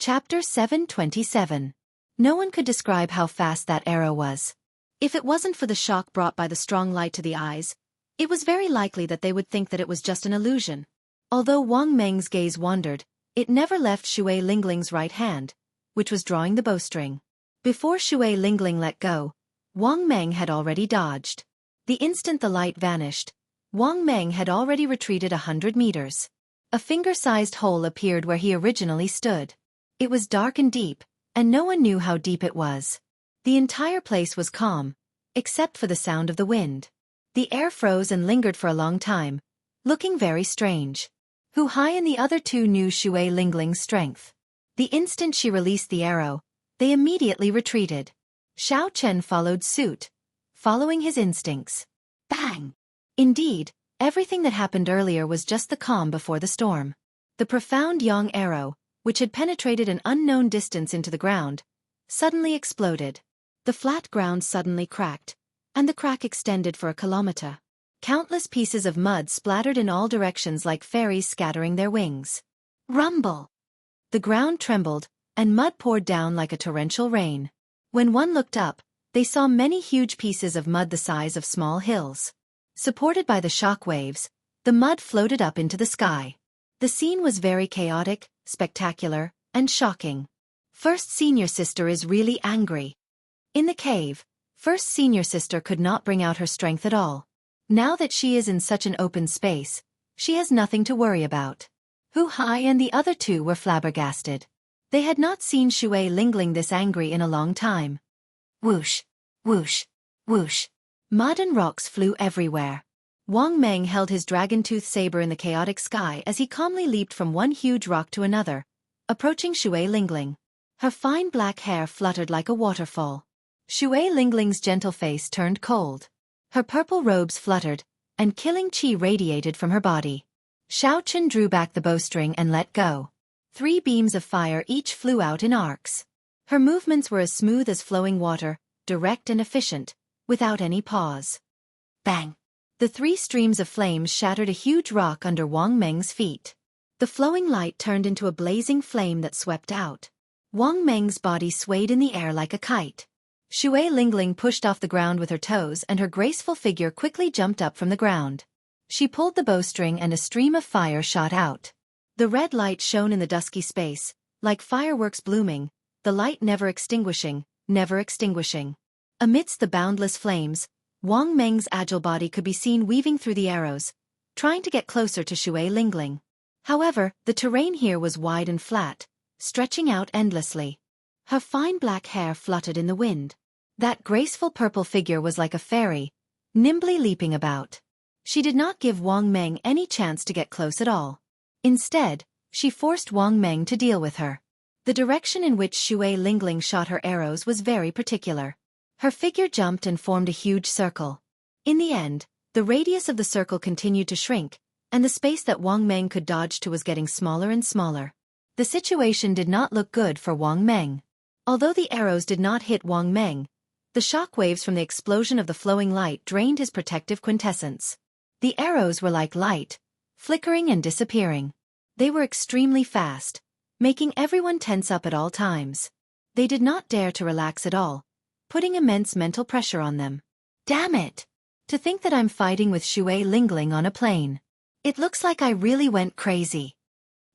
Chapter 727. No one could describe how fast that arrow was. If it wasn't for the shock brought by the strong light to the eyes, it was very likely that they would think that it was just an illusion. Although Wang Meng's gaze wandered, it never left Shui Lingling's right hand, which was drawing the bowstring. Before Shui Lingling let go, Wang Meng had already dodged. The instant the light vanished, Wang Meng had already retreated 100 meters. A finger-sized hole appeared where he originally stood. It was dark and deep, and no one knew how deep it was. The entire place was calm, except for the sound of the wind. The air froze and lingered for a long time, looking very strange. Hu Hai and the other two knew Shui Lingling's strength. The instant she released the arrow, they immediately retreated. Xiao Chen followed suit, following his instincts. Bang! Indeed, everything that happened earlier was just the calm before the storm. The profound yang arrow, which had penetrated an unknown distance into the ground, suddenly exploded. The flat ground suddenly cracked, and the crack extended for a kilometer. Countless pieces of mud splattered in all directions like fairies scattering their wings. Rumble! The ground trembled, and mud poured down like a torrential rain. When one looked up, they saw many huge pieces of mud the size of small hills. Supported by the shock waves, the mud floated up into the sky. The scene was very chaotic, spectacular, and shocking. First Senior Sister is really angry. In the cave, First Senior Sister could not bring out her strength at all. Now that she is in such an open space, she has nothing to worry about. Hu Hai and the other two were flabbergasted. They had not seen Shui Lingling this angry in a long time. Whoosh, whoosh, whoosh. Mud and rocks flew everywhere. Wang Meng held his dragon-tooth saber in the chaotic sky as he calmly leaped from one huge rock to another, approaching Shui Lingling. Her fine black hair fluttered like a waterfall. Shui Lingling's gentle face turned cold. Her purple robes fluttered, and killing qi radiated from her body. Xiao Chen drew back the bowstring and let go. 3 beams of fire each flew out in arcs. Her movements were as smooth as flowing water, direct and efficient, without any pause. Bang! The 3 streams of flames shattered a huge rock under Wang Meng's feet. The flowing light turned into a blazing flame that swept out. Wang Meng's body swayed in the air like a kite. Shui Lingling pushed off the ground with her toes and her graceful figure quickly jumped up from the ground. She pulled the bowstring and a stream of fire shot out. The red light shone in the dusky space, like fireworks blooming, the light never extinguishing, never extinguishing. Amidst the boundless flames, Wang Meng's agile body could be seen weaving through the arrows, trying to get closer to Shui Lingling. However, the terrain here was wide and flat, stretching out endlessly. Her fine black hair fluttered in the wind. That graceful purple figure was like a fairy, nimbly leaping about. She did not give Wang Meng any chance to get close at all. Instead, she forced Wang Meng to deal with her. The direction in which Shui Lingling shot her arrows was very particular. Her figure jumped and formed a huge circle. In the end, the radius of the circle continued to shrink, and the space that Wang Meng could dodge to was getting smaller and smaller. The situation did not look good for Wang Meng. Although the arrows did not hit Wang Meng, the shock waves from the explosion of the flowing light drained his protective quintessence. The arrows were like light, flickering and disappearing. They were extremely fast, making everyone tense up at all times. They did not dare to relax at all, putting immense mental pressure on them. Damn it! To think that I'm fighting with Shui Lingling on a plane. It looks like I really went crazy.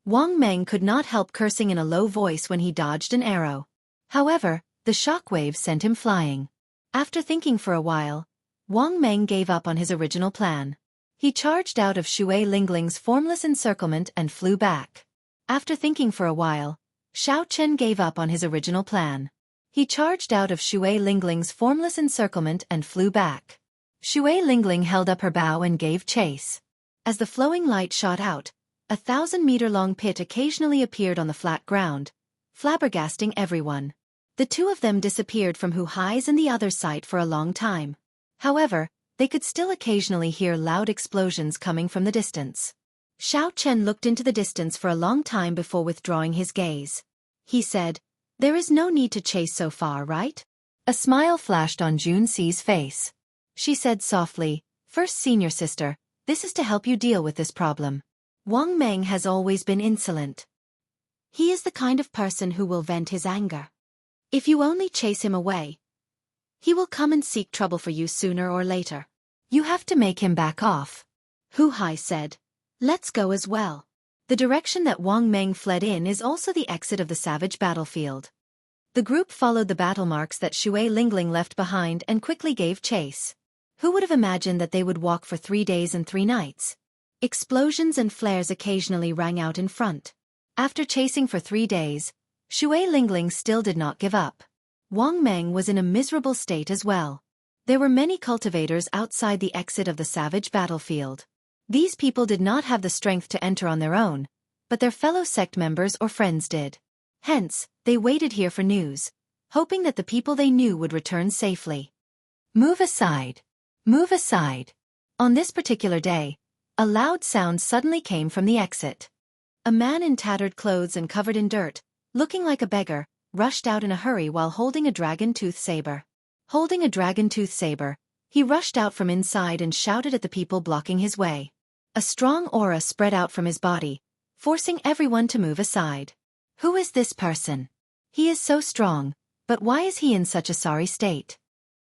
Wang Meng could not help cursing in a low voice when he dodged an arrow. However, the shockwave sent him flying. After thinking for a while, Wang Meng gave up on his original plan. He charged out of Shui Lingling's formless encirclement and flew back. After thinking for a while, Xiao Chen gave up on his original plan. He charged out of Shui Lingling's formless encirclement and flew back. Shui Lingling held up her bow and gave chase. As the flowing light shot out, a 1,000-meter-long pit occasionally appeared on the flat ground, flabbergasting everyone. The two of them disappeared from Hu Hai's and the other's sight for a long time. However, they could still occasionally hear loud explosions coming from the distance. Xiao Chen looked into the distance for a long time before withdrawing his gaze. He said, "There is no need to chase so far, right?" A smile flashed on Jun Si's face. She said softly, "First Senior Sister, this is to help you deal with this problem. Wang Meng has always been insolent. He is the kind of person who will vent his anger. If you only chase him away, he will come and seek trouble for you sooner or later. You have to make him back off. Hu Hai said. Let's go as well. The direction that Wang Meng fled in is also the exit of the savage battlefield. The group followed the battle marks that Shui Lingling left behind and quickly gave chase. Who would have imagined that they would walk for 3 days and 3 nights? Explosions and flares occasionally rang out in front. After chasing for 3 days, Shui Lingling still did not give up. Wang Meng was in a miserable state as well. There were many cultivators outside the exit of the savage battlefield. These people did not have the strength to enter on their own, but their fellow sect members or friends did. Hence, they waited here for news, hoping that the people they knew would return safely. Move aside. Move aside. On this particular day, a loud sound suddenly came from the exit. A man in tattered clothes and covered in dirt, looking like a beggar, rushed out in a hurry while holding a dragon-tooth saber. Holding a dragon-tooth saber, he rushed out from inside and shouted at the people blocking his way. A strong aura spread out from his body, forcing everyone to move aside. Who is this person? He is so strong, but why is he in such a sorry state?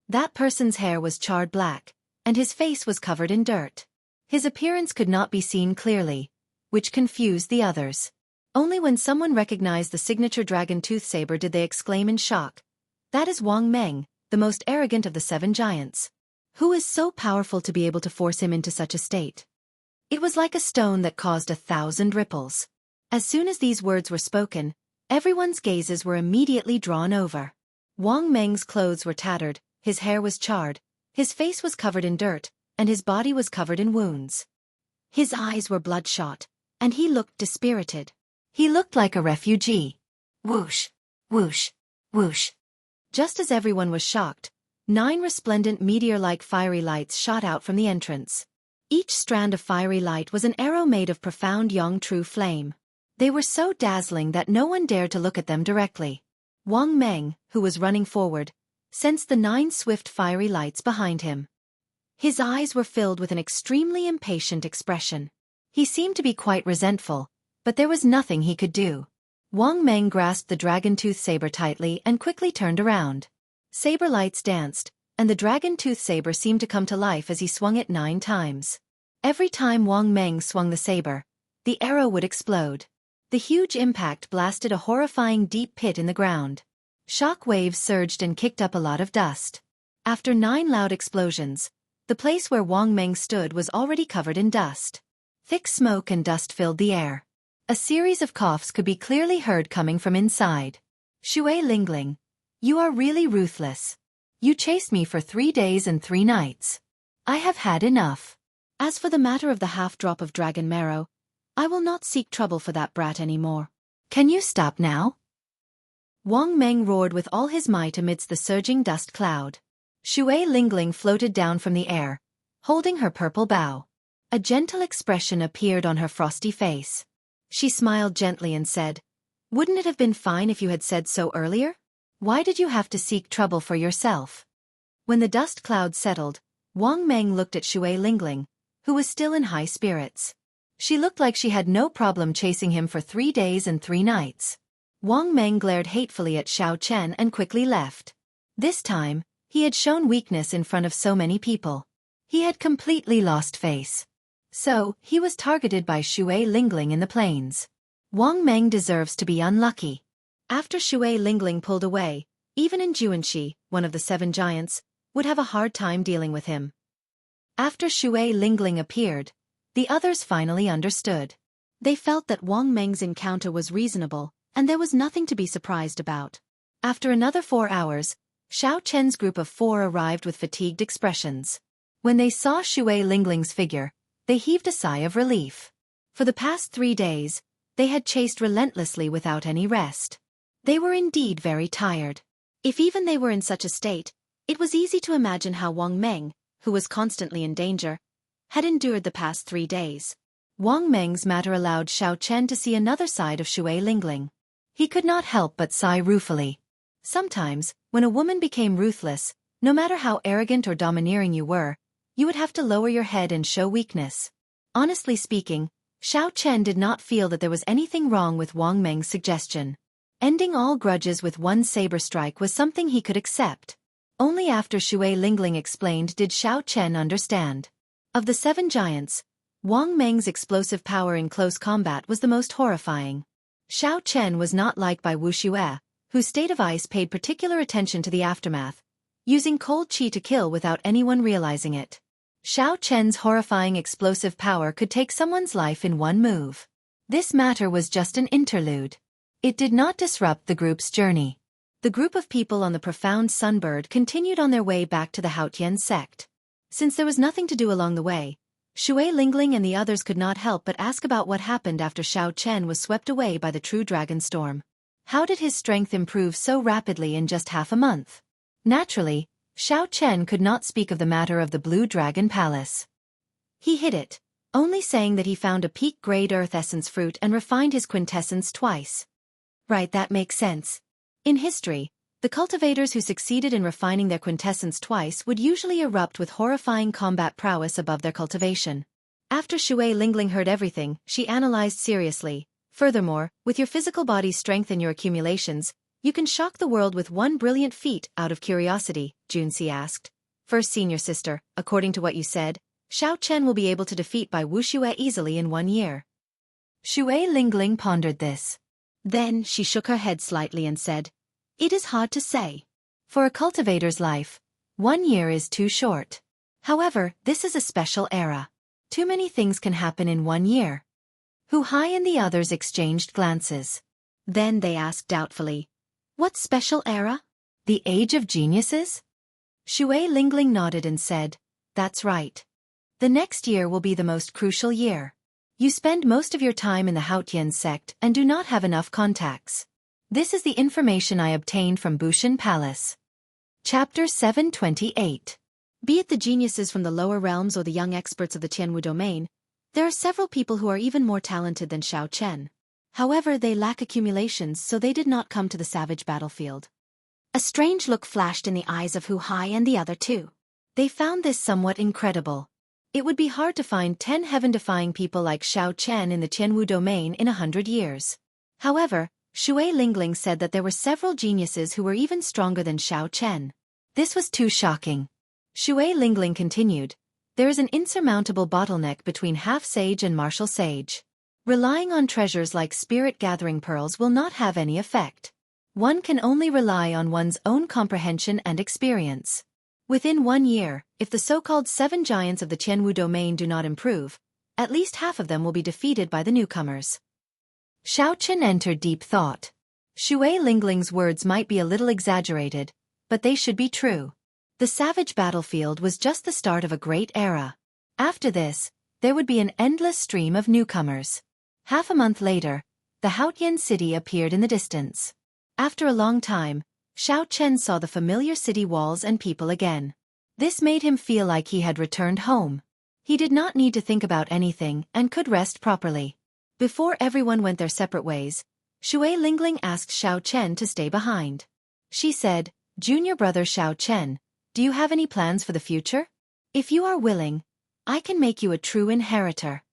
That person's hair was charred black, and his face was covered in dirt. His appearance could not be seen clearly, which confused the others. Only when someone recognized the signature dragon-tooth saber did they exclaim in shock. That is Wang Meng, the most arrogant of the 7 giants. Who is so powerful to be able to force him into such a state? It was like a stone that caused 1,000 ripples. As soon as these words were spoken, everyone's gazes were immediately drawn over. Wang Meng's clothes were tattered, his hair was charred, his face was covered in dirt, and his body was covered in wounds. His eyes were bloodshot, and he looked dispirited. He looked like a refugee. Whoosh, whoosh, whoosh. Just as everyone was shocked, 9 resplendent meteor-like fiery lights shot out from the entrance. Each strand of fiery light was an arrow made of profound yang-true flame. They were so dazzling that no one dared to look at them directly. Wang Meng, who was running forward, sensed the 9 swift fiery lights behind him. His eyes were filled with an extremely impatient expression. He seemed to be quite resentful, but there was nothing he could do. Wang Meng grasped the dragon-tooth saber tightly and quickly turned around. Saber lights danced, and the dragon-tooth saber seemed to come to life as he swung it 9 times. Every time Wang Meng swung the saber, the arrow would explode. The huge impact blasted a horrifying deep pit in the ground. Shock waves surged and kicked up a lot of dust. After 9 loud explosions, the place where Wang Meng stood was already covered in dust. Thick smoke and dust filled the air. A series of coughs could be clearly heard coming from inside. Shui Lingling, you are really ruthless. You chased me for 3 days and 3 nights. I have had enough. As for the matter of the half-drop of dragon marrow, I will not seek trouble for that brat anymore. Can you stop now? Wang Meng roared with all his might amidst the surging dust cloud. Shui Lingling floated down from the air, holding her purple bow. A gentle expression appeared on her frosty face. She smiled gently and said, "Wouldn't it have been fine if you had said so earlier? Why did you have to seek trouble for yourself?" When the dust cloud settled, Wang Meng looked at Shui Lingling, who was still in high spirits. She looked like she had no problem chasing him for 3 days and 3 nights. Wang Meng glared hatefully at Xiao Chen and quickly left. This time, he had shown weakness in front of so many people. He had completely lost face. So, he was targeted by Shui Lingling in the plains. Wang Meng deserves to be unlucky. After Shui Lingling pulled away, even in Juanxi, one of the 7 giants, would have a hard time dealing with him. After Shui Lingling appeared, the others finally understood. They felt that Wang Meng's encounter was reasonable, and there was nothing to be surprised about. After another 4 hours, Xiao Chen's group of 4 arrived with fatigued expressions. When they saw Shui Lingling's figure, they heaved a sigh of relief. For the past 3 days, they had chased relentlessly without any rest. They were indeed very tired. If even they were in such a state, it was easy to imagine how Wang Meng, who was constantly in danger, had endured the past 3 days. Wang Meng's matter allowed Xiao Chen to see another side of Shui Lingling. He could not help but sigh ruefully. Sometimes, when a woman became ruthless, no matter how arrogant or domineering you were, you would have to lower your head and show weakness. Honestly speaking, Xiao Chen did not feel that there was anything wrong with Wang Meng's suggestion. Ending all grudges with one saber strike was something he could accept. Only after Shui Lingling explained did Xiao Chen understand. Of the 7 giants, Wang Meng's explosive power in close combat was the most horrifying. Xiao Chen was not liked by Wu Xue, whose state of ice paid particular attention to the aftermath, using cold qi to kill without anyone realizing it. Xiao Chen's horrifying explosive power could take someone's life in one move. This matter was just an interlude. It did not disrupt the group's journey. The group of people on the profound sunbird continued on their way back to the Haotian sect. Since there was nothing to do along the way, Shui Lingling and the others could not help but ask about what happened after Xiao Chen was swept away by the true dragon storm. How did his strength improve so rapidly in just half a month? Naturally, Xiao Chen could not speak of the matter of the Blue Dragon Palace. He hid it, only saying that he found a peak-grade earth essence fruit and refined his quintessence twice. Right, that makes sense. In history, the cultivators who succeeded in refining their quintessence twice would usually erupt with horrifying combat prowess above their cultivation. After Shui Lingling heard everything, she analyzed seriously. Furthermore, with your physical body's strength and your accumulations, you can shock the world with one brilliant feat. Out of curiosity, Junxi asked. First senior sister, according to what you said, Xiao Chen will be able to defeat Bai Wuxue easily in 1 year. Shui Lingling pondered this. Then she shook her head slightly and said, "It is hard to say. For a cultivator's life, 1 year is too short. However, this is a special era. Too many things can happen in 1 year." Hu Hai and the others exchanged glances. Then they asked doubtfully, "What special era? The Age of Geniuses?" Shui Lingling nodded and said, "That's right. The next year will be the most crucial year. You spend most of your time in the Haotian sect and do not have enough contacts. This is the information I obtained from Bushan Palace." Chapter 728. Be it the geniuses from the lower realms or the young experts of the Tianwu domain, there are several people who are even more talented than Xiao Chen. However, they lack accumulations, so they did not come to the savage battlefield. A strange look flashed in the eyes of Hu Hai and the other two. They found this somewhat incredible. It would be hard to find 10 heaven-defying people like Xiao Chen in the Tianwu domain in 100 years. However, Shui Lingling said that there were several geniuses who were even stronger than Xiao Chen. This was too shocking. Shui Lingling continued, "There is an insurmountable bottleneck between half-sage and martial sage. Relying on treasures like spirit-gathering pearls will not have any effect. One can only rely on one's own comprehension and experience. Within 1 year, if the so-called 7 giants of the Tianwu domain do not improve, at least half of them will be defeated by the newcomers." Xiao Chen entered deep thought. Shui Lingling's words might be a little exaggerated, but they should be true. The savage battlefield was just the start of a great era. After this, there would be an endless stream of newcomers. Half a month later, the Haotian city appeared in the distance. After a long time, Xiao Chen saw the familiar city walls and people again. This made him feel like he had returned home. He did not need to think about anything and could rest properly. Before everyone went their separate ways, Shui Lingling asked Xiao Chen to stay behind. She said, "Junior brother Xiao Chen, do you have any plans for the future? If you are willing, I can make you a true inheritor."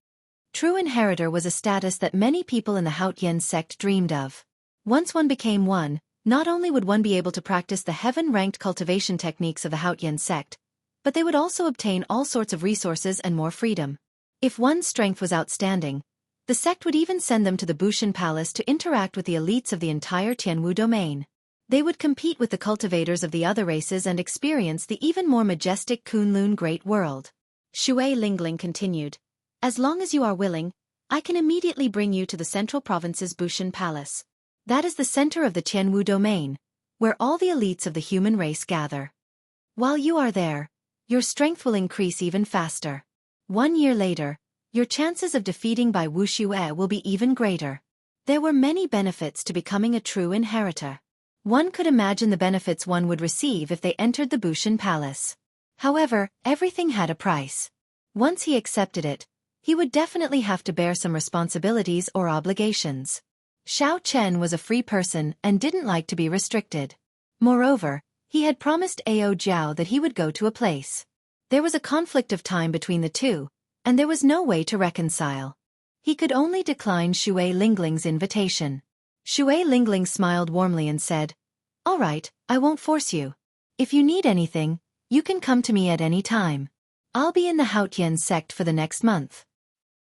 True inheritor was a status that many people in the Haotian sect dreamed of. Once one became one, not only would one be able to practice the heaven-ranked cultivation techniques of the Haotian sect, but they would also obtain all sorts of resources and more freedom. If one's strength was outstanding, the sect would even send them to the Bushan Palace to interact with the elites of the entire Tianwu domain. They would compete with the cultivators of the other races and experience the even more majestic Kunlun Great World. Shui Lingling continued, "As long as you are willing, I can immediately bring you to the central province's Bushan Palace. That is the center of the Tianwu domain, where all the elites of the human race gather. While you are there, your strength will increase even faster. 1 year later, your chances of defeating Bai Wuxue will be even greater." There were many benefits to becoming a true inheritor. One could imagine the benefits one would receive if they entered the Bushan Palace. However, everything had a price. Once he accepted it, he would definitely have to bear some responsibilities or obligations. Xiao Chen was a free person and didn't like to be restricted. Moreover, he had promised Ao Jiao that he would go to a place. There was a conflict of time between the two, and there was no way to reconcile. He could only decline Shui Lingling's invitation. Shui Lingling smiled warmly and said, "All right, I won't force you. If you need anything, you can come to me at any time. I'll be in the Haotian sect for the next month.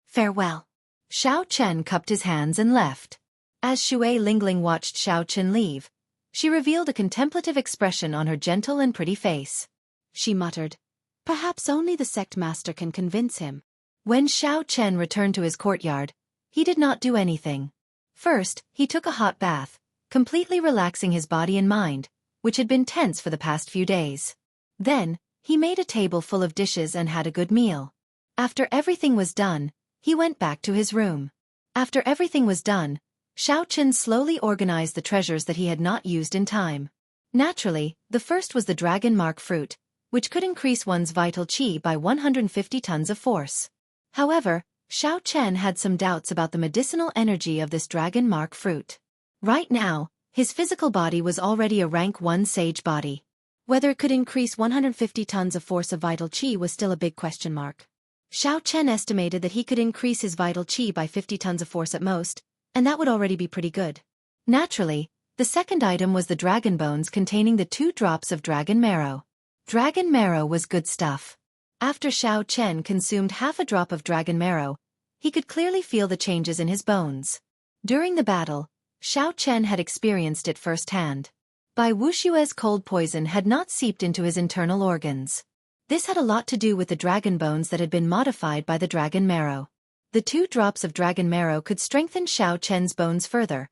Farewell." Xiao Chen cupped his hands and left. As Shui Lingling watched Xiao Chen leave, she revealed a contemplative expression on her gentle and pretty face. She muttered, "Perhaps only the sect master can convince him." When Xiao Chen returned to his courtyard, he did not do anything. First, he took a hot bath, completely relaxing his body and mind, which had been tense for the past few days. Then, he made a table full of dishes and had a good meal. After everything was done, he went back to his room. After everything was done, Xiao Chen slowly organized the treasures that he had not used in time. Naturally, the first was the dragon mark fruit, which could increase one's vital qi by 150 tons of force. However, Xiao Chen had some doubts about the medicinal energy of this dragon mark fruit. Right now, his physical body was already a rank 1 sage body. Whether it could increase 150 tons of force of vital qi was still a big question mark. Xiao Chen estimated that he could increase his vital qi by 50 tons of force at most, and that would already be pretty good. Naturally, the second item was the dragon bones containing the 2 drops of dragon marrow. Dragon marrow was good stuff. After Xiao Chen consumed half a drop of dragon marrow, he could clearly feel the changes in his bones. During the battle, Xiao Chen had experienced it firsthand. Bai Wushue's cold poison had not seeped into his internal organs. This had a lot to do with the dragon bones that had been modified by the dragon marrow. The 2 drops of dragon marrow could strengthen Xiao Chen's bones further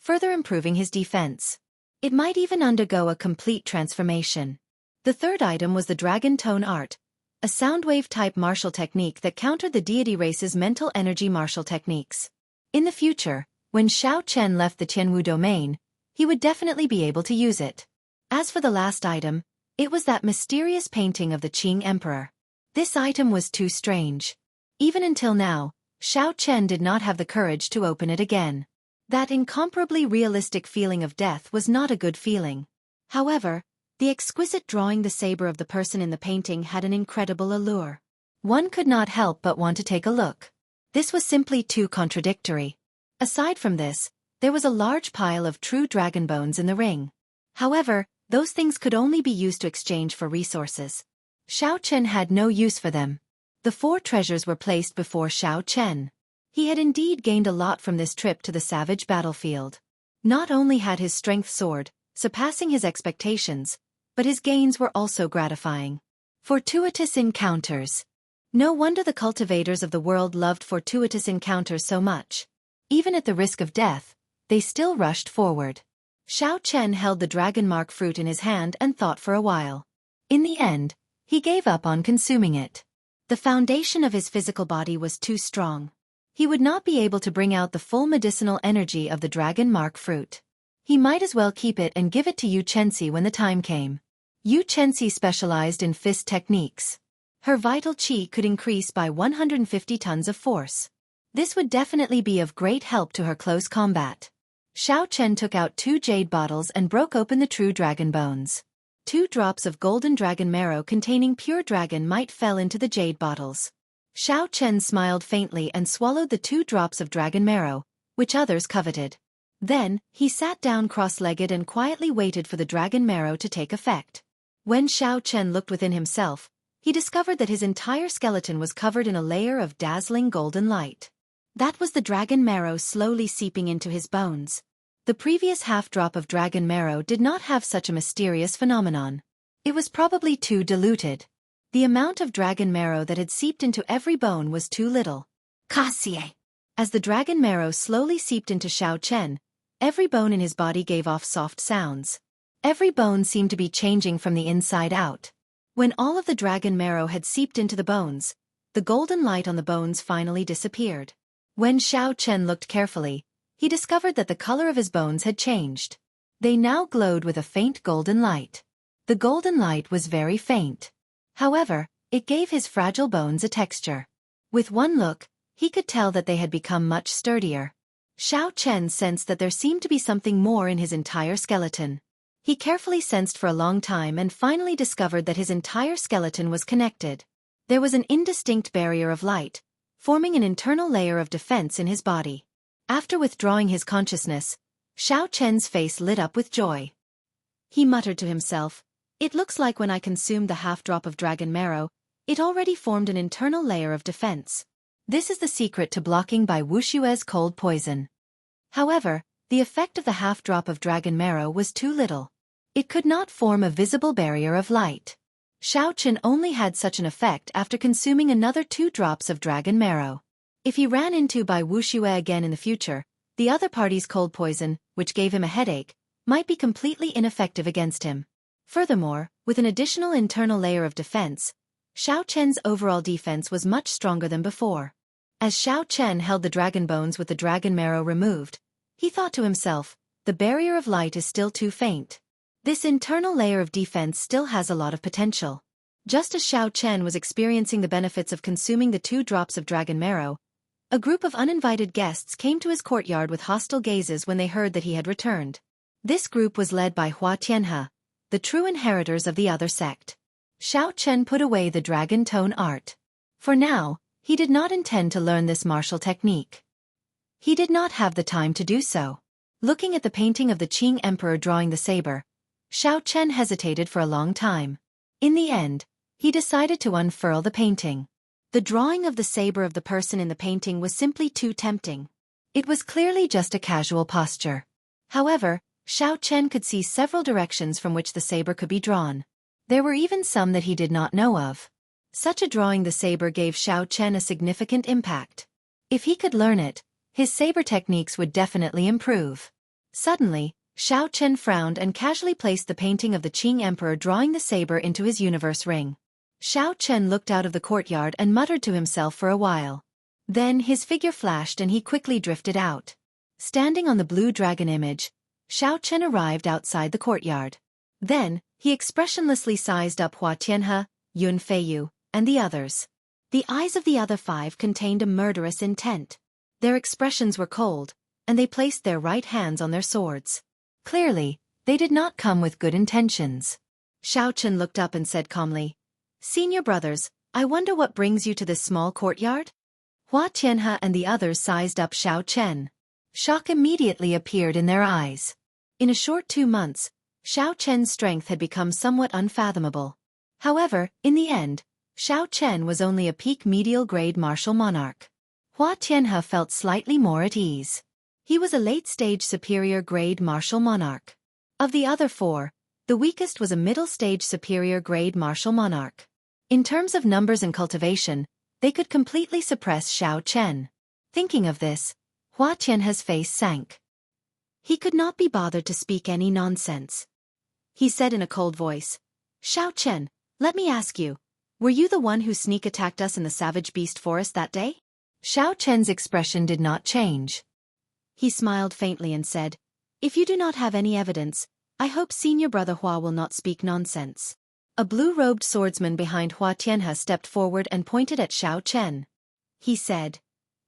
improving his defense. It might even undergo a complete transformation. The third item was the dragon tone art, a soundwave-type martial technique that countered the deity race's mental energy martial techniques. In the future, when Xiao Chen left the Tianwu domain, he would definitely be able to use it. As for the last item, it was that mysterious painting of the Qing Emperor. This item was too strange. Even until now, Xiao Chen did not have the courage to open it again. That incomparably realistic feeling of death was not a good feeling. However, the exquisite drawing the saber of the person in the painting had an incredible allure. One could not help but want to take a look. This was simply too contradictory. Aside from this, there was a large pile of true dragon bones in the ring. However, those things could only be used to exchange for resources. Xiao Chen had no use for them. The 4 treasures were placed before Xiao Chen. He had indeed gained a lot from this trip to the savage battlefield. Not only had his strength soared, surpassing his expectations, but his gains were also gratifying. Fortuitous encounters. No wonder the cultivators of the world loved fortuitous encounters so much. Even at the risk of death, they still rushed forward. Xiao Chen held the dragon mark fruit in his hand and thought for a while. In the end, he gave up on consuming it. The foundation of his physical body was too strong. He would not be able to bring out the full medicinal energy of the dragon mark fruit. He might as well keep it and give it to Yu Chenxi when the time came. Yu Chenxi specialized in fist techniques. Her vital qi could increase by 150 tons of force. This would definitely be of great help to her close combat. Xiao Chen took out 2 jade bottles and broke open the true dragon bones. 2 drops of golden dragon marrow containing pure dragon might fell into the jade bottles. Xiao Chen smiled faintly and swallowed the 2 drops of dragon marrow, which others coveted. Then, he sat down cross-legged and quietly waited for the dragon marrow to take effect. When Xiao Chen looked within himself, he discovered that his entire skeleton was covered in a layer of dazzling golden light. That was the dragon marrow slowly seeping into his bones. The previous half-drop of dragon marrow did not have such a mysterious phenomenon. It was probably too diluted. The amount of dragon marrow that had seeped into every bone was too little. Cassie! As the dragon marrow slowly seeped into Xiao Chen, every bone in his body gave off soft sounds. Every bone seemed to be changing from the inside out. When all of the dragon marrow had seeped into the bones, the golden light on the bones finally disappeared. When Xiao Chen looked carefully, he discovered that the color of his bones had changed. They now glowed with a faint golden light. The golden light was very faint. However, it gave his fragile bones a texture. With one look, he could tell that they had become much sturdier. Xiao Chen sensed that there seemed to be something more in his entire skeleton. He carefully sensed for a long time and finally discovered that his entire skeleton was connected. There was an indistinct barrier of light, forming an internal layer of defense in his body. After withdrawing his consciousness, Xiao Chen's face lit up with joy. He muttered to himself, "It looks like when I consumed the half-drop of dragon marrow, it already formed an internal layer of defense. This is the secret to blocking Bai Wushue's cold poison." However, the effect of the half-drop of dragon marrow was too little. It could not form a visible barrier of light. Xiao Chen only had such an effect after consuming another 2 drops of dragon marrow. If he ran into Bai Wushue again in the future, the other party's cold poison, which gave him a headache, might be completely ineffective against him. Furthermore, with an additional internal layer of defense, Xiao Chen's overall defense was much stronger than before. As Xiao Chen held the dragon bones with the dragon marrow removed, he thought to himself, the barrier of light is still too faint. This internal layer of defense still has a lot of potential. Just as Xiao Chen was experiencing the benefits of consuming the 2 drops of dragon marrow, a group of uninvited guests came to his courtyard with hostile gazes when they heard that he had returned. This group was led by Hua Tianhe, the true inheritors of the other sect. Xiao Chen put away the dragon tone art. For now, he did not intend to learn this martial technique. He did not have the time to do so. Looking at the painting of the Qing Emperor drawing the saber, Xiao Chen hesitated for a long time. In the end, he decided to unfurl the painting. The drawing of the saber of the person in the painting was simply too tempting. It was clearly just a casual posture. However, Xiao Chen could see several directions from which the saber could be drawn. There were even some that he did not know of. Such a drawing the saber gave Xiao Chen a significant impact. If he could learn it, his saber techniques would definitely improve. Suddenly, Xiao Chen frowned and casually placed the painting of the Qing Emperor drawing the saber into his universe ring. Xiao Chen looked out of the courtyard and muttered to himself for a while. Then his figure flashed and he quickly drifted out. Standing on the blue dragon image, Xiao Chen arrived outside the courtyard. Then, he expressionlessly sized up Hua Tianhe, Yun Feiyu, and the others. The eyes of the other 5 contained a murderous intent. Their expressions were cold, and they placed their right hands on their swords. Clearly, they did not come with good intentions. Xiao Chen looked up and said calmly, "Senior brothers, I wonder what brings you to this small courtyard?" Hua Tianhe and the others sized up Xiao Chen. Shock immediately appeared in their eyes. In a short 2 months, Xiao Chen's strength had become somewhat unfathomable. However, in the end, Xiao Chen was only a peak medial grade martial monarch. Hua Tianhe felt slightly more at ease. He was a late-stage superior grade martial monarch. Of the other 4, the weakest was a middle-stage superior grade martial monarch. In terms of numbers and cultivation, they could completely suppress Xiao Chen. Thinking of this, Hua Tianhe's face sank. He could not be bothered to speak any nonsense. He said in a cold voice, "Xiao Chen, let me ask you, were you the one who sneak-attacked us in the Savage Beast Forest that day?" Xiao Chen's expression did not change. He smiled faintly and said, "If you do not have any evidence, I hope Senior Brother Hua will not speak nonsense." A blue-robed swordsman behind Hua Tianhe stepped forward and pointed at Xiao Chen. He said,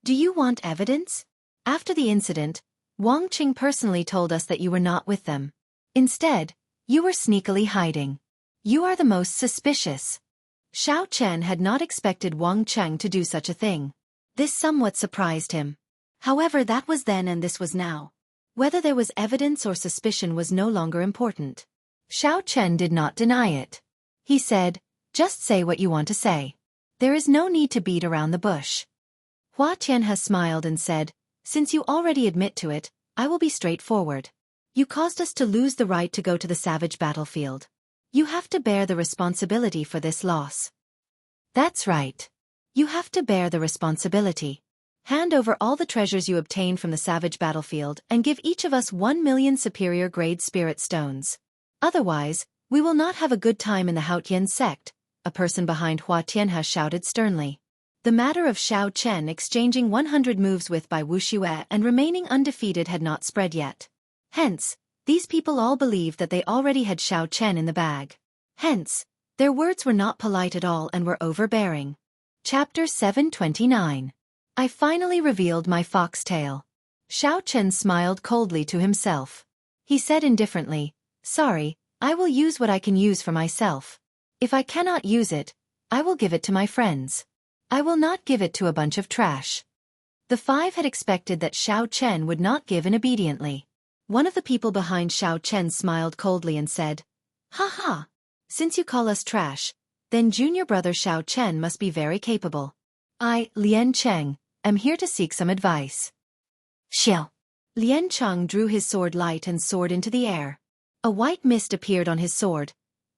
"Do you want evidence? After the incident, Wang Qing personally told us that you were not with them. Instead, you were sneakily hiding. You are the most suspicious." Xiao Chen had not expected Wang Qing to do such a thing. This somewhat surprised him. However, that was then and this was now. Whether there was evidence or suspicion was no longer important. Xiao Chen did not deny it. He said, "Just say what you want to say. There is no need to beat around the bush." Hua Tianhe smiled and said, "Since you already admit to it, I will be straightforward. You caused us to lose the right to go to the savage battlefield. You have to bear the responsibility for this loss." "That's right. You have to bear the responsibility. Hand over all the treasures you obtained from the savage battlefield and give each of us 1 million superior grade spirit stones. Otherwise, we will not have a good time in the Haotian sect," a person behind Hua Tianhe shouted sternly. The matter of Xiao Chen exchanging 100 moves with Bai Wushue and remaining undefeated had not spread yet. Hence, these people all believed that they already had Xiao Chen in the bag. Hence, their words were not polite at all and were overbearing. Chapter 729. I finally revealed my foxtail. Xiao Chen smiled coldly to himself. He said indifferently, "Sorry, I will use what I can use for myself. If I cannot use it, I will give it to my friends." I will not give it to a bunch of trash. The 5 had expected that Xiao Chen would not give in obediently. One of the people behind Xiao Chen smiled coldly and said, "Ha ha! Since you call us trash, then junior brother Xiao Chen must be very capable. I, Lian Cheng, am here to seek some advice." Xiao. Lian Cheng drew his sword light and soared into the air. A white mist appeared on his sword,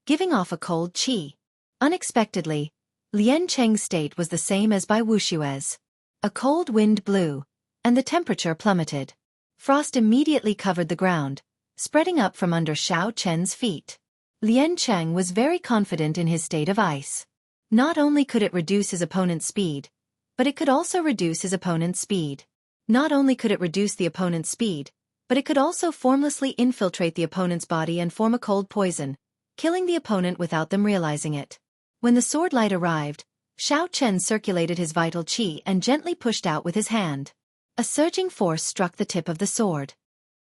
giving off a cold qi. Unexpectedly, Lian Cheng's state was the same as by Wushue's. A cold wind blew, and the temperature plummeted. Frost immediately covered the ground, spreading up from under Xiao Chen's feet. Lian Cheng was very confident in his state of ice. Not only could it reduce his opponent's speed, but it could also reduce his opponent's speed. Not only could it reduce the opponent's speed, but it could also formlessly infiltrate the opponent's body and form a cold poison, killing the opponent without them realizing it. When the sword light arrived, Xiao Chen circulated his vital qi and gently pushed out with his hand. A surging force struck the tip of the sword.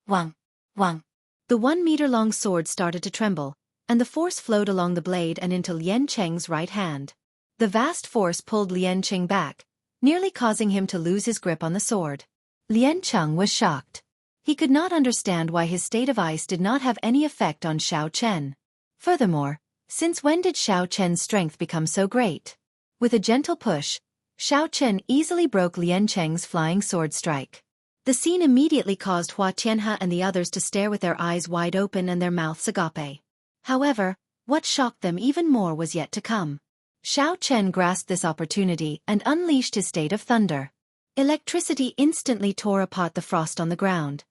Wang! Wang! The 1-meter-long sword started to tremble, and the force flowed along the blade and into Lian Cheng's right hand. The vast force pulled Lian Cheng back, nearly causing him to lose his grip on the sword. Lian Cheng was shocked. He could not understand why his state of ice did not have any effect on Xiao Chen. Furthermore, since when did Xiao Chen's strength become so great? With a gentle push, Xiao Chen easily broke Lian Cheng's flying sword strike. The scene immediately caused Hua Tianhe and the others to stare with their eyes wide open and their mouths agape. However, what shocked them even more was yet to come. Xiao Chen grasped this opportunity and unleashed his state of thunder. Electricity instantly tore apart the frost on the ground.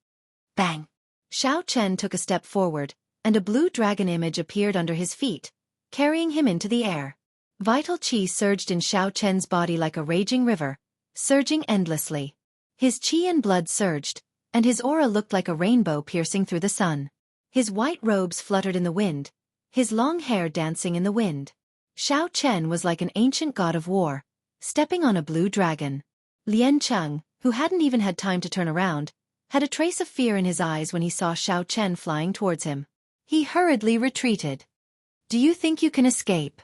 Bang! Xiao Chen took a step forward, and a blue dragon image appeared under his feet, carrying him into the air. Vital qi surged in Xiao Chen's body like a raging river, surging endlessly. His qi and blood surged, and his aura looked like a rainbow piercing through the sun. His white robes fluttered in the wind, his long hair dancing in the wind. Xiao Chen was like an ancient god of war, stepping on a blue dragon. Lian Cheng, who hadn't even had time to turn around, had a trace of fear in his eyes when he saw Xiao Chen flying towards him. He hurriedly retreated. "Do you think you can escape?"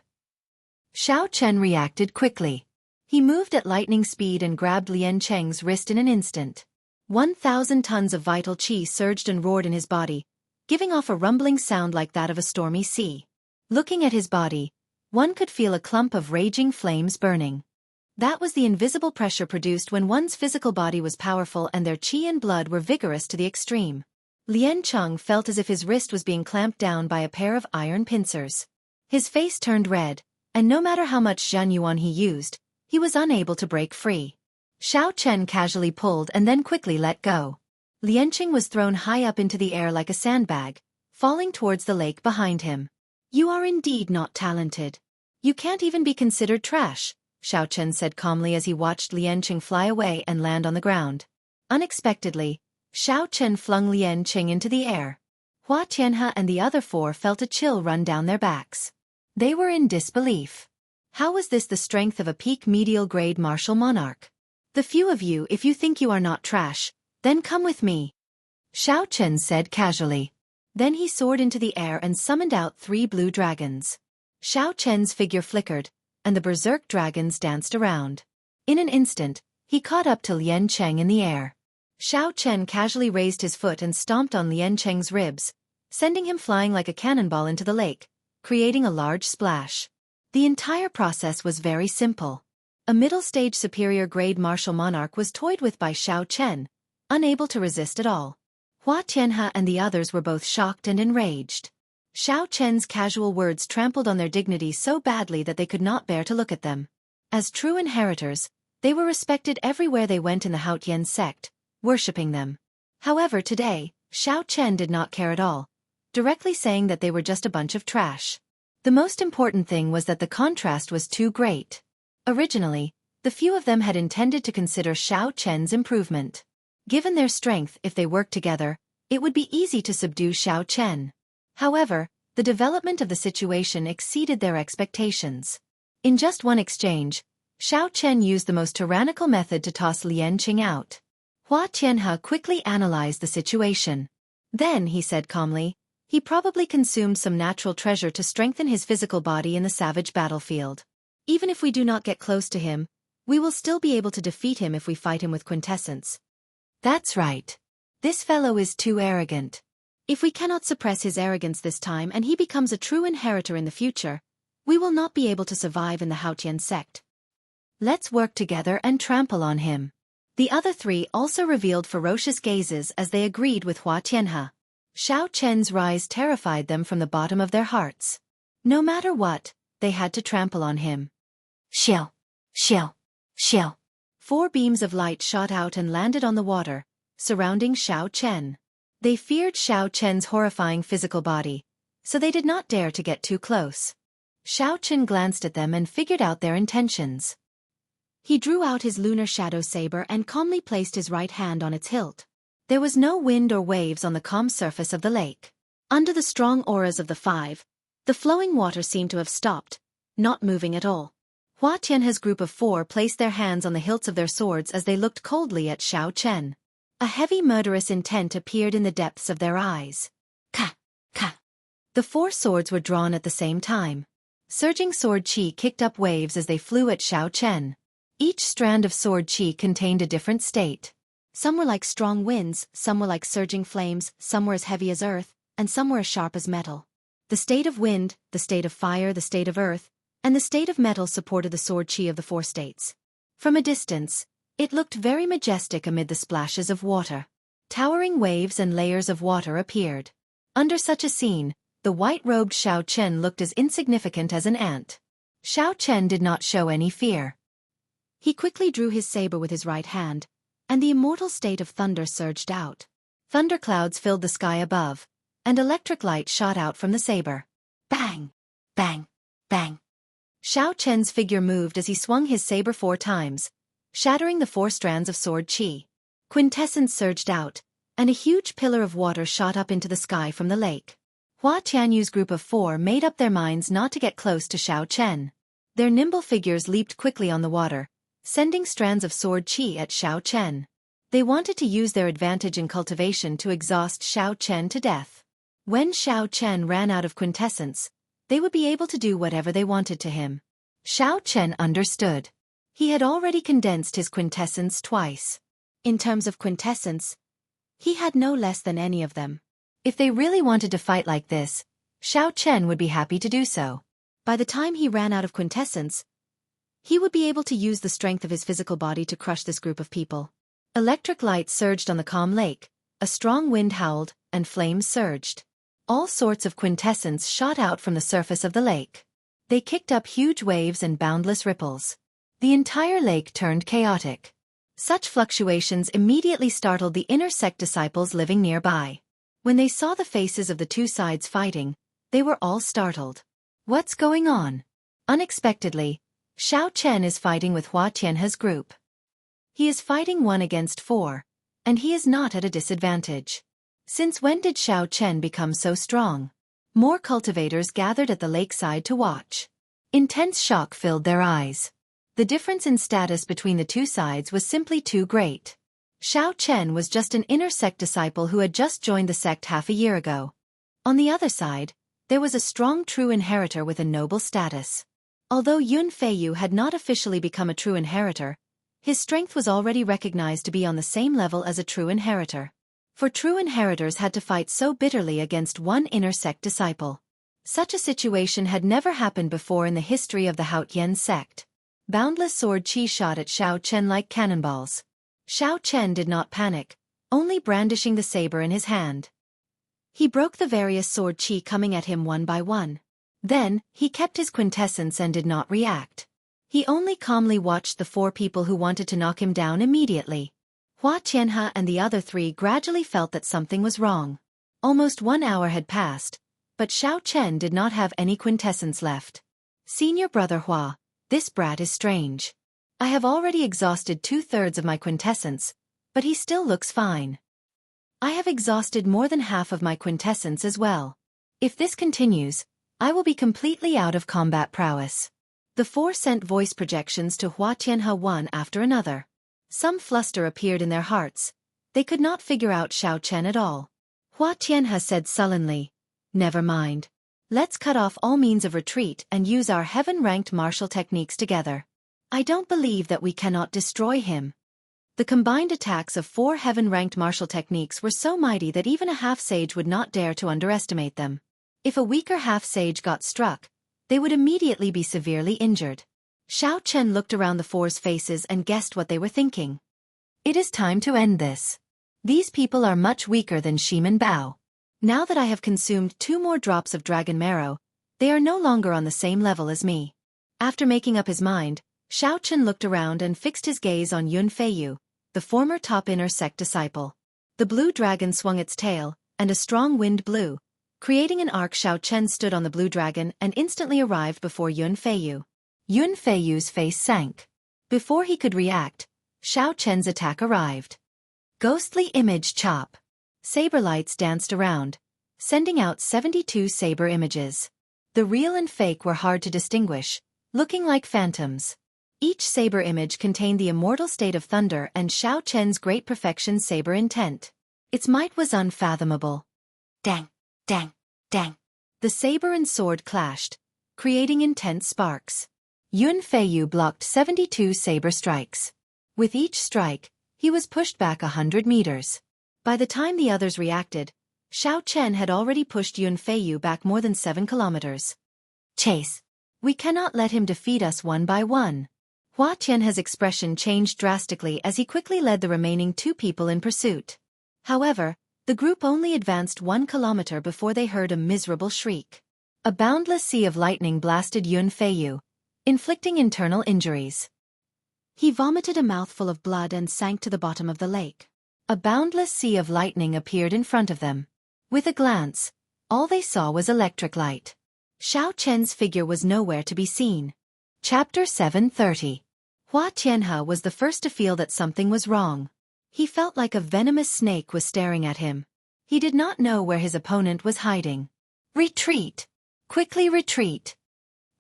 Xiao Chen reacted quickly. He moved at lightning speed and grabbed Lian Cheng's wrist in an instant. 1,000 tons of vital qi surged and roared in his body, giving off a rumbling sound like that of a stormy sea. Looking at his body, one could feel a clump of raging flames burning. That was the invisible pressure produced when one's physical body was powerful and their qi and blood were vigorous to the extreme. Lian Cheng felt as if his wrist was being clamped down by a pair of iron pincers. His face turned red, and no matter how much Zhan Yuan he used, he was unable to break free. Xiao Chen casually pulled and then quickly let go. Lian Cheng was thrown high up into the air like a sandbag, falling towards the lake behind him. "You are indeed not talented. You can't even be considered trash," Xiao Chen said calmly as he watched Lian Cheng fly away and land on the ground. Unexpectedly, Xiao Chen flung Lian Cheng into the air. Hua Tianhe and the other 4 felt a chill run down their backs. They were in disbelief. How was this the strength of a peak medial grade martial monarch? "The few of you, if you think you are not trash, then come with me," Xiao Chen said casually. Then he soared into the air and summoned out 3 blue dragons. Xiao Chen's figure flickered, and the berserk dragons danced around. In an instant, he caught up to Lian Cheng in the air. Xiao Chen casually raised his foot and stomped on Lian Cheng's ribs, sending him flying like a cannonball into the lake, creating a large splash. The entire process was very simple. A middle-stage superior-grade martial monarch was toyed with by Xiao Chen, unable to resist at all. Hua Tianhe and the others were both shocked and enraged. Xiao Chen's casual words trampled on their dignity so badly that they could not bear to look at them. As true inheritors, they were respected everywhere they went in the Haotian sect, worshipping them. However, today, Xiao Chen did not care at all, directly saying that they were just a bunch of trash. The most important thing was that the contrast was too great. Originally, the few of them had intended to consider Xiao Chen's improvement. Given their strength, if they worked together, it would be easy to subdue Xiao Chen. However, the development of the situation exceeded their expectations. In just one exchange, Xiao Chen used the most tyrannical method to toss Lian Cheng out. Hua Tianhe quickly analyzed the situation. Then, he said calmly, he probably consumed some natural treasure to strengthen his physical body in the savage battlefield. Even if we do not get close to him, We will still be able to defeat him if we fight him with quintessence. That's right. This fellow is too arrogant. If we cannot suppress his arrogance this time and he becomes a true inheritor in the future, we will not be able to survive in the Haotian sect. Let's work together and trample on him. The other three also revealed ferocious gazes as they agreed with Hua Tianhe. Xiao Chen's rise terrified them from the bottom of their hearts. No matter what, they had to trample on him. Xiao, xiao, xiao. 4 beams of light shot out and landed on the water, surrounding Xiao Chen. They feared Xiao Chen's horrifying physical body, so they did not dare to get too close. Xiao Chen glanced at them and figured out their intentions. He drew out his lunar shadow saber and calmly placed his right hand on its hilt. There was no wind or waves on the calm surface of the lake. Under the strong auras of the 5, the flowing water seemed to have stopped, not moving at all. Hua Tianhe's group of 4 placed their hands on the hilts of their swords as they looked coldly at Xiao Chen. A heavy murderous intent appeared in the depths of their eyes. Ka! Ka! The 4 swords were drawn at the same time. Surging sword chi kicked up waves as they flew at Xiao Chen. Each strand of sword chi contained a different state. Some were like strong winds, some were like surging flames, some were as heavy as earth, and some were as sharp as metal. The state of wind, the state of fire, the state of earth, and the state of metal supported the sword chi of the 4 states. From a distance, it looked very majestic amid the splashes of water. Towering waves and layers of water appeared. Under such a scene, the white-robed Xiao Chen looked as insignificant as an ant. Xiao Chen did not show any fear. He quickly drew his saber with his right hand, and the immortal state of thunder surged out. Thunderclouds filled the sky above, and electric light shot out from the saber. Bang! Bang! Bang! Xiao Chen's figure moved as he swung his saber 4 times, shattering the 4 strands of sword chi. Quintessence surged out, and a huge pillar of water shot up into the sky from the lake. Hua Tianyu's group of 4 made up their minds not to get close to Xiao Chen. Their nimble figures leaped quickly on the water, sending strands of sword chi at Xiao Chen. They wanted to use their advantage in cultivation to exhaust Xiao Chen to death. When Xiao Chen ran out of quintessence, they would be able to do whatever they wanted to him. Xiao Chen understood. He had already condensed his quintessence twice. In terms of quintessence, he had no less than any of them. If they really wanted to fight like this, Xiao Chen would be happy to do so. By the time he ran out of quintessence, he would be able to use the strength of his physical body to crush this group of people. Electric light surged on the calm lake, a strong wind howled, and flames surged. All sorts of quintessence shot out from the surface of the lake. They kicked up huge waves and boundless ripples. The entire lake turned chaotic. Such fluctuations immediately startled the inner sect disciples living nearby. When they saw the faces of the 2 sides fighting, they were all startled. What's going on? Unexpectedly, Xiao Chen is fighting with Hua Tianhe's group. He is fighting 1 against 4, and he is not at a disadvantage. Since when did Xiao Chen become so strong? More cultivators gathered at the lakeside to watch. Intense shock filled their eyes. The difference in status between the 2 sides was simply too great. Xiao Chen was just an inner sect disciple who had just joined the sect half a year ago. On the other side, there was a strong true inheritor with a noble status. Although Yun Feiyu had not officially become a true inheritor, his strength was already recognized to be on the same level as a true inheritor. For true inheritors had to fight so bitterly against one inner sect disciple. Such a situation had never happened before in the history of the Haotian sect. Boundless sword chi shot at Xiao Chen like cannonballs. Xiao Chen did not panic, only brandishing the saber in his hand. He broke the various sword chi coming at him one by one. Then, he kept his quintessence and did not react. He only calmly watched the 4 people who wanted to knock him down immediately. Hua Tianhe and the other 3 gradually felt that something was wrong. Almost 1 hour had passed, but Xiao Chen did not have any quintessence left. Senior brother Hua, this brat is strange. I have already exhausted 2/3 of my quintessence, but he still looks fine. I have exhausted more than half of my quintessence as well. If this continues, I will be completely out of combat prowess. The 4 sent voice projections to Hua Tianhe one after another. Some fluster appeared in their hearts. They could not figure out Xiao Chen at all. Hua Tianhe said sullenly, "Never mind. Let's cut off all means of retreat and use our heaven-ranked martial techniques together. I don't believe that we cannot destroy him. The combined attacks of 4 heaven-ranked martial techniques were so mighty that even a half-sage would not dare to underestimate them. If a weaker half-sage got struck, they would immediately be severely injured. Xiao Chen looked around the 4's faces and guessed what they were thinking. It is time to end this. These people are much weaker than Shiman Bao. Now that I have consumed 2 more drops of dragon marrow, they are no longer on the same level as me. After making up his mind, Xiao Chen looked around and fixed his gaze on Yun Feiyu, the former top inner sect disciple. The blue dragon swung its tail, and a strong wind blew, creating an arc. Xiao Chen stood on the blue dragon and instantly arrived before Yun Feiyu. Yun Feiyu's face sank. Before he could react, Xiao Chen's attack arrived. Ghostly image chop. Saber lights danced around, sending out 72 saber images. The real and fake were hard to distinguish, looking like phantoms. Each saber image contained the immortal state of thunder and Xiao Chen's great perfection saber intent. Its might was unfathomable. Dang, dang, dang. The saber and sword clashed, creating intense sparks. Yun Feiyu blocked 72 saber strikes. With each strike, he was pushed back 100 meters. By the time the others reacted, Xiao Chen had already pushed Yun Feiyu back more than 7 kilometers. Chase. We cannot let him defeat us one by one. Hua Tianhe's expression changed drastically as he quickly led the remaining 2 people in pursuit. However, the group only advanced 1 kilometer before they heard a miserable shriek. A boundless sea of lightning blasted Yun Feiyu, inflicting internal injuries. He vomited a mouthful of blood and sank to the bottom of the lake. A boundless sea of lightning appeared in front of them. With a glance, all they saw was electric light. Xiao Chen's figure was nowhere to be seen. Chapter 730. Hua Tianhe was the first to feel that something was wrong. He felt like a venomous snake was staring at him. He did not know where his opponent was hiding. Retreat! Quickly retreat!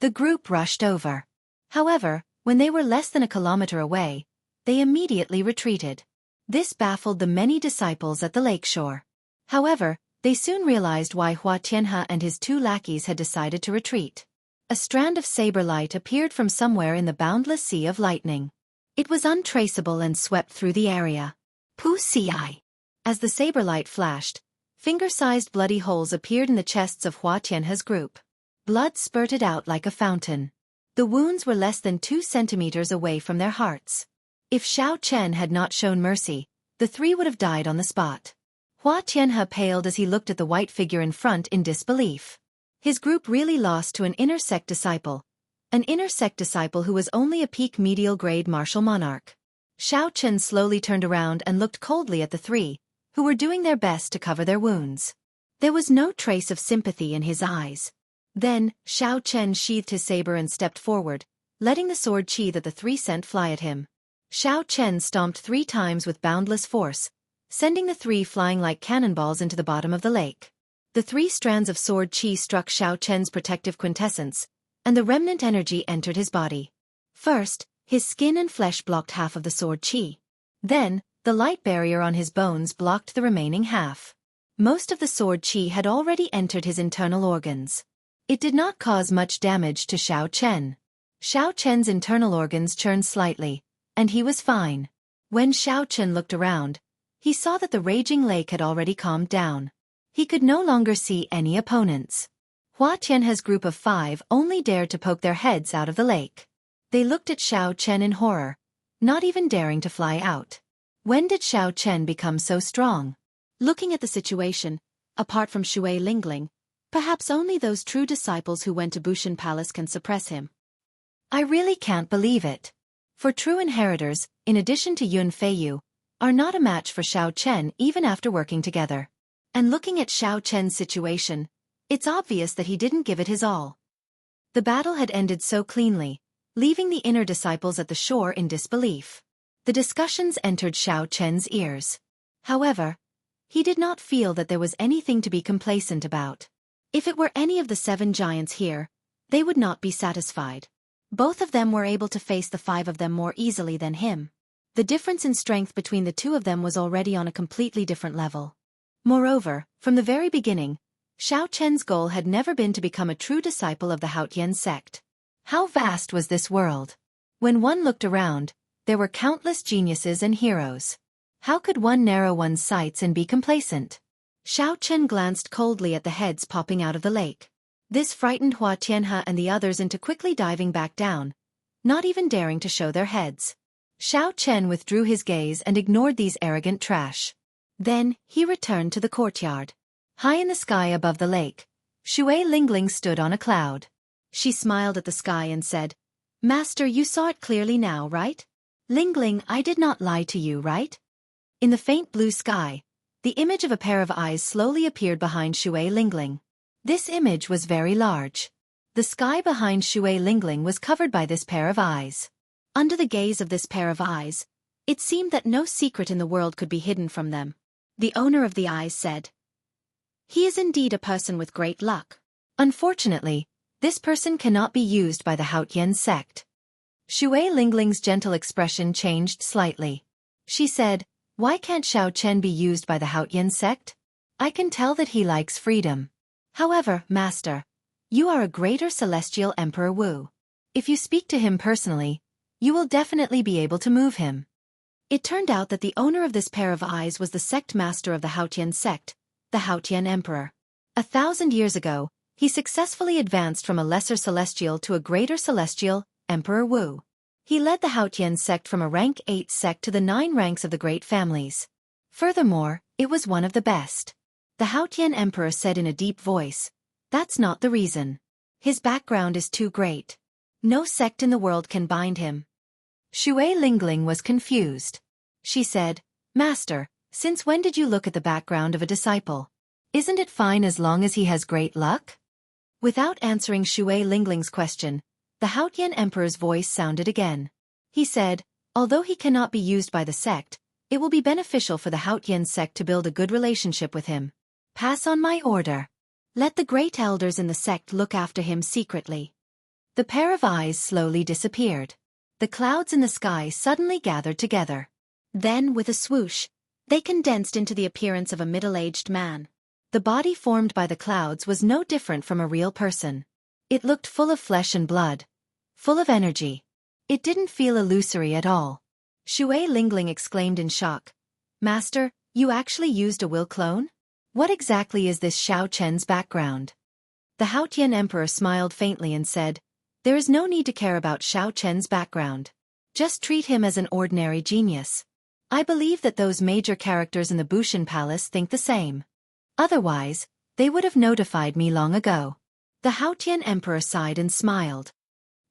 The group rushed over. However, when they were less than a kilometer away, they immediately retreated. This baffled the many disciples at the lakeshore. However, they soon realized why Hua Tianhe and his 2 lackeys had decided to retreat. A strand of saber light appeared from somewhere in the boundless sea of lightning. It was untraceable and swept through the area. Pu Ci. As the saber light flashed, finger-sized bloody holes appeared in the chests of Hua Tianhe's group. Blood spurted out like a fountain. The wounds were less than 2 centimeters away from their hearts. If Xiao Chen had not shown mercy, the 3 would have died on the spot. Hua Tianhe paled as he looked at the white figure in front in disbelief. His group really lost to an inner sect disciple who was only a peak medial grade martial monarch. Xiao Chen slowly turned around and looked coldly at the 3, who were doing their best to cover their wounds. There was no trace of sympathy in his eyes. Then, Xiao Chen sheathed his saber and stepped forward, letting the sword chi that the 3 sent fly at him. Xiao Chen stomped 3 times with boundless force, sending the 3 flying like cannonballs into the bottom of the lake. The 3 strands of sword chi struck Xiao Chen's protective quintessence, and the remnant energy entered his body. First, his skin and flesh blocked half of the sword chi. Then, the light barrier on his bones blocked the remaining half. Most of the sword chi had already entered his internal organs. It did not cause much damage to Xiao Chen. Xiao Chen's internal organs churned slightly, and he was fine. When Xiao Chen looked around, he saw that the raging lake had already calmed down. He could no longer see any opponents. Hua Tianhe's group of 5 only dared to poke their heads out of the lake. They looked at Xiao Chen in horror, not even daring to fly out. When did Xiao Chen become so strong? Looking at the situation, apart from Shui Lingling, perhaps only those true disciples who went to Bushan Palace can suppress him. I really can't believe it. For true inheritors, in addition to Yun Feiyu, are not a match for Xiao Chen even after working together. And looking at Xiao Chen's situation, it's obvious that he didn't give it his all. The battle had ended so cleanly, leaving the inner disciples at the shore in disbelief. The discussions entered Xiao Chen's ears. However, he did not feel that there was anything to be complacent about. If it were any of the 7 giants here, they would not be satisfied. Both of them were able to face the 5 of them more easily than him. The difference in strength between the 2 of them was already on a completely different level. Moreover, from the very beginning, Xiao Chen's goal had never been to become a true disciple of the Haotian sect. How vast was this world? When one looked around, there were countless geniuses and heroes. How could one narrow one's sights and be complacent? Xiao Chen glanced coldly at the heads popping out of the lake. This frightened Hua Tianhe and the others into quickly diving back down, not even daring to show their heads. Xiao Chen withdrew his gaze and ignored these arrogant trash. Then, he returned to the courtyard. High in the sky above the lake, Shui Lingling stood on a cloud. She smiled at the sky and said, "Master, you saw it clearly now, right? Lingling, I did not lie to you, right?" In the faint blue sky, the image of a pair of eyes slowly appeared behind Shui Lingling. This image was very large. The sky behind Shui Lingling was covered by this pair of eyes. Under the gaze of this pair of eyes, it seemed that no secret in the world could be hidden from them. The owner of the eyes said, "He is indeed a person with great luck. Unfortunately, this person cannot be used by the Haotian sect." Shui Lingling's gentle expression changed slightly. She said, "Why can't Xiao Chen be used by the Haotian sect? I can tell that he likes freedom. However, Master, you are a greater celestial Emperor Wu. If you speak to him personally, you will definitely be able to move him." It turned out that the owner of this pair of eyes was the sect master of the Haotian sect, the Haotian Emperor. 1,000 years ago, he successfully advanced from a lesser celestial to a greater celestial, Emperor Wu. He led the Haotian sect from a rank 8 sect to the 9 ranks of the great families. Furthermore, it was one of the best. The Haotian Emperor said in a deep voice, "That's not the reason. His background is too great. No sect in the world can bind him." Shui Lingling was confused. She said, "Master, since when did you look at the background of a disciple? Isn't it fine as long as he has great luck?" Without answering Shui Lingling's question, the Haotian Emperor's voice sounded again. He said, "Although he cannot be used by the sect, it will be beneficial for the Haotian sect to build a good relationship with him. Pass on my order. Let the great elders in the sect look after him secretly." The pair of eyes slowly disappeared. The clouds in the sky suddenly gathered together. Then, with a swoosh, they condensed into the appearance of a middle-aged man. The body formed by the clouds was no different from a real person. It looked full of flesh and blood, full of energy. It didn't feel illusory at all. Shui Lingling exclaimed in shock, "Master, you actually used a will clone? What exactly is this Xiao Chen's background?" The Haotian Emperor smiled faintly and said, "There is no need to care about Xiao Chen's background. Just treat him as an ordinary genius. I believe that those major characters in the Bushan Palace think the same. Otherwise, they would have notified me long ago." The Haotian Emperor sighed and smiled.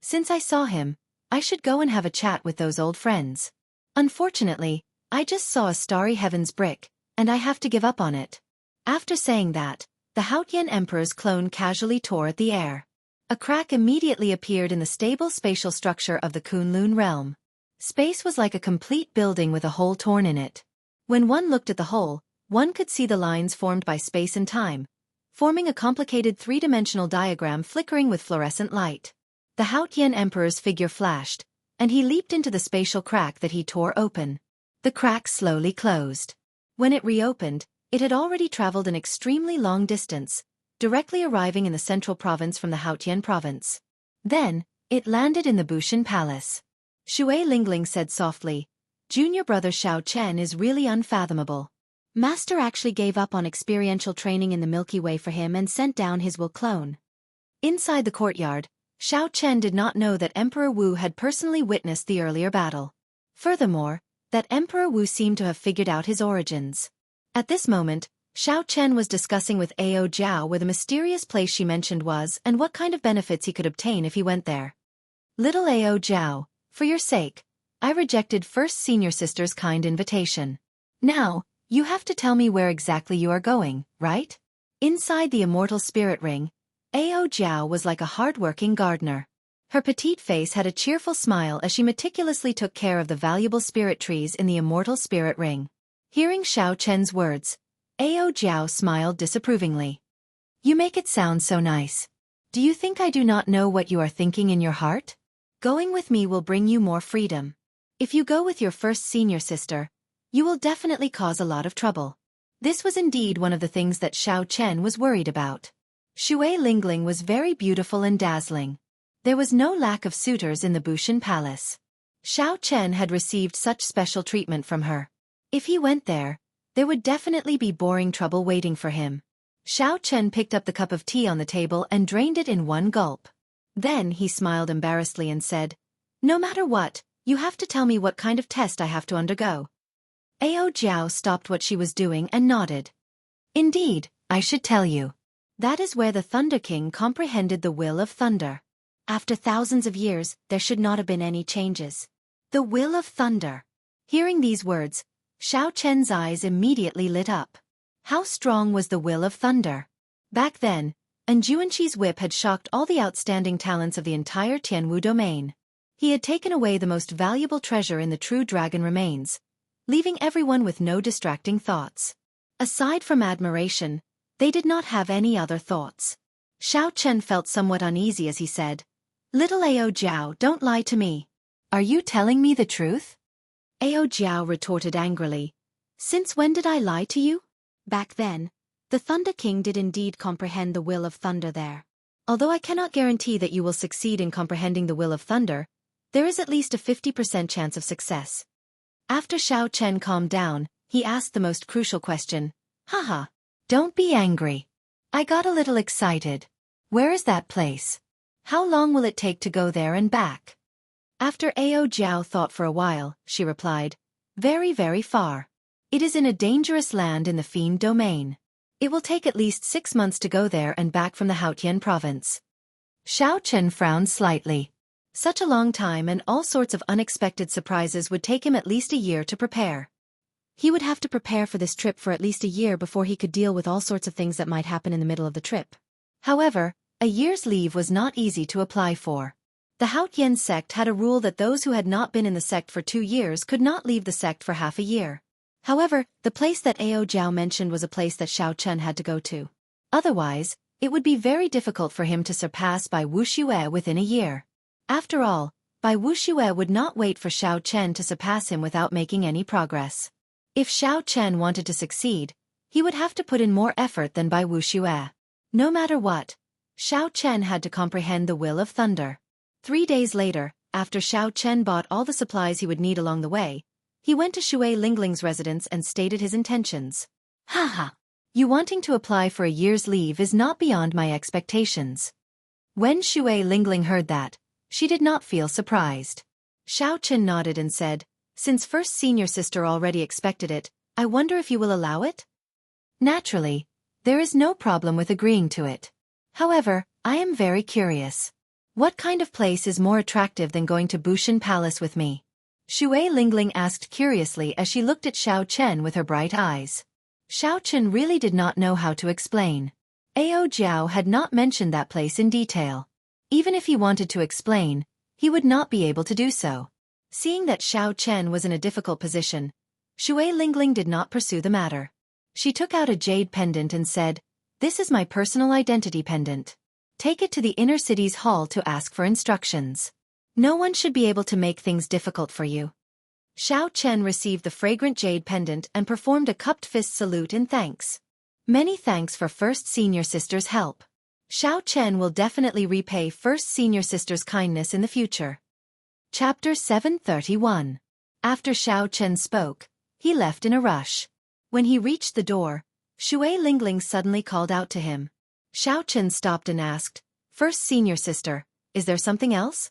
"Since I saw him, I should go and have a chat with those old friends. Unfortunately, I just saw a starry heavens brick, and I have to give up on it." After saying that, the Haotian Emperor's clone casually tore at the air. A crack immediately appeared in the stable spatial structure of the Kunlun realm. Space was like a complete building with a hole torn in it. When one looked at the hole, one could see the lines formed by space and time, forming a complicated three-dimensional diagram flickering with fluorescent light. The Haotian Emperor's figure flashed, and he leaped into the spatial crack that he tore open. The crack slowly closed. When it reopened, it had already traveled an extremely long distance, directly arriving in the central province from the Haotian province. Then, it landed in the Bushan Palace. Shui Lingling said softly, "Junior brother Xiao Chen is really unfathomable. Master actually gave up on experiential training in the Milky Way for him and sent down his will clone." Inside the courtyard, Xiao Chen did not know that Emperor Wu had personally witnessed the earlier battle. Furthermore, that Emperor Wu seemed to have figured out his origins. At this moment, Xiao Chen was discussing with Ao Jiao where the mysterious place she mentioned was and what kind of benefits he could obtain if he went there. "Little Ao Jiao, for your sake, I rejected First Senior Sister's kind invitation. Now, you have to tell me where exactly you are going, right?" Inside the immortal spirit ring, Ao Jiao was like a hard-working gardener. Her petite face had a cheerful smile as she meticulously took care of the valuable spirit trees in the immortal spirit ring. Hearing Xiao Chen's words, Ao Jiao smiled disapprovingly. "You make it sound so nice. Do you think I do not know what you are thinking in your heart? Going with me will bring you more freedom. If you go with your first senior sister, you will definitely cause a lot of trouble." This was indeed one of the things that Xiao Chen was worried about. Shui Lingling was very beautiful and dazzling. There was no lack of suitors in the Bushan Palace. Xiao Chen had received such special treatment from her. If he went there would definitely be boring trouble waiting for him. Xiao Chen picked up the cup of tea on the table and drained it in one gulp. Then he smiled embarrassedly and said, "No matter what, you have to tell me what kind of test I have to undergo." Ao Jiao stopped what she was doing and nodded. "Indeed, I should tell you. That is where the Thunder King comprehended the will of thunder. After thousands of years, there should not have been any changes. The will of thunder." Hearing these words, Xiao Chen's eyes immediately lit up. How strong was the will of thunder? Back then, Anjuanqi's whip had shocked all the outstanding talents of the entire Tianwu domain. He had taken away the most valuable treasure in the true dragon remains, leaving everyone with no distracting thoughts. Aside from admiration, they did not have any other thoughts. Xiao Chen felt somewhat uneasy as he said, "Little Ao Jiao, don't lie to me. Are you telling me the truth?" Ao Jiao retorted angrily, "Since when did I lie to you?" Back then, the Thunder King did indeed comprehend the will of thunder there. Although I cannot guarantee that you will succeed in comprehending the will of thunder, there is at least a 50% chance of success. After Xiao Chen calmed down, he asked the most crucial question. "Haha, don't be angry. I got a little excited. Where is that place? How long will it take to go there and back?" After Ao Jiao thought for a while, she replied, "Very, very far. It is in a dangerous land in the Fiend domain. It will take at least 6 months to go there and back from the Haotian province." Xiao Chen frowned slightly. Such a long time and all sorts of unexpected surprises would take him at least a year to prepare. He would have to prepare for this trip for at least a year before he could deal with all sorts of things that might happen in the middle of the trip. However, a year's leave was not easy to apply for. The Haotian sect had a rule that those who had not been in the sect for 2 years could not leave the sect for half a year. However, the place that Ao Jiao mentioned was a place that Xiao Chen had to go to. Otherwise, it would be very difficult for him to surpass Bai Wuxue within a year. After all, Bai Wuxue would not wait for Xiao Chen to surpass him without making any progress. If Xiao Chen wanted to succeed, he would have to put in more effort than Bai Wuxue. No matter what, Xiao Chen had to comprehend the will of thunder. 3 days later, after Xiao Chen bought all the supplies he would need along the way, he went to Shui Lingling's residence and stated his intentions. "Haha, you wanting to apply for a year's leave is not beyond my expectations." When Shui Lingling heard that, she did not feel surprised. Xiao Chen nodded and said, "Since first senior sister already expected it, I wonder if you will allow it?" "Naturally, there is no problem with agreeing to it. However, I am very curious. What kind of place is more attractive than going to Bushan Palace with me?" Shui Lingling asked curiously as she looked at Xiao Chen with her bright eyes. Xiao Chen really did not know how to explain. Ao Jiao had not mentioned that place in detail. Even if he wanted to explain, he would not be able to do so. Seeing that Xiao Chen was in a difficult position, Shui Lingling did not pursue the matter. She took out a jade pendant and said, "This is my personal identity pendant. Take it to the inner city's hall to ask for instructions. No one should be able to make things difficult for you." Xiao Chen received the fragrant jade pendant and performed a cupped fist salute in thanks. "Many thanks for First Senior Sister's help. Xiao Chen will definitely repay First Senior Sister's kindness in the future." Chapter 731. After Xiao Chen spoke, he left in a rush. When he reached the door, Shui Lingling suddenly called out to him. Xiao Chen stopped and asked, "First Senior Sister, is there something else?"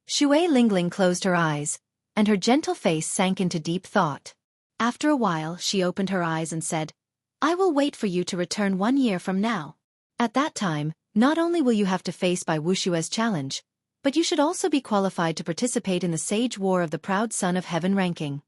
Shui Lingling closed her eyes, and her gentle face sank into deep thought. After a while she opened her eyes and said, "I will wait for you to return 1 year from now. At that time, not only will you have to face Bai Wushue's challenge, but you should also be qualified to participate in the Sage War of the Proud Son of Heaven ranking.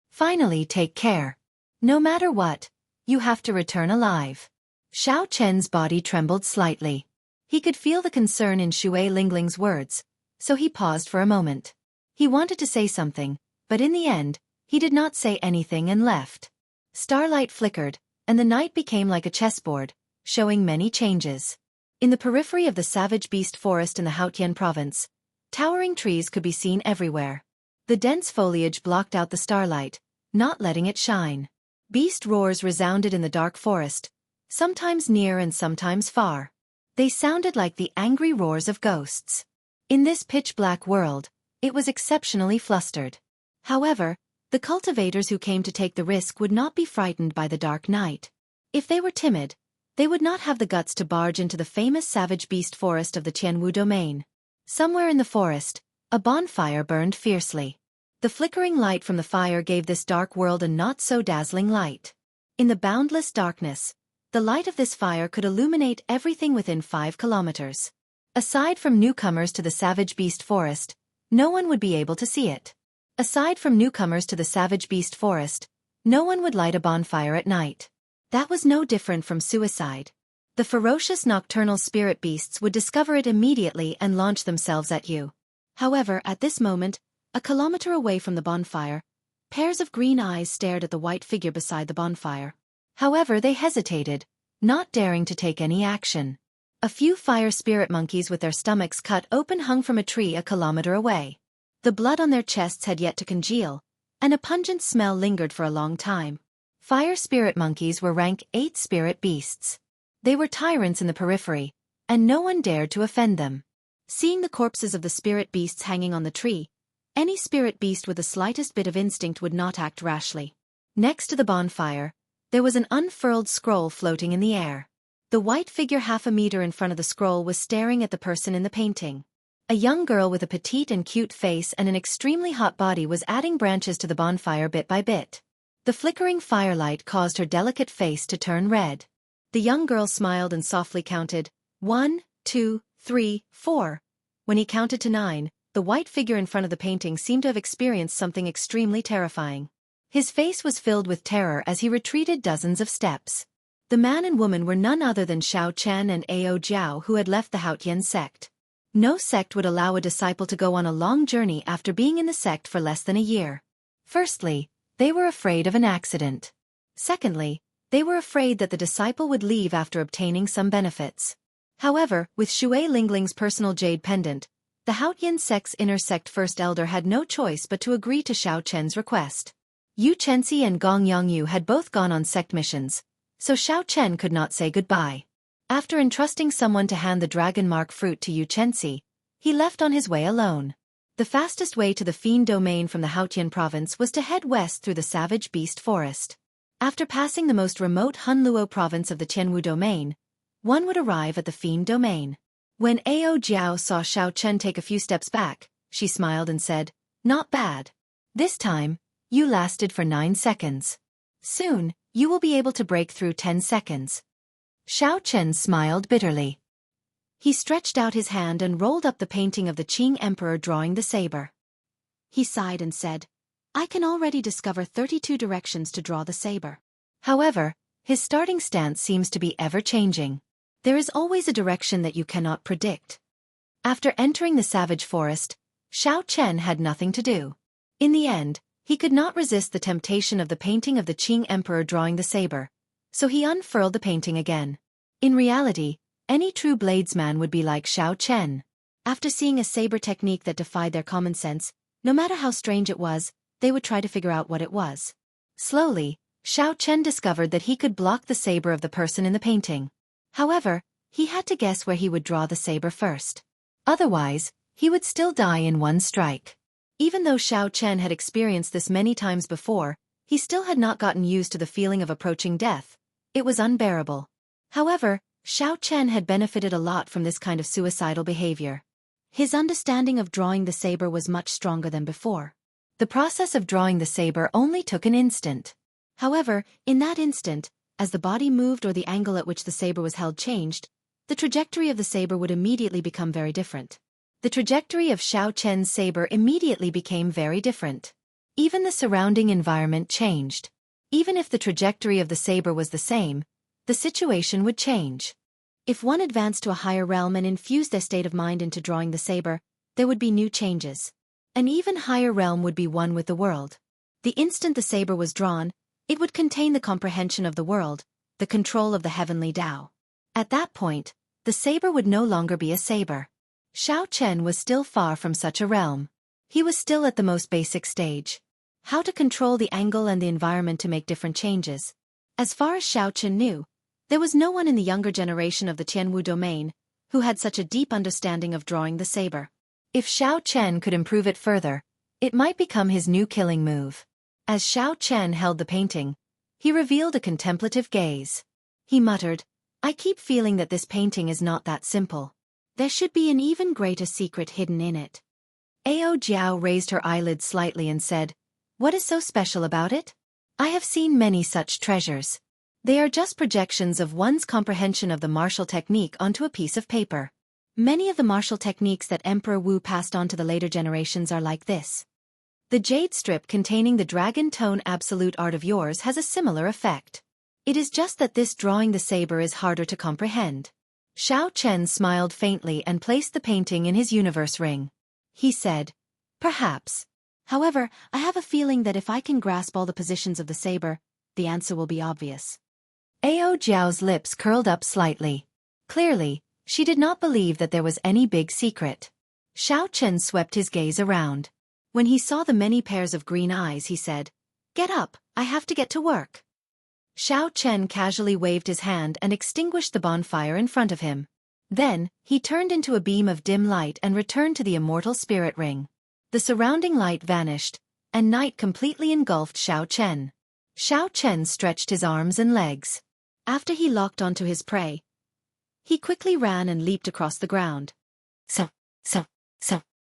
Finally, take care. No matter what, you have to return alive." Xiao Chen's body trembled slightly. He could feel the concern in Shui Lingling's words, so he paused for a moment. He wanted to say something, but in the end, he did not say anything and left. Starlight flickered, and the night became like a chessboard, showing many changes. In the periphery of the savage beast forest in the Haotian province, towering trees could be seen everywhere. The dense foliage blocked out the starlight, not letting it shine. Beast roars resounded in the dark forest, sometimes near and sometimes far. They sounded like the angry roars of ghosts. In this pitch-black world, It was exceptionally flustered. However, the cultivators who came to take the risk would not be frightened by the dark night. If they were timid, they would not have the guts to barge into the famous savage beast forest of the Tianwu domain. Somewhere in the forest, a bonfire burned fiercely. The flickering light from the fire gave this dark world a not-so-dazzling light. In the boundless darkness, the light of this fire could illuminate everything within 5 kilometers. Aside from newcomers to the savage beast forest, no one would be able to see it. Aside from newcomers to the savage beast forest, no one would light a bonfire at night. That was no different from suicide. The ferocious nocturnal spirit beasts would discover it immediately and launch themselves at you. However, at this moment, a kilometer away from the bonfire, pairs of green eyes stared at the white figure beside the bonfire. However, they hesitated, not daring to take any action. A few fire spirit monkeys with their stomachs cut open hung from a tree a kilometer away. The blood on their chests had yet to congeal, and a pungent smell lingered for a long time. Fire spirit monkeys were rank 8 spirit beasts. They were tyrants in the periphery, and no one dared to offend them. Seeing the corpses of the spirit beasts hanging on the tree, any spirit beast with the slightest bit of instinct would not act rashly. Next to the bonfire, there was an unfurled scroll floating in the air. The white figure half a meter in front of the scroll was staring at the person in the painting. A young girl with a petite and cute face and an extremely hot body was adding branches to the bonfire bit by bit. The flickering firelight caused her delicate face to turn red. The young girl smiled and softly counted, 1, 2, 3, 4. When he counted to 9, the white figure in front of the painting seemed to have experienced something extremely terrifying. His face was filled with terror as he retreated dozens of steps. The man and woman were none other than Xiao Chen and Ao Jiao, who had left the Haotian sect. No sect would allow a disciple to go on a long journey after being in the sect for less than a year. Firstly, they were afraid of an accident. Secondly, they were afraid that the disciple would leave after obtaining some benefits. However, with Shui Lingling's personal jade pendant, the Haotian sect's inner sect first elder had no choice but to agree to Xiao Chen's request. Yu Chenxi and Gong Yongyu had both gone on sect missions, so Xiao Chen could not say goodbye. After entrusting someone to hand the dragon mark fruit to Yu Chenxi, he left on his way alone. The fastest way to the Fiend domain from the Haotian province was to head west through the savage beast forest. After passing the most remote Hunluo province of the Tianwu domain, one would arrive at the Fiend domain. When Ao Jiao saw Xiao Chen take a few steps back, she smiled and said, "Not bad. This time, you lasted for 9 seconds. Soon, you will be able to break through 10 seconds. Xiao Chen smiled bitterly. He stretched out his hand and rolled up the painting of the Qing Emperor drawing the saber. He sighed and said, "I can already discover 32 directions to draw the saber." However, his starting stance seems to be ever-changing. There is always a direction that you cannot predict. After entering the savage forest, Xiao Chen had nothing to do. In the end, he could not resist the temptation of the painting of the Qing Emperor drawing the saber, so he unfurled the painting again. In reality, any true bladesman would be like Xiao Chen. After seeing a saber technique that defied their common sense, no matter how strange it was, they would try to figure out what it was. Slowly, Xiao Chen discovered that he could block the saber of the person in the painting. However, he had to guess where he would draw the saber first. Otherwise, he would still die in one strike. Even though Xiao Chen had experienced this many times before, he still had not gotten used to the feeling of approaching death. It was unbearable. However, Xiao Chen had benefited a lot from this kind of suicidal behavior. His understanding of drawing the saber was much stronger than before. The process of drawing the saber only took an instant. However, in that instant, as the body moved or the angle at which the saber was held changed, the trajectory of the saber would immediately become very different. The trajectory of Xiao Chen's saber immediately became very different. Even the surrounding environment changed. Even if the trajectory of the saber was the same, the situation would change. If one advanced to a higher realm and infused their state of mind into drawing the saber, there would be new changes. An even higher realm would be one with the world. The instant the saber was drawn, it would contain the comprehension of the world, the control of the heavenly Tao. At that point, the saber would no longer be a saber. Xiao Chen was still far from such a realm. He was still at the most basic stage. How to control the angle and the environment to make different changes. As far as Xiao Chen knew, there was no one in the younger generation of the Tianwu domain who had such a deep understanding of drawing the saber. If Xiao Chen could improve it further, it might become his new killing move. As Xiao Chen held the painting, he revealed a contemplative gaze. He muttered, "I keep feeling that this painting is not that simple. There should be an even greater secret hidden in it." Ao Jiao raised her eyelids slightly and said, "What is so special about it? I have seen many such treasures. They are just projections of one's comprehension of the martial technique onto a piece of paper. Many of the martial techniques that Emperor Wu passed on to the later generations are like this. The jade strip containing the dragon tone absolute art of yours has a similar effect. It is just that this drawing the saber is harder to comprehend." Xiao Chen smiled faintly and placed the painting in his universe ring. He said, "Perhaps. However, I have a feeling that if I can grasp all the positions of the saber, the answer will be obvious." Ao Jiao's lips curled up slightly. Clearly, she did not believe that there was any big secret. Xiao Chen swept his gaze around. When he saw the many pairs of green eyes, he said, "Get up, I have to get to work." Xiao Chen casually waved his hand and extinguished the bonfire in front of him. Then, he turned into a beam of dim light and returned to the immortal spirit ring. The surrounding light vanished, and night completely engulfed Xiao Chen. Xiao Chen stretched his arms and legs. After he locked onto his prey, he quickly ran and leaped across the ground. So.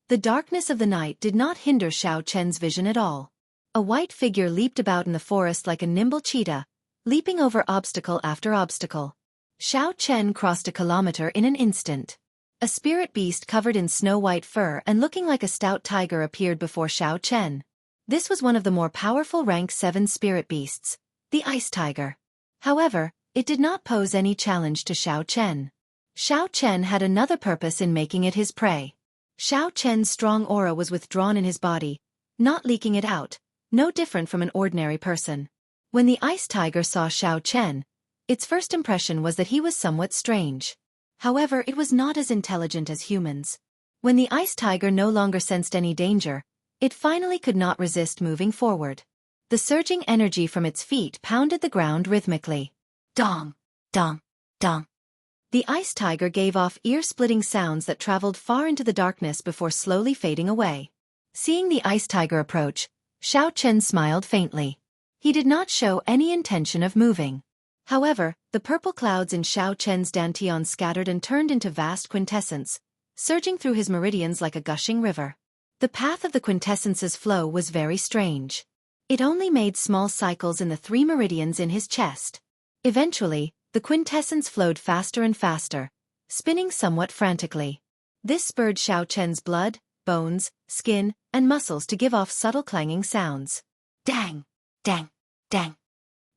The darkness of the night did not hinder Xiao Chen's vision at all. A white figure leaped about in the forest like a nimble cheetah, leaping over obstacle after obstacle. Xiao Chen crossed a kilometer in an instant. A spirit beast covered in snow-white fur and looking like a stout tiger appeared before Xiao Chen. This was one of the more powerful rank 7 spirit beasts, the ice tiger. However, it did not pose any challenge to Xiao Chen. Xiao Chen had another purpose in making it his prey. Xiao Chen's strong aura was withdrawn in his body, not leaking it out, no different from an ordinary person. When the ice tiger saw Xiao Chen, its first impression was that he was somewhat strange. However, it was not as intelligent as humans. When the ice tiger no longer sensed any danger, it finally could not resist moving forward. The surging energy from its feet pounded the ground rhythmically. Dong, dong, dong. The ice tiger gave off ear-splitting sounds that traveled far into the darkness before slowly fading away. Seeing the ice tiger approach, Xiao Chen smiled faintly. He did not show any intention of moving. However, the purple clouds in Xiao Chen's dantian scattered and turned into vast quintessence, surging through his meridians like a gushing river. The path of the quintessence's flow was very strange. It only made small cycles in the 3 meridians in his chest. Eventually, the quintessence flowed faster and faster, spinning somewhat frantically. This spurred Xiao Chen's blood, bones, skin, and muscles to give off subtle clanging sounds. Dang! Dang! Dang!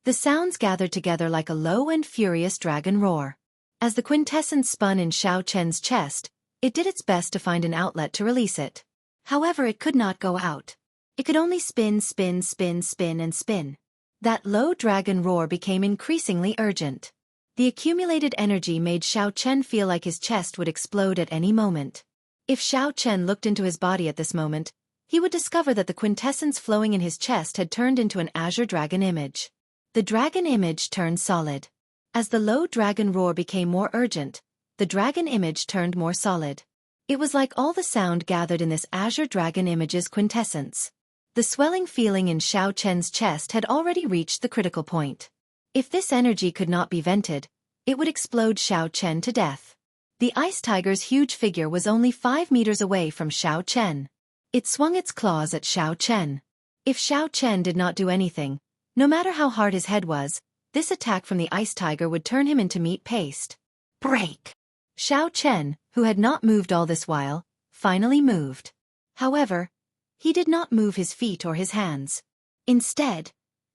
The sounds gathered together like a low and furious dragon roar. As the quintessence spun in Xiao Chen's chest, it did its best to find an outlet to release it. However, it could not go out. It could only spin, spin, spin, spin, and spin. That low dragon roar became increasingly urgent. The accumulated energy made Xiao Chen feel like his chest would explode at any moment. If Xiao Chen looked into his body at this moment, he would discover that the quintessence flowing in his chest had turned into an azure dragon image. The dragon image turned solid. As the low dragon roar became more urgent, the dragon image turned more solid. It was like all the sound gathered in this azure dragon image's quintessence. The swelling feeling in Xiao Chen's chest had already reached the critical point. If this energy could not be vented, it would explode Xiao Chen to death. The ice tiger's huge figure was only 5 meters away from Xiao Chen. It swung its claws at Xiao Chen. If Xiao Chen did not do anything, no matter how hard his head was, this attack from the ice tiger would turn him into meat paste. Break! Xiao Chen, who had not moved all this while, finally moved. However, he did not move his feet or his hands. Instead,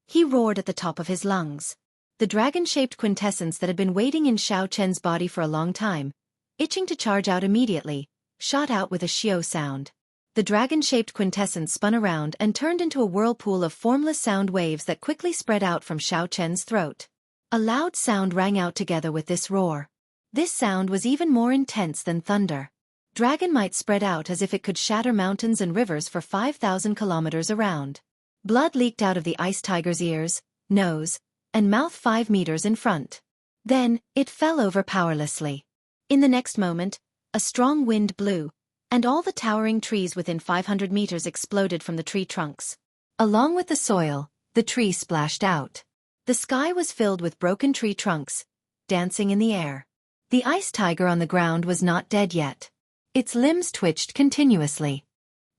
he roared at the top of his lungs. The dragon-shaped quintessence that had been waiting in Xiao Chen's body for a long time, itching to charge out immediately, shot out with a xiao sound. The dragon-shaped quintessence spun around and turned into a whirlpool of formless sound waves that quickly spread out from Xiao Chen's throat. A loud sound rang out together with this roar. This sound was even more intense than thunder. Dragon might spread out as if it could shatter mountains and rivers for 5,000 kilometers around. Blood leaked out of the ice tiger's ears, nose, and mouth 5 meters in front. Then, it fell over powerlessly. In the next moment, a strong wind blew, and all the towering trees within 500 meters exploded from the tree trunks. Along with the soil, the tree splashed out. The sky was filled with broken tree trunks, dancing in the air. The ice tiger on the ground was not dead yet. Its limbs twitched continuously.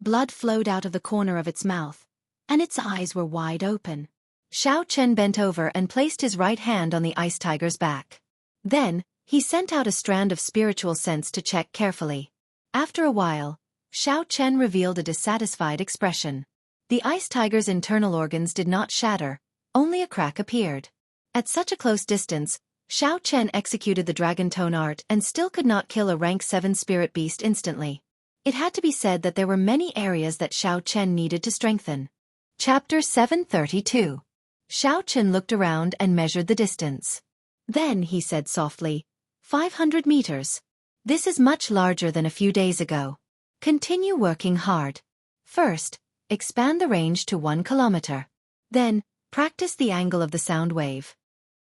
Blood flowed out of the corner of its mouth, and its eyes were wide open. Xiao Chen bent over and placed his right hand on the ice tiger's back. Then, he sent out a strand of spiritual sense to check carefully. After a while, Xiao Chen revealed a dissatisfied expression. The ice tiger's internal organs did not shatter, only a crack appeared. At such a close distance, Xiao Chen executed the dragon tone art and still could not kill a rank 7 spirit beast instantly. It had to be said that there were many areas that Xiao Chen needed to strengthen. Chapter 732. Xiao Chen looked around and measured the distance. Then he said softly, 500 meters. This is much larger than a few days ago. Continue working hard. First, expand the range to 1 kilometer. Then, practice the angle of the sound wave.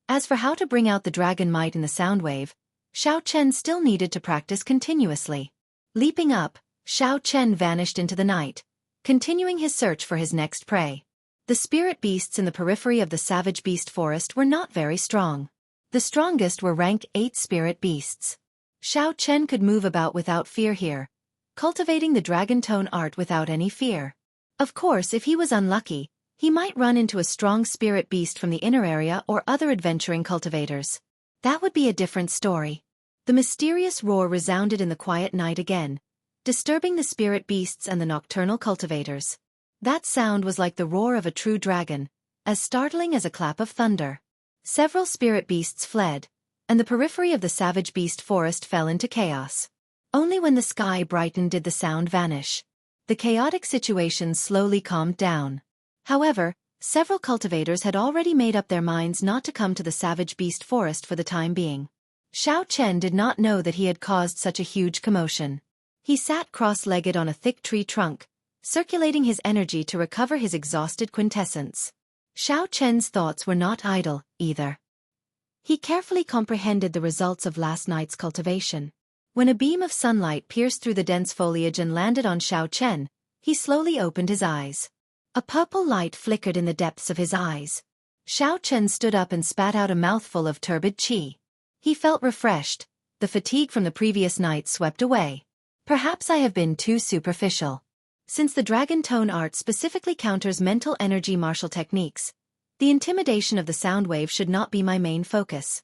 As for how to bring out the dragon might in the sound wave, Xiao Chen still needed to practice continuously. Leaping up, Xiao Chen vanished into the night, continuing his search for his next prey. The spirit beasts in the periphery of the savage beast forest were not very strong. The strongest were rank 8 spirit beasts. Xiao Chen could move about without fear here, cultivating the dragon tone art without any fear. Of course, if he was unlucky, he might run into a strong spirit beast from the inner area or other adventuring cultivators. That would be a different story. The mysterious roar resounded in the quiet night again, disturbing the spirit beasts and the nocturnal cultivators. That sound was like the roar of a true dragon, as startling as a clap of thunder. Several spirit beasts fled, and the periphery of the savage beast forest fell into chaos. Only when the sky brightened did the sound vanish. The chaotic situation slowly calmed down. However, several cultivators had already made up their minds not to come to the savage beast forest for the time being. Xiao Chen did not know that he had caused such a huge commotion. He sat cross-legged on a thick tree trunk, circulating his energy to recover his exhausted quintessence. Xiao Chen's thoughts were not idle, either. He carefully comprehended the results of last night's cultivation. When a beam of sunlight pierced through the dense foliage and landed on Xiao Chen, he slowly opened his eyes. A purple light flickered in the depths of his eyes. Xiao Chen stood up and spat out a mouthful of turbid qi. He felt refreshed. The fatigue from the previous night swept away. Perhaps I have been too superficial. Since the dragon tone art specifically counters mental energy martial techniques, the intimidation of the sound wave should not be my main focus.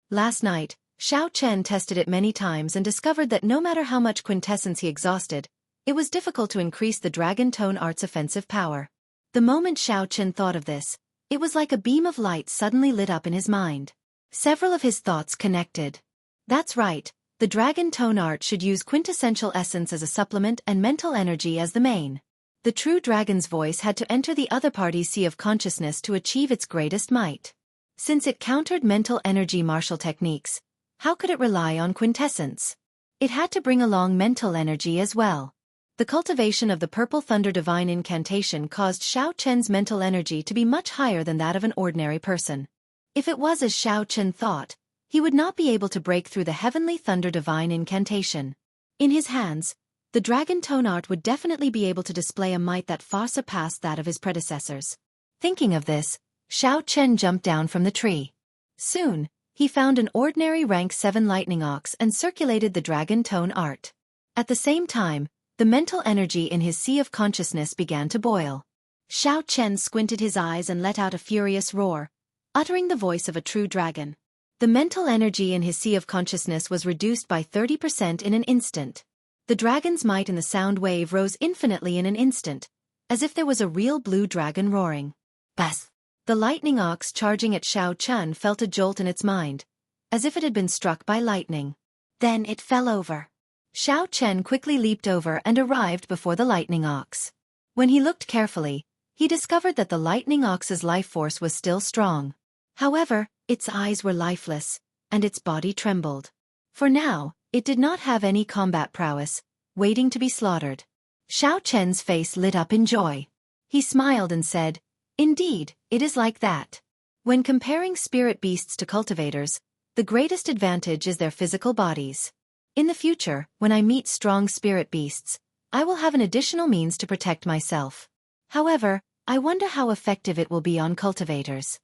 Last night, Xiao Chen tested it many times and discovered that no matter how much quintessence he exhausted, it was difficult to increase the dragon tone art's offensive power. The moment Xiao Chen thought of this, it was like a beam of light suddenly lit up in his mind. Several of his thoughts connected. That's right, the dragon tone art should use quintessential essence as a supplement and mental energy as the main. The true dragon's voice had to enter the other party's sea of consciousness to achieve its greatest might. Since it countered mental energy martial techniques, how could it rely on quintessence? It had to bring along mental energy as well. The cultivation of the Purple Thunder Divine Incantation caused Xiao Chen's mental energy to be much higher than that of an ordinary person. If it was as Xiao Chen thought, he would not be able to break through the Heavenly Thunder Divine Incantation. In his hands, the dragon tone art would definitely be able to display a might that far surpassed that of his predecessors. Thinking of this, Xiao Chen jumped down from the tree. Soon, he found an ordinary rank 7 lightning ox and circulated the dragon tone art. At the same time, the mental energy in his sea of consciousness began to boil. Xiao Chen squinted his eyes and let out a furious roar, uttering the voice of a true dragon. The mental energy in his sea of consciousness was reduced by 30% in an instant. The dragon's might in the sound wave rose infinitely in an instant, as if there was a real blue dragon roaring. Bas! The lightning ox charging at Xiao Chen felt a jolt in its mind, as if it had been struck by lightning. Then it fell over. Xiao Chen quickly leaped over and arrived before the lightning ox. When he looked carefully, he discovered that the lightning ox's life force was still strong. However, its eyes were lifeless, and its body trembled. For now, it did not have any combat prowess, waiting to be slaughtered. Xiao Chen's face lit up in joy. He smiled and said, "Indeed, it is like that." When comparing spirit beasts to cultivators, the greatest advantage is their physical bodies. In the future, when I meet strong spirit beasts, I will have an additional means to protect myself. However, I wonder how effective it will be on cultivators.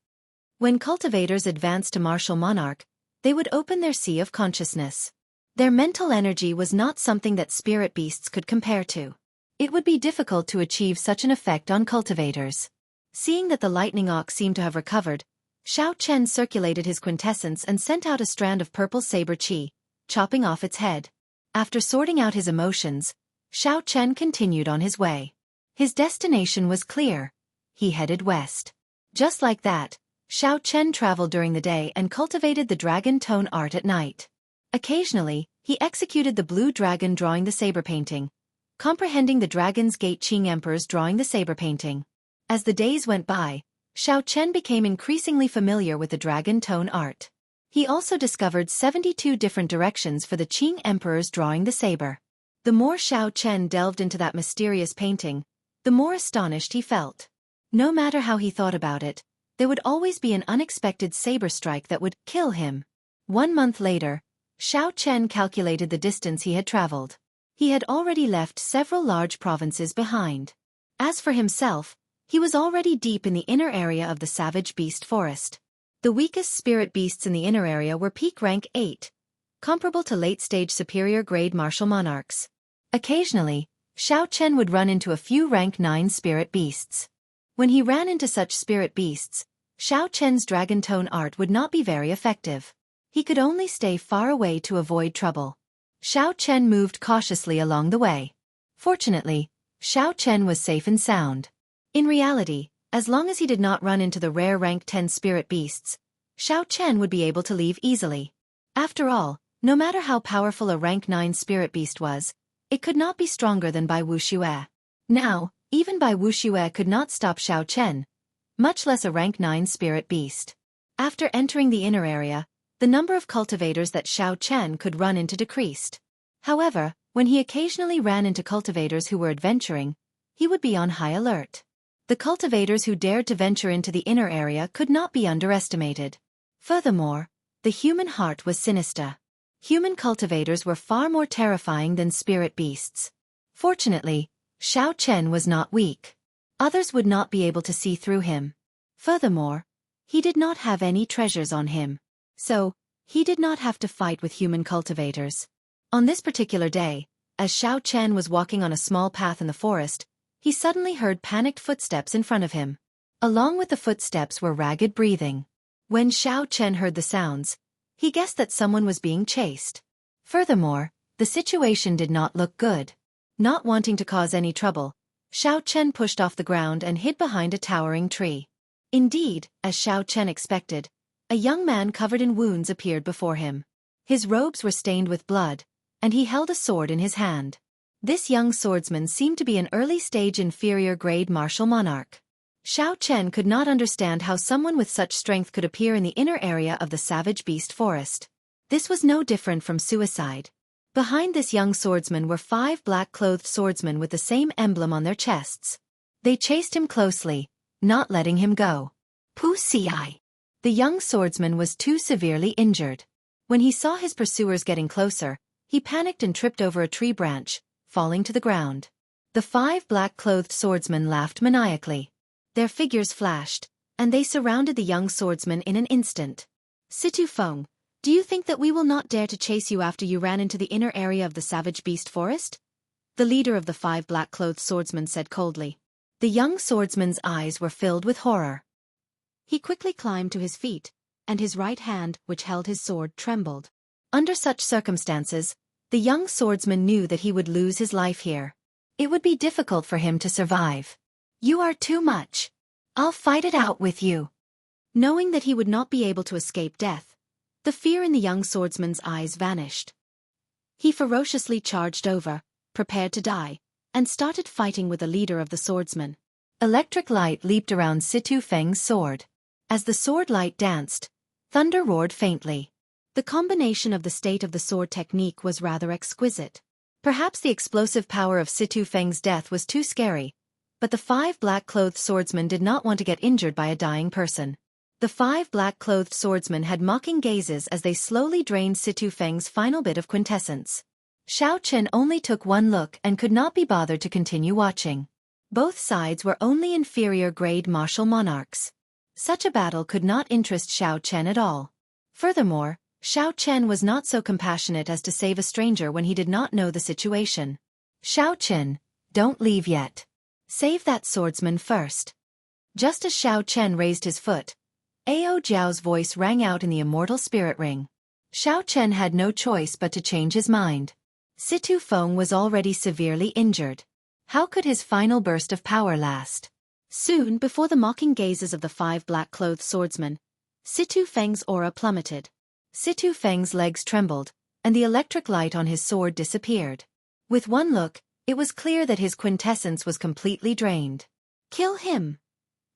When cultivators advance to martial monarch, they would open their sea of consciousness. Their mental energy was not something that spirit beasts could compare to. It would be difficult to achieve such an effect on cultivators. Seeing that the lightning ox seemed to have recovered, Xiao Chen circulated his quintessence and sent out a strand of purple saber chi, chopping off its head. After sorting out his emotions, Xiao Chen continued on his way. His destination was clear. He headed west. Just like that, Xiao Chen traveled during the day and cultivated the dragon tone art at night. Occasionally, he executed the blue dragon drawing the saber painting, comprehending the Dragon's Gate Qing Emperor's drawing the saber painting. As the days went by, Xiao Chen became increasingly familiar with the dragon tone art. He also discovered 72 different directions for the Qing Emperor's drawing the saber. The more Xiao Chen delved into that mysterious painting, the more astonished he felt. No matter how he thought about it, there would always be an unexpected saber strike that would kill him. 1 month later, Xiao Chen calculated the distance he had traveled. He had already left several large provinces behind. As for himself, he was already deep in the inner area of the savage beast forest. The weakest spirit beasts in the inner area were peak rank 8, comparable to late-stage superior grade martial monarchs. Occasionally, Xiao Chen would run into a few rank 9 spirit beasts. When he ran into such spirit beasts, Xiao Chen's dragon tone art would not be very effective. He could only stay far away to avoid trouble. Xiao Chen moved cautiously along the way. Fortunately, Xiao Chen was safe and sound. In reality, as long as he did not run into the rare rank 10 spirit beasts, Xiao Chen would be able to leave easily. After all, no matter how powerful a rank 9 spirit beast was, it could not be stronger than Bai Wuxue. Now, even Bai Wuxue could not stop Xiao Chen, much less a rank 9 spirit beast. After entering the inner area, the number of cultivators that Xiao Chen could run into decreased. However, when he occasionally ran into cultivators who were adventuring, he would be on high alert. The cultivators who dared to venture into the inner area could not be underestimated. Furthermore, the human heart was sinister. Human cultivators were far more terrifying than spirit beasts. Fortunately, Xiao Chen was not weak. Others would not be able to see through him. Furthermore, he did not have any treasures on him. So, he did not have to fight with human cultivators. On this particular day, as Xiao Chen was walking on a small path in the forest, he suddenly heard panicked footsteps in front of him. Along with the footsteps were ragged breathing. When Xiao Chen heard the sounds, he guessed that someone was being chased. Furthermore, the situation did not look good. Not wanting to cause any trouble, Xiao Chen pushed off the ground and hid behind a towering tree. Indeed, as Xiao Chen expected, a young man covered in wounds appeared before him. His robes were stained with blood, and he held a sword in his hand. This young swordsman seemed to be an early-stage inferior grade martial monarch. Xiao Chen could not understand how someone with such strength could appear in the inner area of the savage beast forest. This was no different from suicide. Behind this young swordsman were 5 black-clothed swordsmen with the same emblem on their chests. They chased him closely, not letting him go. Pu Ci. The young swordsman was too severely injured. When he saw his pursuers getting closer, he panicked and tripped over a tree branch, falling to the ground. The 5 black-clothed swordsmen laughed maniacally. Their figures flashed, and they surrounded the young swordsman in an instant. Situ Feng, do you think that we will not dare to chase you after you ran into the inner area of the savage beast forest? The leader of the 5 black-clothed swordsmen said coldly. The young swordsman's eyes were filled with horror. He quickly climbed to his feet, and his right hand, which held his sword, trembled. Under such circumstances, the young swordsman knew that he would lose his life here. It would be difficult for him to survive. You are too much. I'll fight it out with you. Knowing that he would not be able to escape death, the fear in the young swordsman's eyes vanished. He ferociously charged over, prepared to die, and started fighting with the leader of the swordsmen. Electric light leaped around Situ Feng's sword. As the sword light danced, thunder roared faintly. The combination of the state of the sword technique was rather exquisite. Perhaps the explosive power of Situ Feng's death was too scary, but the 5 black-clothed swordsmen did not want to get injured by a dying person. The 5 black-clothed swordsmen had mocking gazes as they slowly drained Situ Feng's final bit of quintessence. Xiao Chen only took one look and could not be bothered to continue watching. Both sides were only inferior-grade martial monarchs. Such a battle could not interest Xiao Chen at all. Furthermore, Xiao Chen was not so compassionate as to save a stranger when he did not know the situation. Xiao Chen, don't leave yet. Save that swordsman first. Just as Xiao Chen raised his foot, Ao Jiao's voice rang out in the immortal spirit ring. Xiao Chen had no choice but to change his mind. Situ Feng was already severely injured. How could his final burst of power last? Soon before the mocking gazes of the 5 black-clothed swordsmen, Situ Feng's aura plummeted. Situ Feng's legs trembled, and the electric light on his sword disappeared. With one look, it was clear that his quintessence was completely drained. Kill him,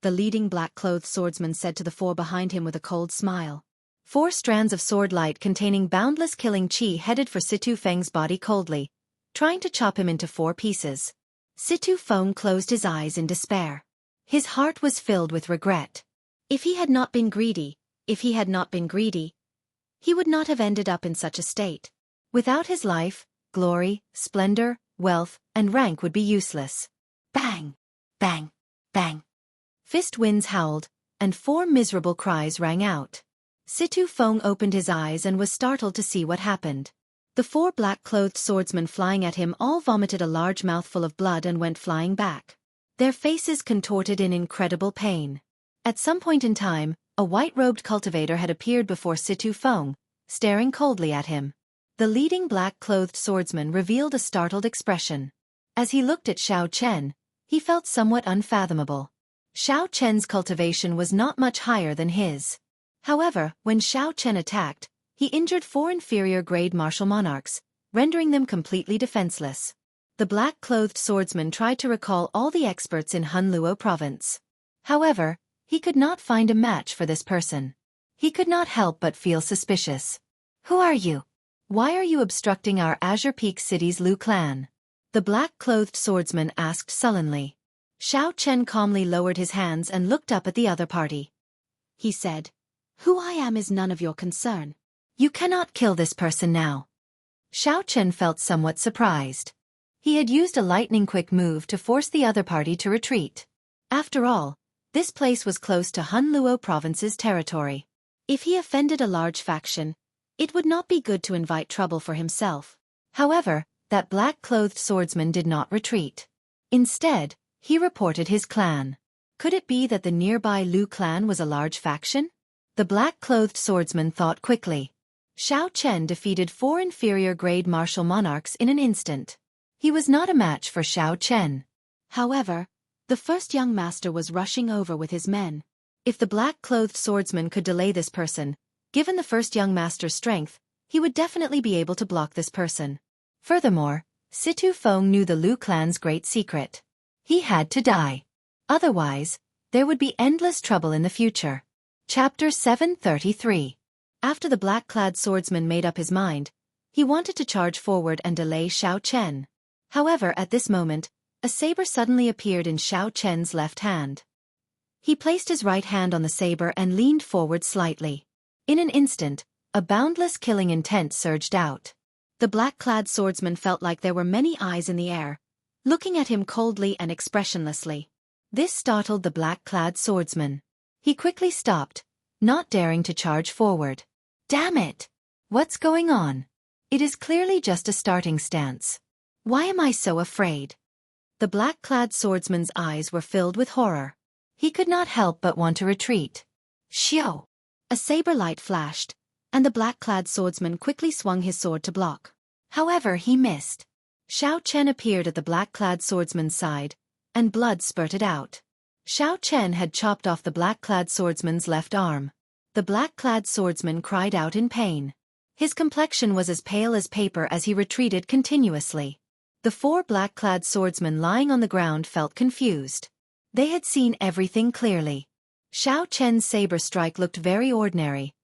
the leading black-clothed swordsman said to the 4 behind him with a cold smile. 4 strands of sword light containing boundless killing chi headed for Situ Feng's body coldly, trying to chop him into 4 pieces. Situ Feng closed his eyes in despair. His heart was filled with regret. If he had not been greedy, he would not have ended up in such a state. Without his life, glory, splendor, wealth, and rank would be useless. Bang! Bang! Bang! Fist winds howled, and 4 miserable cries rang out. Situ Feng opened his eyes and was startled to see what happened. The 4 black-clothed swordsmen flying at him all vomited a large mouthful of blood and went flying back. Their faces contorted in incredible pain. At some point in time, a white-robed cultivator had appeared before Situ Feng, staring coldly at him. The leading black-clothed swordsman revealed a startled expression. As he looked at Xiao Chen, he felt somewhat unfathomable. Xiao Chen's cultivation was not much higher than his. However, when Xiao Chen attacked, he injured 4 inferior-grade martial monarchs, rendering them completely defenseless. The black-clothed swordsman tried to recall all the experts in Hunluo province. However, he could not find a match for this person. He could not help but feel suspicious. Who are you? Why are you obstructing our Azure Peak City's Lu clan? The black-clothed swordsman asked sullenly. Xiao Chen calmly lowered his hands and looked up at the other party. He said, "Who I am is none of your concern. You cannot kill this person now." Xiao Chen felt somewhat surprised. He had used a lightning-quick move to force the other party to retreat. After all, this place was close to Hunluo province's territory. If he offended a large faction, it would not be good to invite trouble for himself. However, that black-clothed swordsman did not retreat. Instead, he reported his clan. Could it be that the nearby Lu clan was a large faction? The black-clothed swordsman thought quickly. Xiao Chen defeated 4 inferior-grade martial monarchs in an instant. He was not a match for Xiao Chen. However, the first young master was rushing over with his men. If the black-clothed swordsman could delay this person, given the first young master's strength, he would definitely be able to block this person. Furthermore, Situ Feng knew the Lu clan's great secret. He had to die. Otherwise, there would be endless trouble in the future. Chapter 733. After the black-clad swordsman made up his mind, he wanted to charge forward and delay Xiao Chen. However, at this moment, a saber suddenly appeared in Xiao Chen's left hand. He placed his right hand on the saber and leaned forward slightly. In an instant, a boundless killing intent surged out. The black-clad swordsman felt like there were many eyes in the air, looking at him coldly and expressionlessly. This startled the black-clad swordsman. He quickly stopped, not daring to charge forward. Damn it! What's going on? It is clearly just a starting stance. Why am I so afraid? The black-clad swordsman's eyes were filled with horror. He could not help but want to retreat. Xiao! A saber light flashed, and the black-clad swordsman quickly swung his sword to block. However, he missed. Xiao Chen appeared at the black-clad swordsman's side, and blood spurted out. Xiao Chen had chopped off the black-clad swordsman's left arm. The black-clad swordsman cried out in pain. His complexion was as pale as paper as he retreated continuously. The 4 black-clad swordsmen lying on the ground felt confused. They had seen everything clearly. Xiao Chen's saber strike looked very ordinary.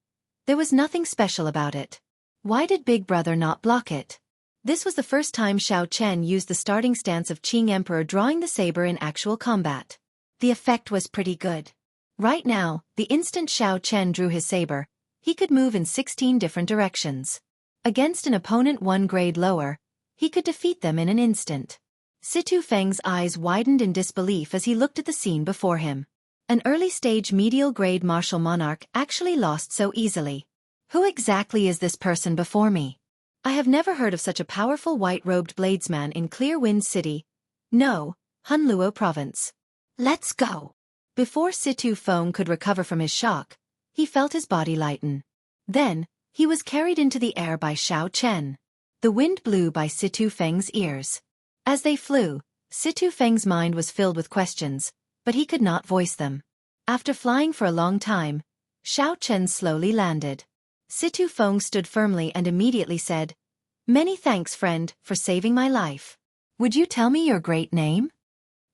There was nothing special about it. Why did Big Brother not block it? This was the first time Xiao Chen used the starting stance of Qing Emperor drawing the saber in actual combat. The effect was pretty good. Right now, the instant Xiao Chen drew his saber, he could move in 16 different directions. Against an opponent 1 grade lower, he could defeat them in an instant. Situ Feng's eyes widened in disbelief as he looked at the scene before him. An early-stage medial grade martial monarch actually lost so easily. Who exactly is this person before me? I have never heard of such a powerful white-robed bladesman in Clear Wind City. No, Hunluo Province. Let's go. Before Situ Feng could recover from his shock, he felt his body lighten. Then, he was carried into the air by Xiao Chen. The wind blew by Situ Feng's ears. As they flew, Situ Feng's mind was filled with questions, but he could not voice them. After flying for a long time, Xiao Chen slowly landed. Situ Feng stood firmly and immediately said, "Many thanks, friend, for saving my life. Would you tell me your great name?"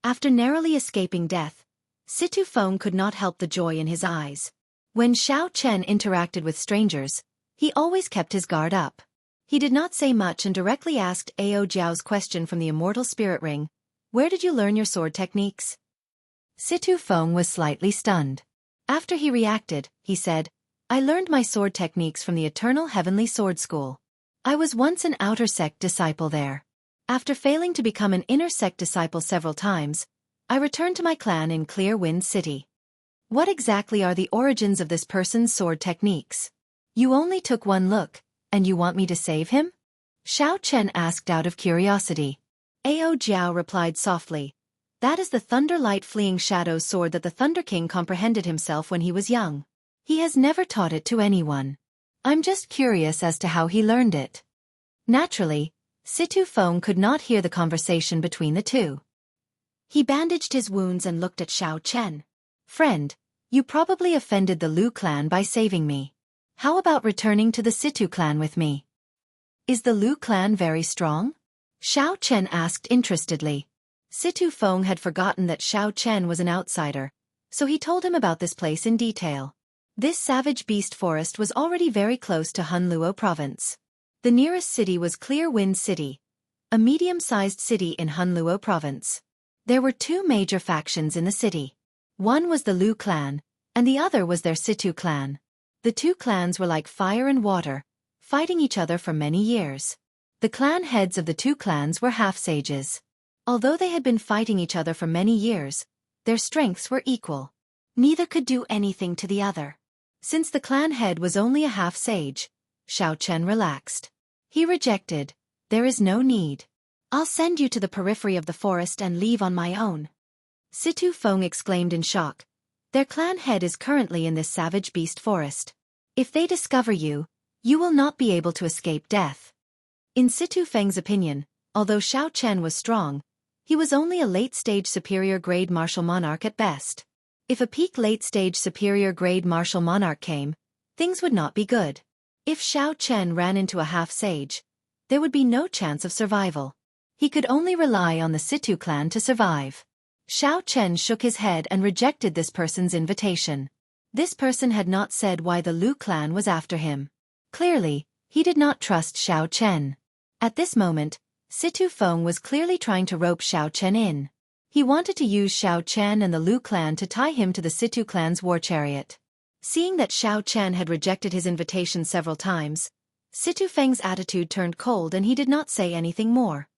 After narrowly escaping death, Situ Feng could not help the joy in his eyes. When Xiao Chen interacted with strangers, he always kept his guard up. He did not say much and directly asked Ao Jiao's question from the immortal spirit ring, "Where did you learn your sword techniques?" Situ Feng was slightly stunned. After he reacted, he said, "I learned my sword techniques from the Eternal Heavenly Sword School. I was once an outer sect disciple there. After failing to become an inner sect disciple several times, I returned to my clan in Clear Wind City." What exactly are the origins of this person's sword techniques? You only took one look, and you want me to save him? Xiao Chen asked out of curiosity. Ao Jiao replied softly, "That is the Thunder Light Fleeing Shadows sword that the Thunder King comprehended himself when he was young. He has never taught it to anyone. I'm just curious as to how he learned it." Naturally, Situ Feng could not hear the conversation between the two. He bandaged his wounds and looked at Xiao Chen. "Friend, you probably offended the Lu clan by saving me. How about returning to the Situ clan with me?" "Is the Lu clan very strong?" Xiao Chen asked interestedly. Situ Feng had forgotten that Xiao Chen was an outsider, so he told him about this place in detail. This savage beast forest was already very close to Hunluo Province. The nearest city was Clear Wind City, a medium-sized city in Hunluo Province. There were 2 major factions in the city. One was the Lu clan, and the other was their Situ clan. The 2 clans were like fire and water, fighting each other for many years. The clan heads of the 2 clans were half-sages. Although they had been fighting each other for many years, their strengths were equal. Neither could do anything to the other. Since the clan head was only a half-sage, Xiao Chen relaxed. He rejected, "There is no need. I'll send you to the periphery of the forest and leave on my own." Situ Feng exclaimed in shock. "Their clan head is currently in this savage beast forest. If they discover you, you will not be able to escape death." In Situ Feng's opinion, although Xiao Chen was strong, he was only a late-stage superior grade martial monarch at best. If a peak late-stage superior grade martial monarch came, things would not be good. If Xiao Chen ran into a half-sage, there would be no chance of survival. He could only rely on the Situ clan to survive. Xiao Chen shook his head and rejected this person's invitation. This person had not said why the Lu clan was after him. Clearly, he did not trust Xiao Chen. At this moment, Situ Feng was clearly trying to rope Xiao Chen in. He wanted to use Xiao Chen and the Lu clan to tie him to the Situ clan's war chariot. Seeing that Xiao Chen had rejected his invitation several times, Situ Feng's attitude turned cold and he did not say anything more.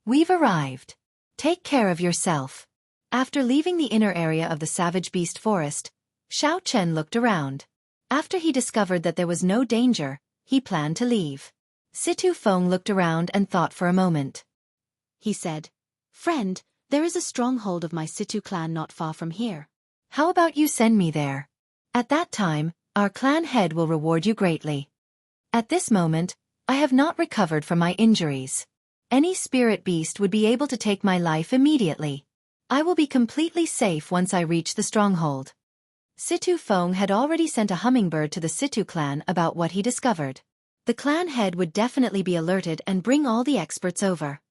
"We've arrived. Take care of yourself." After leaving the inner area of the savage beast forest, Xiao Chen looked around. After he discovered that there was no danger, he planned to leave. Situ Feng looked around and thought for a moment. He said, "Friend, there is a stronghold of my Situ clan not far from here. How about you send me there? At that time, our clan head will reward you greatly. At this moment, I have not recovered from my injuries. Any spirit beast would be able to take my life immediately. I will be completely safe once I reach the stronghold." Situ Feng had already sent a hummingbird to the Situ clan about what he discovered. The clan head would definitely be alerted and bring all the experts over.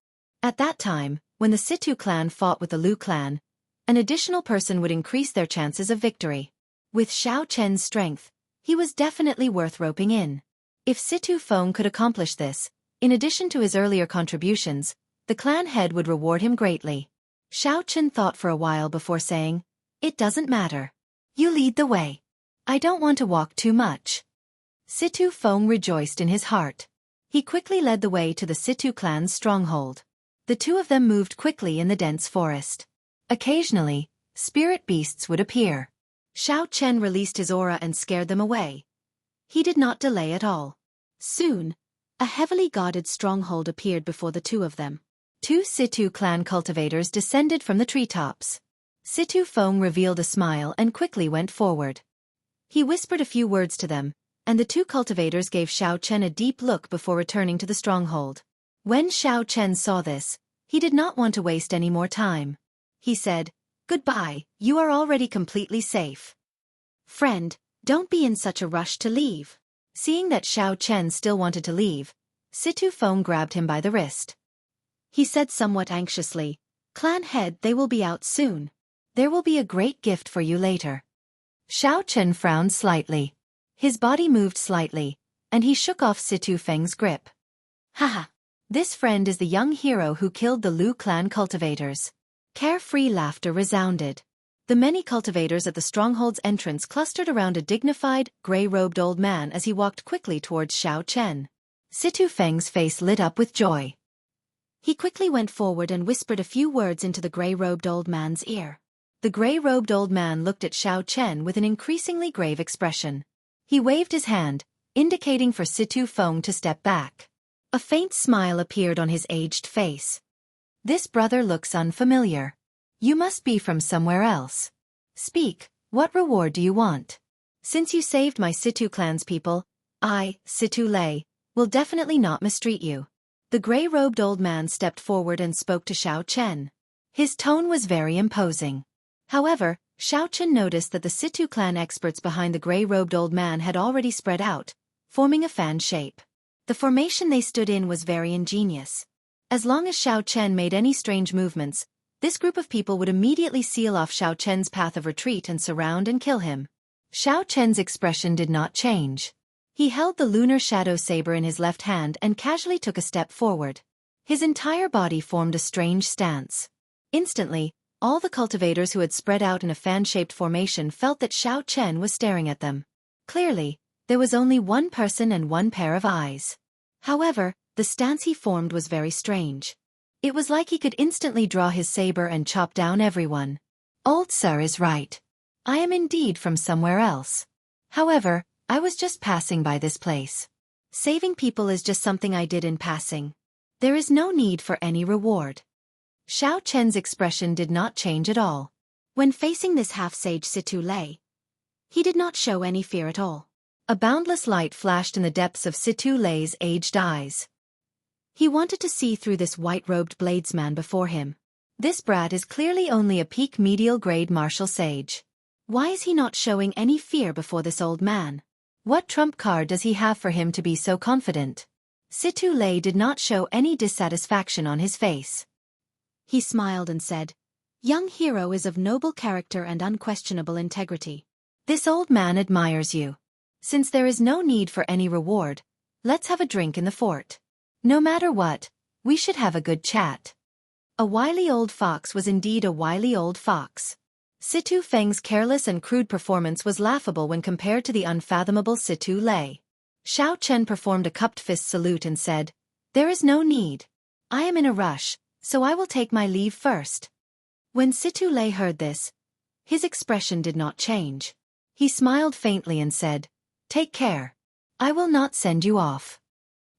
At that time, when the Situ clan fought with the Lu clan, an additional person would increase their chances of victory. With Xiao Chen's strength, he was definitely worth roping in. If Situ Feng could accomplish this, in addition to his earlier contributions, the clan head would reward him greatly. Xiao Chen thought for a while before saying, "It doesn't matter. You lead the way. I don't want to walk too much. Situ Feng rejoiced in his heart. He quickly led the way to the Situ clan's stronghold. The two of them moved quickly in the dense forest. Occasionally, spirit beasts would appear. Xiao Chen released his aura and scared them away. He did not delay at all. Soon, a heavily guarded stronghold appeared before the two of them. Two Situ clan cultivators descended from the treetops. Situ Feng revealed a smile and quickly went forward. He whispered a few words to them, and the two cultivators gave Xiao Chen a deep look before returning to the stronghold. When Xiao Chen saw this, he did not want to waste any more time. He said, "Goodbye, you are already completely safe." "Friend, don't be in such a rush to leave." Seeing that Xiao Chen still wanted to leave, Situ Feng grabbed him by the wrist. He said somewhat anxiously, "Clan head, they will be out soon. There will be a great gift for you later." Xiao Chen frowned slightly. His body moved slightly, and he shook off Situ Feng's grip. "Haha! This friend is the young hero who killed the Lu clan cultivators." Carefree laughter resounded. The many cultivators at the stronghold's entrance clustered around a dignified, gray-robed old man as he walked quickly towards Xiao Chen. Situ Feng's face lit up with joy. He quickly went forward and whispered a few words into the gray-robed old man's ear. The gray-robed old man looked at Xiao Chen with an increasingly grave expression. He waved his hand, indicating for Situ Feng to step back. A faint smile appeared on his aged face. "This brother looks unfamiliar. You must be from somewhere else. Speak, what reward do you want? Since you saved my Situ clan's people, I, Situ Lei, will definitely not mistreat you." The gray-robed old man stepped forward and spoke to Xiao Chen. His tone was very imposing. However, Xiao Chen noticed that the Situ clan experts behind the gray-robed old man had already spread out, forming a fan shape. The formation they stood in was very ingenious. As long as Xiao Chen made any strange movements, this group of people would immediately seal off Xiao Chen's path of retreat and surround and kill him. Xiao Chen's expression did not change. He held the lunar shadow saber in his left hand and casually took a step forward. His entire body formed a strange stance. Instantly, all the cultivators who had spread out in a fan-shaped formation felt that Xiao Chen was staring at them. Clearly, there was only one person and one pair of eyes. However, the stance he formed was very strange. It was like he could instantly draw his saber and chop down everyone. Old Sir is right. I am indeed from somewhere else. However, I was just passing by this place. Saving people is just something I did in passing. There is no need for any reward. Xiao Chen's expression did not change at all. When facing this half-sage Situ Lei, he did not show any fear at all. A boundless light flashed in the depths of Situ Lei's aged eyes. He wanted to see through this white-robed bladesman before him. This brat is clearly only a peak medial grade martial sage. Why is he not showing any fear before this old man? What trump card does he have for him to be so confident? Situ Lei did not show any dissatisfaction on his face. He smiled and said, "Young hero is of noble character and unquestionable integrity. This old man admires you. Since there is no need for any reward, let's have a drink in the fort. No matter what, we should have a good chat." A wily old fox was indeed a wily old fox. Situ Feng's careless and crude performance was laughable when compared to the unfathomable Situ Lei. Xiao Chen performed a cupped fist salute and said, "There is no need. I am in a rush, so I will take my leave first." When Situ Lei heard this, his expression did not change. He smiled faintly and said, "Take care. I will not send you off."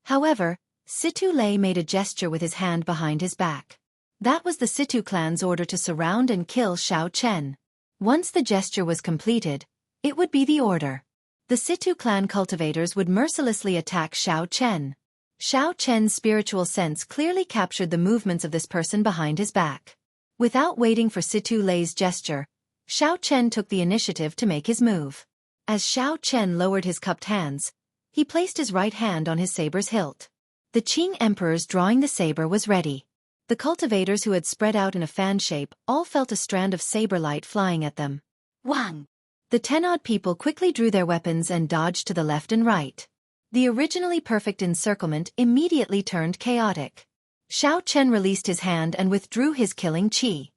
However, Situ Lei made a gesture with his hand behind his back. That was the Situ clan's order to surround and kill Xiao Chen. Once the gesture was completed, it would be the order. The Situ clan cultivators would mercilessly attack Xiao Chen. Xiao Chen's spiritual sense clearly captured the movements of this person behind his back. Without waiting for Situ Lei's gesture, Xiao Chen took the initiative to make his move. As Xiao Chen lowered his cupped hands, he placed his right hand on his saber's hilt. The Qing Emperor's drawing the saber was ready. The cultivators who had spread out in a fan shape all felt a strand of saber light flying at them. Wang! The 10-odd people quickly drew their weapons and dodged to the left and right. The originally perfect encirclement immediately turned chaotic. Xiao Chen released his hand and withdrew his killing qi.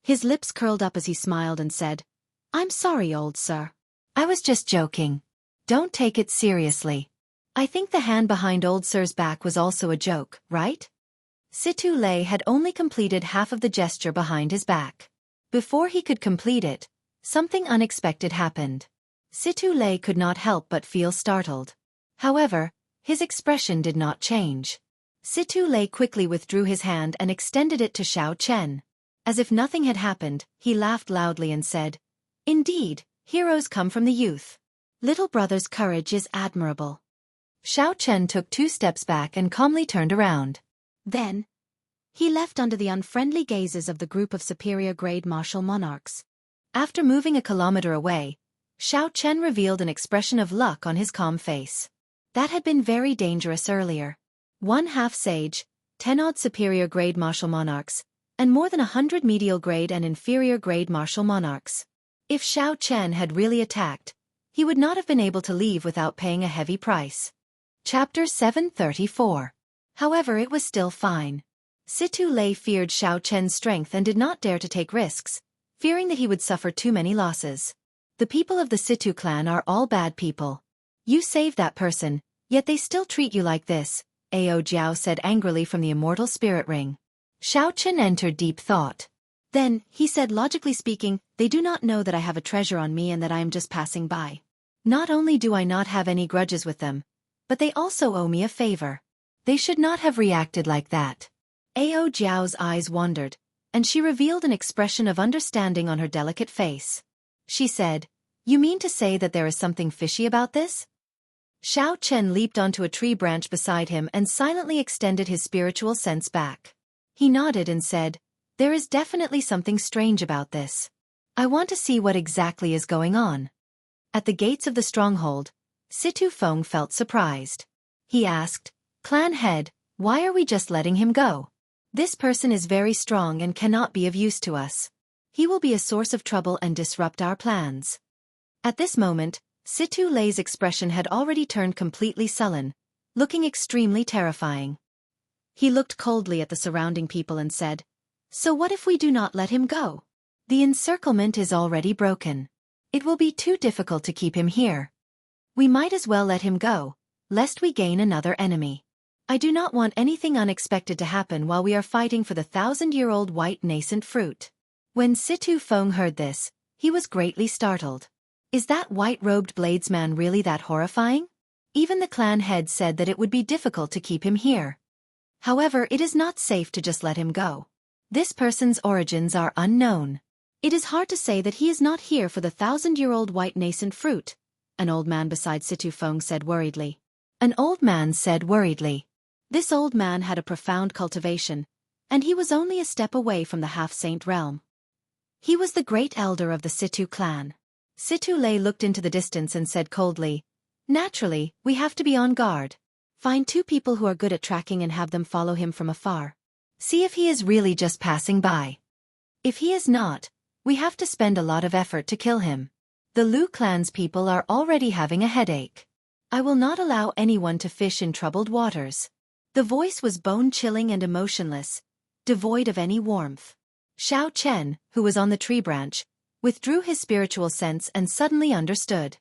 His lips curled up as he smiled and said, I'm sorry, old sir. I was just joking. Don't take it seriously. I think the hand behind old sir's back was also a joke, right? Situ Lei had only completed half of the gesture behind his back. Before he could complete it, something unexpected happened. Situ Lei could not help but feel startled. However, his expression did not change. Situ Lei quickly withdrew his hand and extended it to Xiao Chen. As if nothing had happened, he laughed loudly and said, "Indeed, heroes come from the youth. Little brother's courage is admirable." Xiao Chen took 2 steps back and calmly turned around. Then, he left under the unfriendly gazes of the group of superior-grade martial monarchs. After moving a kilometer away, Xiao Chen revealed an expression of luck on his calm face. That had been very dangerous earlier. 1/2 sage, 10-odd superior-grade martial monarchs, and more than 100 medial-grade and inferior-grade martial monarchs. If Xiao Chen had really attacked, he would not have been able to leave without paying a heavy price. Chapter 734. However, it was still fine. Situ Lei feared Xiao Chen's strength and did not dare to take risks, fearing that he would suffer too many losses. The people of the Situ clan are all bad people. You saved that person, yet they still treat you like this, Ao Jiao said angrily from the immortal spirit ring. Xiao Chen entered deep thought. Then, he said, logically speaking, they do not know that I have a treasure on me and that I am just passing by. Not only do I not have any grudges with them, but they also owe me a favor. They should not have reacted like that. Ao Jiao's eyes wandered, and she revealed an expression of understanding on her delicate face. She said, "You mean to say that there is something fishy about this?" Xiao Chen leaped onto a tree branch beside him and silently extended his spiritual sense back. He nodded and said, "There is definitely something strange about this. I want to see what exactly is going on." At the gates of the stronghold, Situ Feng felt surprised. He asked, "Clan head, why are we just letting him go? This person is very strong and cannot be of use to us. He will be a source of trouble and disrupt our plans." At this moment, Situ Lei's expression had already turned completely sullen, looking extremely terrifying. He looked coldly at the surrounding people and said, "So what if we do not let him go? The encirclement is already broken. It will be too difficult to keep him here. We might as well let him go, lest we gain another enemy. I do not want anything unexpected to happen while we are fighting for the 1,000-year-old white nascent fruit." When Situ Feng heard this, he was greatly startled. Is that white-robed bladesman really that horrifying? Even the clan head said that it would be difficult to keep him here. However, it is not safe to just let him go. This person's origins are unknown. It is hard to say that he is not here for the 1,000-year-old white nascent fruit, an old man beside Situ Feng said worriedly. An old man said worriedly. This old man had a profound cultivation, and he was only a step away from the half-saint realm. He was the great elder of the Situ clan. Situ Lei looked into the distance and said coldly, "Naturally, we have to be on guard. Find 2 people who are good at tracking and have them follow him from afar. See if he is really just passing by. If he is not, we have to spend a lot of effort to kill him. The Lu clan's people are already having a headache. I will not allow anyone to fish in troubled waters." The voice was bone-chilling and emotionless, devoid of any warmth. Xiao Chen, who was on the tree branch, withdrew his spiritual sense and suddenly understood.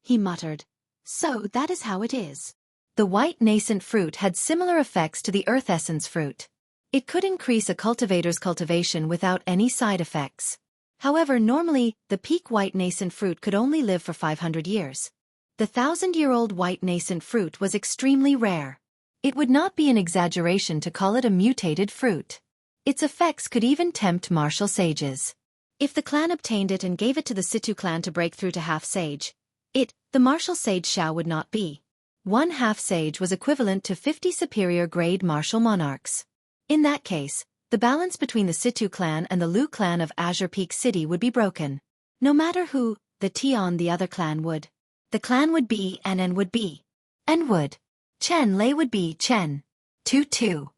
He muttered, "So that is how it is." The white nascent fruit had similar effects to the earth essence fruit. It could increase a cultivator's cultivation without any side effects. However, normally, the peak white nascent fruit could only live for 500 years. The 1,000-year-old white nascent fruit was extremely rare. It would not be an exaggeration to call it a mutated fruit. Its effects could even tempt martial sages. If the clan obtained it and gave it to the Situ clan to break through to half-sage, the martial sage Xiao would not be. 1 half-sage was equivalent to 50 superior-grade martial monarchs. In that case, the balance between the Situ clan and the Lu clan of Azure Peak City would be broken. No matter who, the Tian the other clan would. The clan would be and would be. And would. Chen Lei would be Chen. 2-2.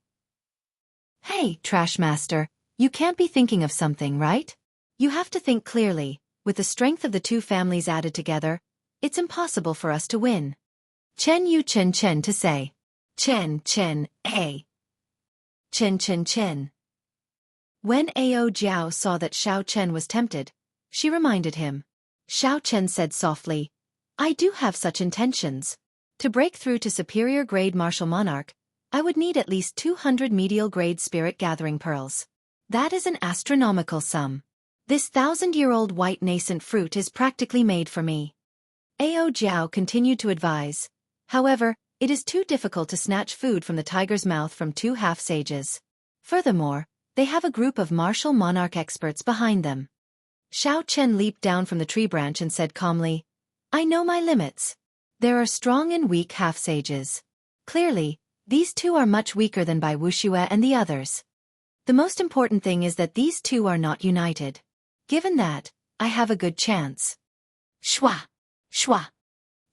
Hey, Trash Master, you can't be thinking of something, right? You have to think clearly. With the strength of the 2 families added together, it's impossible for us to win. Chen Yu Chen Chen to say. Chen Chen A. Chen Chen Chen. When Ao Jiao saw that Xiao Chen was tempted, she reminded him. Xiao Chen said softly, I do have such intentions. To break through to superior grade martial monarch, I would need at least 200 medial grade spirit gathering pearls. That is an astronomical sum. This 1,000-year-old white nascent fruit is practically made for me. Ao Jiao continued to advise. However, it is too difficult to snatch food from the tiger's mouth from 2 half-sages. Furthermore, they have a group of martial monarch experts behind them. Xiao Chen leaped down from the tree branch and said calmly, I know my limits. There are strong and weak half-sages. Clearly, these 2 are much weaker than Bai Wuxue and the others. The most important thing is that these 2 are not united. Given that, I have a good chance. Shwa! Shwa!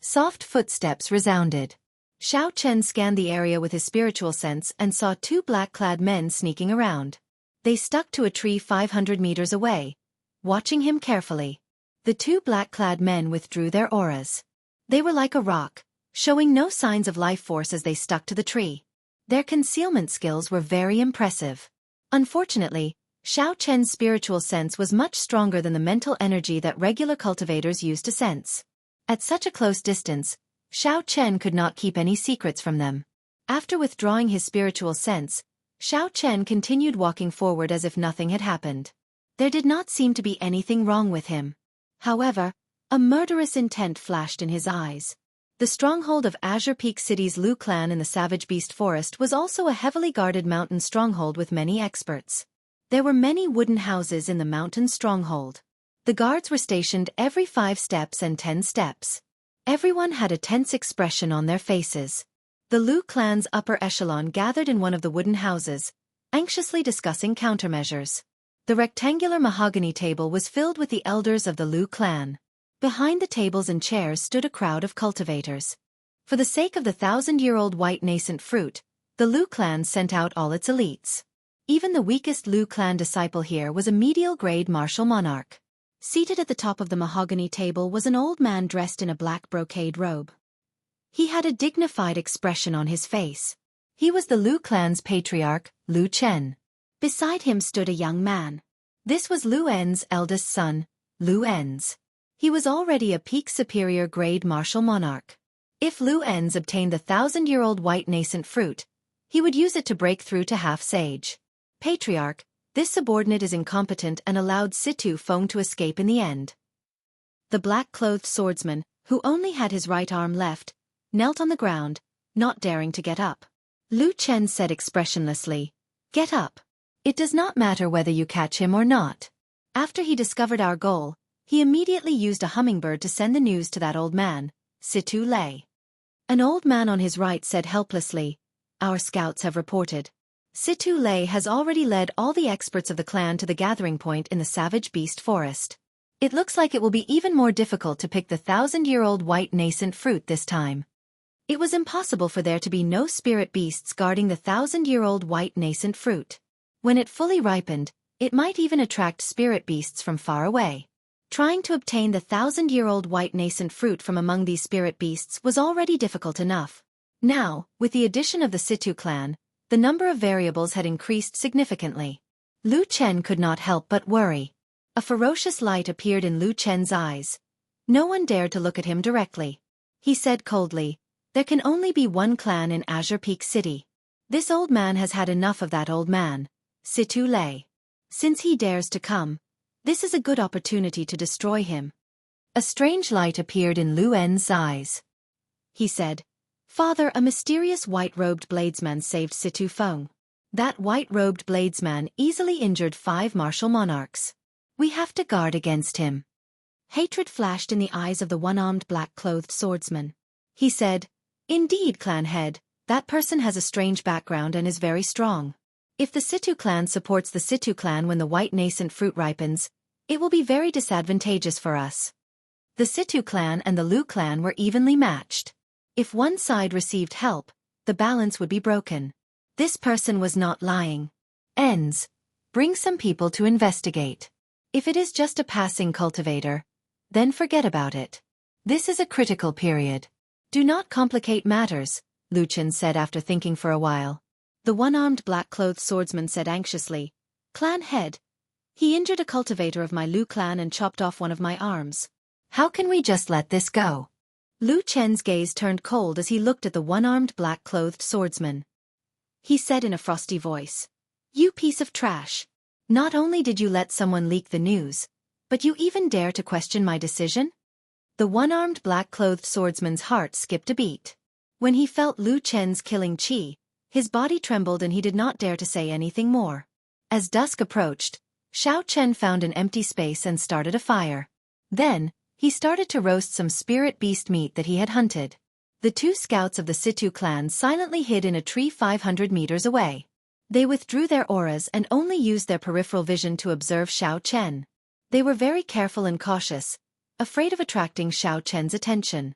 Soft footsteps resounded. Xiao Chen scanned the area with his spiritual sense and saw 2 black-clad men sneaking around. They stuck to a tree 500 meters away, watching him carefully. The 2 black-clad men withdrew their auras. They were like a rock, showing no signs of life force as they stuck to the tree. Their concealment skills were very impressive. Unfortunately, Xiao Chen's spiritual sense was much stronger than the mental energy that regular cultivators use to sense. At such a close distance, Xiao Chen could not keep any secrets from them. After withdrawing his spiritual sense, Xiao Chen continued walking forward as if nothing had happened. There did not seem to be anything wrong with him. However, a murderous intent flashed in his eyes. The stronghold of Azure Peak City's Lu clan in the Savage Beast Forest was also a heavily guarded mountain stronghold with many experts. There were many wooden houses in the mountain stronghold. The guards were stationed every 5 steps and 10 steps. Everyone had a tense expression on their faces. The Lu clan's upper echelon gathered in one of the wooden houses, anxiously discussing countermeasures. The rectangular mahogany table was filled with the elders of the Lu clan. Behind the tables and chairs stood a crowd of cultivators. For the sake of the 1,000-year-old white nascent fruit, the Lu clan sent out all its elites. Even the weakest Lu clan disciple here was a medial-grade martial monarch. Seated at the top of the mahogany table was an old man dressed in a black brocade robe. He had a dignified expression on his face. He was the Lu clan's patriarch, Lu Chen. Beside him stood a young man. This was Lu En's eldest son, Lu En's. He was already a peak superior grade martial monarch. If Lu En's obtained the 1,000-year-old white nascent fruit, he would use it to break through to half-sage. Patriarch, this subordinate is incompetent and allowed Situ Feng to escape in the end. The black-clothed swordsman, who only had his right arm left, knelt on the ground, not daring to get up. Lu Chen said expressionlessly, Get up. It does not matter whether you catch him or not. After he discovered our goal, he immediately used a hummingbird to send the news to that old man, Situ Lei. An old man on his right said helplessly, Our scouts have reported. Situ Lei has already led all the experts of the clan to the gathering point in the Savage Beast Forest. It looks like it will be even more difficult to pick the 1,000-year-old white nascent fruit this time. It was impossible for there to be no spirit beasts guarding the 1,000-year-old white nascent fruit. When it fully ripened, it might even attract spirit beasts from far away. Trying to obtain the 1,000-year-old white nascent fruit from among these spirit beasts was already difficult enough. Now, with the addition of the Situ clan, the number of variables had increased significantly. Lu Chen could not help but worry. A ferocious light appeared in Lu Chen's eyes. No one dared to look at him directly. He said coldly, There can only be one clan in Azure Peak City. This old man has had enough of that old man, Situ Lei. Since he dares to come, this is a good opportunity to destroy him. A strange light appeared in Lu En's eyes. He said, Father, a mysterious white-robed bladesman saved Situ Feng. That white-robed bladesman easily injured 5 martial monarchs. We have to guard against him. Hatred flashed in the eyes of the one-armed black-clothed swordsman. He said, Indeed, clan head, that person has a strange background and is very strong. If the Situ clan supports the Situ clan when the white nascent fruit ripens, it will be very disadvantageous for us. The Situ clan and the Lu clan were evenly matched. If one side received help, the balance would be broken. This person was not lying. Ends. Bring some people to investigate. If it is just a passing cultivator, then forget about it. This is a critical period. Do not complicate matters, Lu Chen said after thinking for a while. The one-armed black-clothed swordsman said anxiously, Clan head, He injured a cultivator of my Lu clan and chopped off one of my arms. How can we just let this go? Lu Chen's gaze turned cold as he looked at the one-armed black-clothed swordsman. He said in a frosty voice, "You piece of trash. Not only did you let someone leak the news, but you even dare to question my decision?" The one-armed black-clothed swordsman's heart skipped a beat. When he felt Lu Chen's killing chi, his body trembled and he did not dare to say anything more. As dusk approached, Xiao Chen found an empty space and started a fire. Then, he started to roast some spirit beast meat that he had hunted. The two scouts of the Situ clan silently hid in a tree 500 meters away. They withdrew their auras and only used their peripheral vision to observe Xiao Chen. They were very careful and cautious, afraid of attracting Xiao Chen's attention.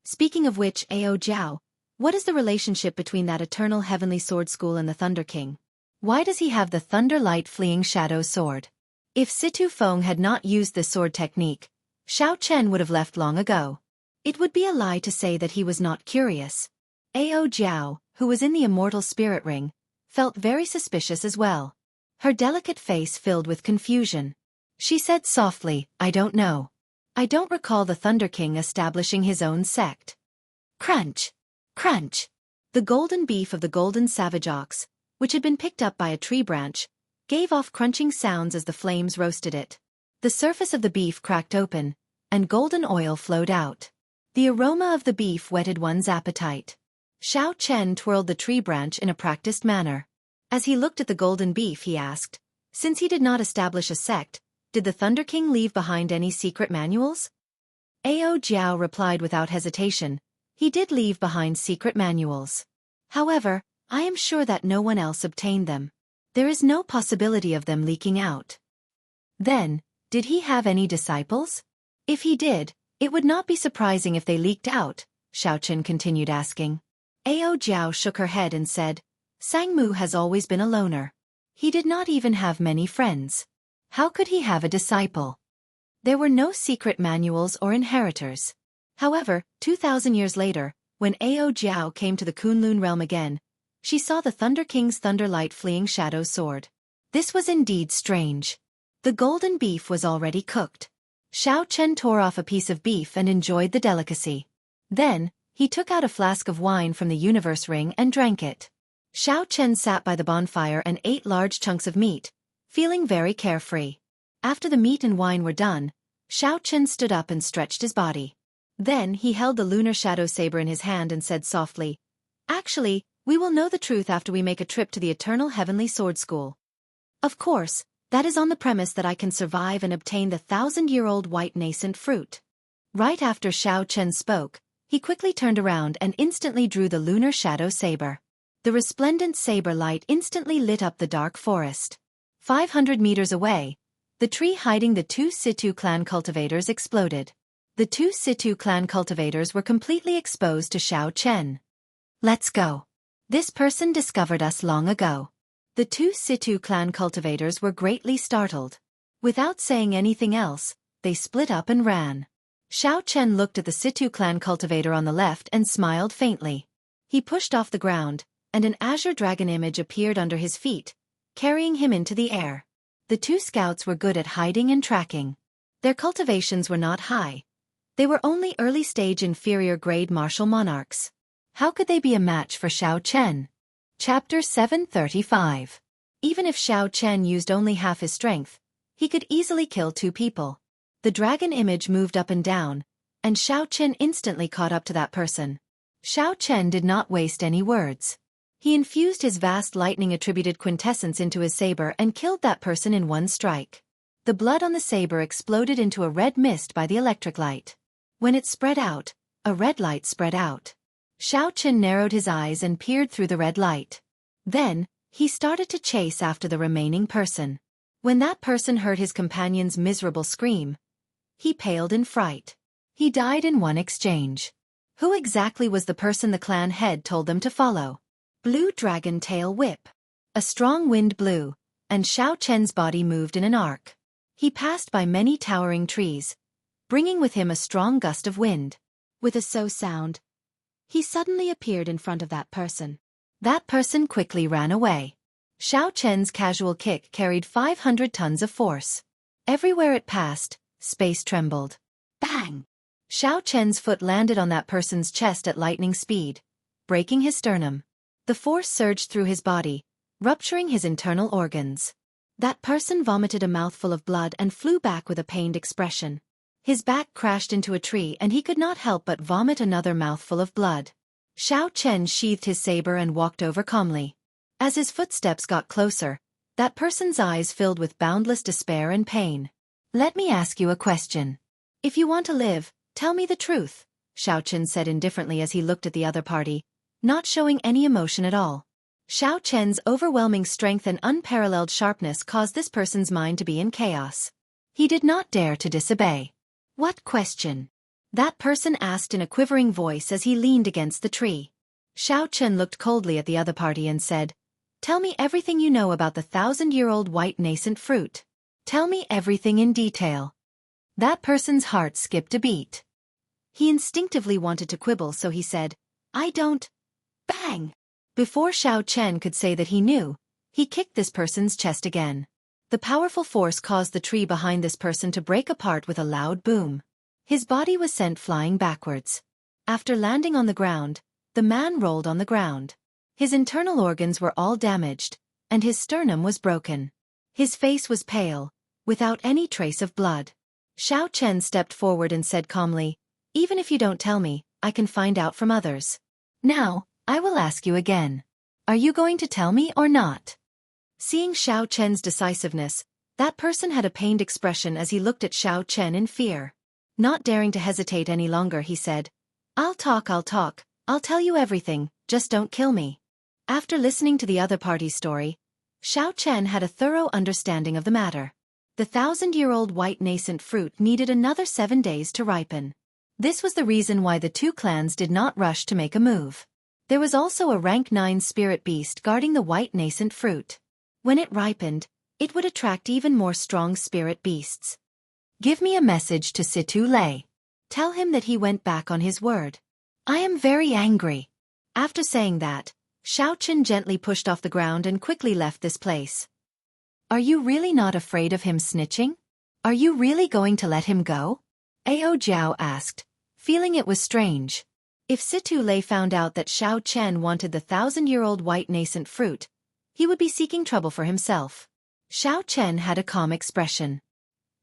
Speaking of which, Ao Jiao, what is the relationship between that eternal heavenly sword school and the Thunder King? Why does he have the Thunder Light Fleeing Shadow sword? If Situ Feng had not used this sword technique, Xiao Chen would have left long ago. It would be a lie to say that he was not curious. Ao Jiao, who was in the immortal spirit ring, felt very suspicious as well. Her delicate face filled with confusion. She said softly, "I don't know. I don't recall the Thunder King establishing his own sect." Crunch! Crunch! The golden beef of the golden savage ox, which had been picked up by a tree branch, gave off crunching sounds as the flames roasted it. The surface of the beef cracked open, and golden oil flowed out. The aroma of the beef whetted one's appetite. Xiao Chen twirled the tree branch in a practiced manner. As he looked at the golden beef, he asked, since he did not establish a sect, did the Thunder King leave behind any secret manuals? Ao Jiao replied without hesitation, he did leave behind secret manuals. However, I am sure that no one else obtained them. There is no possibility of them leaking out. Then, did he have any disciples? If he did, it would not be surprising if they leaked out, Xiao Chen continued asking. Ao Jiao shook her head and said, Sang Mu has always been a loner. He did not even have many friends. How could he have a disciple? There were no secret manuals or inheritors. However, 2,000 years later, when Ao Jiao came to the Kunlun realm again, she saw the Thunder King's Thunderlight Fleeing Shadow sword. This was indeed strange. The golden beef was already cooked. Xiao Chen tore off a piece of beef and enjoyed the delicacy. Then, he took out a flask of wine from the universe ring and drank it. Xiao Chen sat by the bonfire and ate large chunks of meat, feeling very carefree. After the meat and wine were done, Xiao Chen stood up and stretched his body. Then he held the lunar shadow saber in his hand and said softly, Actually, we will know the truth after we make a trip to the Eternal Heavenly Sword School. Of course, that is on the premise that I can survive and obtain the 1,000-year-old white nascent fruit. Right after Xiao Chen spoke, he quickly turned around and instantly drew the lunar shadow saber. The resplendent saber light instantly lit up the dark forest. 500 meters away, the tree hiding the two Situ clan cultivators exploded. The two Situ clan cultivators were completely exposed to Xiao Chen. Let's go. This person discovered us long ago. The two Situ clan cultivators were greatly startled. Without saying anything else, they split up and ran. Xiao Chen looked at the Situ clan cultivator on the left and smiled faintly. He pushed off the ground, and an azure dragon image appeared under his feet, carrying him into the air. The two scouts were good at hiding and tracking. Their cultivations were not high. They were only early-stage inferior-grade martial monarchs. How could they be a match for Xiao Chen? Chapter 735. Even if Xiao Chen used only half his strength, he could easily kill two people. The dragon image moved up and down, and Xiao Chen instantly caught up to that person. Xiao Chen did not waste any words. He infused his vast lightning-attributed quintessence into his saber and killed that person in one strike. The blood on the saber exploded into a red mist by the electric light. When it spread out, a red light spread out. Xiao Chen narrowed his eyes and peered through the red light. Then, he started to chase after the remaining person. When that person heard his companion's miserable scream, he paled in fright. He died in one exchange. Who exactly was the person the clan head told them to follow? Blue Dragon Tail Whip. A strong wind blew, and Xiao Chen's body moved in an arc. He passed by many towering trees, bringing with him a strong gust of wind. With a so sound, he suddenly appeared in front of that person. That person quickly ran away. Xiao Chen's casual kick carried 500 tons of force. Everywhere it passed, space trembled. Bang! Xiao Chen's foot landed on that person's chest at lightning speed, breaking his sternum. The force surged through his body, rupturing his internal organs. That person vomited a mouthful of blood and flew back with a pained expression. His back crashed into a tree and he could not help but vomit another mouthful of blood. Xiao Chen sheathed his saber and walked over calmly. As his footsteps got closer, that person's eyes filled with boundless despair and pain. "Let me ask you a question. If you want to live, tell me the truth," Xiao Chen said indifferently as he looked at the other party, not showing any emotion at all. Xiao Chen's overwhelming strength and unparalleled sharpness caused this person's mind to be in chaos. He did not dare to disobey. "What question?" that person asked in a quivering voice as he leaned against the tree. Xiao Chen looked coldly at the other party and said, "Tell me everything you know about the 1,000-year-old white nascent fruit. Tell me everything in detail." That person's heart skipped a beat. He instinctively wanted to quibble, so he said, "I don't." Bang! Before Xiao Chen could say that he knew, he kicked this person's chest again. The powerful force caused the tree behind this person to break apart with a loud boom. His body was sent flying backwards. After landing on the ground, the man rolled on the ground. His internal organs were all damaged, and his sternum was broken. His face was pale, without any trace of blood. Xiao Chen stepped forward and said calmly, "Even if you don't tell me, I can find out from others. Now, I will ask you again. Are you going to tell me or not?" Seeing Xiao Chen's decisiveness, that person had a pained expression as he looked at Xiao Chen in fear. Not daring to hesitate any longer, he said, I'll talk. I'll tell you everything, just don't kill me." After listening to the other party's story, Xiao Chen had a thorough understanding of the matter. The 1,000-year-old white nascent fruit needed another 7 days to ripen. This was the reason why the two clans did not rush to make a move. There was also a rank 9 spirit beast guarding the white nascent fruit. When it ripened, it would attract even more strong spirit beasts. "Give me a message to Situ Lei. Tell him that he went back on his word. I am very angry." After saying that, Xiao Chen gently pushed off the ground and quickly left this place. "Are you really not afraid of him snitching? Are you really going to let him go?" Ao Jiao asked, feeling it was strange. If Situ Lei found out that Xiao Chen wanted the 1,000-year-old white nascent fruit, he would be seeking trouble for himself. Xiao Chen had a calm expression.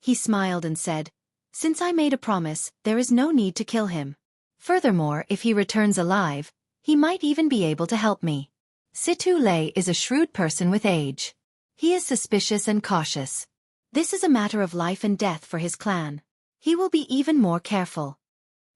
He smiled and said, "Since I made a promise, there is no need to kill him. Furthermore, if he returns alive, he might even be able to help me." Situ Lei is a shrewd person with age. He is suspicious and cautious. This is a matter of life and death for his clan. He will be even more careful.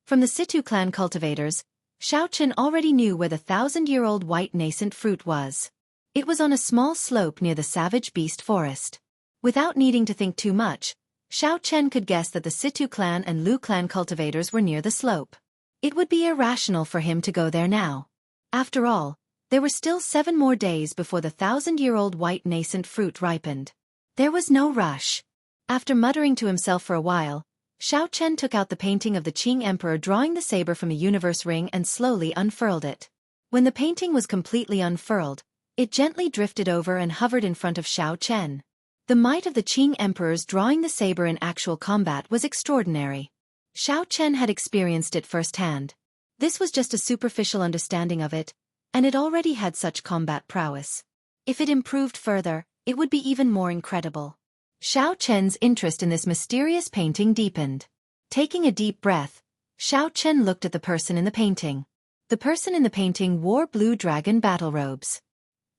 From the Situ clan cultivators, Xiao Chen already knew where the 1,000-year-old white nascent fruit was. It was on a small slope near the savage beast forest. Without needing to think too much, Xiao Chen could guess that the Situ clan and Lu clan cultivators were near the slope. It would be irrational for him to go there now. After all, there were still 7 more days before the 1,000-year-old white nascent fruit ripened. There was no rush. After muttering to himself for a while, Xiao Chen took out the painting of the Qing Emperor drawing the saber from a universe ring and slowly unfurled it. When the painting was completely unfurled, it gently drifted over and hovered in front of Xiao Chen. The might of the Qing Emperor's drawing the saber in actual combat was extraordinary. Xiao Chen had experienced it firsthand. This was just a superficial understanding of it, and it already had such combat prowess. If it improved further, it would be even more incredible. Xiao Chen's interest in this mysterious painting deepened. Taking a deep breath, Xiao Chen looked at the person in the painting. The person in the painting wore blue dragon battle robes.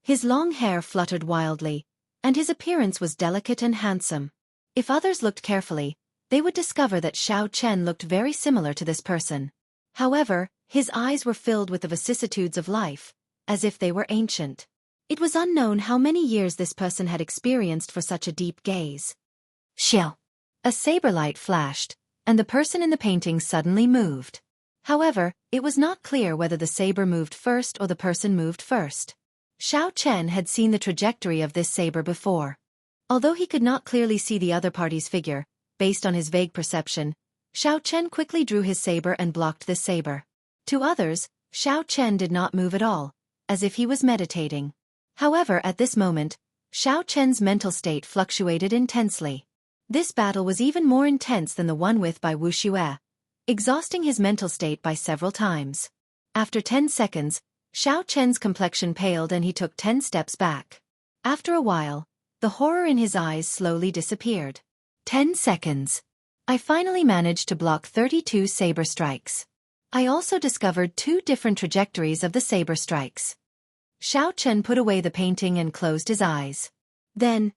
His long hair fluttered wildly, and his appearance was delicate and handsome. If others looked carefully, they would discover that Xiao Chen looked very similar to this person. However, his eyes were filled with the vicissitudes of life, as if they were ancient. It was unknown how many years this person had experienced for such a deep gaze. Xiao! A saber light flashed, and the person in the painting suddenly moved. However, it was not clear whether the saber moved first or the person moved first. Xiao Chen had seen the trajectory of this saber before. Although he could not clearly see the other party's figure, based on his vague perception, Xiao Chen quickly drew his saber and blocked this saber. To others, Xiao Chen did not move at all, as if he was meditating. However, at this moment, Xiao Chen's mental state fluctuated intensely. This battle was even more intense than the one with by Wu Xue, exhausting his mental state by several times. After 10 seconds, Xiao Chen's complexion paled and he took 10 steps back. After a while, the horror in his eyes slowly disappeared. 10 seconds. I finally managed to block 32 saber strikes. I also discovered 2 different trajectories of the saber strikes. Xiao Chen put away the painting and closed his eyes. Then,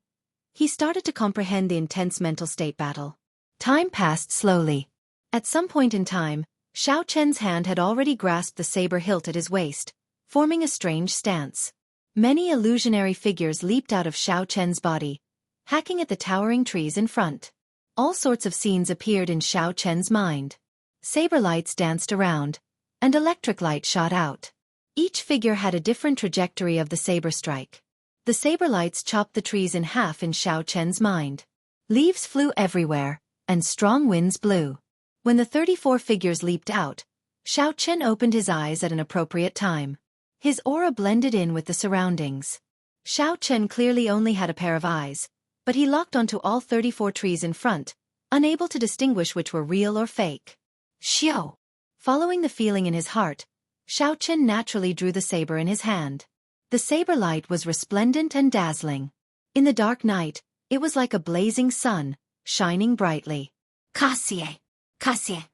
he started to comprehend the intense mental state battle. Time passed slowly. At some point in time, Xiao Chen's hand had already grasped the saber hilt at his waist, forming a strange stance. Many illusionary figures leaped out of Xiao Chen's body, hacking at the towering trees in front. All sorts of scenes appeared in Xiao Chen's mind. Saber lights danced around, and electric light shot out. Each figure had a different trajectory of the saber strike. The saber lights chopped the trees in half in Xiao Chen's mind. Leaves flew everywhere, and strong winds blew. When the 34 figures leaped out, Xiao Chen opened his eyes at an appropriate time. His aura blended in with the surroundings. Xiao Chen clearly only had a pair of eyes, but he locked onto all 34 trees in front, unable to distinguish which were real or fake. Xiao! Following the feeling in his heart, Xiao Chen naturally drew the saber in his hand. The saber light was resplendent and dazzling. In the dark night, it was like a blazing sun, shining brightly. Cassie! Cassie!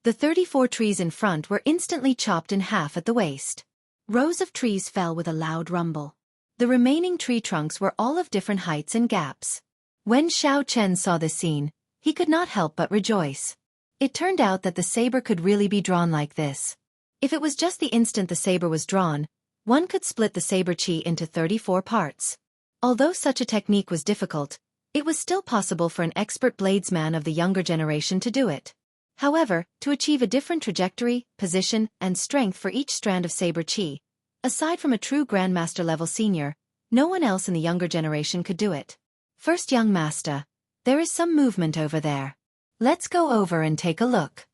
The 34 trees in front were instantly chopped in half at the waist. Rows of trees fell with a loud rumble. The remaining tree trunks were all of different heights and gaps. When Xiao Chen saw this scene, he could not help but rejoice. It turned out that the saber could really be drawn like this. If it was just the instant the saber was drawn, one could split the saber chi into 34 parts. Although such a technique was difficult, it was still possible for an expert bladesman of the younger generation to do it. However, to achieve a different trajectory, position, and strength for each strand of saber chi, aside from a true Grandmaster level senior, no one else in the younger generation could do it. First, young master, there is some movement over there. Let's go over and take a look.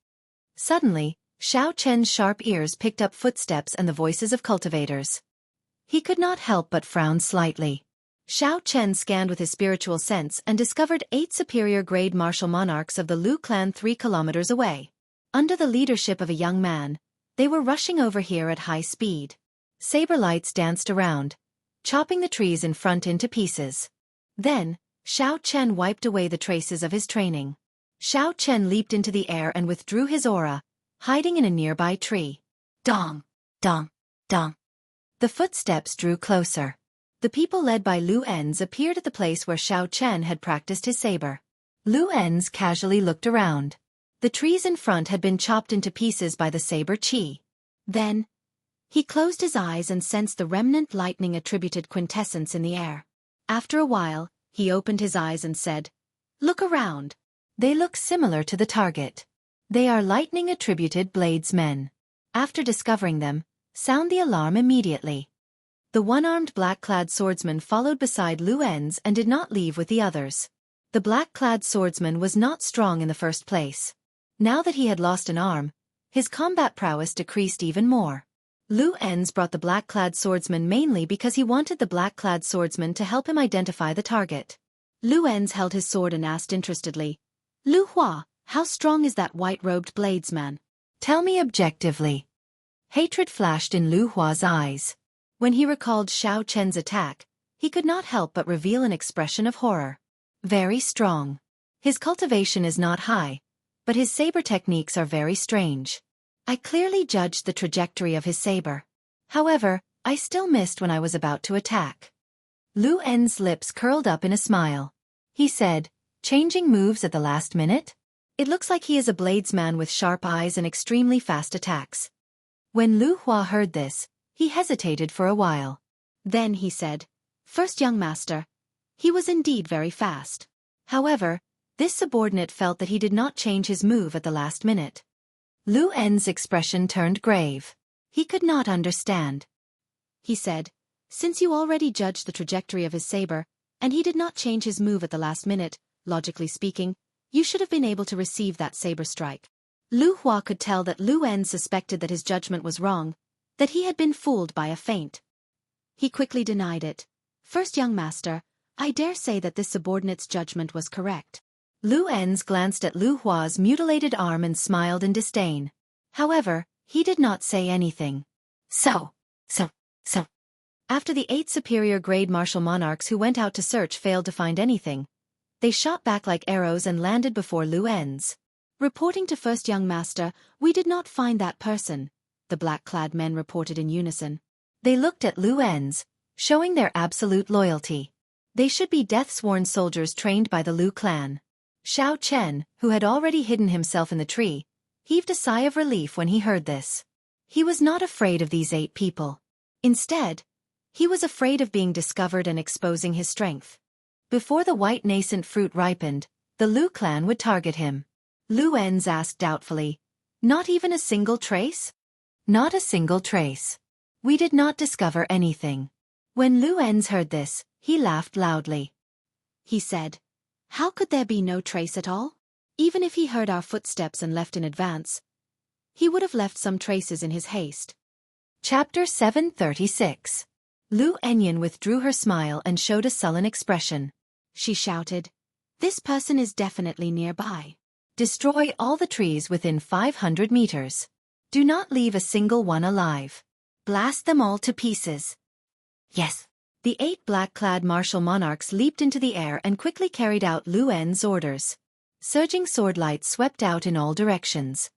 Suddenly, Xiao Chen's sharp ears picked up footsteps and the voices of cultivators. He could not help but frown slightly. Xiao Chen scanned with his spiritual sense and discovered 8 superior-grade martial monarchs of the Lu clan 3 kilometers away. Under the leadership of a young man, they were rushing over here at high speed. Saber lights danced around, chopping the trees in front into pieces. Then, Xiao Chen wiped away the traces of his training. Xiao Chen leaped into the air and withdrew his aura, hiding in a nearby tree. Dong! Dong! Dong! The footsteps drew closer. The people led by Lu Enz appeared at the place where Xiao Chen had practiced his saber. Lu Enz casually looked around. The trees in front had been chopped into pieces by the saber chi. Then, he closed his eyes and sensed the remnant lightning-attributed quintessence in the air. After a while, he opened his eyes and said, "Look around. They look similar to the target. They are lightning-attributed bladesmen. After discovering them, sound the alarm immediately." The one-armed black-clad swordsman followed beside Lu Enz and did not leave with the others. The black-clad swordsman was not strong in the first place. Now that he had lost an arm, his combat prowess decreased even more. Lu Enz brought the black-clad swordsman mainly because he wanted the black-clad swordsman to help him identify the target. Lu Enz held his sword and asked interestedly, "Lu Hua, how strong is that white-robed bladesman? Tell me objectively." Hatred flashed in Lu Hua's eyes. When he recalled Xiao Chen's attack, he could not help but reveal an expression of horror. Very strong. His cultivation is not high, but his saber techniques are very strange. I clearly judged the trajectory of his saber. However, I still missed when I was about to attack. Lu En's lips curled up in a smile. He said, "Changing moves at the last minute? It looks like he is a bladesman with sharp eyes and extremely fast attacks." When Lu Hua heard this, he hesitated for a while. Then he said, "First, young master, he was indeed very fast. However, this subordinate felt that he did not change his move at the last minute." Lu En's expression turned grave. He could not understand. He said, "Since you already judged the trajectory of his saber, and he did not change his move at the last minute, logically speaking, you should have been able to receive that saber strike." Lu Hua could tell that Lu En suspected that his judgment was wrong, that he had been fooled by a feint. He quickly denied it. First young master, I dare say that this subordinate's judgment was correct. Lu En's glanced at Lu Hua's mutilated arm and smiled in disdain. However, he did not say anything. So. After the 8 superior grade martial monarchs who went out to search failed to find anything, they shot back like arrows and landed before Lu En's. Reporting to first young master, we did not find that person, the black-clad men reported in unison. They looked at Lu En's, showing their absolute loyalty. They should be death-sworn soldiers trained by the Lu clan. Xiao Chen, who had already hidden himself in the tree, heaved a sigh of relief when he heard this. He was not afraid of these 8 people. Instead, he was afraid of being discovered and exposing his strength. Before the white nascent fruit ripened, the Lu clan would target him. Lu En's asked doubtfully, "Not even a single trace?" "Not a single trace. We did not discover anything." When Lu En's heard this, he laughed loudly. He said, "How could there be no trace at all? Even if he heard our footsteps and left in advance, he would have left some traces in his haste." Chapter 736. Lu Enyan withdrew her smile and showed a sullen expression. She shouted, "This person is definitely nearby. Destroy all the trees within 500 meters. Do not leave a single one alive. Blast them all to pieces." Yes. The 8 black-clad martial monarchs leaped into the air and quickly carried out Lu En's orders. Surging sword lights swept out in all directions.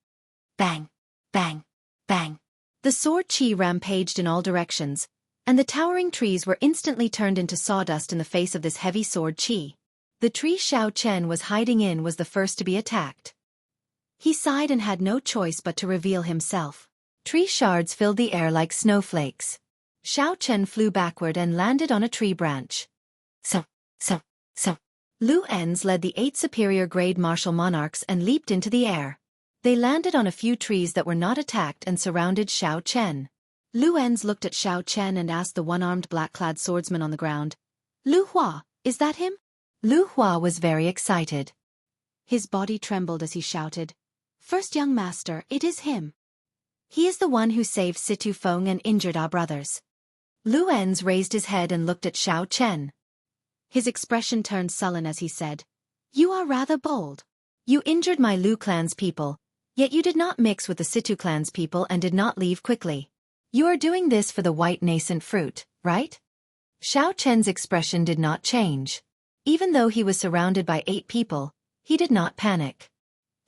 Bang! Bang! Bang! The sword chi rampaged in all directions, and the towering trees were instantly turned into sawdust in the face of this heavy sword chi. The tree Xiao Chen was hiding in was the first to be attacked. He sighed and had no choice but to reveal himself. Tree shards filled the air like snowflakes. Xiao Chen flew backward and landed on a tree branch. So. Lu En's led the 8 superior grade martial monarchs and leaped into the air. They landed on a few trees that were not attacked and surrounded Xiao Chen. Lu En's looked at Xiao Chen and asked the one-armed black-clad swordsman on the ground, "Lu Hua, is that him?" Lu Hua was very excited. His body trembled as he shouted, "First young master, it is him. He is the one who saved Situ Feng and injured our brothers." Lu En's raised his head and looked at Xiao Chen. His expression turned sullen as he said, "You are rather bold. You injured my Lu clan's people, yet you did not mix with the Situ clan's people and did not leave quickly. You are doing this for the white nascent fruit, right?" Xiao Chen's expression did not change. Even though he was surrounded by 8 people, he did not panic.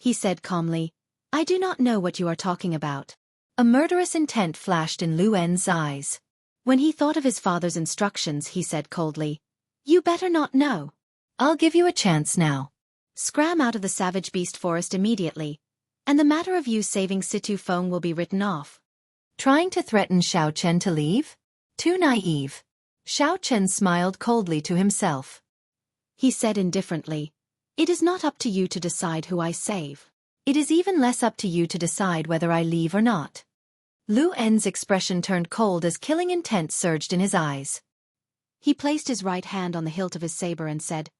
He said calmly, "I do not know what you are talking about." A murderous intent flashed in Lu En's eyes. When he thought of his father's instructions, he said coldly, "You better not know. I'll give you a chance now. Scram out of the savage beast forest immediately, and the matter of you saving Situ Feng will be written off." Trying to threaten Xiao Chen to leave? Too naive. Xiao Chen smiled coldly to himself. He said indifferently, "It is not up to you to decide who I save. It is even less up to you to decide whether I leave or not." Lu En's expression turned cold as killing intent surged in his eyes. He placed his right hand on the hilt of his saber and said,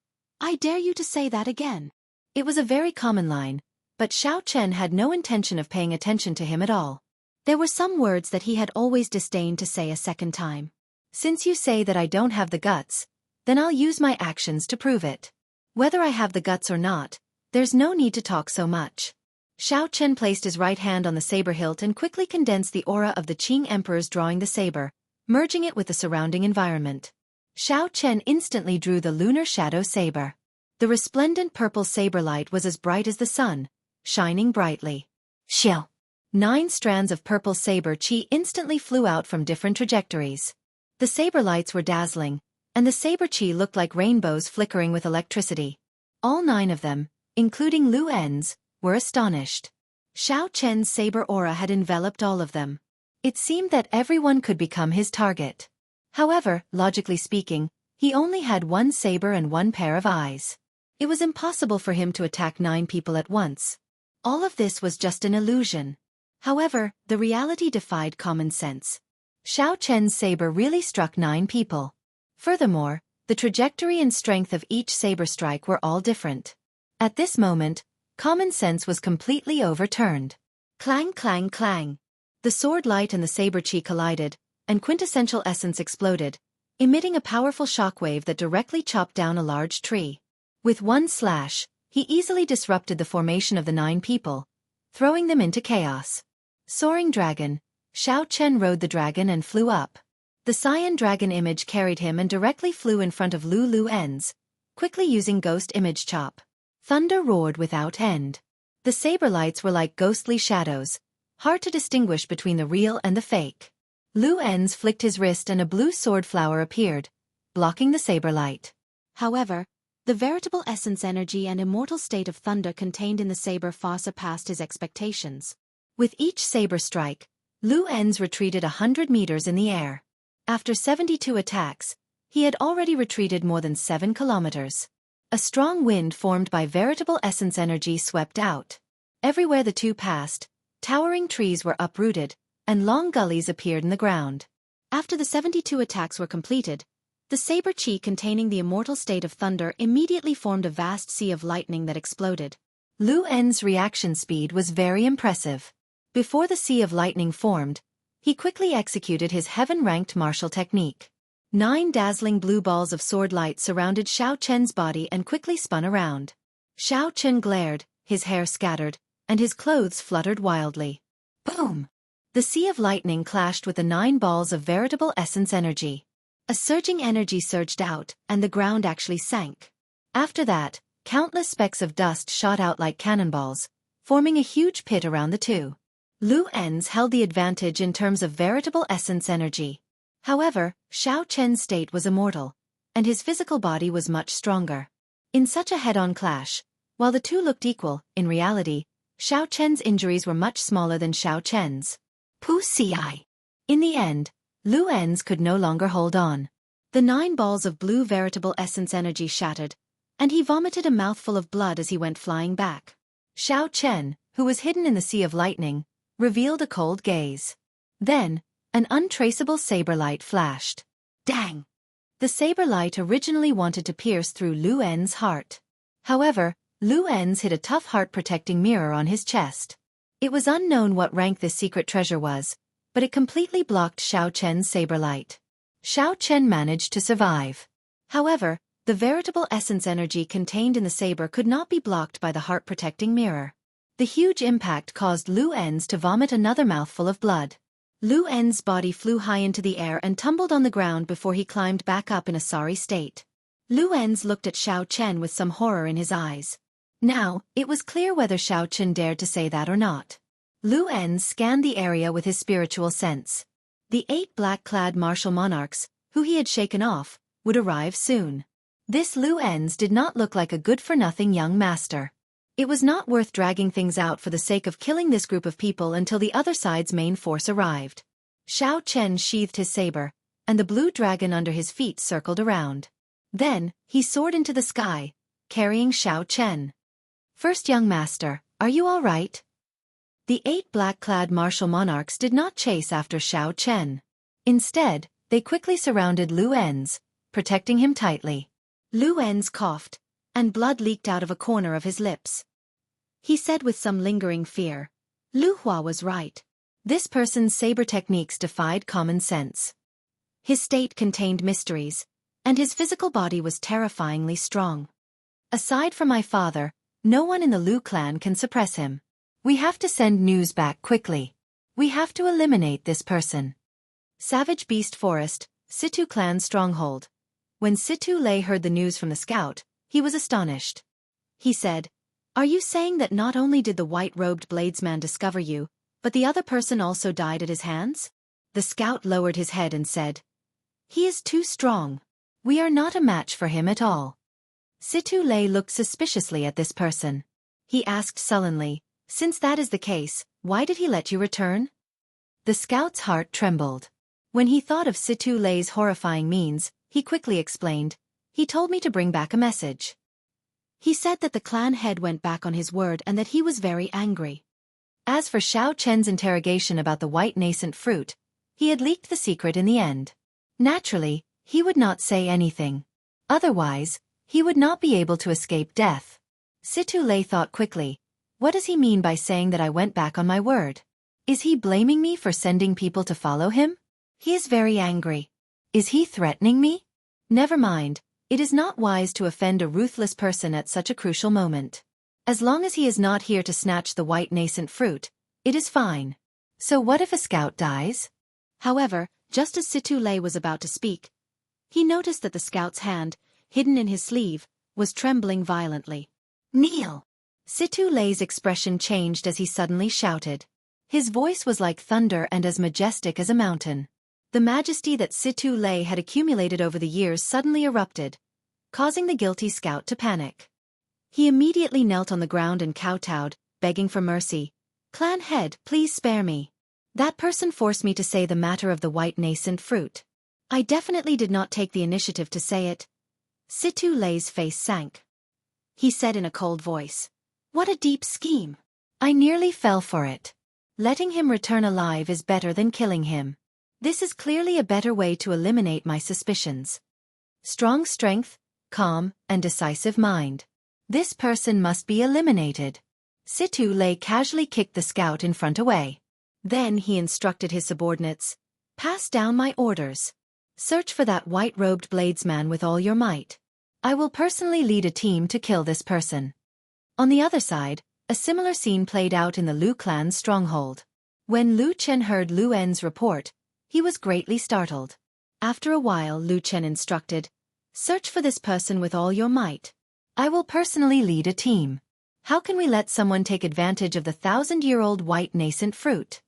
"I dare you to say that again." It was a very common line, but Xiao Chen had no intention of paying attention to him at all. There were some words that he had always disdained to say a second time. "Since you say that I don't have the guts, then I'll use my actions to prove it. Whether I have the guts or not, there's no need to talk so much." Xiao Chen placed his right hand on the saber hilt and quickly condensed the aura of the Qing emperors drawing the saber, merging it with the surrounding environment. Xiao Chen instantly drew the lunar shadow saber. The resplendent purple saber light was as bright as the sun, shining brightly. Xiao! 9 strands of purple saber chi instantly flew out from different trajectories. The saber lights were dazzling, and the saber chi looked like rainbows flickering with electricity. All 9 of them, including Lu En's, were astonished. Xiao Chen's saber aura had enveloped all of them. It seemed that everyone could become his target. However, logically speaking, he only had 1 saber and 1 pair of eyes. It was impossible for him to attack 9 people at once. All of this was just an illusion. However, the reality defied common sense. Xiao Chen's saber really struck 9 people. Furthermore, the trajectory and strength of each saber strike were all different. At this moment, common sense was completely overturned. Clang, clang, clang. The sword light and the saber chi collided, and quintessential essence exploded, emitting a powerful shockwave that directly chopped down a large tree. With one slash, he easily disrupted the formation of the 9 people, throwing them into chaos. Soaring Dragon, Xiao Chen rode the dragon and flew up. The cyan dragon image carried him and directly flew in front of Lu En's, quickly using ghost image chop. Thunder roared without end. The saber lights were like ghostly shadows, hard to distinguish between the real and the fake. Lu En's flicked his wrist and a blue sword flower appeared, blocking the saber light. However, the veritable essence energy and immortal state of thunder contained in the saber far surpassed his expectations. With each saber strike, Lu En's retreated 100 meters in the air. After 72 attacks, he had already retreated more than 7 kilometers. A strong wind formed by veritable essence energy swept out. Everywhere the two passed, towering trees were uprooted, and long gullies appeared in the ground. After the 72 attacks were completed, the saber chi containing the immortal state of thunder immediately formed a vast sea of lightning that exploded. Lu En's reaction speed was very impressive. Before the sea of lightning formed, he quickly executed his heaven-ranked martial technique. 9 dazzling blue balls of sword light surrounded Xiao Chen's body and quickly spun around. Xiao Chen glared, his hair scattered, and his clothes fluttered wildly. Boom! The sea of lightning clashed with the 9 balls of veritable essence energy. A surging energy surged out, and the ground actually sank. After that, countless specks of dust shot out like cannonballs, forming a huge pit around the two. Lu En's held the advantage in terms of veritable essence energy. However, Xiao Chen's state was immortal, and his physical body was much stronger. In such a head-on clash, while the two looked equal, in reality, Xiao Chen's injuries were much smaller than Xiao Chen's. Pussy. In the end, Lu En's could no longer hold on. The 9 balls of blue veritable essence energy shattered, and he vomited a mouthful of blood as he went flying back. Xiao Chen, who was hidden in the sea of lightning, revealed a cold gaze. Then, an untraceable saber light flashed. Dang! The saber light originally wanted to pierce through Lu En's heart. However, Lu En's hid a tough heart-protecting mirror on his chest. It was unknown what rank this secret treasure was, but it completely blocked Xiao Chen's saber light. Xiao Chen managed to survive. However, the veritable essence energy contained in the saber could not be blocked by the heart-protecting mirror. The huge impact caused Lu En's to vomit another mouthful of blood. Lu En's body flew high into the air and tumbled on the ground before he climbed back up in a sorry state. Lu En's looked at Xiao Chen with some horror in his eyes. Now, it was clear whether Xiao Chen dared to say that or not. Lu En's scanned the area with his spiritual sense. The 8 black-clad martial monarchs, who he had shaken off, would arrive soon. This Lu En's did not look like a good-for-nothing young master. It was not worth dragging things out for the sake of killing this group of people until the other side's main force arrived. Xiao Chen sheathed his saber, and the blue dragon under his feet circled around. Then, he soared into the sky, carrying Xiao Chen. First young master, are you all right? The 8 black-clad martial monarchs did not chase after Xiao Chen. Instead, they quickly surrounded Lu En's, protecting him tightly. Lu En's coughed, and blood leaked out of a corner of his lips. He said with some lingering fear, Lu Hua was right. This person's saber techniques defied common sense. His state contained mysteries, and his physical body was terrifyingly strong. Aside from my father, no one in the Lu clan can suppress him. We have to send news back quickly. We have to eliminate this person. Savage Beast Forest, Situ clan's stronghold. When Situ Lei heard the news from the scout, he was astonished. He said, Are you saying that not only did the white-robed bladesman discover you, but the other person also died at his hands? The scout lowered his head and said, He is too strong. We are not a match for him at all. Situ Lei looked suspiciously at this person. He asked sullenly, Since that is the case, why did he let you return? The scout's heart trembled. When he thought of Situ Lei's horrifying means, he quickly explained, He told me to bring back a message. He said that the clan head went back on his word and that he was very angry. As for Xiao Chen's interrogation about the white nascent fruit, he had leaked the secret in the end. Naturally, he would not say anything. Otherwise, he would not be able to escape death. Situ Lei thought quickly, What does he mean by saying that I went back on my word? Is he blaming me for sending people to follow him? He is very angry. Is he threatening me? Never mind, it is not wise to offend a ruthless person at such a crucial moment. As long as he is not here to snatch the white nascent fruit, it is fine. So what if a scout dies? However, just as Situ-Lei was about to speak, he noticed that the scout's hand, hidden in his sleeve, was trembling violently. Kneel! Situ-Lei's expression changed as he suddenly shouted. His voice was like thunder and as majestic as a mountain. The majesty that Situ-Lei had accumulated over the years suddenly erupted, causing the guilty scout to panic. He immediately knelt on the ground and kowtowed, begging for mercy. Clan head, please spare me. That person forced me to say the matter of the white nascent fruit. I definitely did not take the initiative to say it. Situ-Lei's face sank. He said in a cold voice, "What a deep scheme. I nearly fell for it. Letting him return alive is better than killing him. This is clearly a better way to eliminate my suspicions. Strong strength, calm, and decisive mind. This person must be eliminated." Situ-Lei casually kicked the scout in front away. Then he instructed his subordinates, "Pass down my orders. Search for that white-robed bladesman with all your might. I will personally lead a team to kill this person." On the other side, a similar scene played out in the Lu clan's stronghold. When Lu Chen heard Lu En's report, he was greatly startled. After a while, Lu Chen instructed, "Search for this person with all your might. I will personally lead a team. How can we let someone take advantage of the 1,000-year-old white nascent fruit?"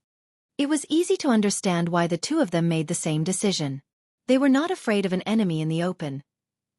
It was easy to understand why the two of them made the same decision. They were not afraid of an enemy in the open.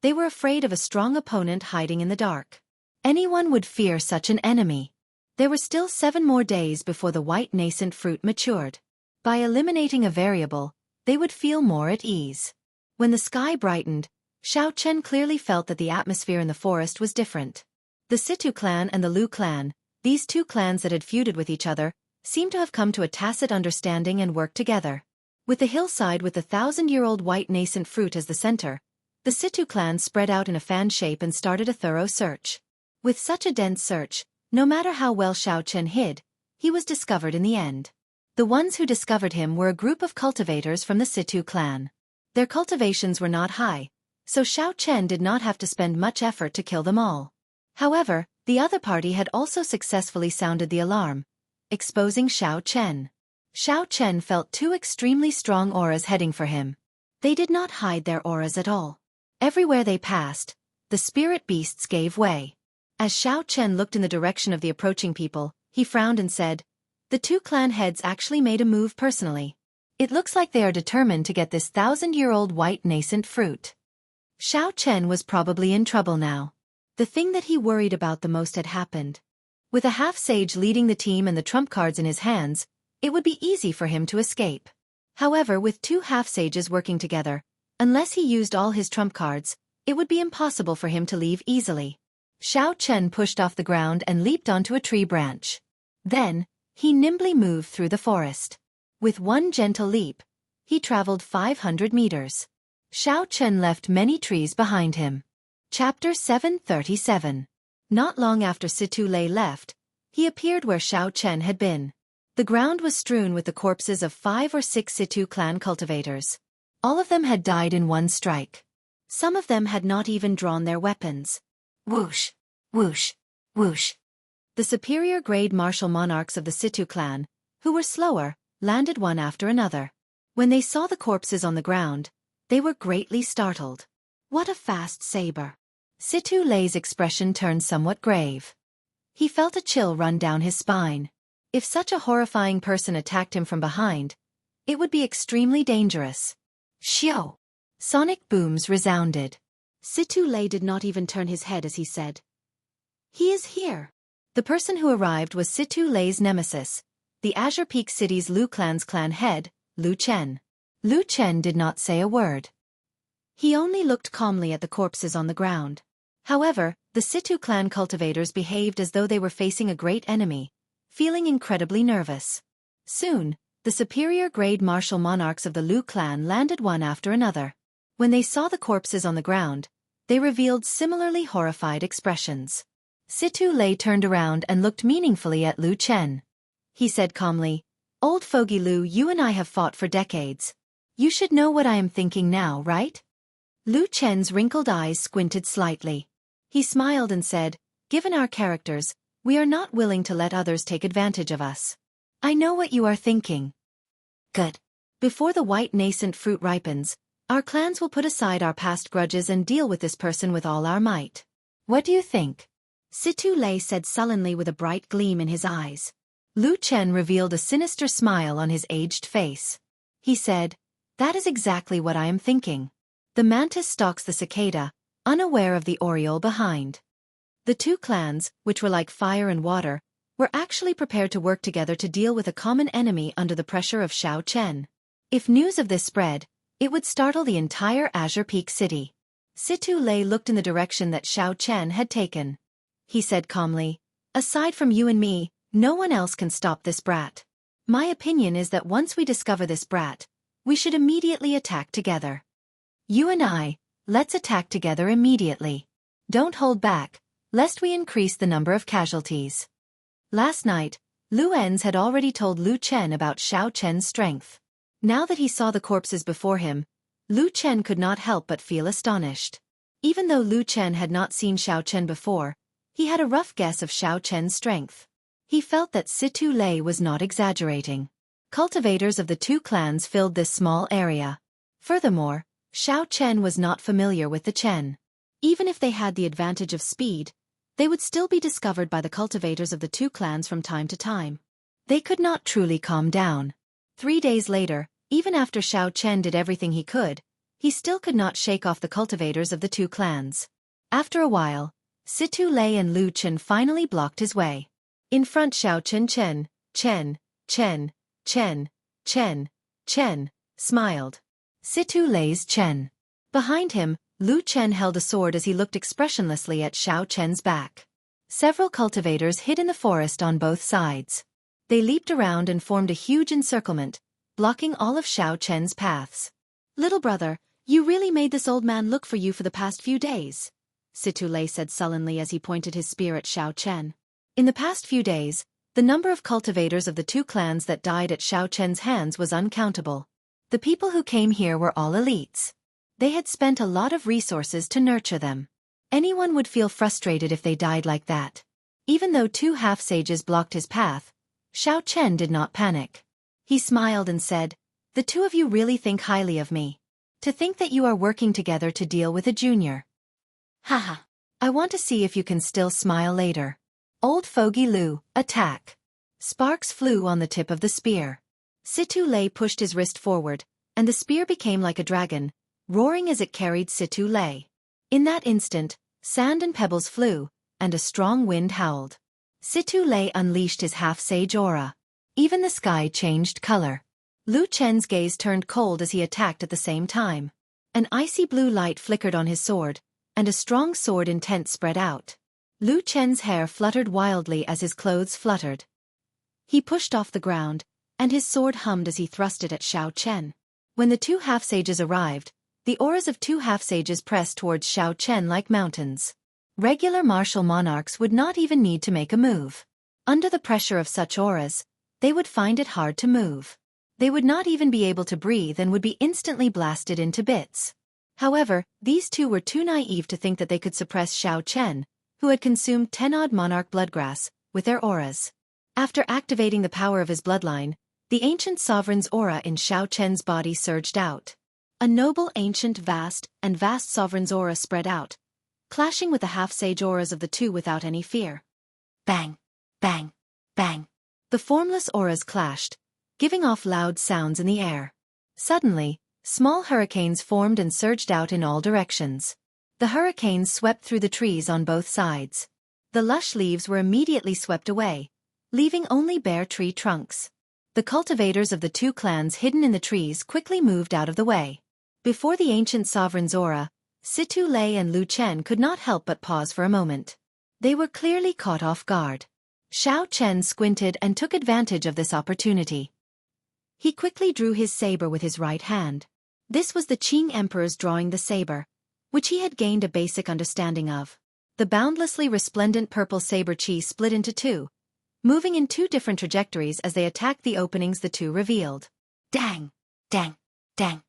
They were afraid of a strong opponent hiding in the dark. Anyone would fear such an enemy. There were still 7 more days before the white nascent fruit matured. By eliminating a variable, they would feel more at ease. When the sky brightened, Xiao Chen clearly felt that the atmosphere in the forest was different. The Situ clan and the Lu clan, these two clans that had feuded with each other, seemed to have come to a tacit understanding and worked together. With the hillside with the 1,000-year-old white nascent fruit as the center, the Situ clan spread out in a fan shape and started a thorough search. With such a dense search, no matter how well Xiao Chen hid, he was discovered in the end. The ones who discovered him were a group of cultivators from the Situ clan. Their cultivations were not high, so Xiao Chen did not have to spend much effort to kill them all. However, the other party had also successfully sounded the alarm, exposing Xiao Chen. Xiao Chen felt 2 extremely strong auras heading for him. They did not hide their auras at all. Everywhere they passed, the spirit beasts gave way. As Xiao Chen looked in the direction of the approaching people, he frowned and said, "The 2 clan heads actually made a move personally. It looks like they are determined to get this 1,000-year-old white nascent fruit." Xiao Chen was probably in trouble now. The thing that he worried about the most had happened. With a half-sage leading the team and the trump cards in his hands, it would be easy for him to escape. However, with 2 half-sages working together, unless he used all his trump cards, it would be impossible for him to leave easily. Xiao Chen pushed off the ground and leaped onto a tree branch. Then, he nimbly moved through the forest. With one gentle leap, he traveled 500 meters. Xiao Chen left many trees behind him. Chapter 737. Not long after Situ-Lei left, he appeared where Xiao Chen had been. The ground was strewn with the corpses of 5 or 6 Situ clan cultivators. All of them had died in one strike. Some of them had not even drawn their weapons. Whoosh, whoosh, whoosh. The superior-grade martial monarchs of the Situ clan, who were slower, landed one after another. When they saw the corpses on the ground, they were greatly startled. What a fast saber! Situ-Lei's expression turned somewhat grave. He felt a chill run down his spine. If such a horrifying person attacked him from behind, it would be extremely dangerous. Shio! Sonic booms resounded. Situ-Lei did not even turn his head as he said, "He is here." The person who arrived was Situ-Lei's nemesis, the Azure Peak City's Lu clan's clan head, Lu Chen. Lu Chen did not say a word. He only looked calmly at the corpses on the ground. However, the Situ clan cultivators behaved as though they were facing a great enemy, feeling incredibly nervous. Soon, the superior-grade martial monarchs of the Lu clan landed one after another. When they saw the corpses on the ground, they revealed similarly horrified expressions. Situ-Lei turned around and looked meaningfully at Lu Chen. He said calmly, "Old fogey Lu, you and I have fought for decades. You should know what I am thinking now, right? Lu Chen's wrinkled eyes squinted slightly. He smiled and said, given our characters, we are not willing to let others take advantage of us. I know what you are thinking. Good. Before the white nascent fruit ripens, our clans will put aside our past grudges and deal with this person with all our might. What do you think? Situ Lei said sullenly with a bright gleam in his eyes. Lu Chen revealed a sinister smile on his aged face. He said, that is exactly what I am thinking. The mantis stalks the cicada, unaware of the oriole behind. The two clans, which were like fire and water, were actually prepared to work together to deal with a common enemy under the pressure of Xiao Chen. If news of this spread, it would startle the entire Azure Peak city. Situ Lei looked in the direction that Xiao Chen had taken. He said calmly, aside from you and me, no one else can stop this brat. My opinion is that once we discover this brat, we should immediately attack together. You and I, let's attack together immediately. Don't hold back, lest we increase the number of casualties. Last night, Lu Enz had already told Lu Chen about Xiao Chen's strength. Now that he saw the corpses before him, Lu Chen could not help but feel astonished. Even though Lu Chen had not seen Xiao Chen before, he had a rough guess of Xiao Chen's strength. He felt that Situ Lei was not exaggerating. Cultivators of the two clans filled this small area. Furthermore, Xiao Chen was not familiar with the Chen. Even if they had the advantage of speed, they would still be discovered by the cultivators of the two clans from time to time. They could not truly calm down. 3 days later, even after Xiao Chen did everything he could, he still could not shake off the cultivators of the two clans. After a while, Situ Lei and Lu Chen finally blocked his way. In front Xiao Chen smiled. Situ Lei's Chen. Behind him, Lu Chen held a sword as he looked expressionlessly at Xiao Chen's back. Several cultivators hid in the forest on both sides. They leaped around and formed a huge encirclement, blocking all of Xiao Chen's paths. Little brother, you really made this old man look for you for the past few days, Situ Lei said sullenly as he pointed his spear at Xiao Chen. In the past few days, the number of cultivators of the two clans that died at Xiao Chen's hands was uncountable. The people who came here were all elites. They had spent a lot of resources to nurture them. Anyone would feel frustrated if they died like that. Even though 2 half-sages blocked his path, Xiao Chen did not panic. He smiled and said, the two of you really think highly of me. To think that you are working together to deal with a junior. Haha. I want to see if you can still smile later. Old Fogey Lu, attack. Sparks flew on the tip of the spear. Situ Lei pushed his wrist forward, and the spear became like a dragon, roaring as it carried Situ Lei. In that instant, sand and pebbles flew, and a strong wind howled. Situ Lei unleashed his half-sage aura. Even the sky changed color. Lu Chen's gaze turned cold as he attacked at the same time. An icy blue light flickered on his sword, and a strong sword intent spread out. Lu Chen's hair fluttered wildly as his clothes fluttered. He pushed off the ground, and his sword hummed as he thrust it at Xiao Chen. When the 2 half-sages arrived, the auras of 2 half-sages pressed towards Xiao Chen like mountains. Regular martial monarchs would not even need to make a move. Under the pressure of such auras, they would find it hard to move. They would not even be able to breathe and would be instantly blasted into bits. However, these two were too naive to think that they could suppress Xiao Chen, who had consumed 10-odd monarch bloodgrass, with their auras. After activating the power of his bloodline, the ancient sovereign's aura in Xiao Chen's body surged out. A noble ancient vast sovereign's aura spread out, clashing with the half-sage auras of the two without any fear. Bang! Bang! Bang! The formless auras clashed, giving off loud sounds in the air. Suddenly, small hurricanes formed and surged out in all directions. The hurricanes swept through the trees on both sides. The lush leaves were immediately swept away, leaving only bare tree trunks. The cultivators of the two clans hidden in the trees quickly moved out of the way. Before the ancient sovereign's aura, Situ Lei and Lu Chen could not help but pause for a moment. They were clearly caught off guard. Xiao Chen squinted and took advantage of this opportunity. He quickly drew his saber with his right hand. This was the Qing Emperor's drawing the saber, which he had gained a basic understanding of. The boundlessly resplendent purple saber qi split into two, moving in 2 different trajectories as they attacked the openings the two revealed. Dang! Dang! Dang!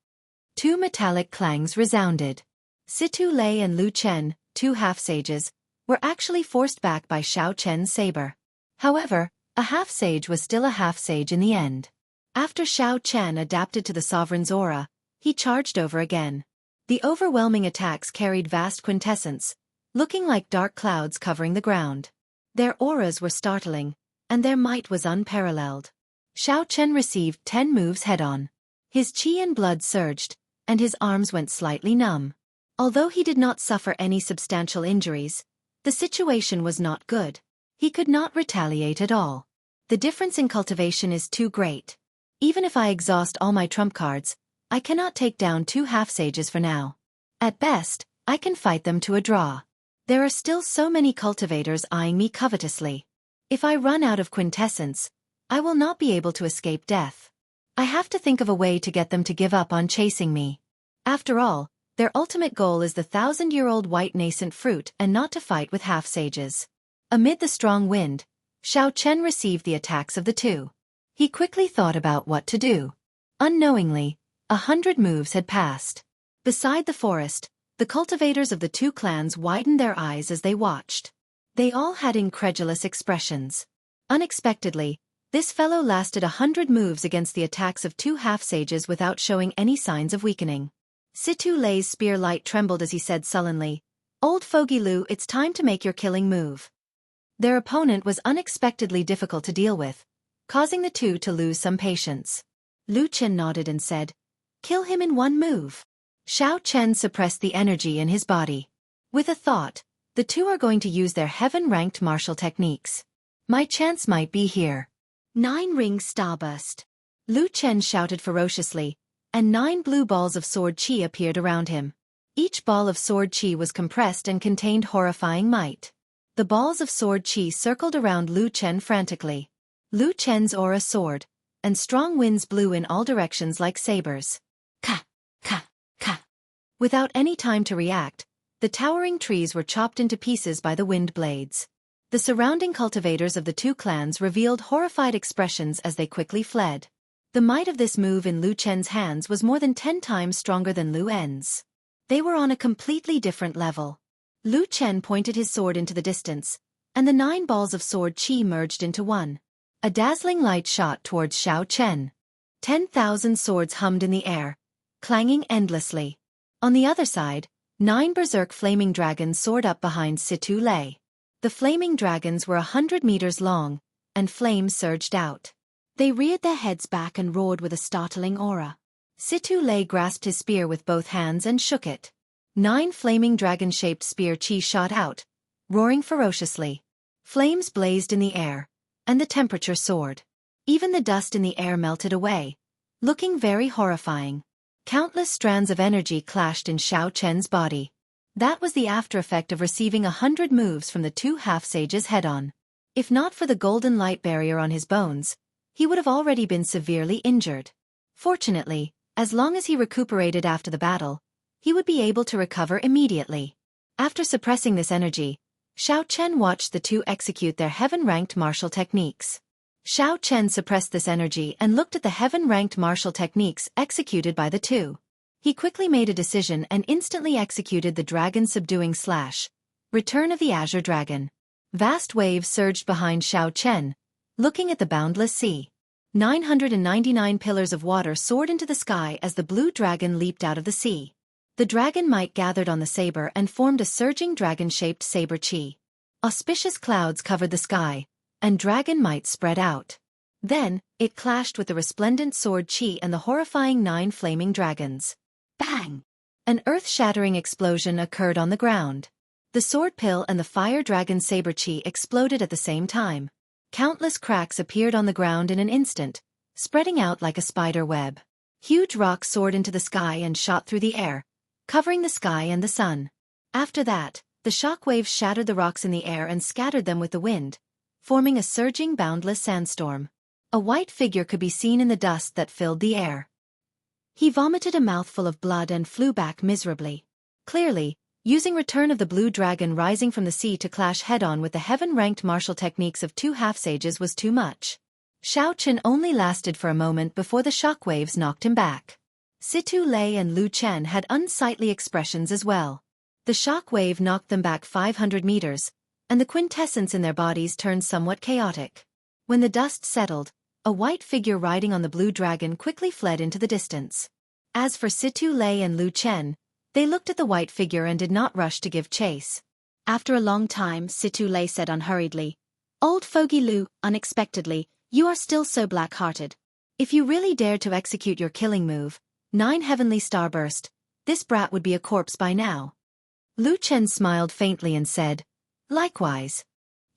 Two metallic clangs resounded. Situ Lei and Lu Chen, two half-sages, were actually forced back by Xiao Chen's saber. However, a half-sage was still a half-sage in the end. After Xiao Chen adapted to the sovereign's aura, he charged over again. The overwhelming attacks carried vast quintessence, looking like dark clouds covering the ground. Their auras were startling, and their might was unparalleled. Xiao Chen received 10 moves head-on. His qi and blood surged, and his arms went slightly numb. Although he did not suffer any substantial injuries, the situation was not good. He could not retaliate at all. The difference in cultivation is too great. Even if I exhaust all my trump cards, I cannot take down two half-sages for now. At best, I can fight them to a draw. There are still so many cultivators eyeing me covetously. If I run out of quintessence, I will not be able to escape death. I have to think of a way to get them to give up on chasing me. After all, their ultimate goal is the 1,000-year-old white nascent fruit and not to fight with half-sages. Amid the strong wind, Xiao Chen received the attacks of the two. He quickly thought about what to do. Unknowingly, 100 moves had passed. Beside the forest, the cultivators of the two clans widened their eyes as they watched. They all had incredulous expressions. Unexpectedly, this fellow lasted 100 moves against the attacks of two half-sages without showing any signs of weakening. Situ Lei's spear light trembled as he said sullenly, "Old Fogey Lu, it's time to make your killing move." Their opponent was unexpectedly difficult to deal with, causing the two to lose some patience. Lu Chen nodded and said, "Kill him in one move." Xiao Chen suppressed the energy in his body. With a thought, the two are going to use their heaven-ranked martial techniques. My chance might be here. 9-ring starburst. Lu Chen shouted ferociously, and 9 blue balls of sword qi appeared around him. Each ball of sword qi was compressed and contained horrifying might. The balls of sword qi circled around Lu Chen frantically. Lu Chen's aura soared, and strong winds blew in all directions like sabers. Ka, ka, ka. Without any time to react, the towering trees were chopped into pieces by the wind blades. The surrounding cultivators of the two clans revealed horrified expressions as they quickly fled. The might of this move in Lu Chen's hands was more than 10 times stronger than Lu En's. They were on a completely different level. Lu Chen pointed his sword into the distance, and the 9 balls of sword qi merged into one. A dazzling light shot towards Xiao Chen. 10,000 swords hummed in the air, clanging endlessly. On the other side, 9 berserk flaming dragons soared up behind Situ Lei. The flaming dragons were 100 meters long, and flames surged out. They reared their heads back and roared with a startling aura. Situ Lei grasped his spear with both hands and shook it. 9 flaming dragon-shaped spear qi shot out, roaring ferociously. Flames blazed in the air, and the temperature soared. Even the dust in the air melted away, looking very horrifying. Countless strands of energy clashed in Xiao Chen's body. That was the after-effect of receiving 100 moves from the two half-sages head-on. If not for the golden light barrier on his bones, he would have already been severely injured. Fortunately, as long as he recuperated after the battle, he would be able to recover immediately. After suppressing this energy, Xiao Chen watched the two execute their heaven-ranked martial techniques. Xiao Chen suppressed this energy and looked at the heaven-ranked martial techniques executed by the two. He quickly made a decision and instantly executed the dragon-subduing slash. Return of the Azure Dragon. Vast waves surged behind Xiao Chen, looking at the boundless sea. 999 pillars of water soared into the sky as the blue dragon leaped out of the sea. The dragon might gathered on the saber and formed a surging dragon-shaped saber qi. Auspicious clouds covered the sky, and dragon might spread out. Then, it clashed with the resplendent sword qi and the horrifying 9 flaming dragons. Bang! An earth-shattering explosion occurred on the ground. The sword pill and the fire dragon saber qi exploded at the same time. Countless cracks appeared on the ground in an instant, spreading out like a spider web. Huge rocks soared into the sky and shot through the air, covering the sky and the sun. After that, the shock waves shattered the rocks in the air and scattered them with the wind, forming a surging boundless sandstorm. A white figure could be seen in the dust that filled the air. He vomited a mouthful of blood and flew back miserably. Clearly, using Return of the Blue Dragon rising from the sea to clash head-on with the heaven-ranked martial techniques of two half-sages was too much. Xiao Chen only lasted for a moment before the shockwaves knocked him back. Situ Lei and Lu Chen had unsightly expressions as well. The shock wave knocked them back 500 meters, and the quintessence in their bodies turned somewhat chaotic. When the dust settled, a white figure riding on the blue dragon quickly fled into the distance. As for Situ Lei and Lu Chen, they looked at the white figure and did not rush to give chase. After a long time, Situ Lei said unhurriedly, "Old fogey Lu, unexpectedly, you are still so black-hearted. If you really dared to execute your killing move, 9 heavenly starburst, this brat would be a corpse by now." Lu Chen smiled faintly and said, "Likewise.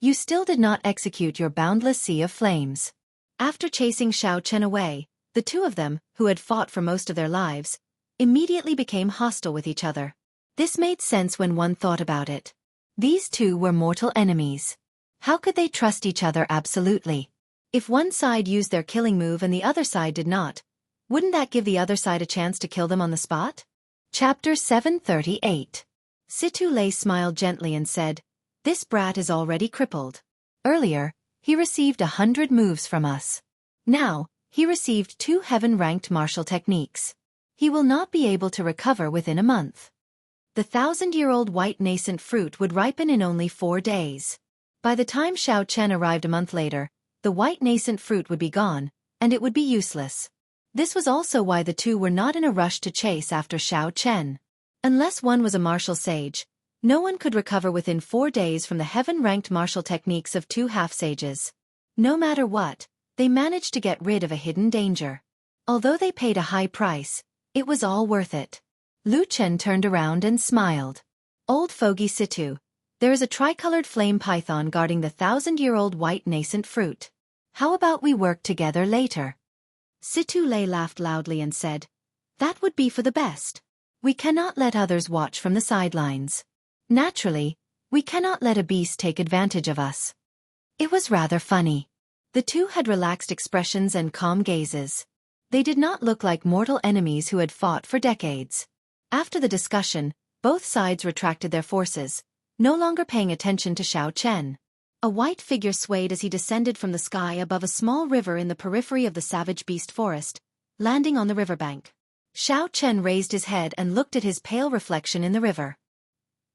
You still did not execute your boundless sea of flames." After chasing Xiao Chen away, the two of them, who had fought for most of their lives, immediately became hostile with each other. This made sense when one thought about it. These two were mortal enemies. How could they trust each other absolutely? If one side used their killing move and the other side did not, wouldn't that give the other side a chance to kill them on the spot? Chapter 738. Situ Lei smiled gently and said, "This brat is already crippled. Earlier, he received 100 moves from us. Now, he received 2 heaven-ranked martial techniques. He will not be able to recover within a month." The 1,000-year-old white nascent fruit would ripen in only 4 days. By the time Xiao Chen arrived a month later, the white nascent fruit would be gone, and it would be useless. This was also why the two were not in a rush to chase after Xiao Chen. Unless one was a martial sage, no one could recover within 4 days from the heaven-ranked martial techniques of 2 half-sages. No matter what, they managed to get rid of a hidden danger. Although they paid a high price, it was all worth it. Lu Chen turned around and smiled. "Old fogey Situ, there is a tricolored flame python guarding the 1,000-year-old white nascent fruit. How about we work together later?" Situ Lei laughed loudly and said, "That would be for the best. We cannot let others watch from the sidelines. Naturally, we cannot let a beast take advantage of us." It was rather funny. The two had relaxed expressions and calm gazes. They did not look like mortal enemies who had fought for decades. After the discussion, both sides retracted their forces, no longer paying attention to Xiao Chen. A white figure swayed as he descended from the sky above a small river in the periphery of the savage beast forest, landing on the riverbank. Xiao Chen raised his head and looked at his pale reflection in the river.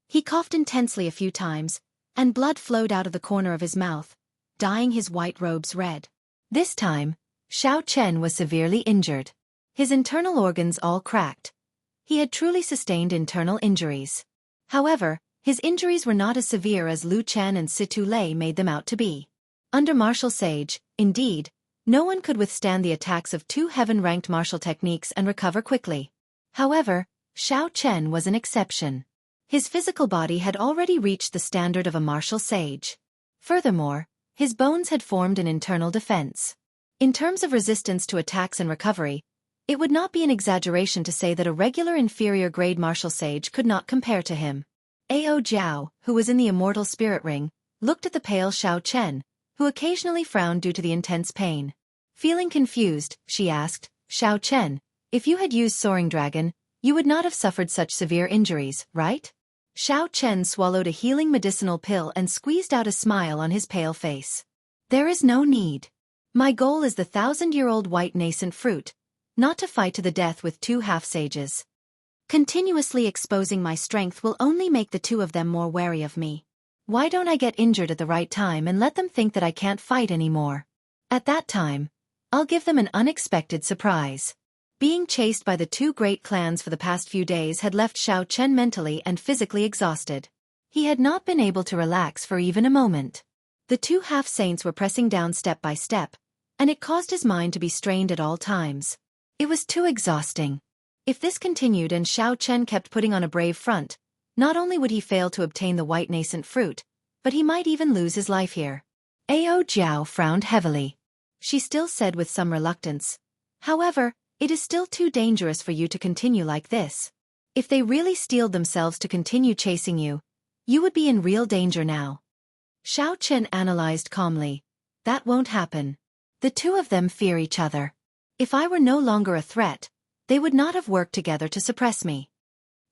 He coughed intensely a few times, and blood flowed out of the corner of his mouth, dyeing his white robes red. This time, Xiao Chen was severely injured. His internal organs all cracked. He had truly sustained internal injuries. However, his injuries were not as severe as Lu Chen and Situ Lei made them out to be. Under martial sage, indeed, no one could withstand the attacks of 2 heaven-ranked martial techniques and recover quickly. However, Xiao Chen was an exception. His physical body had already reached the standard of a martial sage. Furthermore, his bones had formed an internal defense. In terms of resistance to attacks and recovery, it would not be an exaggeration to say that a regular inferior-grade martial sage could not compare to him. Ao Jiao, who was in the immortal spirit ring, looked at the pale Xiao Chen, who occasionally frowned due to the intense pain. Feeling confused, she asked, "Xiao Chen, if you had used Soaring Dragon, you would not have suffered such severe injuries, right?" Xiao Chen swallowed a healing medicinal pill and squeezed out a smile on his pale face. "There is no need. My goal is the 1,000-year-old white nascent fruit, not to fight to the death with 2 half-sages. Continuously exposing my strength will only make the two of them more wary of me. Why don't I get injured at the right time and let them think that I can't fight anymore? At that time, I'll give them an unexpected surprise." Being chased by the 2 great clans for the past few days had left Xiao Chen mentally and physically exhausted. He had not been able to relax for even a moment. The 2 half-saints were pressing down step by step, and it caused his mind to be strained at all times. It was too exhausting. If this continued and Xiao Chen kept putting on a brave front, not only would he fail to obtain the white nascent fruit, but he might even lose his life here. Ao Jiao frowned heavily. She still said with some reluctance, "However, it is still too dangerous for you to continue like this. If they really steeled themselves to continue chasing you, you would be in real danger now." Xiao Chen analyzed calmly. "That won't happen. The two of them fear each other. If I were no longer a threat, they would not have worked together to suppress me.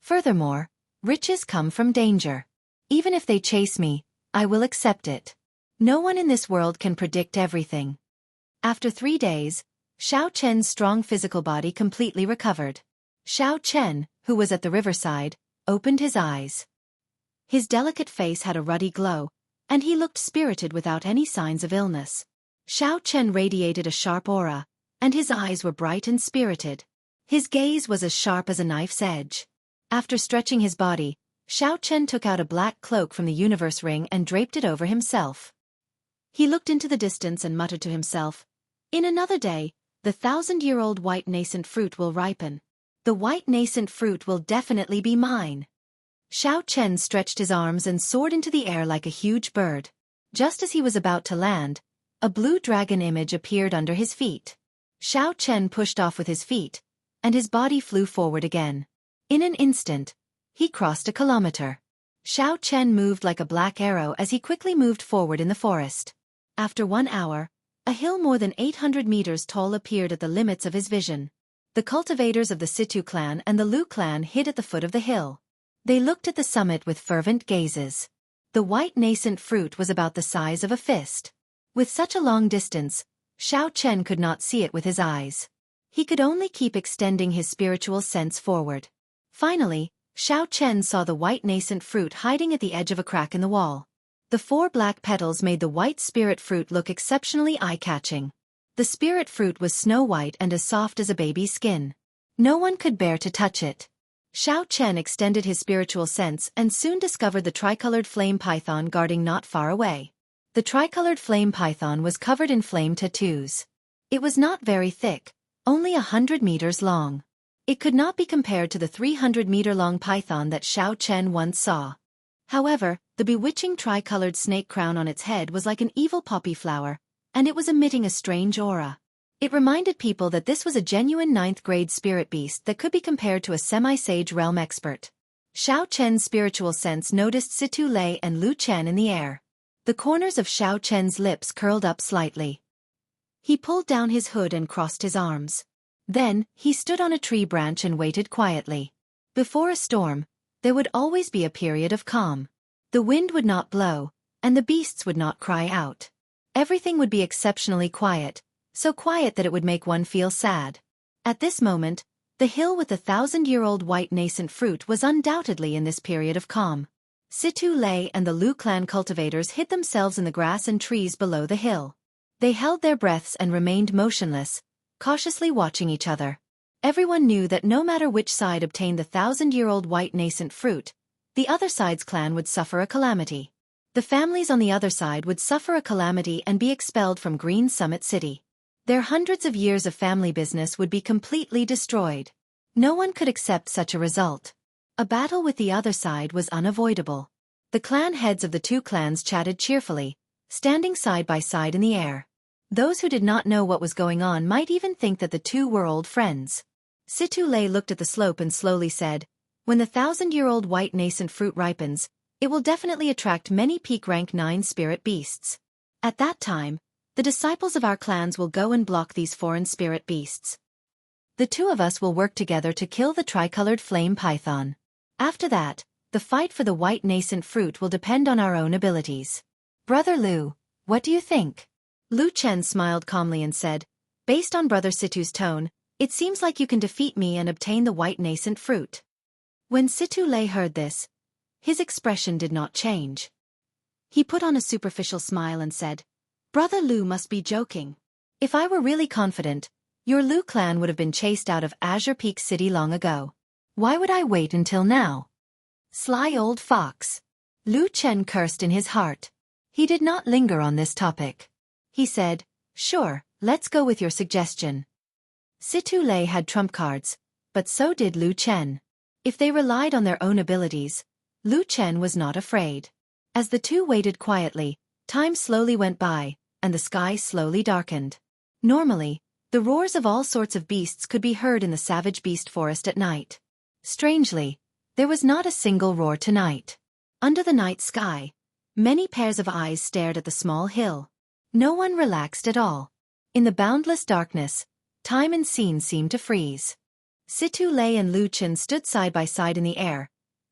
Furthermore, riches come from danger. Even if they chase me, I will accept it. No one in this world can predict everything." After 3 days, Xiao Chen's strong physical body completely recovered. Xiao Chen, who was at the riverside, opened his eyes. His delicate face had a ruddy glow, and he looked spirited without any signs of illness. Xiao Chen radiated a sharp aura, and his eyes were bright and spirited. His gaze was as sharp as a knife's edge. After stretching his body, Xiao Chen took out a black cloak from the universe ring and draped it over himself. He looked into the distance and muttered to himself, "In another day, the 1,000-year-old white nascent fruit will ripen. The white nascent fruit will definitely be mine." Xiao Chen stretched his arms and soared into the air like a huge bird. Just as he was about to land, a blue dragon image appeared under his feet. Xiao Chen pushed off with his feet, and his body flew forward again. In an instant, he crossed a kilometer. Xiao Chen moved like a black arrow as he quickly moved forward in the forest. After 1 hour, a hill more than 800 meters tall appeared at the limits of his vision. The cultivators of the Situ clan and the Lu clan hid at the foot of the hill. They looked at the summit with fervent gazes. The white nascent fruit was about the size of a fist. With such a long distance, Xiao Chen could not see it with his eyes. He could only keep extending his spiritual sense forward. Finally, Xiao Chen saw the white nascent fruit hiding at the edge of a crack in the wall. The 4 black petals made the white spirit fruit look exceptionally eye-catching. The spirit fruit was snow-white and as soft as a baby's skin. No one could bear to touch it. Xiao Chen extended his spiritual sense and soon discovered the tricolored flame python guarding not far away. The tricolored flame python was covered in flame tattoos. It was not very thick, only 100 meters long. It could not be compared to the 300-meter-long python that Xiao Chen once saw. However, the bewitching tricolored snake crown on its head was like an evil poppy flower, and it was emitting a strange aura. It reminded people that this was a genuine 9th-grade spirit beast that could be compared to a semi-sage realm expert. Xiao Chen's spiritual sense noticed Situ Lei and Lu Chen in the air. The corners of Xiao Chen's lips curled up slightly. He pulled down his hood and crossed his arms. Then, he stood on a tree branch and waited quietly. Before a storm, there would always be a period of calm. The wind would not blow, and the beasts would not cry out. Everything would be exceptionally quiet, so quiet that it would make one feel sad. At this moment, the hill with the 1,000-year-old white nascent fruit was undoubtedly in this period of calm. Situ Lei and the Lu clan cultivators hid themselves in the grass and trees below the hill. They held their breaths and remained motionless, cautiously watching each other. Everyone knew that no matter which side obtained the 1,000-year-old white nascent fruit, the other side's clan would suffer a calamity. The families on the other side would suffer a calamity and be expelled from Green Summit City. Their hundreds of years of family business would be completely destroyed. No one could accept such a result. A battle with the other side was unavoidable. The clan heads of the 2 clans chatted cheerfully, standing side by side in the air. Those who did not know what was going on might even think that the 2 were old friends. Situ Lei looked at the slope and slowly said, "When the 1,000-year-old white nascent fruit ripens, it will definitely attract many peak rank 9 spirit beasts. At that time, the disciples of our clans will go and block these foreign spirit beasts. The 2 of us will work together to kill the tricolored flame python. After that, the fight for the white nascent fruit will depend on our own abilities. Brother Lu, what do you think?" Lu Chen smiled calmly and said, "Based on Brother Situ's tone, it seems like you can defeat me and obtain the white nascent fruit." When Situ Lei heard this, his expression did not change. He put on a superficial smile and said, "Brother Lu must be joking. If I were really confident, your Lu clan would have been chased out of Azure Peak City long ago. Why would I wait until now? Sly old fox." Lu Chen cursed in his heart. He did not linger on this topic. He said, "Sure, let's go with your suggestion." Situ Lei had trump cards, but so did Lu Chen. If they relied on their own abilities, Lu Chen was not afraid. As the 2 waited quietly, time slowly went by, and the sky slowly darkened. Normally, the roars of all sorts of beasts could be heard in the savage beast forest at night. Strangely, there was not a single roar tonight. Under the night sky, many pairs of eyes stared at the small hill. No one relaxed at all. In the boundless darkness, time and scene seemed to freeze. Situ Lei and Lu Chen stood side by side in the air,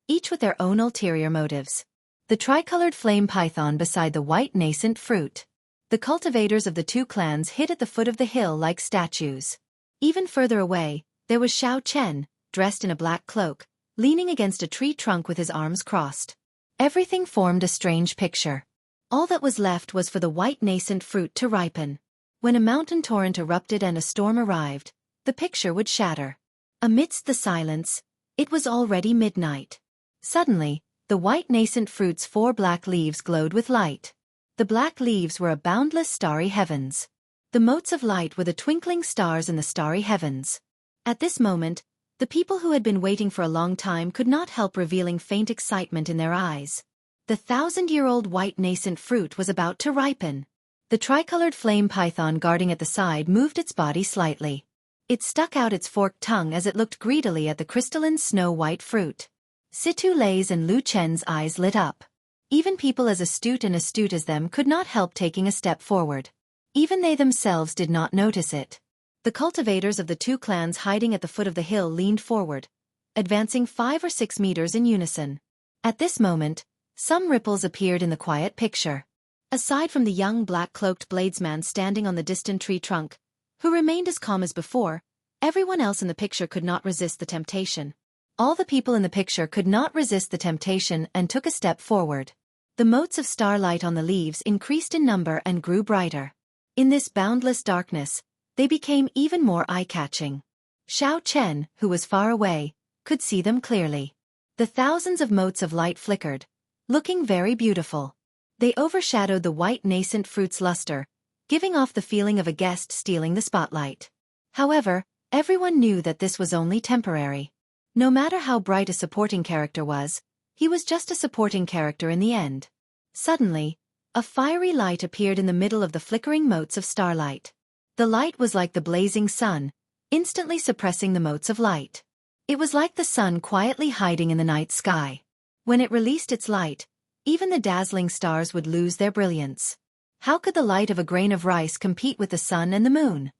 each with their own ulterior motives. The tricolored flame python beside the white nascent fruit. The cultivators of the 2 clans hid at the foot of the hill like statues. Even further away, there was Xiao Chen, dressed in a black cloak, leaning against a tree trunk with his arms crossed. Everything formed a strange picture. All that was left was for the white nascent fruit to ripen. When a mountain torrent erupted and a storm arrived, the picture would shatter. Amidst the silence, it was already midnight. Suddenly, the white nascent fruit's 4 black leaves glowed with light. The black leaves were a boundless starry heavens. The motes of light were the twinkling stars in the starry heavens. At this moment, the people who had been waiting for a long time could not help revealing faint excitement in their eyes. The 1,000-year-old white nascent fruit was about to ripen. The tricolored flame python guarding at the side moved its body slightly. It stuck out its forked tongue as it looked greedily at the crystalline snow-white fruit. Situ Lei's and Lu Chen's eyes lit up. Even people as astute as them could not help taking a step forward. Even they themselves did not notice it. The cultivators of the 2 clans hiding at the foot of the hill leaned forward, advancing 5 or 6 meters in unison. At this moment, some ripples appeared in the quiet picture. Aside from the young black-cloaked bladesman standing on the distant tree trunk, who remained as calm as before, everyone else in the picture could not resist the temptation. All the people in the picture could not resist the temptation and took a step forward. The motes of starlight on the leaves increased in number and grew brighter. In this boundless darkness, they became even more eye-catching. Xiao Chen, who was far away, could see them clearly. The thousands of motes of light flickered, looking very beautiful. They overshadowed the white nascent fruit's luster, giving off the feeling of a guest stealing the spotlight. However, everyone knew that this was only temporary. No matter how bright a supporting character was, he was just a supporting character in the end. Suddenly, a fiery light appeared in the middle of the flickering motes of starlight. The light was like the blazing sun, instantly suppressing the motes of light. It was like the sun quietly hiding in the night sky. When it released its light, even the dazzling stars would lose their brilliance. How could the light of a grain of rice compete with the sun and the moon?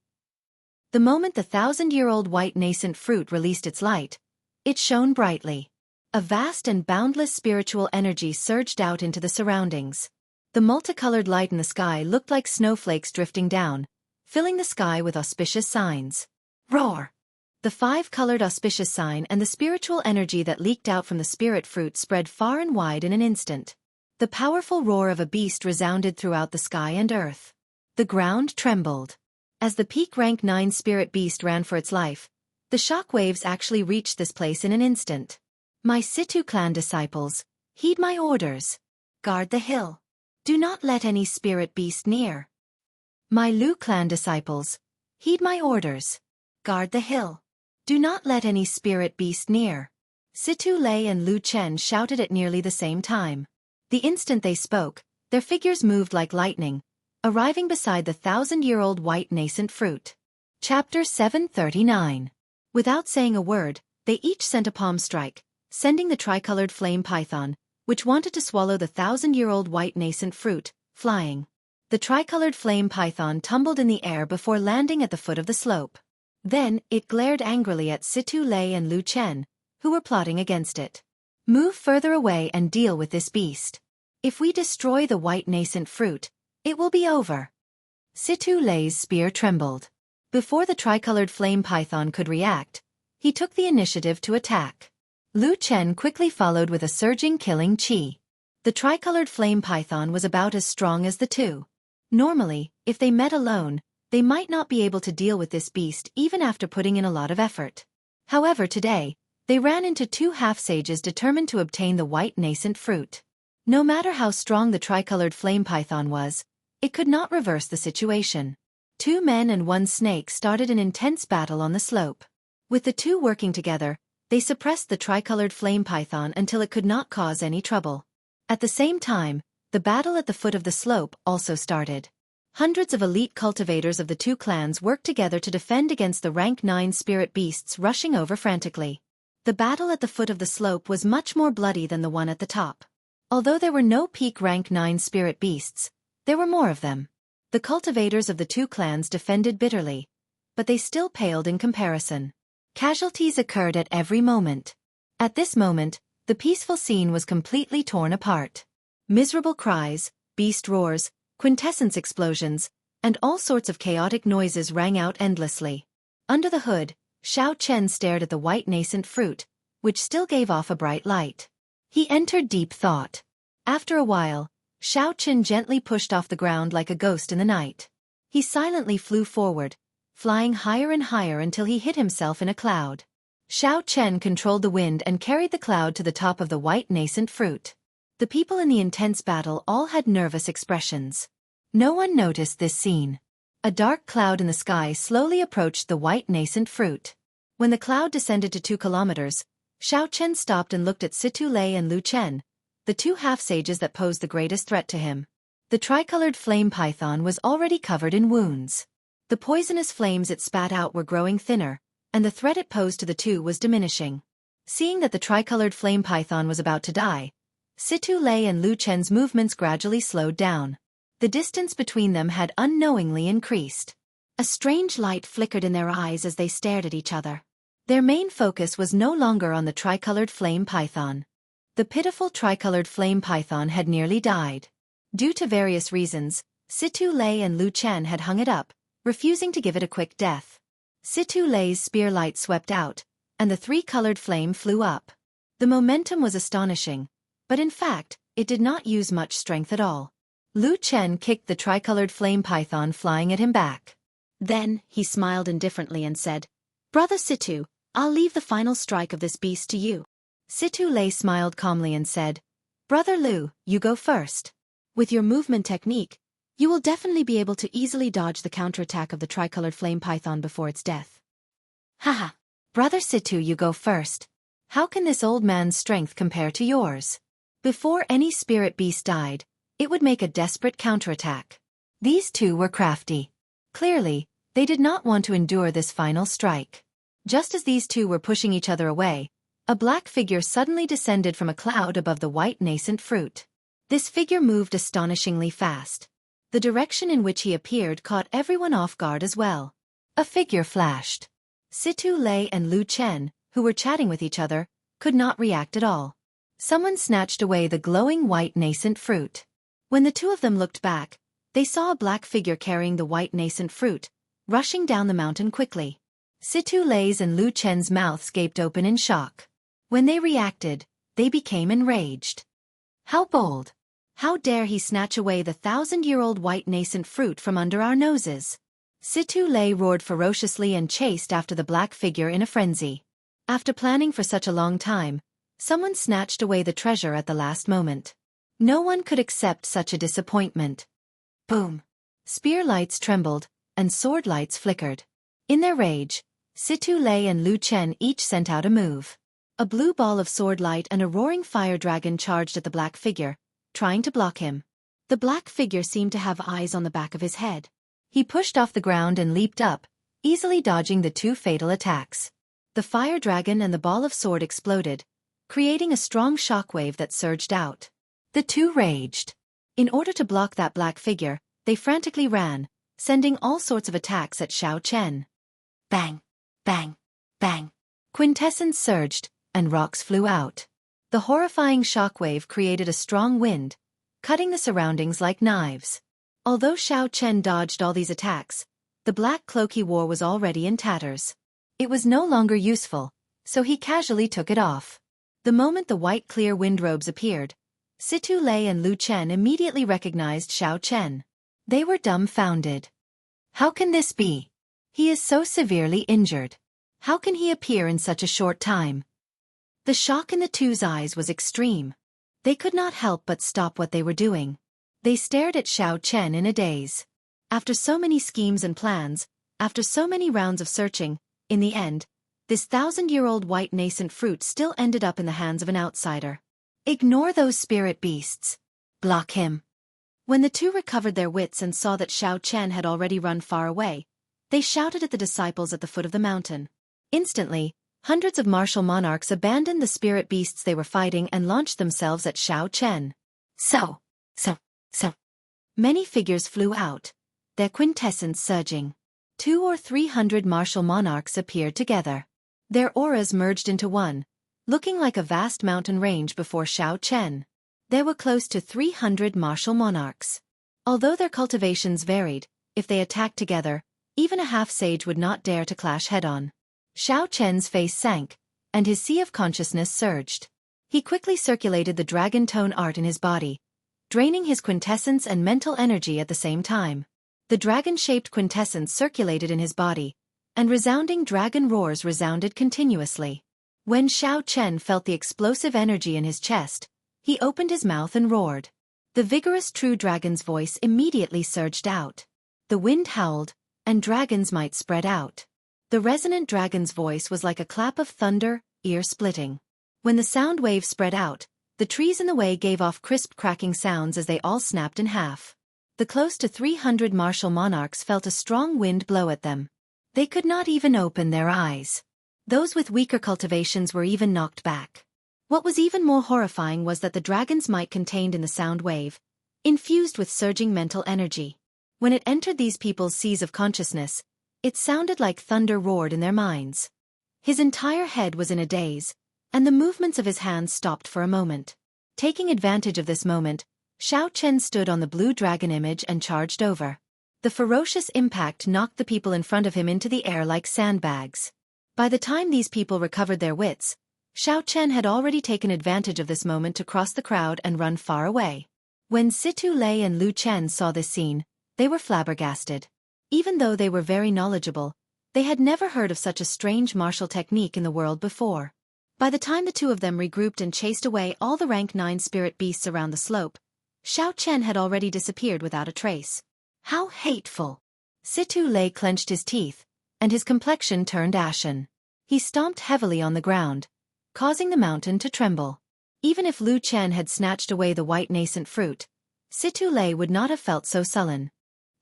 The moment the 1,000-year-old white nascent fruit released its light, it shone brightly. A vast and boundless spiritual energy surged out into the surroundings. The multicolored light in the sky looked like snowflakes drifting down, filling the sky with auspicious signs. Roar! The 5-colored auspicious sign and the spiritual energy that leaked out from the spirit fruit spread far and wide in an instant. The powerful roar of a beast resounded throughout the sky and earth. The ground trembled. As the peak rank 9 spirit beast ran for its life, the shock waves actually reached this place in an instant. My Situ clan disciples, heed my orders. Guard the hill. Do not let any spirit beast near. My Lu clan disciples, heed my orders. Guard the hill. Do not let any spirit beast near. Situ Lei and Lu Chen shouted at nearly the same time. The instant they spoke, their figures moved like lightning, arriving beside the 1,000-year-old white nascent fruit. Chapter 739. Without saying a word, they each sent a palm strike, sending the tricolored flame python, which wanted to swallow the 1,000-year-old white nascent fruit, flying. The tricolored flame python tumbled in the air before landing at the foot of the slope. Then, it glared angrily at Situ Lei and Lu Chen, who were plotting against it. Move further away and deal with this beast. If we destroy the white nascent fruit, it will be over. Situ Lei's spear trembled. Before the tricolored flame python could react, he took the initiative to attack. Lu Chen quickly followed with a surging killing chi. The tricolored flame python was about as strong as the two. Normally, if they met alone, they might not be able to deal with this beast even after putting in a lot of effort. However, today, they ran into 2 half-sages determined to obtain the white nascent fruit. No matter how strong the tricolored flame python was, it could not reverse the situation. 2 men and 1 snake started an intense battle on the slope. With the 2 working together, they suppressed the tricolored flame python until it could not cause any trouble. At the same time, the battle at the foot of the slope also started. Hundreds of elite cultivators of the 2 clans worked together to defend against the rank 9 spirit beasts rushing over frantically. The battle at the foot of the slope was much more bloody than the one at the top. Although there were no peak rank 9 spirit beasts, there were more of them. The cultivators of the 2 clans defended bitterly, but they still paled in comparison. Casualties occurred at every moment. At this moment, the peaceful scene was completely torn apart. Miserable cries, beast roars, quintessence explosions, and all sorts of chaotic noises rang out endlessly. Under the hood, Xiao Chen stared at the white nascent fruit, which still gave off a bright light. He entered deep thought. After a while, Xiao Chen gently pushed off the ground like a ghost in the night. He silently flew forward, flying higher and higher until he hid himself in a cloud. Xiao Chen controlled the wind and carried the cloud to the top of the white nascent fruit. The people in the intense battle all had nervous expressions. No one noticed this scene. A dark cloud in the sky slowly approached the white nascent fruit. When the cloud descended to 2 kilometers, Xiao Chen stopped and looked at Situ Lei and Lu Chen, the 2 half-sages that posed the greatest threat to him. The tricolored flame python was already covered in wounds. The poisonous flames it spat out were growing thinner, and the threat it posed to the two was diminishing. Seeing that the tricolored flame python was about to die, Situ Lei and Lu Chen's movements gradually slowed down. The distance between them had unknowingly increased. A strange light flickered in their eyes as they stared at each other. Their main focus was no longer on the tricolored flame python. The pitiful tricolored flame python had nearly died. Due to various reasons, Situ Lei and Lu Chen had hung it up, refusing to give it a quick death. Situ Lei's spear light swept out, and the 3-colored flame flew up. The momentum was astonishing, but in fact, it did not use much strength at all. Lu Chen kicked the tricolored flame python, flying at him back. Then, he smiled indifferently and said, "Brother Situ, I'll leave the final strike of this beast to you." Situ Lei smiled calmly and said, "Brother Lu, you go first. With your movement technique, you will definitely be able to easily dodge the counterattack of the tricolored flame python before its death." "Haha. Brother Situ, you go first. How can this old man's strength compare to yours?" Before any spirit beast died, it would make a desperate counterattack. These two were crafty. Clearly, they did not want to endure this final strike. Just as these two were pushing each other away, a black figure suddenly descended from a cloud above the white nascent fruit. This figure moved astonishingly fast. The direction in which he appeared caught everyone off guard as well. A figure flashed. Situ Lei and Lu Chen, who were chatting with each other, could not react at all. Someone snatched away the glowing white nascent fruit. When the two of them looked back, they saw a black figure carrying the white nascent fruit, rushing down the mountain quickly. Situ Lei's and Lu Chen's mouths gaped open in shock. When they reacted, they became enraged. How bold! How dare he snatch away the 1,000-year-old white nascent fruit from under our noses? Situ Lei roared ferociously and chased after the black figure in a frenzy. After planning for such a long time, someone snatched away the treasure at the last moment. No one could accept such a disappointment. Boom! Spear lights trembled, and sword lights flickered. In their rage, Situ Lei and Lu Chen each sent out a move. A blue ball of sword light and a roaring fire dragon charged at the black figure, trying to block him. The black figure seemed to have eyes on the back of his head. He pushed off the ground and leaped up, easily dodging the 2 fatal attacks. The fire dragon and the ball of sword exploded, creating a strong shockwave that surged out. The two raged. In order to block that black figure, they frantically ran, sending all sorts of attacks at Xiao Chen. Bang! Bang! Bang! Quintessence surged, and rocks flew out. The horrifying shockwave created a strong wind, cutting the surroundings like knives. Although Xiao Chen dodged all these attacks, the black cloak he wore was already in tatters. It was no longer useful, so he casually took it off. The moment the white clear windrobes appeared, Situ Lei and Lu Chen immediately recognized Xiao Chen. They were dumbfounded. How can this be? He is so severely injured. How can he appear in such a short time? The shock in the two's eyes was extreme. They could not help but stop what they were doing. They stared at Xiao Chen in a daze. After so many schemes and plans, after so many rounds of searching, in the end, this 1,000-year-old white nascent fruit still ended up in the hands of an outsider. Ignore those spirit beasts. Block him. When the two recovered their wits and saw that Xiao Chen had already run far away, they shouted at the disciples at the foot of the mountain. Instantly, hundreds of martial monarchs abandoned the spirit beasts they were fighting and launched themselves at Xiao Chen. So. Many figures flew out, their quintessence surging. 200 or 300 martial monarchs appeared together. Their auras merged into one, looking like a vast mountain range before Xiao Chen. There were close to 300 martial monarchs. Although their cultivations varied, if they attacked together, even a half-sage would not dare to clash head-on. Xiao Chen's face sank, and his sea of consciousness surged. He quickly circulated the dragon tone art in his body, draining his quintessence and mental energy at the same time. The dragon-shaped quintessence circulated in his body, and resounding dragon roars resounded continuously. When Xiao Chen felt the explosive energy in his chest, he opened his mouth and roared. The vigorous true dragon's voice immediately surged out. The wind howled, and dragon's might spread out. The resonant dragon's voice was like a clap of thunder, ear-splitting. When the sound wave spread out, the trees in the way gave off crisp cracking sounds as they all snapped in half. The close to 300 martial monarchs felt a strong wind blow at them. They could not even open their eyes. Those with weaker cultivations were even knocked back. What was even more horrifying was that the dragon's might contained in the sound wave, infused with surging mental energy. When it entered these people's seas of consciousness, it sounded like thunder roared in their minds. His entire head was in a daze, and the movements of his hands stopped for a moment. Taking advantage of this moment, Xiao Chen stood on the blue dragon image and charged over. The ferocious impact knocked the people in front of him into the air like sandbags. By the time these people recovered their wits, Xiao Chen had already taken advantage of this moment to cross the crowd and run far away. When Situ Lei and Lu Chen saw this scene, they were flabbergasted. Even though they were very knowledgeable, they had never heard of such a strange martial technique in the world before. By the time the two of them regrouped and chased away all the rank 9 spirit beasts around the slope, Xiao Chen had already disappeared without a trace. How hateful! Situ Lei clenched his teeth, and his complexion turned ashen. He stomped heavily on the ground, causing the mountain to tremble. Even if Lu Chen had snatched away the white nascent fruit, Situ Lei would not have felt so sullen.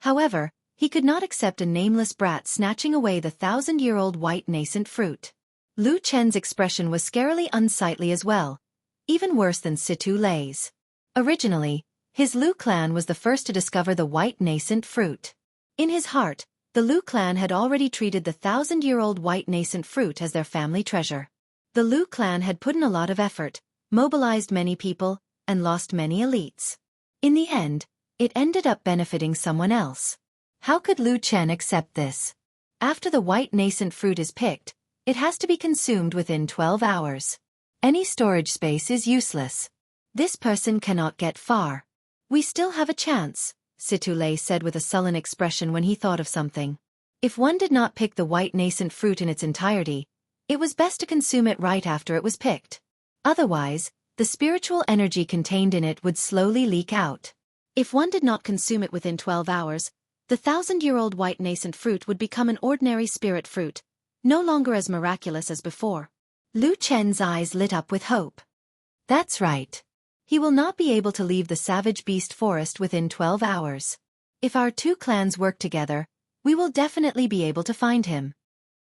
However, he could not accept a nameless brat snatching away the 1,000-year-old white nascent fruit. Lu Chen's expression was scarily unsightly as well, even worse than Situ Lei's. Originally, his Lu clan was the first to discover the white nascent fruit. In his heart, the Lu clan had already treated the 1,000-year-old white nascent fruit as their family treasure. The Lu clan had put in a lot of effort, mobilized many people, and lost many elites. In the end, it ended up benefiting someone else. How could Lu Chen accept this? After the white nascent fruit is picked, it has to be consumed within 12 hours. Any storage space is useless. This person cannot get far. We still have a chance, Situ Lei said with a sullen expression when he thought of something. If one did not pick the white nascent fruit in its entirety, it was best to consume it right after it was picked. Otherwise, the spiritual energy contained in it would slowly leak out. If one did not consume it within 12 hours, the 1,000-year-old white nascent fruit would become an ordinary spirit fruit, no longer as miraculous as before. Lu Chen's eyes lit up with hope. That's right. He will not be able to leave the savage beast forest within 12 hours. If our two clans work together, we will definitely be able to find him.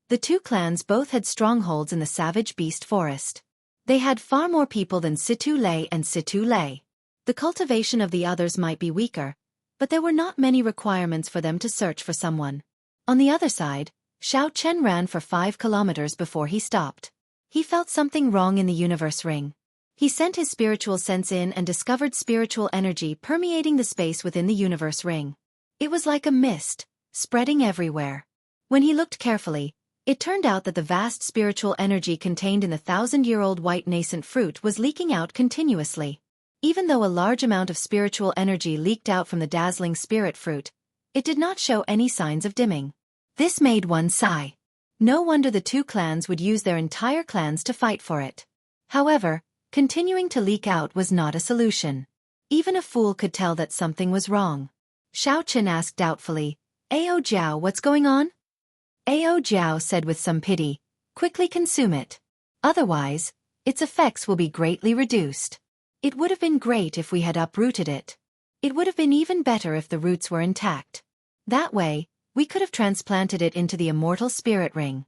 The two clans both had strongholds in the savage beast forest. They had far more people than Situ Lei and Situ Lei. The cultivation of the others might be weaker, but there were not many requirements for them to search for someone. On the other side, Xiao Chen ran for 5 kilometers before he stopped. He felt something wrong in the universe ring. He sent his spiritual sense in and discovered spiritual energy permeating the space within the universe ring. It was like a mist, spreading everywhere. When he looked carefully, it turned out that the vast spiritual energy contained in the 1,000-year-old white nascent fruit was leaking out continuously. Even though a large amount of spiritual energy leaked out from the dazzling spirit fruit, it did not show any signs of dimming. This made one sigh. No wonder the two clans would use their entire clans to fight for it. However, continuing to leak out was not a solution. Even a fool could tell that something was wrong. Xiao Chen asked doubtfully, "Ao Jiao, what's going on?" Ao Jiao said with some pity, "Quickly consume it. Otherwise, its effects will be greatly reduced. It would have been great if we had uprooted it. It would have been even better if the roots were intact. That way, we could have transplanted it into the immortal spirit ring."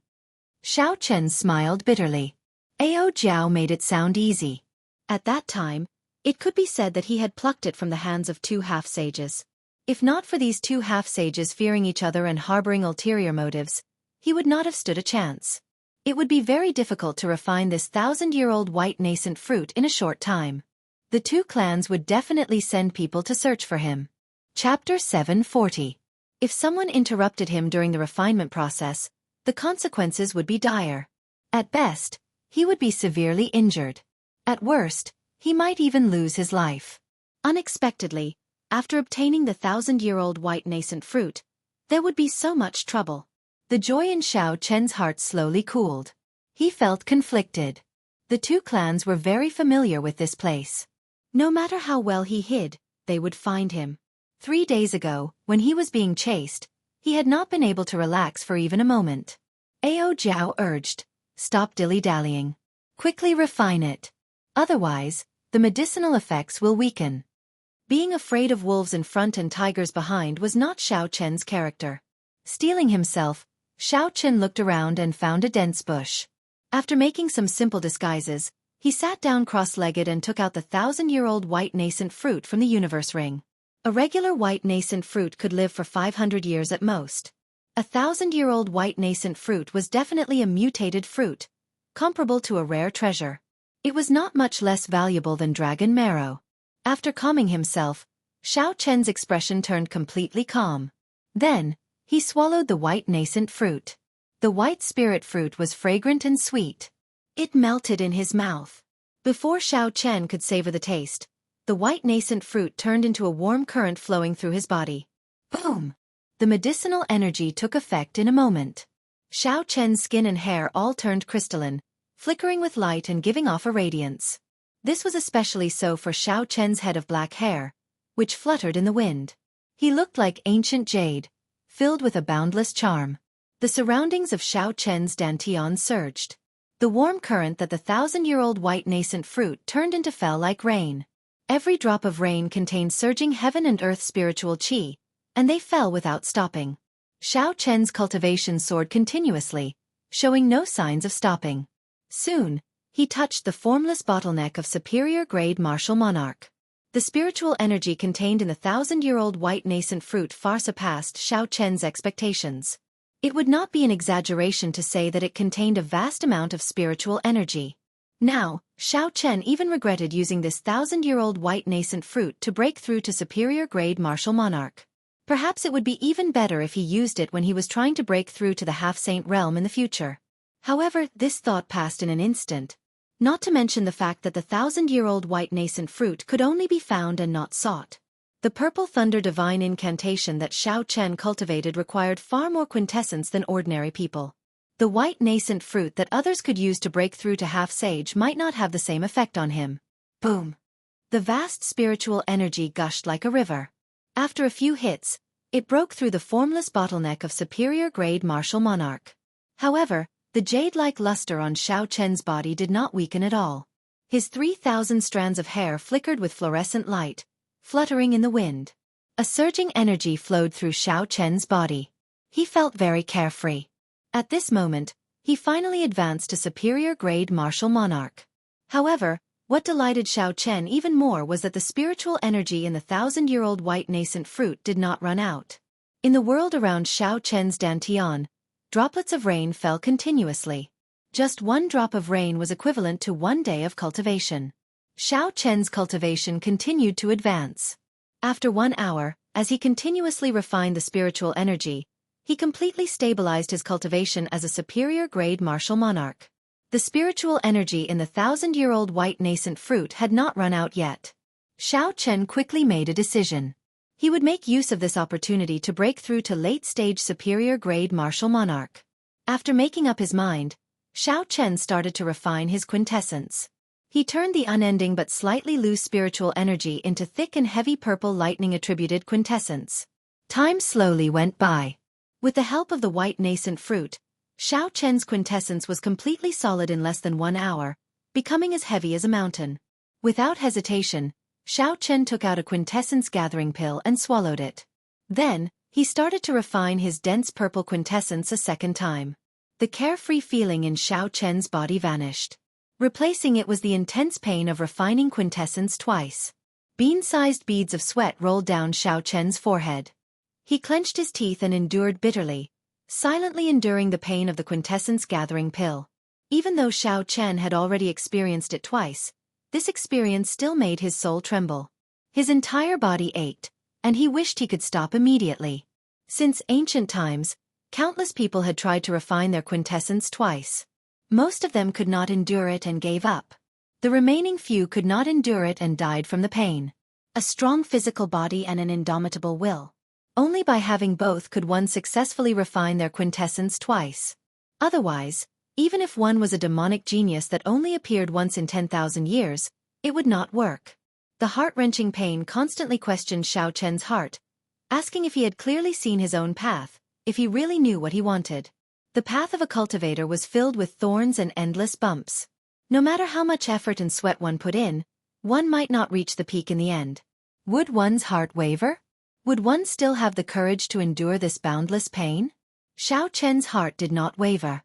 Xiao Chen smiled bitterly. Ao Jiao made it sound easy. At that time, it could be said that he had plucked it from the hands of two half-sages. If not for these two half-sages fearing each other and harboring ulterior motives, he would not have stood a chance. It would be very difficult to refine this 1,000-year-old white nascent fruit in a short time. The two clans would definitely send people to search for him. Chapter 740. If someone interrupted him during the refinement process, the consequences would be dire. At best, he would be severely injured. At worst, he might even lose his life. Unexpectedly, after obtaining the 1,000-year-old white nascent fruit, there would be so much trouble. The joy in Xiao Chen's heart slowly cooled. He felt conflicted. The two clans were very familiar with this place. No matter how well he hid, they would find him. 3 days ago, when he was being chased, he had not been able to relax for even a moment. Ao Jiao urged, "Stop dilly-dallying. Quickly refine it. Otherwise, the medicinal effects will weaken." Being afraid of wolves in front and tigers behind was not Xiao Chen's character. Steeling himself, Xiao Chen looked around and found a dense bush. After making some simple disguises, he sat down cross-legged and took out the 1,000-year-old white nascent fruit from the universe ring. A regular white nascent fruit could live for 500 years at most. A 1,000-year-old white nascent fruit was definitely a mutated fruit, comparable to a rare treasure. It was not much less valuable than dragon marrow. After calming himself, Xiao Chen's expression turned completely calm. Then, he swallowed the white nascent fruit. The white spirit fruit was fragrant and sweet. It melted in his mouth. Before Xiao Chen could savor the taste, the white nascent fruit turned into a warm current flowing through his body. Boom! The medicinal energy took effect in a moment. Xiao Chen's skin and hair all turned crystalline, flickering with light and giving off a radiance. This was especially so for Xiao Chen's head of black hair, which fluttered in the wind. He looked like ancient jade, filled with a boundless charm. The surroundings of Xiao Chen's dantian surged. The warm current that the 1,000-year-old white nascent fruit turned into fell like rain. Every drop of rain contained surging heaven and earth spiritual qi, and they fell without stopping. Xiao Chen's cultivation soared continuously, showing no signs of stopping. Soon, he touched the formless bottleneck of superior-grade martial monarch. The spiritual energy contained in the 1,000-year-old white nascent fruit far surpassed Xiao Chen's expectations. It would not be an exaggeration to say that it contained a vast amount of spiritual energy. Now, Xiao Chen even regretted using this 1,000-year-old white nascent fruit to break through to superior-grade martial monarch. Perhaps it would be even better if he used it when he was trying to break through to the half-saint realm in the future. However, this thought passed in an instant. Not to mention the fact that the 1,000-year-old white nascent fruit could only be found and not sought. The purple thunder divine incantation that Xiao Chen cultivated required far more quintessence than ordinary people. The white nascent fruit that others could use to break through to half-sage might not have the same effect on him. Boom! The vast spiritual energy gushed like a river. After a few hits, it broke through the formless bottleneck of superior-grade martial monarch. However, the jade-like luster on Xiao Chen's body did not weaken at all. His 3,000 strands of hair flickered with fluorescent light, fluttering in the wind. A surging energy flowed through Xiao Chen's body. He felt very carefree. At this moment, he finally advanced to superior-grade martial monarch. However, what delighted Xiao Chen even more was that the spiritual energy in the 1,000-year-old white nascent fruit did not run out. In the world around Xiao Chen's dantian, droplets of rain fell continuously. Just one drop of rain was equivalent to 1 day of cultivation. Xiao Chen's cultivation continued to advance. After 1 hour, as he continuously refined the spiritual energy, he completely stabilized his cultivation as a superior-grade martial monarch. The spiritual energy in the 1,000-year-old white nascent fruit had not run out yet. Xiao Chen quickly made a decision. He would make use of this opportunity to break through to late-stage superior-grade martial monarch. After making up his mind, Xiao Chen started to refine his quintessence. He turned the unending but slightly loose spiritual energy into thick and heavy purple lightning-attributed quintessence. Time slowly went by. With the help of the white nascent fruit, Xiao Chen's quintessence was completely solid in less than 1 hour, becoming as heavy as a mountain. Without hesitation, Xiao Chen took out a quintessence gathering pill and swallowed it. Then, he started to refine his dense purple quintessence a second time. The carefree feeling in Xiao Chen's body vanished. Replacing it was the intense pain of refining quintessence twice. Bean-sized beads of sweat rolled down Xiao Chen's forehead. He clenched his teeth and endured bitterly, silently enduring the pain of the quintessence gathering pill. Even though Xiao Chen had already experienced it twice, this experience still made his soul tremble. His entire body ached, and he wished he could stop immediately. Since ancient times, Countless people had tried to refine their quintessence twice. Most of them could not endure it and gave up. The remaining few could not endure it and died from the pain. A strong physical body and an indomitable will. Only by having both could one successfully refine their quintessence twice. Otherwise, even if one was a demonic genius that only appeared once in 10,000 years, it would not work. The heart-wrenching pain constantly questioned Xiao Chen's heart, asking if he had clearly seen his own path, if he really knew what he wanted. The path of a cultivator was filled with thorns and endless bumps. No matter how much effort and sweat one put in, one might not reach the peak in the end. Would one's heart waver? Would one still have the courage to endure this boundless pain? Xiao Chen's heart did not waver.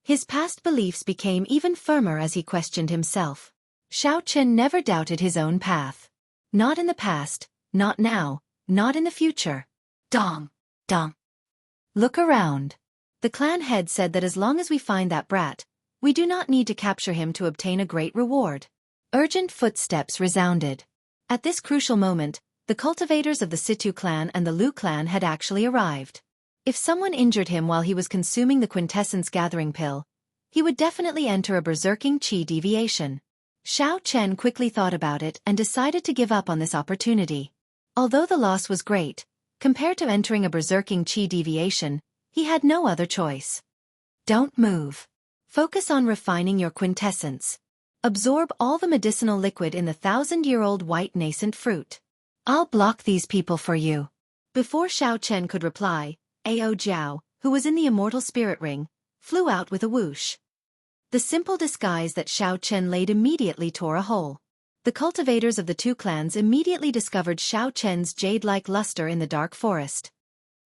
His past beliefs became even firmer as he questioned himself. Xiao Chen never doubted his own path. Not in the past, not now, not in the future. Dong! Dong! Look around. The clan head said that as long as we find that brat, we do not need to capture him to obtain a great reward. Urgent footsteps resounded. At this crucial moment, the cultivators of the Situ clan and the Lu clan had actually arrived. If someone injured him while he was consuming the quintessence gathering pill, he would definitely enter a berserking qi deviation. Xiao Chen quickly thought about it and decided to give up on this opportunity. Although the loss was great, compared to entering a berserking qi deviation, he had no other choice. Don't move. Focus on refining your quintessence. Absorb all the medicinal liquid in the 1,000-year-old white nascent fruit. I'll block these people for you. Before Xiao Chen could reply, Ao Jiao, who was in the immortal spirit ring, flew out with a whoosh. The simple disguise that Xiao Chen laid immediately tore a hole. The cultivators of the two clans immediately discovered Xiao Chen's jade-like luster in the dark forest.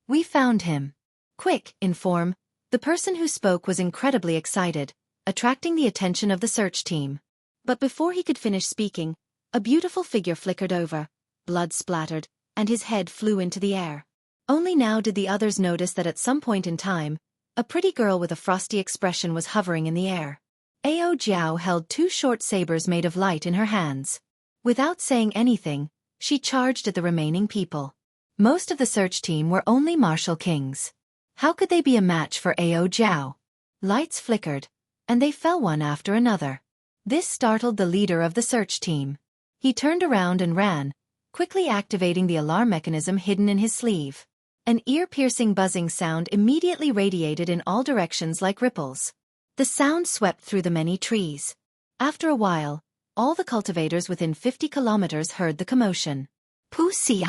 We found him. Quick, inform. The person who spoke was incredibly excited, attracting the attention of the search team. But before he could finish speaking, a beautiful figure flickered over, blood splattered, and his head flew into the air. Only now did the others notice that at some point in time, a pretty girl with a frosty expression was hovering in the air. Ao Jiao held two short sabers made of light in her hands. Without saying anything, she charged at the remaining people. Most of the search team were only martial kings. How could they be a match for Ao Jiao? Lights flickered, and they fell one after another. This startled the leader of the search team. He turned around and ran, quickly activating the alarm mechanism hidden in his sleeve. An ear-piercing buzzing sound immediately radiated in all directions like ripples. The sound swept through the many trees. After a while, all the cultivators within 50 kilometers heard the commotion. Pussy.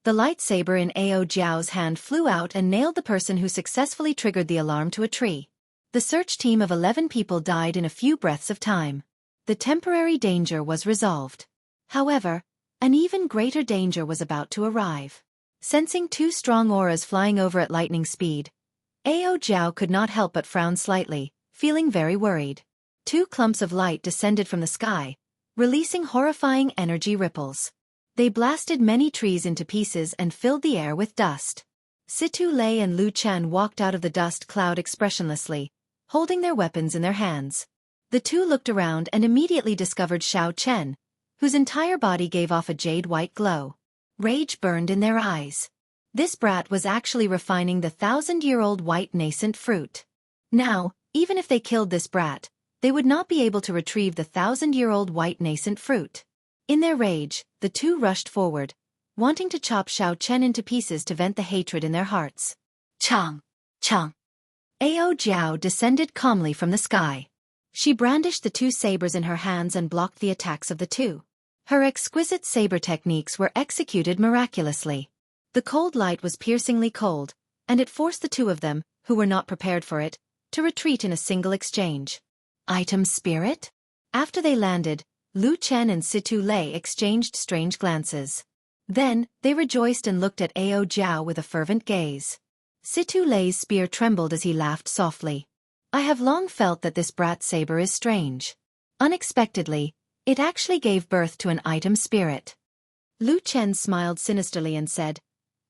The lightsaber in Ao Jiao's hand flew out and nailed the person who successfully triggered the alarm to a tree. The search team of 11 people died in a few breaths of time. The temporary danger was resolved. However, an even greater danger was about to arrive. Sensing two strong auras flying over at lightning speed, Ao Jiao could not help but frown slightly, feeling very worried. Two clumps of light descended from the sky, releasing horrifying energy ripples. They blasted many trees into pieces and filled the air with dust. Situ Lei and Lu Chan walked out of the dust cloud expressionlessly, holding their weapons in their hands. The two looked around and immediately discovered Xiao Chen, whose entire body gave off a jade-white glow. Rage burned in their eyes. This brat was actually refining the 1,000-year-old white nascent fruit. Now, even if they killed this brat, they would not be able to retrieve the 1,000-year-old white nascent fruit. In their rage, the two rushed forward, wanting to chop Xiao Chen into pieces to vent the hatred in their hearts. Chang! Chang! Ao Jiao descended calmly from the sky. She brandished the two sabers in her hands and blocked the attacks of the two. Her exquisite saber techniques were executed miraculously. The cold light was piercingly cold, and it forced the two of them, who were not prepared for it, to retreat in a single exchange. Item spirit? After they landed, Lu Chen and Situ Lei exchanged strange glances. Then, they rejoiced and looked at Ao Jiao with a fervent gaze. Situ Lei's spear trembled as he laughed softly. I have long felt that this brat saber is strange. Unexpectedly, it actually gave birth to an item spirit. Lu Chen smiled sinisterly and said,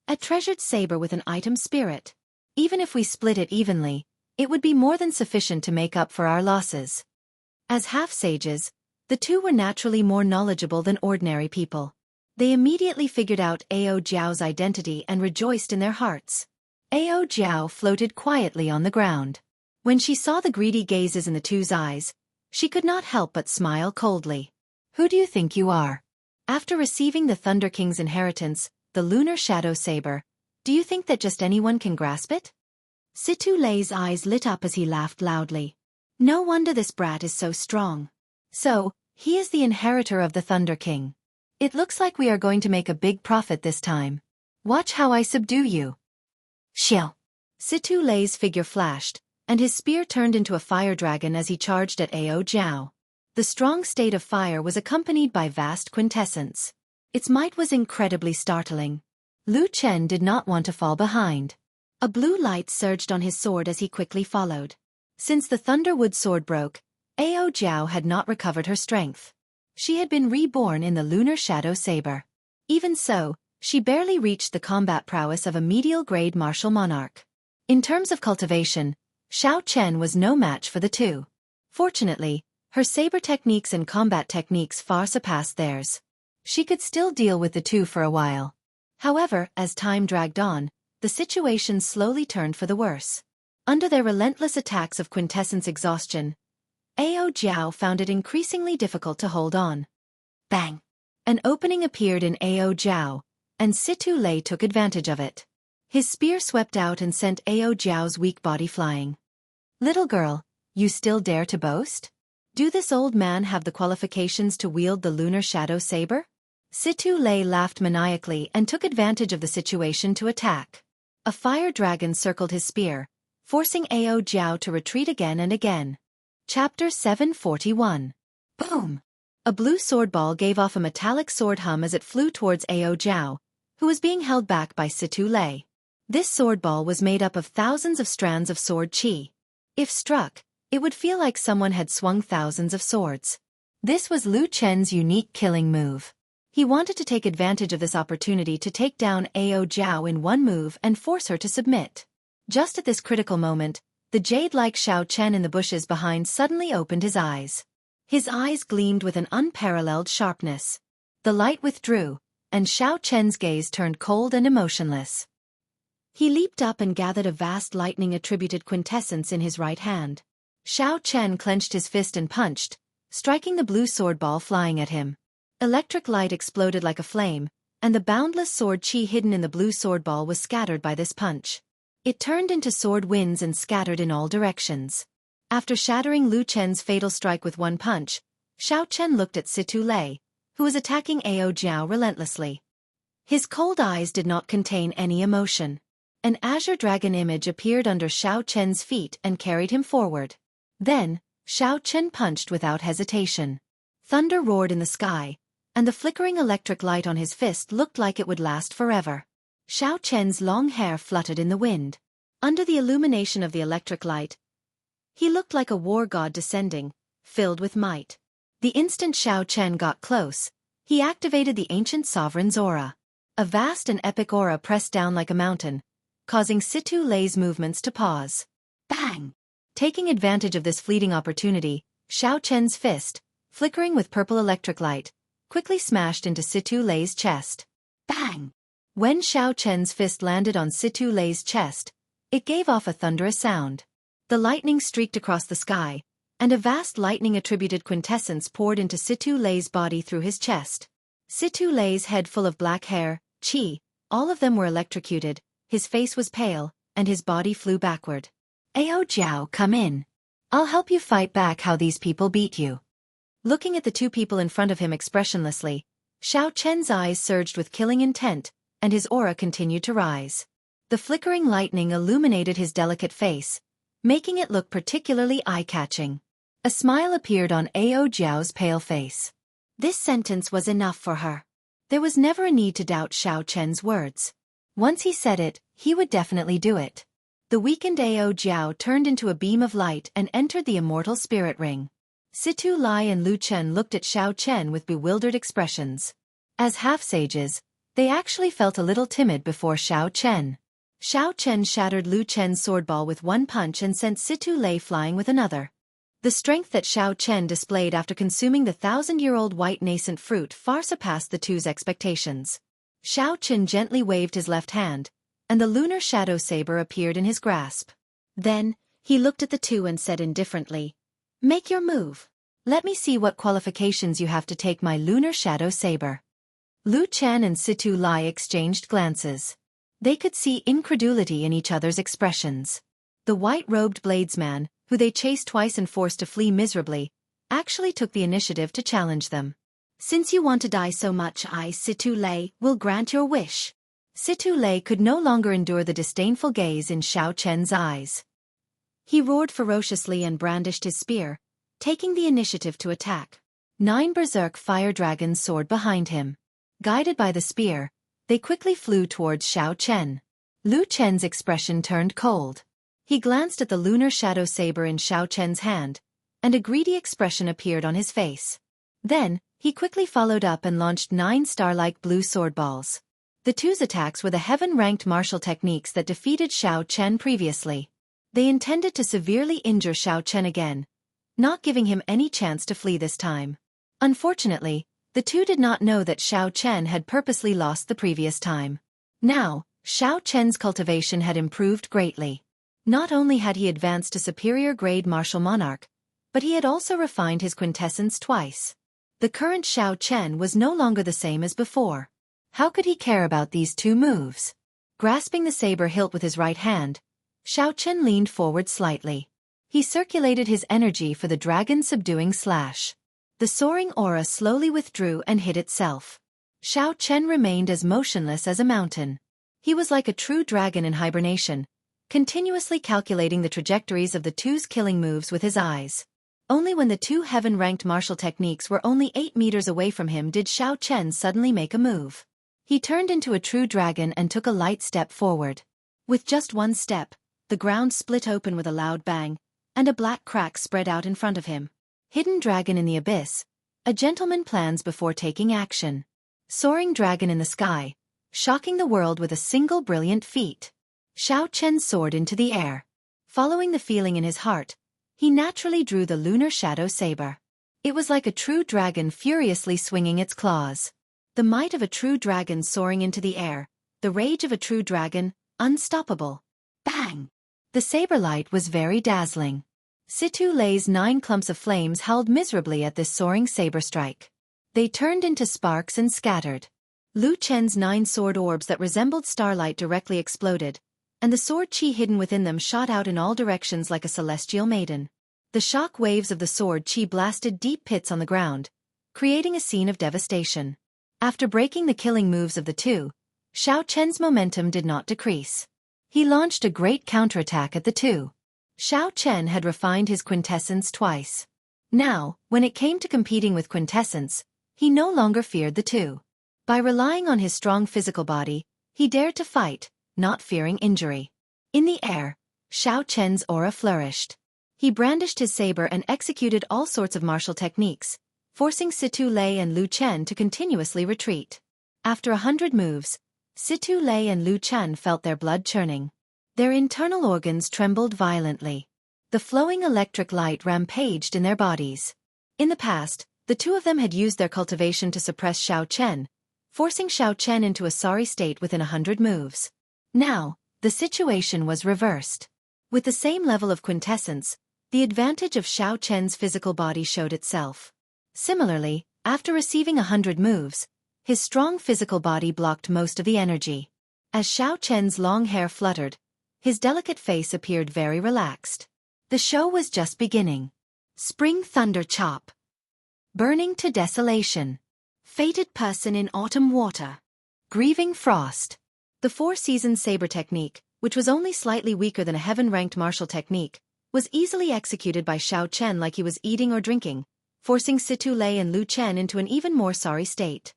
a treasured saber with an item spirit. Even if we split it evenly, it would be more than sufficient to make up for our losses. As half-sages, the two were naturally more knowledgeable than ordinary people. They immediately figured out Ao Jiao's identity and rejoiced in their hearts. Ao Jiao floated quietly on the ground. When she saw the greedy gazes in the two's eyes, she could not help but smile coldly. Who do you think you are? After receiving the Thunder King's inheritance, the lunar shadow saber, do you think that just anyone can grasp it? Situ Lei's eyes lit up as he laughed loudly. No wonder this brat is so strong. So, he is the inheritor of the Thunder King. It looks like we are going to make a big profit this time. Watch how I subdue you. Shill. Situ Lei's figure flashed, and his spear turned into a fire dragon as he charged at Ao Jiao. The strong state of fire was accompanied by vast quintessence. Its might was incredibly startling. Lu Chen did not want to fall behind. A blue light surged on his sword as he quickly followed. Since the Thunderwood sword broke, Ao Jiao had not recovered her strength. She had been reborn in the lunar shadow saber. Even so, she barely reached the combat prowess of a medial-grade martial monarch. In terms of cultivation, Xiao Chen was no match for the two. Fortunately, her saber techniques and combat techniques far surpassed theirs. She could still deal with the two for a while. However, as time dragged on, the situation slowly turned for the worse. Under their relentless attacks of quintessence exhaustion, Ao Jiao found it increasingly difficult to hold on. Bang! An opening appeared in Ao Jiao, and Situ Lei took advantage of it. His spear swept out and sent Ao Jiao's weak body flying. Little girl, you still dare to boast? Do this old man have the qualifications to wield the lunar shadow saber? Situ Lei laughed maniacally and took advantage of the situation to attack. A fire dragon circled his spear, forcing Ao Jiao to retreat again and again. Chapter 741. Boom! A blue sword ball gave off a metallic sword hum as it flew towards Ao Jiao, who was being held back by Situ Lei. This sword ball was made up of thousands of strands of sword qi. If struck, it would feel like someone had swung thousands of swords. This was Lu Chen's unique killing move. He wanted to take advantage of this opportunity to take down Ao Jiao in one move and force her to submit. Just at this critical moment, the jade-like Xiao Chen in the bushes behind suddenly opened his eyes. His eyes gleamed with an unparalleled sharpness. The light withdrew, and Xiao Chen's gaze turned cold and emotionless. He leaped up and gathered a vast lightning-attributed quintessence in his right hand. Xiao Chen clenched his fist and punched, striking the blue sword ball flying at him. Electric light exploded like a flame, and the boundless sword qi hidden in the blue sword ball was scattered by this punch. It turned into sword winds and scattered in all directions. After shattering Lu Chen's fatal strike with one punch, Xiao Chen looked at Situ Lei, who was attacking Ao Jiao relentlessly. His cold eyes did not contain any emotion. An azure dragon image appeared under Xiao Chen's feet and carried him forward. Then, Xiao Chen punched without hesitation. Thunder roared in the sky, and the flickering electric light on his fist looked like it would last forever. Xiao Chen's long hair fluttered in the wind. Under the illumination of the electric light, he looked like a war god descending, filled with might. The instant Xiao Chen got close, he activated the ancient sovereign's aura. A vast and epic aura pressed down like a mountain, causing Situ Lei's movements to pause. Bang! Taking advantage of this fleeting opportunity, Xiao Chen's fist, flickering with purple electric light, quickly smashed into Situ Lei's chest. Bang! When Xiao Chen's fist landed on Situ Lei's chest, it gave off a thunderous sound. The lightning streaked across the sky, and a vast lightning-attributed quintessence poured into Situ Lei's body through his chest. Situ Lei's head full of black hair, qi, all of them were electrocuted, his face was pale, and his body flew backward. Ao Jiao, come in. I'll help you fight back how these people beat you. Looking at the two people in front of him expressionlessly, Xiao Chen's eyes surged with killing intent, and his aura continued to rise. The flickering lightning illuminated his delicate face, making it look particularly eye-catching. A smile appeared on Ao Jiao's pale face. This sentence was enough for her. There was never a need to doubt Xiao Chen's words. Once he said it, he would definitely do it. The weakened Ao Jiao turned into a beam of light and entered the immortal spirit ring. Situ Lei and Lu Chen looked at Xiao Chen with bewildered expressions. As half-sages, they actually felt a little timid before Xiao Chen. Xiao Chen shattered Lu Chen's sword ball with one punch and sent Situ Lei flying with another. The strength that Xiao Chen displayed after consuming the 1,000-year-old white nascent fruit far surpassed the two's expectations. Xiao Chen gently waved his left hand, and the lunar shadow saber appeared in his grasp. Then, he looked at the two and said indifferently, "Make your move. Let me see what qualifications you have to take my lunar shadow saber." Lu Chen and Situ Lai exchanged glances. They could see incredulity in each other's expressions. The white-robed bladesman, who they chased twice and forced to flee miserably, actually took the initiative to challenge them. "Since you want to die so much, I, Situ Lai, will grant your wish." Situ Lai could no longer endure the disdainful gaze in Xiao Chen's eyes. He roared ferociously and brandished his spear, taking the initiative to attack. 9 berserk fire dragons soared behind him. Guided by the spear, they quickly flew towards Xiao Chen. Lu Chen's expression turned cold. He glanced at the lunar shadow saber in Xiao Chen's hand, and a greedy expression appeared on his face. Then, he quickly followed up and launched 9 star-like blue sword balls. The two's attacks were the heaven-ranked martial techniques that defeated Xiao Chen previously. They intended to severely injure Xiao Chen again, not giving him any chance to flee this time. Unfortunately, the two did not know that Xiao Chen had purposely lost the previous time. Now, Xiao Chen's cultivation had improved greatly. Not only had he advanced to superior-grade martial monarch, but he had also refined his quintessence twice. The current Xiao Chen was no longer the same as before. How could he care about these 2 moves? Grasping the saber hilt with his right hand, Xiao Chen leaned forward slightly. He circulated his energy for the dragon-subduing slash. The soaring aura slowly withdrew and hid itself. Xiao Chen remained as motionless as a mountain. He was like a true dragon in hibernation, continuously calculating the trajectories of the two's killing moves with his eyes. Only when the 2 heaven-ranked martial techniques were only 8 meters away from him did Xiao Chen suddenly make a move. He turned into a true dragon and took a light step forward. With just one step, the ground split open with a loud bang, and a black crack spread out in front of him. Hidden dragon in the abyss, a gentleman plans before taking action. Soaring dragon in the sky, shocking the world with a single brilliant feat. Xiao Chen soared into the air. Following the feeling in his heart, he naturally drew the lunar shadow saber. It was like a true dragon furiously swinging its claws. The might of a true dragon soaring into the air, the rage of a true dragon, unstoppable. Bang! The saber light was very dazzling. Situ Lai's 9 clumps of flames howled miserably at this soaring saber strike. They turned into sparks and scattered. Lu Chen's 9 sword orbs that resembled starlight directly exploded, and the sword chi hidden within them shot out in all directions like a celestial maiden. The shock waves of the sword chi blasted deep pits on the ground, creating a scene of devastation. After breaking the killing moves of the two, Xiao Chen's momentum did not decrease. He launched a great counterattack at the two. Xiao Chen had refined his quintessence twice. Now, when it came to competing with quintessence, he no longer feared the two. By relying on his strong physical body, he dared to fight, not fearing injury. In the air, Xiao Chen's aura flourished. He brandished his saber and executed all sorts of martial techniques, forcing Situ Lei and Lu Chen to continuously retreat. After 100 moves, Situ Lei and Lu Chen felt their blood churning. Their internal organs trembled violently. The flowing electric light rampaged in their bodies. In the past, the two of them had used their cultivation to suppress Xiao Chen, forcing Xiao Chen into a sorry state within 100 moves. Now, the situation was reversed. With the same level of quintessence, the advantage of Xiao Chen's physical body showed itself. Similarly, after receiving 100 moves, his strong physical body blocked most of the energy. As Xiao Chen's long hair fluttered, his delicate face appeared very relaxed. The show was just beginning. Spring thunder chop. Burning to desolation. Fated person in autumn water. Grieving frost. The four-season saber technique, which was only slightly weaker than a heaven-ranked martial technique, was easily executed by Xiao Chen like he was eating or drinking, forcing Situ Lei and Lu Chen into an even more sorry state.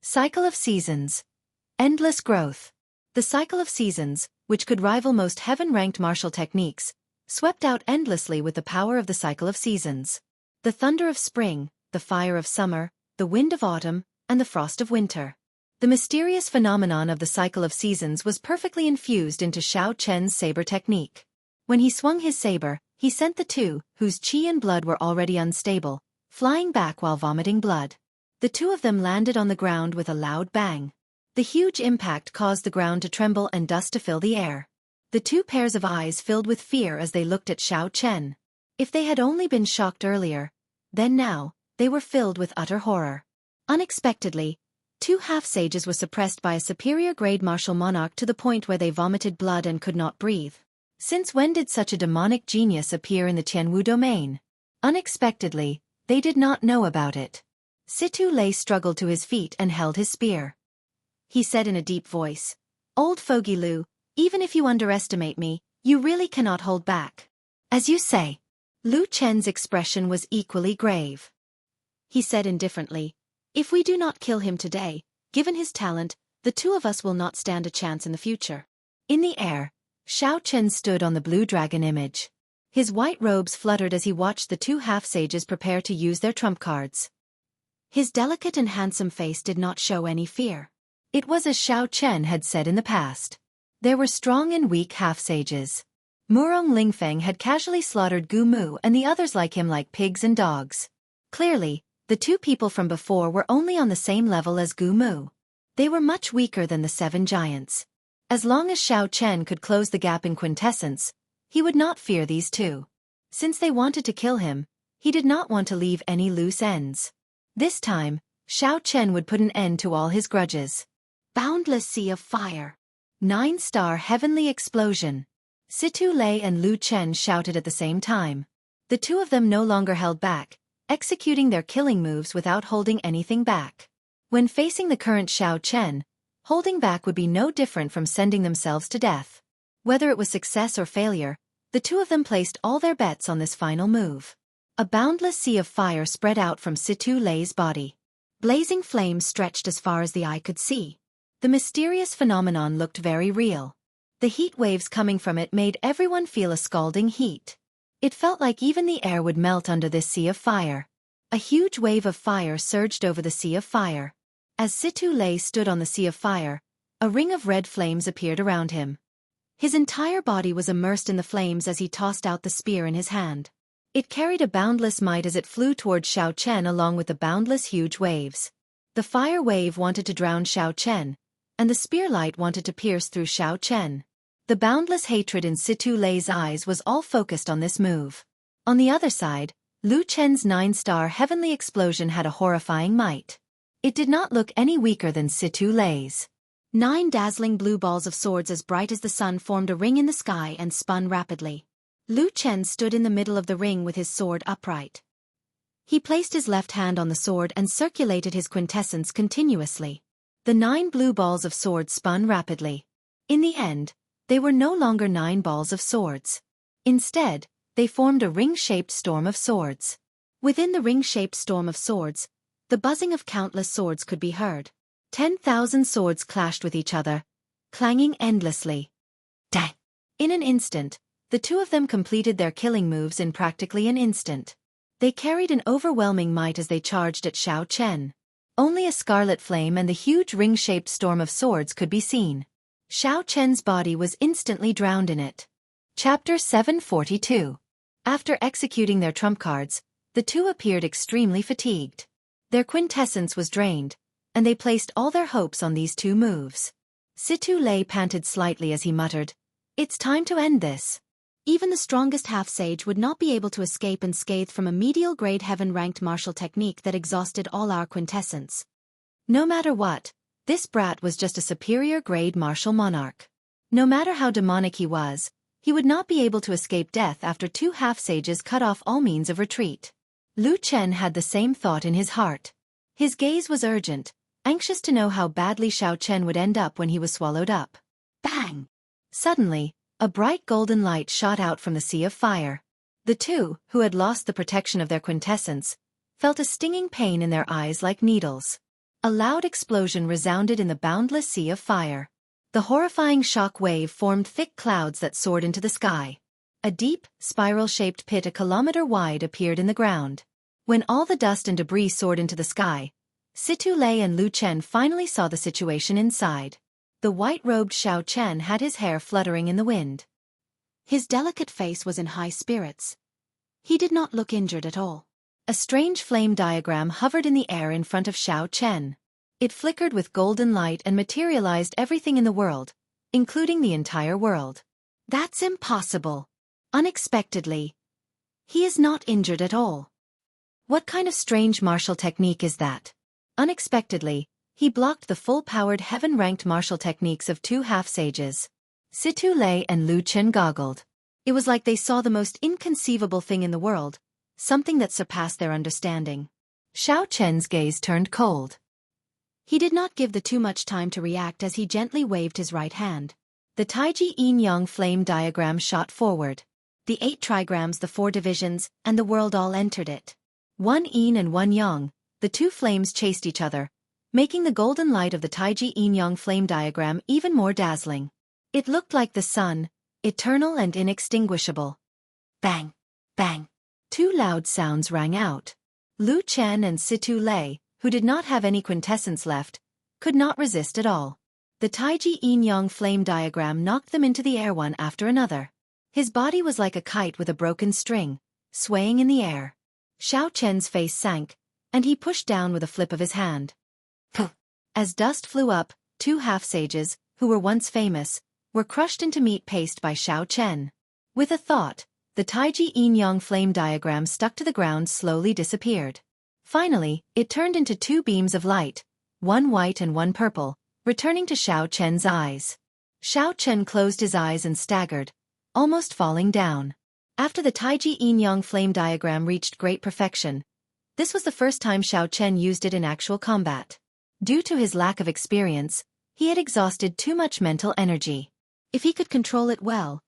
Cycle of Seasons. Endless growth. The cycle of seasons, which could rival most heaven-ranked martial techniques, swept out endlessly with the power of the cycle of seasons. The thunder of spring, the fire of summer, the wind of autumn, and the frost of winter. The mysterious phenomenon of the cycle of seasons was perfectly infused into Xiao Chen's saber technique. When he swung his saber, he sent the two, whose chi and blood were already unstable, flying back while vomiting blood. The two of them landed on the ground with a loud bang. The huge impact caused the ground to tremble and dust to fill the air. The two pairs of eyes filled with fear as they looked at Xiao Chen. If they had only been shocked earlier, then now, they were filled with utter horror. Unexpectedly, two half-sages were suppressed by a superior-grade martial monarch to the point where they vomited blood and could not breathe. Since when did such a demonic genius appear in the Tianwu domain? Unexpectedly, they did not know about it. Situ Lei struggled to his feet and held his spear. He said in a deep voice, "Old Fogey Lu, even if you underestimate me, you really cannot hold back." "As you say." Lu Chen's expression was equally grave. He said indifferently, "If we do not kill him today, given his talent, the two of us will not stand a chance in the future." In the air, Xiao Chen stood on the blue dragon image. His white robes fluttered as he watched the two half-sages prepare to use their trump cards. His delicate and handsome face did not show any fear. It was as Xiao Chen had said in the past. There were strong and weak half-sages. Murong Lingfeng had casually slaughtered Gu Mu and the others like him like pigs and dogs. Clearly, the two people from before were only on the same level as Gu Mu. They were much weaker than the seven giants. As long as Xiao Chen could close the gap in quintessence, he would not fear these two. Since they wanted to kill him, he did not want to leave any loose ends. This time, Xiao Chen would put an end to all his grudges. Boundless sea of fire. 9-star heavenly explosion. Situ Lei and Lu Chen shouted at the same time. The two of them no longer held back, executing their killing moves without holding anything back. When facing the current Xiao Chen, holding back would be no different from sending themselves to death. Whether it was success or failure, the two of them placed all their bets on this final move. A boundless sea of fire spread out from Situ Lei's body. Blazing flames stretched as far as the eye could see. The mysterious phenomenon looked very real. The heat waves coming from it made everyone feel a scalding heat. It felt like even the air would melt under this sea of fire. A huge wave of fire surged over the sea of fire. As Situ Lei stood on the sea of fire, a ring of red flames appeared around him. His entire body was immersed in the flames as he tossed out the spear in his hand. It carried a boundless might as it flew toward Xiao Chen along with the boundless huge waves. The fire wave wanted to drown Xiao Chen, and the spear light wanted to pierce through Xiao Chen. The boundless hatred in Situ Lei's eyes was all focused on this move. On the other side, Lu Chen's 9-star heavenly explosion had a horrifying might. It did not look any weaker than Situ Lei's. 9 dazzling blue balls of swords as bright as the sun formed a ring in the sky and spun rapidly. Lu Chen stood in the middle of the ring with his sword upright. He placed his left hand on the sword and circulated his quintessence continuously. The 9 blue balls of swords spun rapidly. In the end, they were no longer 9 balls of swords. Instead, they formed a ring-shaped storm of swords. Within the ring-shaped storm of swords, the buzzing of countless swords could be heard. 10,000 swords clashed with each other, clanging endlessly. Dang! In an instant, the two of them completed their killing moves in practically an instant. They carried an overwhelming might as they charged at Xiao Chen. Only a scarlet flame and the huge ring-shaped storm of swords could be seen. Xiao Chen's body was instantly drowned in it. Chapter 742. After executing their trump cards, the two appeared extremely fatigued. Their quintessence was drained, and they placed all their hopes on these two moves. Situ Lei panted slightly as he muttered, "It's time to end this." Even the strongest half-sage would not be able to escape unscathed from a medial-grade heaven-ranked martial technique that exhausted all our quintessence. No matter what, this brat was just a superior-grade martial monarch. No matter how demonic he would not be able to escape death after 2 half-sages cut off all means of retreat. Lu Chen had the same thought in his heart. His gaze was urgent, anxious to know how badly Xiao Chen would end up when he was swallowed up. Bang! Suddenly, a bright golden light shot out from the sea of fire. The two, who had lost the protection of their quintessence, felt a stinging pain in their eyes like needles. A loud explosion resounded in the boundless sea of fire. The horrifying shock wave formed thick clouds that soared into the sky. A deep, spiral-shaped pit a kilometer wide appeared in the ground. When all the dust and debris soared into the sky, Situ Lei and Lu Chen finally saw the situation inside. The white-robed Xiao Chen had his hair fluttering in the wind. His delicate face was in high spirits. He did not look injured at all. A strange flame diagram hovered in the air in front of Xiao Chen. It flickered with golden light and materialized everything in the world, including the entire world. That's impossible. Unexpectedly. He is not injured at all. What kind of strange martial technique is that? Unexpectedly, he blocked the full-powered heaven-ranked martial techniques of two half-sages. Situ Lei and Lu Chen goggled. It was like they saw the most inconceivable thing in the world, something that surpassed their understanding. Xiao Chen's gaze turned cold. He did not give the two much time to react as he gently waved his right hand. The Taiji Yin-Yang flame diagram shot forward. The 8 trigrams, the 4 divisions, and the world all entered it. One yin and one yang, the two flames chased each other, making the golden light of the Taiji Yin-Yang flame diagram even more dazzling. It looked like the sun, eternal and inextinguishable. Bang! Bang! 2 loud sounds rang out. Lu Chen and Situ Lei, who did not have any quintessence left, could not resist at all. The Taiji Yin-Yang flame diagram knocked them into the air one after another. His body was like a kite with a broken string, swaying in the air. Xiao Chen's face sank, and he pushed down with a flip of his hand. Puh! As dust flew up, 2 half-sages, who were once famous, were crushed into meat paste by Xiao Chen. With a thought, the Taiji Yin-Yang flame diagram stuck to the ground slowly disappeared. Finally, it turned into 2 beams of light, one white and one purple, returning to Xiao Chen's eyes. Xiao Chen closed his eyes and staggered, almost falling down. After the Taiji Yin-Yang flame diagram reached great perfection, this was the first time Xiao Chen used it in actual combat. Due to his lack of experience, he had exhausted too much mental energy. If he could control it well,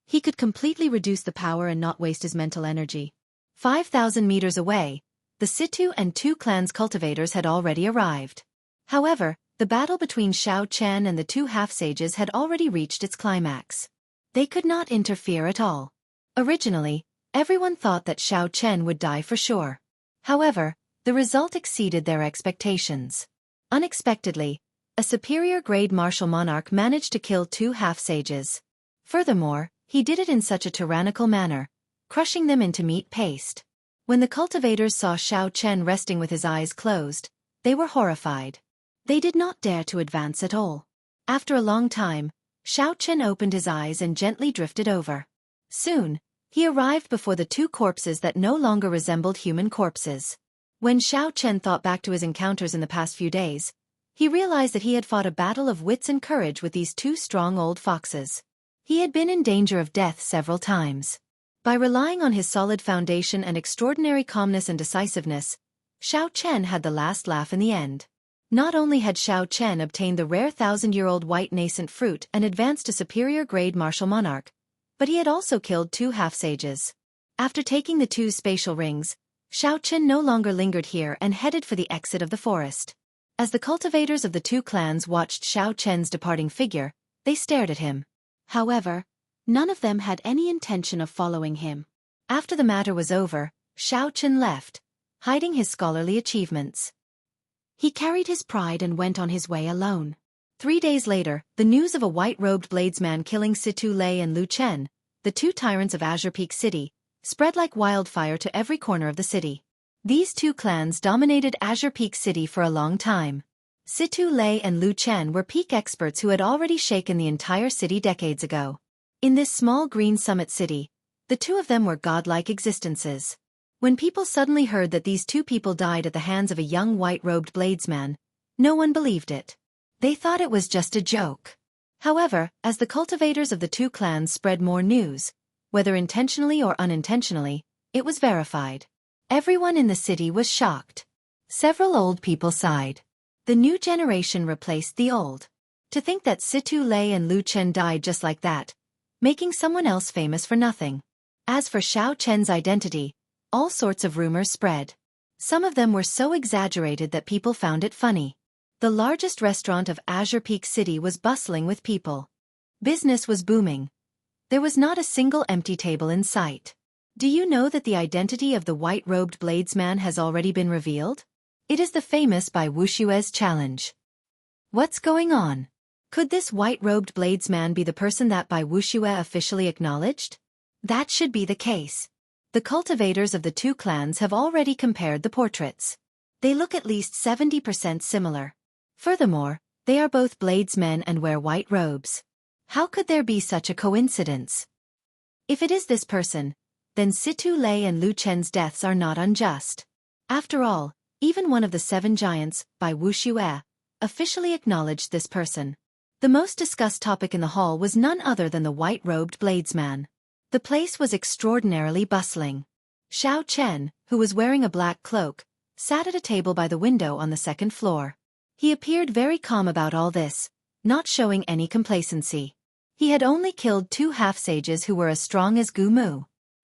he could completely reduce the power and not waste his mental energy. 5,000 meters away, the Situ and 2 clans' cultivators had already arrived. However, the battle between Xiao Chen and the 2 half-sages had already reached its climax. They could not interfere at all. Originally, everyone thought that Xiao Chen would die for sure. However, the result exceeded their expectations. Unexpectedly, a superior-grade martial monarch managed to kill 2 half-sages. Furthermore, he did it in such a tyrannical manner, crushing them into meat paste. When the cultivators saw Xiao Chen resting with his eyes closed, they were horrified. They did not dare to advance at all. After a long time, Xiao Chen opened his eyes and gently drifted over. Soon, he arrived before the 2 corpses that no longer resembled human corpses. When Xiao Chen thought back to his encounters in the past few days, he realized that he had fought a battle of wits and courage with these 2 strong old foxes. He had been in danger of death several times. By relying on his solid foundation and extraordinary calmness and decisiveness, Xiao Chen had the last laugh in the end. Not only had Xiao Chen obtained the rare 1,000-year-old white nascent fruit and advanced to superior-grade martial monarch, but he had also killed 2 half-sages. After taking the 2 spatial rings, Xiao Chen no longer lingered here and headed for the exit of the forest. As the cultivators of the 2 clans watched Xiao Chen's departing figure, they stared at him. However, none of them had any intention of following him. After the matter was over, Xiao Chen left, hiding his scholarly achievements. He carried his pride and went on his way alone. 3 days later, the news of a white-robed bladesman killing Situ Lei and Lu Chen, the 2 tyrants of Azure Peak City, spread like wildfire to every corner of the city. These 2 clans dominated Azure Peak City for a long time. Situ Lei and Lu Chen were peak experts who had already shaken the entire city decades ago. In this small green summit city, the 2 of them were godlike existences. When people suddenly heard that these 2 people died at the hands of a young white-robed bladesman, no one believed it. They thought it was just a joke. However, as the cultivators of the 2 clans spread more news, whether intentionally or unintentionally, it was verified. Everyone in the city was shocked. Several old people sighed. The new generation replaced the old. To think that Situ Lei and Lu Chen died just like that, making someone else famous for nothing. As for Xiao Chen's identity, all sorts of rumors spread. Some of them were so exaggerated that people found it funny. The largest restaurant of Azure Peak City was bustling with people. Business was booming. There was not a single empty table in sight. Do you know that the identity of the white-robed bladesman has already been revealed? It is the famous Bai Wushue's challenge. What's going on? Could this white-robed bladesman be the person that Bai Wushue officially acknowledged? That should be the case. The cultivators of the 2 clans have already compared the portraits. They look at least 70% similar. Furthermore, they are both bladesmen and wear white robes. How could there be such a coincidence? If it is this person, then Situ Lei and Lu Chen's deaths are not unjust. After all, even one of the 7 giants, by Wu Xue, officially acknowledged this person. The most discussed topic in the hall was none other than the white-robed bladesman. The place was extraordinarily bustling. Xiao Chen, who was wearing a black cloak, sat at a table by the window on the 2nd floor. He appeared very calm about all this, not showing any complacency. He had only killed 2 half-sages who were as strong as Gu Mu.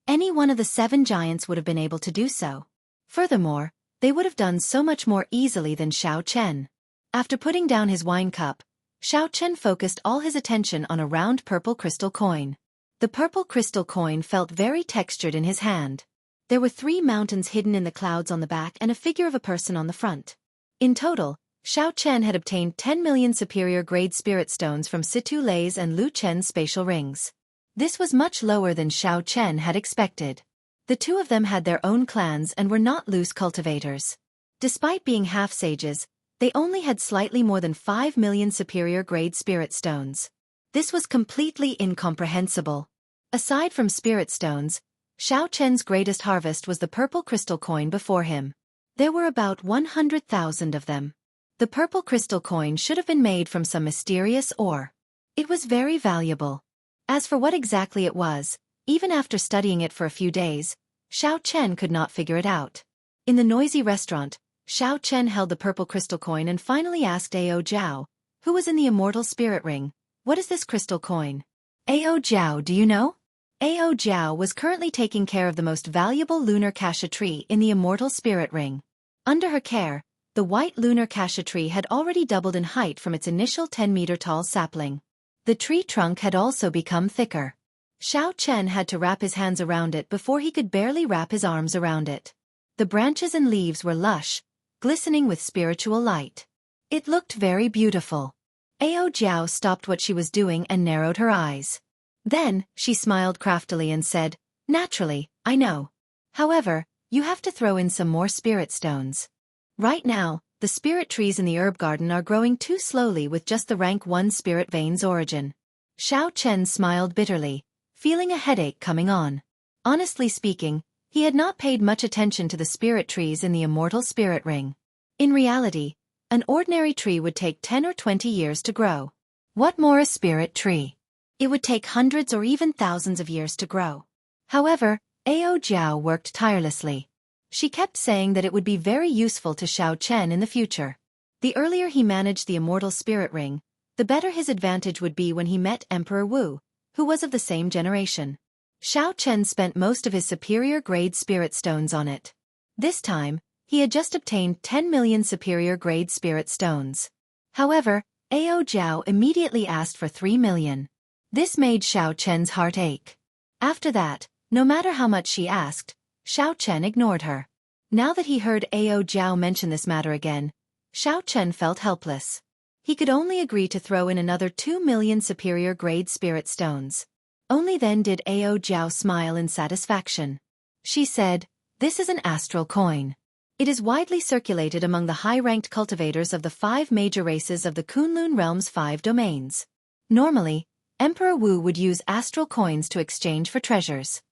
Any one of the 7 giants would have been able to do so. Furthermore, they would have done so much more easily than Xiao Chen. After putting down his wine cup, Xiao Chen focused all his attention on a round purple crystal coin. The purple crystal coin felt very textured in his hand. There were 3 mountains hidden in the clouds on the back and a figure of a person on the front. In total, Xiao Chen had obtained 10 million superior-grade spirit stones from Situ Lei's and Lu Chen's spatial rings. This was much lower than Xiao Chen had expected. The 2 of them had their own clans and were not loose cultivators. Despite being half-sages, they only had slightly more than 5 million superior-grade spirit stones. This was completely incomprehensible. Aside from spirit stones, Xiao Chen's greatest harvest was the purple crystal coin before him. There were about 100,000 of them. The purple crystal coin should have been made from some mysterious ore. It was very valuable. As for what exactly it was, even after studying it for a few days, Xiao Chen could not figure it out. In the noisy restaurant, Xiao Chen held the purple crystal coin and finally asked Ao Jiao, who was in the immortal spirit ring, "What is this crystal coin?" "Ao Jiao, do you know?" Ao Jiao was currently taking care of the most valuable lunar cassia tree in the immortal spirit ring. Under her care, the white lunar cassia tree had already doubled in height from its initial 10-meter-tall sapling. The tree trunk had also become thicker. Xiao Chen had to wrap his hands around it before he could barely wrap his arms around it. The branches and leaves were lush, glistening with spiritual light. It looked very beautiful. Ao Jiao stopped what she was doing and narrowed her eyes. Then, she smiled craftily and said, "Naturally, I know. However, you have to throw in some more spirit stones. Right now, the spirit trees in the herb garden are growing too slowly with just the rank 1 spirit vein's origin." Xiao Chen smiled bitterly, feeling a headache coming on. Honestly speaking, he had not paid much attention to the spirit trees in the immortal spirit ring. In reality, an ordinary tree would take 10 or 20 years to grow. What more a spirit tree? It would take hundreds or even thousands of years to grow. However, Ao Jiao worked tirelessly. She kept saying that it would be very useful to Xiao Chen in the future. The earlier he managed the immortal spirit ring, the better his advantage would be when he met Emperor Wu, who was of the same generation. Xiao Chen spent most of his superior-grade spirit stones on it. This time, he had just obtained 10 million superior-grade spirit stones. However, Ao Jiao immediately asked for 3 million. This made Xiao Chen's heart ache. After that, no matter how much she asked, Xiao Chen ignored her. Now that he heard Ao Jiao mention this matter again, Xiao Chen felt helpless. He could only agree to throw in another 2 million superior-grade spirit stones. Only then did Ao Jiao smile in satisfaction. She said, "This is an astral coin. It is widely circulated among the high-ranked cultivators of the 5 major races of the Kunlun realm's 5 domains. Normally, Emperor Wu would use astral coins to exchange for treasures."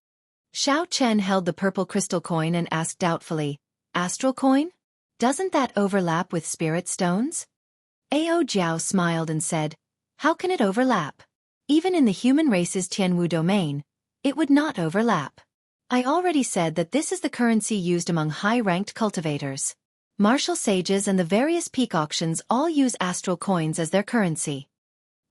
Xiao Chen held the purple crystal coin and asked doubtfully, "Astral coin? Doesn't that overlap with spirit stones?" Ao Jiao smiled and said, "How can it overlap? Even in the human race's Tianwu domain, it would not overlap. I already said that this is the currency used among high-ranked cultivators. Martial sages and the various peak auctions all use astral coins as their currency.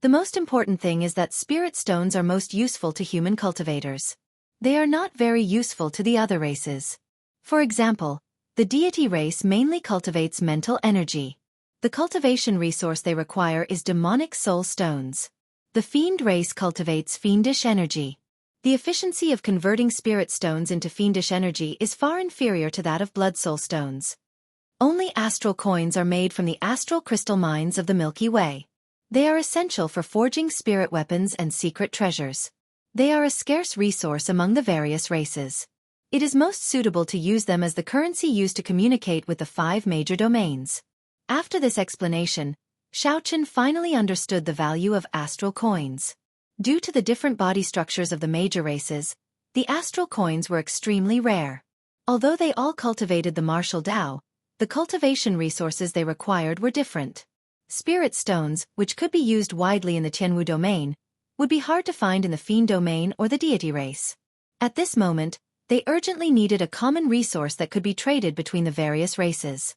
The most important thing is that spirit stones are most useful to human cultivators. They are not very useful to the other races. For example, the deity race mainly cultivates mental energy. The cultivation resource they require is demonic soul stones. The fiend race cultivates fiendish energy. The efficiency of converting spirit stones into fiendish energy is far inferior to that of blood soul stones. Only astral coins are made from the astral crystal mines of the Milky Way. They are essential for forging spirit weapons and secret treasures. They are a scarce resource among the various races. It is most suitable to use them as the currency used to communicate with the 5 major domains." After this explanation, Xiaochen finally understood the value of astral coins. Due to the different body structures of the major races, the astral coins were extremely rare. Although they all cultivated the martial Dao, the cultivation resources they required were different. Spirit stones, which could be used widely in the Tianwu domain, would be hard to find in the Fiend domain or the Deity race. At this moment, they urgently needed a common resource that could be traded between the various races.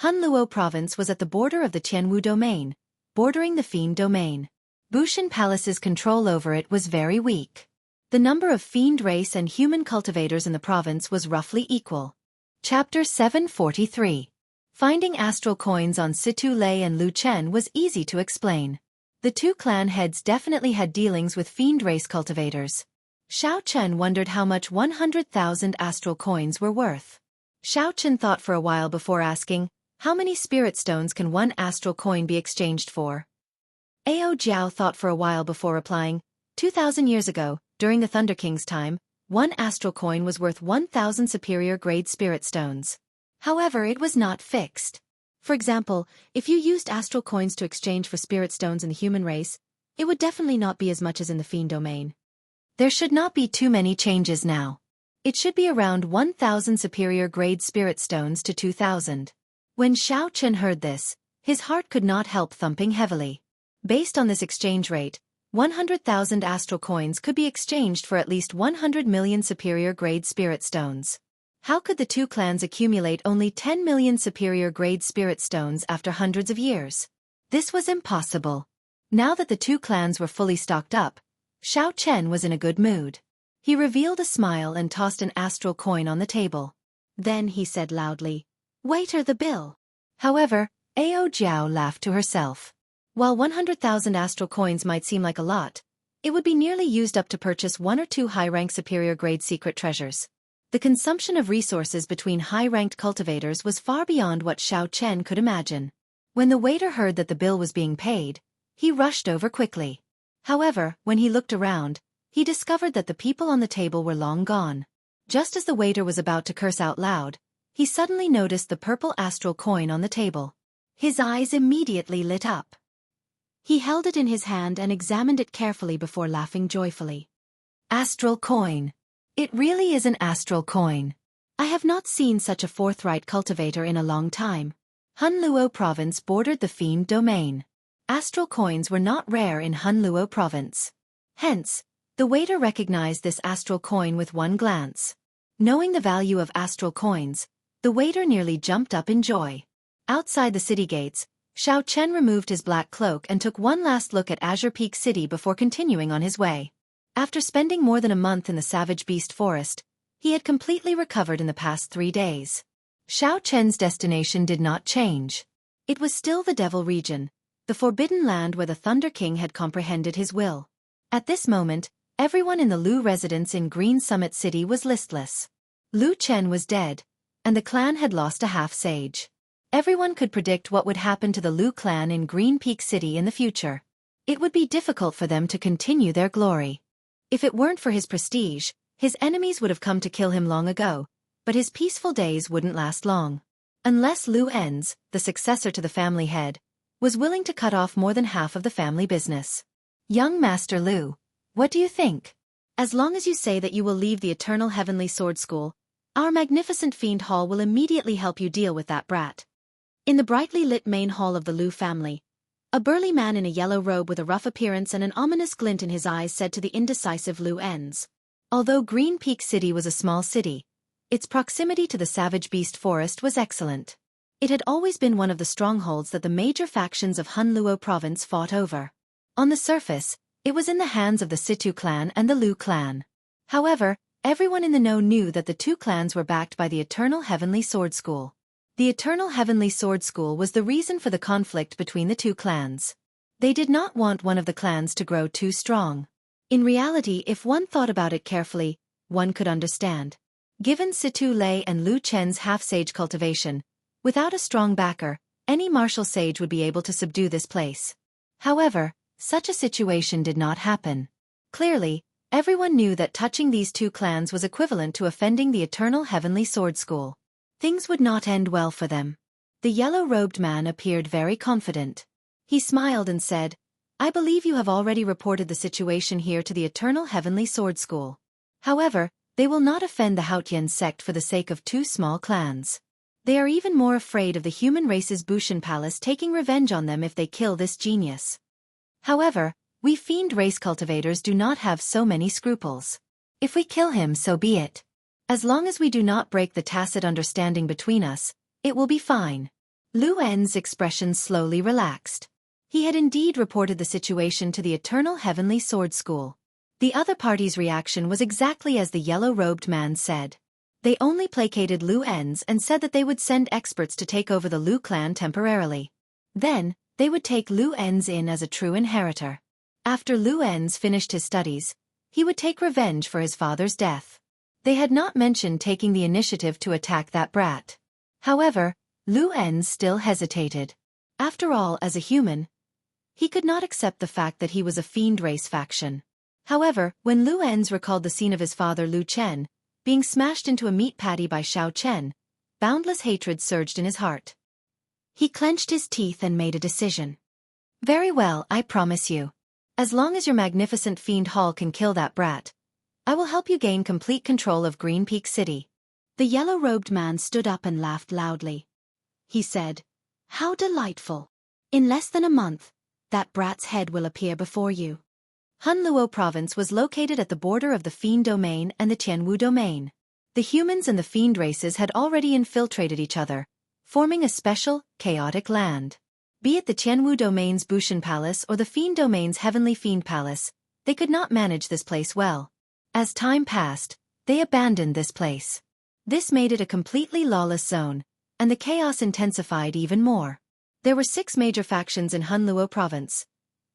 Hunluo province was at the border of the Tianwu domain, bordering the Fiend domain. Bushan Palace's control over it was very weak. The number of Fiend race and human cultivators in the province was roughly equal. Chapter 743. Finding astral coins on Situ Lei and Lu Chen was easy to explain. The two clan heads definitely had dealings with Fiend race cultivators. Xiao Chen wondered how much 100,000 astral coins were worth. Xiao Chen thought for a while before asking, how many spirit stones can one astral coin be exchanged for? Ao Jiao thought for a while before replying, 2,000 years ago, during the Thunder King's time, one astral coin was worth 1,000 superior grade spirit stones. However, it was not fixed. For example, if you used astral coins to exchange for spirit stones in the human race, it would definitely not be as much as in the Fiend domain. There should not be too many changes now. It should be around 1,000 superior grade spirit stones to 2,000. When Xiao Chen heard this, his heart could not help thumping heavily. Based on this exchange rate, 100,000 astral coins could be exchanged for at least 100 million superior grade spirit stones. How could the two clans accumulate only 10 million superior grade spirit stones after hundreds of years? This was impossible. Now that the two clans were fully stocked up, Xiao Chen was in a good mood. He revealed a smile and tossed an astral coin on the table. Then he said loudly, "Waiter, the bill." However, Ao Jiao laughed to herself. While 100,000 astral coins might seem like a lot, it would be nearly used up to purchase one or two high-rank superior grade secret treasures. The consumption of resources between high-ranked cultivators was far beyond what Xiao Chen could imagine. When the waiter heard that the bill was being paid, he rushed over quickly. However, when he looked around, he discovered that the people on the table were long gone. Just as the waiter was about to curse out loud, he suddenly noticed the purple astral coin on the table. His eyes immediately lit up. He held it in his hand and examined it carefully before laughing joyfully. Astral coin. It really is an astral coin. I have not seen such a forthright cultivator in a long time. Hunluo province bordered the Fiend domain. Astral coins were not rare in Hunluo province. Hence, the waiter recognized this astral coin with one glance. Knowing the value of astral coins, the waiter nearly jumped up in joy. Outside the city gates, Xiao Chen removed his black cloak and took one last look at Azure Peak City before continuing on his way. After spending more than a month in the Savage Beast Forest, he had completely recovered in the past 3 days. Xiao Chen's destination did not change. It was still the Devil region, the forbidden land where the Thunder King had comprehended his will. At this moment, everyone in the Lu residence in Green Summit City was listless. Lu Chen was dead, and the clan had lost a half-sage. Everyone could predict what would happen to the Lu clan in Green Peak City in the future. It would be difficult for them to continue their glory. If it weren't for his prestige, his enemies would have come to kill him long ago, but his peaceful days wouldn't last long. Unless Lu Enz, the successor to the family head, was willing to cut off more than half of the family business. Young Master Lu, what do you think? As long as you say that you will leave the Eternal Heavenly Sword School, our magnificent Fiend Hall will immediately help you deal with that brat. In the brightly lit main hall of the Lu family, a burly man in a yellow robe with a rough appearance and an ominous glint in his eyes said to the indecisive Lu Enz. Although Green Peak City was a small city, its proximity to the Savage Beast Forest was excellent. It had always been one of the strongholds that the major factions of Hunluo province fought over. On the surface, it was in the hands of the Situ clan and the Lu clan. However, everyone in the know knew that the two clans were backed by the Eternal Heavenly Sword School. The Eternal Heavenly Sword School was the reason for the conflict between the two clans. They did not want one of the clans to grow too strong. In reality, if one thought about it carefully, one could understand. Given Situ Lei and Lu Chen's half-sage cultivation, without a strong backer, any martial sage would be able to subdue this place. However, such a situation did not happen. Clearly, everyone knew that touching these two clans was equivalent to offending the Eternal Heavenly Sword School. Things would not end well for them. The yellow-robed man appeared very confident. He smiled and said, I believe you have already reported the situation here to the Eternal Heavenly Sword School. However, they will not offend the Hautian sect for the sake of two small clans. They are even more afraid of the human race's Bushan Palace taking revenge on them if they kill this genius. However, we fiend race cultivators do not have so many scruples. If we kill him, so be it. As long as we do not break the tacit understanding between us, it will be fine. Lu En's expression slowly relaxed. He had indeed reported the situation to the Eternal Heavenly Sword School. The other party's reaction was exactly as the yellow-robed man said. They only placated Lu En's and said that they would send experts to take over the Lu clan temporarily. Then, they would take Lu En's in as a true inheritor. After Lu En's finished his studies, he would take revenge for his father's death. They had not mentioned taking the initiative to attack that brat. However, Lu En's still hesitated. After all, as a human, he could not accept the fact that he was a fiend race faction. However, when Lu En's recalled the scene of his father Lu Chen being smashed into a meat patty by Xiao Chen, boundless hatred surged in his heart. He clenched his teeth and made a decision. Very well, I promise you. As long as your magnificent fiend hall can kill that brat, I will help you gain complete control of Green Peak City. The yellow-robed man stood up and laughed loudly. He said, How delightful. In less than a month, that brat's head will appear before you. Hunluo province was located at the border of the Fiend Domain and the Tianwu Domain. The humans and the fiend races had already infiltrated each other, forming a special, chaotic land. Be it the Tianwu Domain's Bushan Palace or the Fiend Domain's Heavenly Fiend Palace, they could not manage this place well. As time passed, they abandoned this place. This made it a completely lawless zone, and the chaos intensified even more. There were 6 major factions in Hunluo province.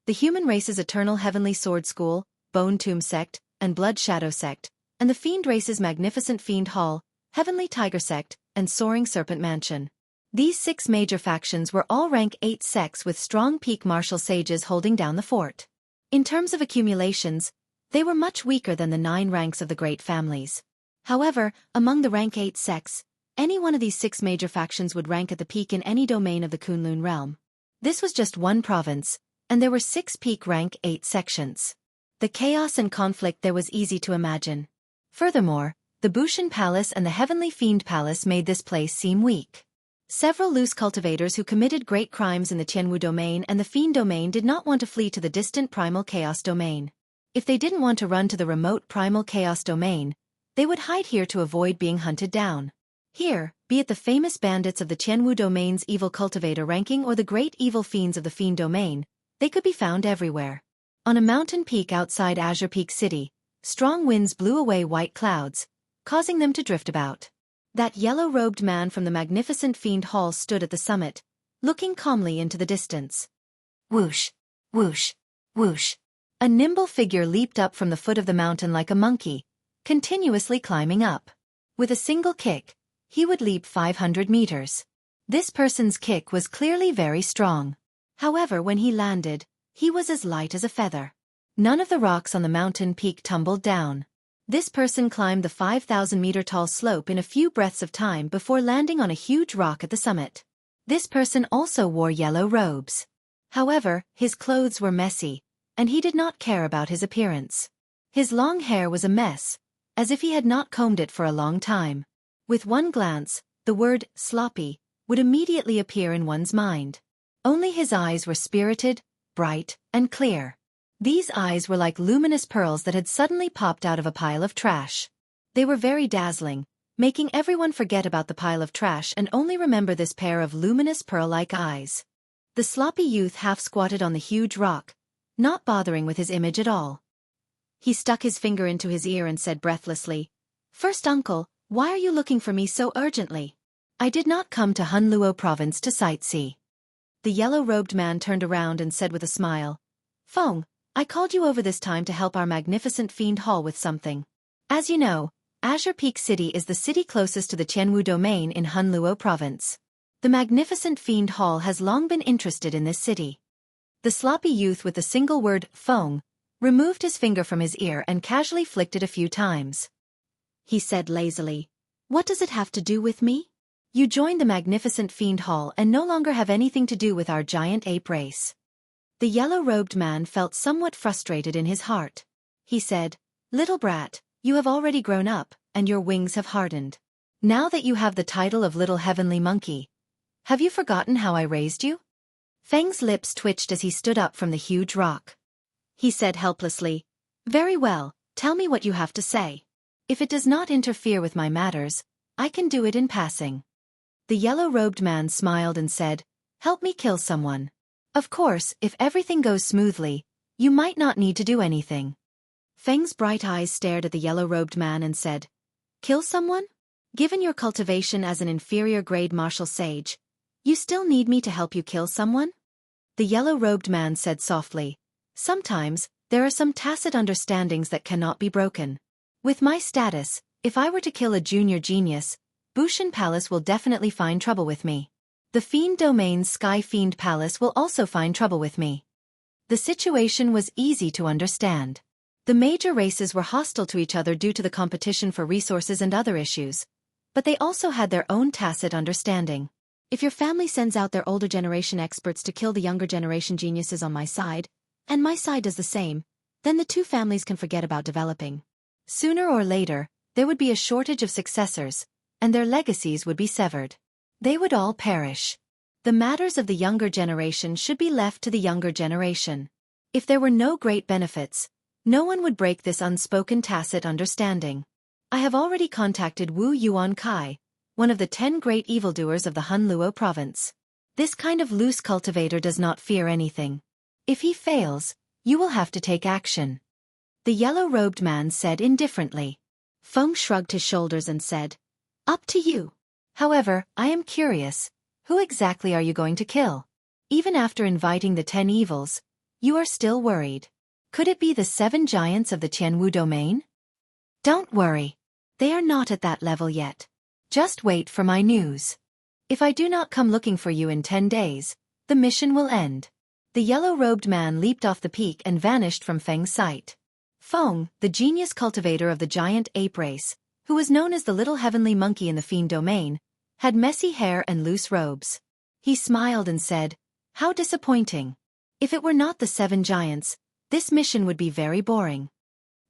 The human race's Eternal Heavenly Sword School, Bone Tomb Sect, and Blood Shadow Sect, and the fiend race's Magnificent Fiend Hall, Heavenly Tiger Sect, and Soaring Serpent Mansion. These 6 major factions were all rank 8 sects with strong peak martial sages holding down the fort. In terms of accumulations, they were much weaker than the 9 ranks of the great families. However, among the rank 8 sects, any one of these 6 major factions would rank at the peak in any domain of the Kunlun realm. This was just one province, and there were 6 peak rank 8 sections. The chaos and conflict there was easy to imagine. Furthermore, the Bushan Palace and the Heavenly Fiend Palace made this place seem weak. Several loose cultivators who committed great crimes in the Tianwu Domain and the Fiend Domain did not want to flee to the distant Primal Chaos Domain. If they didn't want to run to the remote Primal Chaos Domain, they would hide here to avoid being hunted down. Here, be it the famous bandits of the Tianwu Domain's evil cultivator ranking or the great evil fiends of the Fiend Domain, they could be found everywhere. On a mountain peak outside Azure Peak City, strong winds blew away white clouds, causing them to drift about. That yellow-robed man from the Magnificent Fiend Hall stood at the summit, looking calmly into the distance. Whoosh, whoosh, whoosh. A nimble figure leaped up from the foot of the mountain like a monkey, continuously climbing up. With a single kick, he would leap 500 meters. This person's kick was clearly very strong. However, when he landed, he was as light as a feather. None of the rocks on the mountain peak tumbled down. This person climbed the 5,000-meter-tall slope in a few breaths of time before landing on a huge rock at the summit. This person also wore yellow robes. However, his clothes were messy, and he did not care about his appearance. His long hair was a mess, as if he had not combed it for a long time. With one glance, the word sloppy would immediately appear in one's mind. Only his eyes were spirited, bright, and clear. These eyes were like luminous pearls that had suddenly popped out of a pile of trash. They were very dazzling, making everyone forget about the pile of trash and only remember this pair of luminous pearl-like eyes. The sloppy youth half-squatted on the huge rock, not bothering with his image at all. He stuck his finger into his ear and said breathlessly, "First uncle, why are you looking for me so urgently? I did not come to Hunluo province to sightsee." The yellow-robed man turned around and said with a smile, "Feng, I called you over this time to help our Magnificent Fiend Hall with something. As you know, Azure Peak City is the city closest to the Tianwu Domain in Hunluo province. The Magnificent Fiend Hall has long been interested in this city." The sloppy youth with the single word, "Feng," removed his finger from his ear and casually flicked it a few times. He said lazily, "What does it have to do with me? You joined the Magnificent Fiend Hall and no longer have anything to do with our giant ape race. The yellow-robed man felt somewhat frustrated in his heart. He said, "Little brat, you have already grown up, and your wings have hardened. Now that you have the title of Little Heavenly Monkey, have you forgotten how I raised you?" Feng's lips twitched as he stood up from the huge rock. He said helplessly, "Very well, tell me what you have to say. If it does not interfere with my matters, I can do it in passing." The yellow-robed man smiled and said, "Help me kill someone. Of course, if everything goes smoothly, you might not need to do anything." Feng's bright eyes stared at the yellow-robed man and said, "Kill someone? Given your cultivation as an inferior-grade martial sage, you still need me to help you kill someone?" The yellow-robed man said softly, "Sometimes, there are some tacit understandings that cannot be broken. With my status, if I were to kill a junior genius, Bushan Palace will definitely find trouble with me. The Fiend Domain's Sky Fiend Palace will also find trouble with me." The situation was easy to understand. The major races were hostile to each other due to the competition for resources and other issues, but they also had their own tacit understanding. If your family sends out their older generation experts to kill the younger generation geniuses on my side, and my side does the same, then the two families can forget about developing. Sooner or later, there would be a shortage of successors, and their legacies would be severed. They would all perish. The matters of the younger generation should be left to the younger generation. If there were no great benefits, no one would break this unspoken tacit understanding. I have already contacted Wu Yuan Kai, one of the 10 great evildoers of the Hunluo province. This kind of loose cultivator does not fear anything. If he fails, you will have to take action." The yellow-robed man said indifferently. Feng shrugged his shoulders and said, "Up to you. However, I am curious, who exactly are you going to kill? Even after inviting the 10 evils, you are still worried. Could it be the 7 giants of the Tianwu domain?" "Don't worry. They are not at that level yet. Just wait for my news. If I do not come looking for you in 10 days, the mission will end." The yellow-robed man leaped off the peak and vanished from Feng's sight. Feng, the genius cultivator of the giant ape race, who was known as the Little Heavenly Monkey in the Fiend Domain, had messy hair and loose robes. He smiled and said, "How disappointing. If it were not the 7 giants, this mission would be very boring."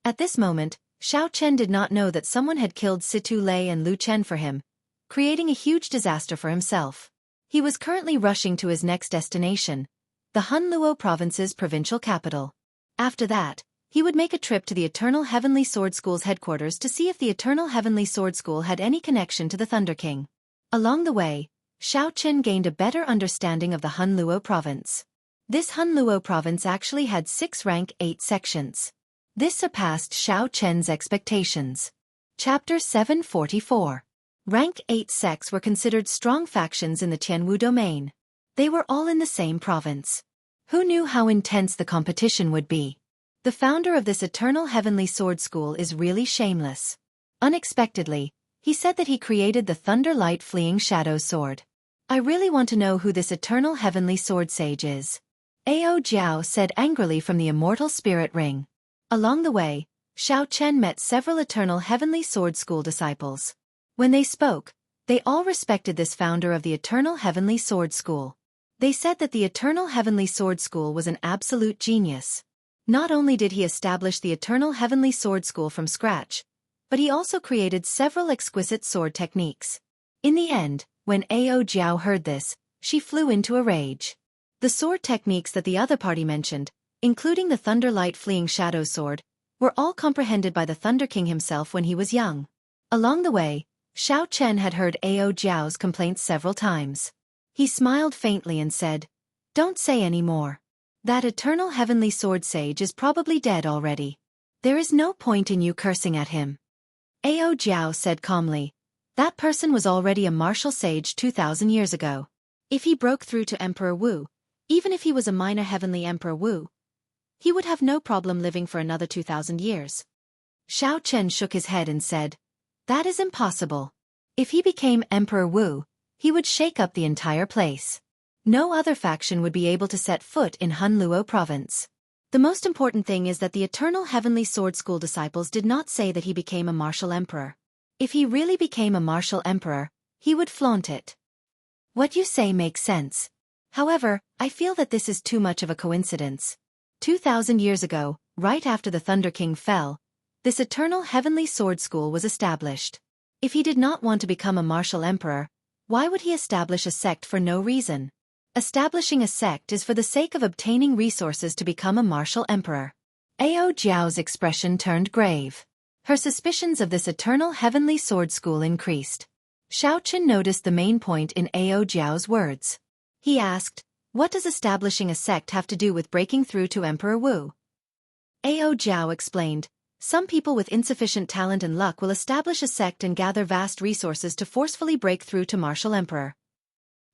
At this moment, Xiao Chen did not know that someone had killed Situ Lei and Lu Chen for him, creating a huge disaster for himself. He was currently rushing to his next destination, the Hunluo province's provincial capital. After that, he would make a trip to the Eternal Heavenly Sword School's headquarters to see if the Eternal Heavenly Sword School had any connection to the Thunder King. Along the way, Xiao Chen gained a better understanding of the Hunluo province. This Hunluo province actually had 6 rank 8 sections. This surpassed Xiao Chen's expectations. Chapter 744. Rank 8 sects were considered strong factions in the Tianwu domain. They were all in the same province. Who knew how intense the competition would be? The founder of this Eternal Heavenly Sword School is really shameless. Unexpectedly, he said that he created the Thunder Light Fleeing Shadow Sword. I really want to know who this Eternal Heavenly Sword Sage is. Ao Jiao said angrily from the Immortal Spirit Ring. Along the way, Xiao Chen met several Eternal Heavenly Sword School disciples. When they spoke, they all respected this founder of the Eternal Heavenly Sword School. They said that the Eternal Heavenly Sword School was an absolute genius. Not only did he establish the Eternal Heavenly Sword School from scratch, but he also created several exquisite sword techniques. In the end, when Ao Jiao heard this, she flew into a rage. The sword techniques that the other party mentioned, including the Thunder Light Fleeing Shadow Sword, were all comprehended by the Thunder King himself when he was young. Along the way, Xiao Chen had heard Ao Jiao's complaints several times. He smiled faintly and said, "Don't say any more. That Eternal Heavenly Sword Sage is probably dead already. There is no point in you cursing at him." Ao Jiao said calmly, "That person was already a martial sage 2,000 years ago. If he broke through to Emperor Wu, even if he was a minor Heavenly Emperor Wu, he would have no problem living for another 2,000 years. Xiao Chen shook his head and said, "That is impossible. If he became Emperor Wu, he would shake up the entire place. No other faction would be able to set foot in Hunluo province. The most important thing is that the Eternal Heavenly Sword School disciples did not say that he became a martial emperor. If he really became a martial emperor, he would flaunt it." "What you say makes sense. However, I feel that this is too much of a coincidence. 2,000 years ago, right after the Thunder King fell, this eternal heavenly sword school was established. If he did not want to become a martial emperor, why would he establish a sect for no reason? Establishing a sect is for the sake of obtaining resources to become a martial emperor. Ao Jiao's expression turned grave. Her suspicions of this eternal heavenly sword school increased. Xiaochen noticed the main point in Ao Jiao's words. He asked, "What does establishing a sect have to do with breaking through to Emperor Wu?" Ao Jiao explained, "Some people with insufficient talent and luck will establish a sect and gather vast resources to forcefully break through to martial emperor.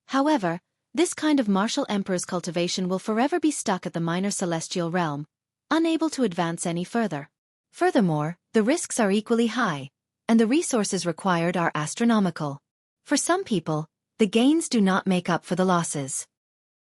However, this kind of martial emperor's cultivation will forever be stuck at the minor celestial realm, unable to advance any further. Furthermore, the risks are equally high, and the resources required are astronomical. For some people, the gains do not make up for the losses."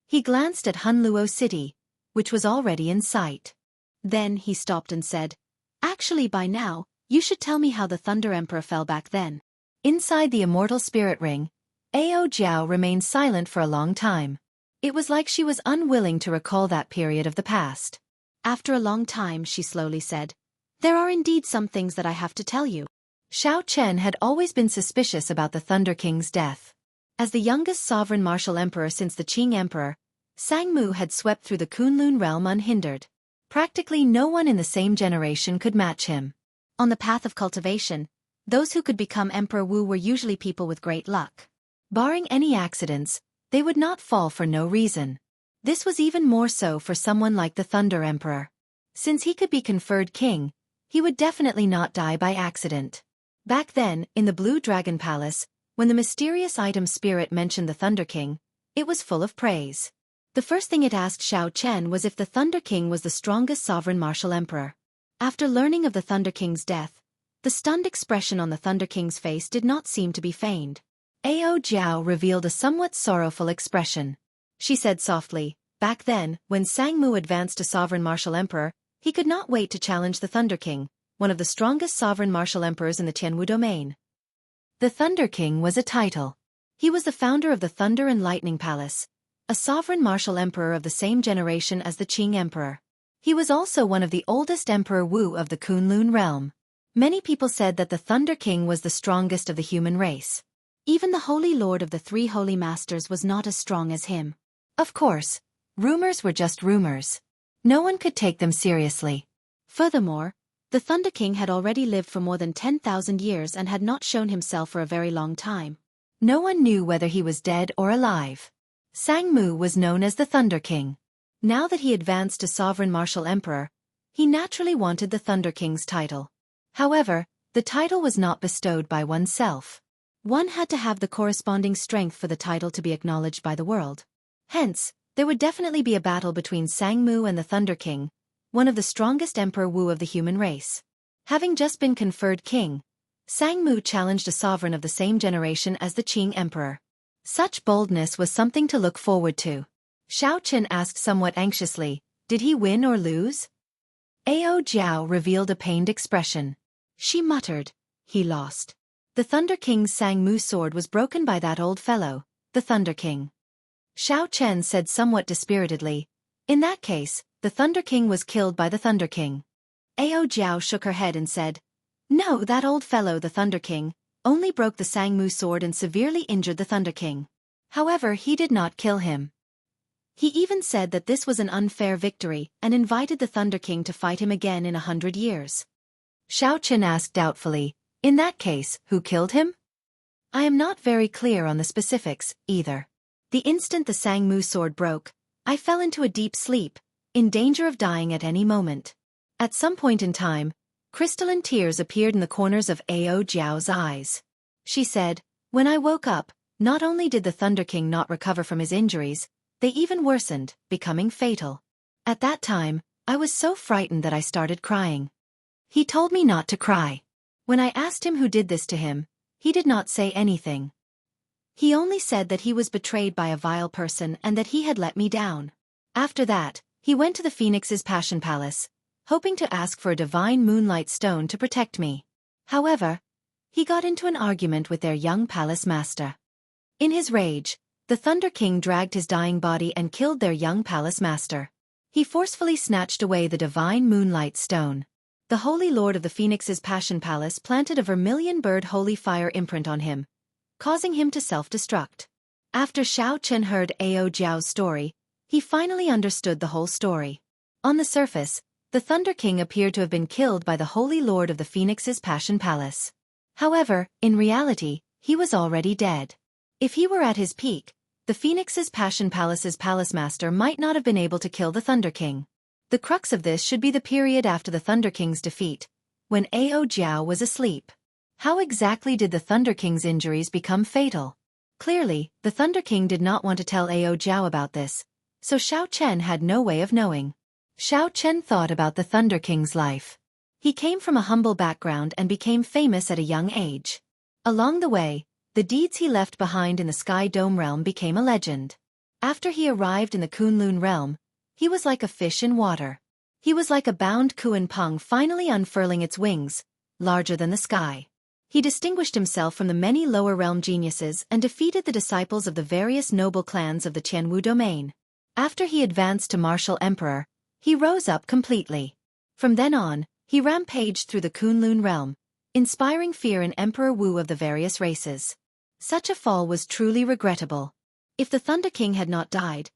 He glanced at Hunluo City, which was already in sight. Then he stopped and said, "Actually by now, you should tell me how the Thunder Emperor fell back then." Inside the immortal spirit ring, Ao Jiao remained silent for a long time. It was like she was unwilling to recall that period of the past. After a long time she slowly said, "There are indeed some things that I have to tell you." Xiao Chen had always been suspicious about the Thunder King's death. As the youngest sovereign martial emperor since the Qing Emperor, Sang Mu had swept through the Kunlun realm unhindered. Practically no one in the same generation could match him. On the path of cultivation, those who could become Emperor Wu were usually people with great luck. Barring any accidents, they would not fall for no reason. This was even more so for someone like the Thunder Emperor. Since he could be conferred king, he would definitely not die by accident. Back then, in the Blue Dragon Palace, when the mysterious item spirit mentioned the Thunder King, it was full of praise. The first thing it asked Xiao Chen was if the Thunder King was the strongest sovereign martial emperor. After learning of the Thunder King's death, the stunned expression on the Thunder King's face did not seem to be feigned. Ao Jiao revealed a somewhat sorrowful expression. She said softly, "Back then, when Sang Mu advanced to sovereign martial emperor, he could not wait to challenge the Thunder King, one of the strongest sovereign martial emperors in the Tianwu domain." The Thunder King was a title. He was the founder of the Thunder and Lightning Palace, a sovereign martial emperor of the same generation as the Qing Emperor. He was also one of the oldest Emperor Wu of the Kunlun realm. Many people said that the Thunder King was the strongest of the human race. Even the Holy Lord of the Three Holy Masters was not as strong as him. Of course, rumors were just rumors. No one could take them seriously. Furthermore, the Thunder King had already lived for more than 10,000 years and had not shown himself for a very long time. No one knew whether he was dead or alive. Sang Mu was known as the Thunder King. Now that he advanced to sovereign martial emperor, he naturally wanted the Thunder King's title. However, the title was not bestowed by oneself. One had to have the corresponding strength for the title to be acknowledged by the world. Hence, there would definitely be a battle between Sang Mu and the Thunder King, one of the strongest Emperor Wu of the human race. Having just been conferred king, Sang Mu challenged a sovereign of the same generation as the Qing Emperor. Such boldness was something to look forward to. Xiao Chen asked somewhat anxiously, "Did he win or lose?" Ao Jiao revealed a pained expression. She muttered, "He lost." The Thunder King's Sang Mu's sword was broken by that old fellow, the Thunder King. Xiao Chen said somewhat dispiritedly, "In that case, the Thunder King was killed by the Thunder King." Ao Jiao shook her head and said, "No, that old fellow, the Thunder King, only broke the Sang Mu sword and severely injured the Thunder King. However, he did not kill him. He even said that this was an unfair victory and invited the Thunder King to fight him again in 100 years. Xiao Chen asked doubtfully, "In that case, who killed him?" "I am not very clear on the specifics, either. The instant the Sang Mu sword broke, I fell into a deep sleep, in danger of dying at any moment. At some point in time, crystalline tears appeared in the corners of Ao Jiao's eyes. She said, "When I woke up, not only did the Thunder King not recover from his injuries, they even worsened, becoming fatal. At that time, I was so frightened that I started crying. He told me not to cry. When I asked him who did this to him, he did not say anything. He only said that he was betrayed by a vile person and that he had let me down. After that, he went to the Phoenix's Passion Palace, hoping to ask for a divine moonlight stone to protect me. However, he got into an argument with their young palace master. In his rage, The Thunder King dragged his dying body and killed their young palace master. He forcefully snatched away the divine moonlight stone. The Holy Lord of the Phoenix's Passion Palace planted a vermilion bird holy fire imprint on him, causing him to self-destruct. After Xiao Chen heard Ao Jiao's story, he finally understood the whole story. On the surface, the Thunder King appeared to have been killed by the Holy Lord of the Phoenix's Passion Palace. However, in reality, he was already dead. If he were at his peak, the Phoenix's Passion Palace's palace master might not have been able to kill the Thunder King. The crux of this should be the period after the Thunder King's defeat, when Ao Jiao was asleep. How exactly did the Thunder King's injuries become fatal? Clearly, the Thunder King did not want to tell Ao Jiao about this, so Xiao Chen had no way of knowing. Xiao Chen thought about the Thunder King's life. He came from a humble background and became famous at a young age. Along the way, the deeds he left behind in the Sky Dome realm became a legend. After he arrived in the Kunlun realm, he was like a fish in water. He was like a bound Kuan Peng finally unfurling its wings, larger than the sky. He distinguished himself from the many lower realm geniuses and defeated the disciples of the various noble clans of the Qianwu domain. After he advanced to martial emperor, he rose up completely. From then on, he rampaged through the Kunlun realm, inspiring fear in Emperor Wu of the various races. Such a fall was truly regrettable. If the Thunder King had not died,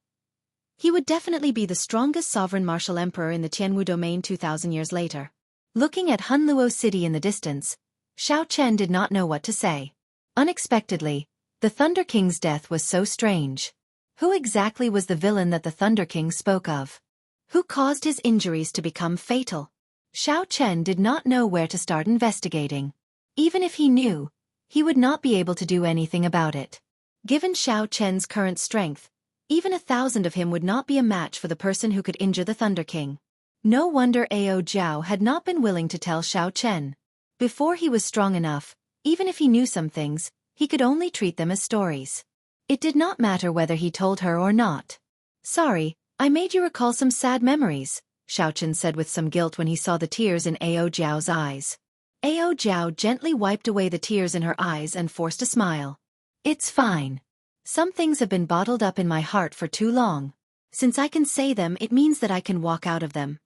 he would definitely be the strongest sovereign martial emperor in the Qianwu domain 2,000 years later. Looking at Hunluo City in the distance, Xiao Chen did not know what to say. Unexpectedly, the Thunder King's death was so strange. Who exactly was the villain that the Thunder King spoke of? Who caused his injuries to become fatal? Xiao Chen did not know where to start investigating. Even if he knew, he would not be able to do anything about it. Given Xiao Chen's current strength, even 1,000 of him would not be a match for the person who could injure the Thunder King. No wonder Ao Jiao had not been willing to tell Xiao Chen. Before he was strong enough, even if he knew some things, he could only treat them as stories. It did not matter whether he told her or not. "Sorry, I made you recall some sad memories," Xiao Chen said with some guilt when he saw the tears in Ao Jiao's eyes. Ao Jiao gently wiped away the tears in her eyes and forced a smile. "It's fine. Some things have been bottled up in my heart for too long. Since I can say them, it means that I can walk out of them."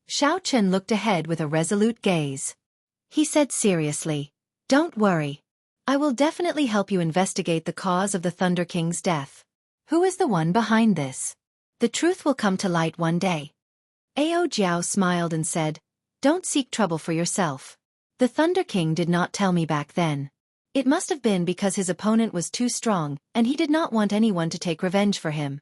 Xiao Chen looked ahead with a resolute gaze. He said seriously, "Don't worry. I will definitely help you investigate the cause of the Thunder King's death. Who is the one behind this? The truth will come to light one day." Ao Jiao smiled and said, "Don't seek trouble for yourself. The Thunder King did not tell me back then. It must have been because his opponent was too strong and he did not want anyone to take revenge for him.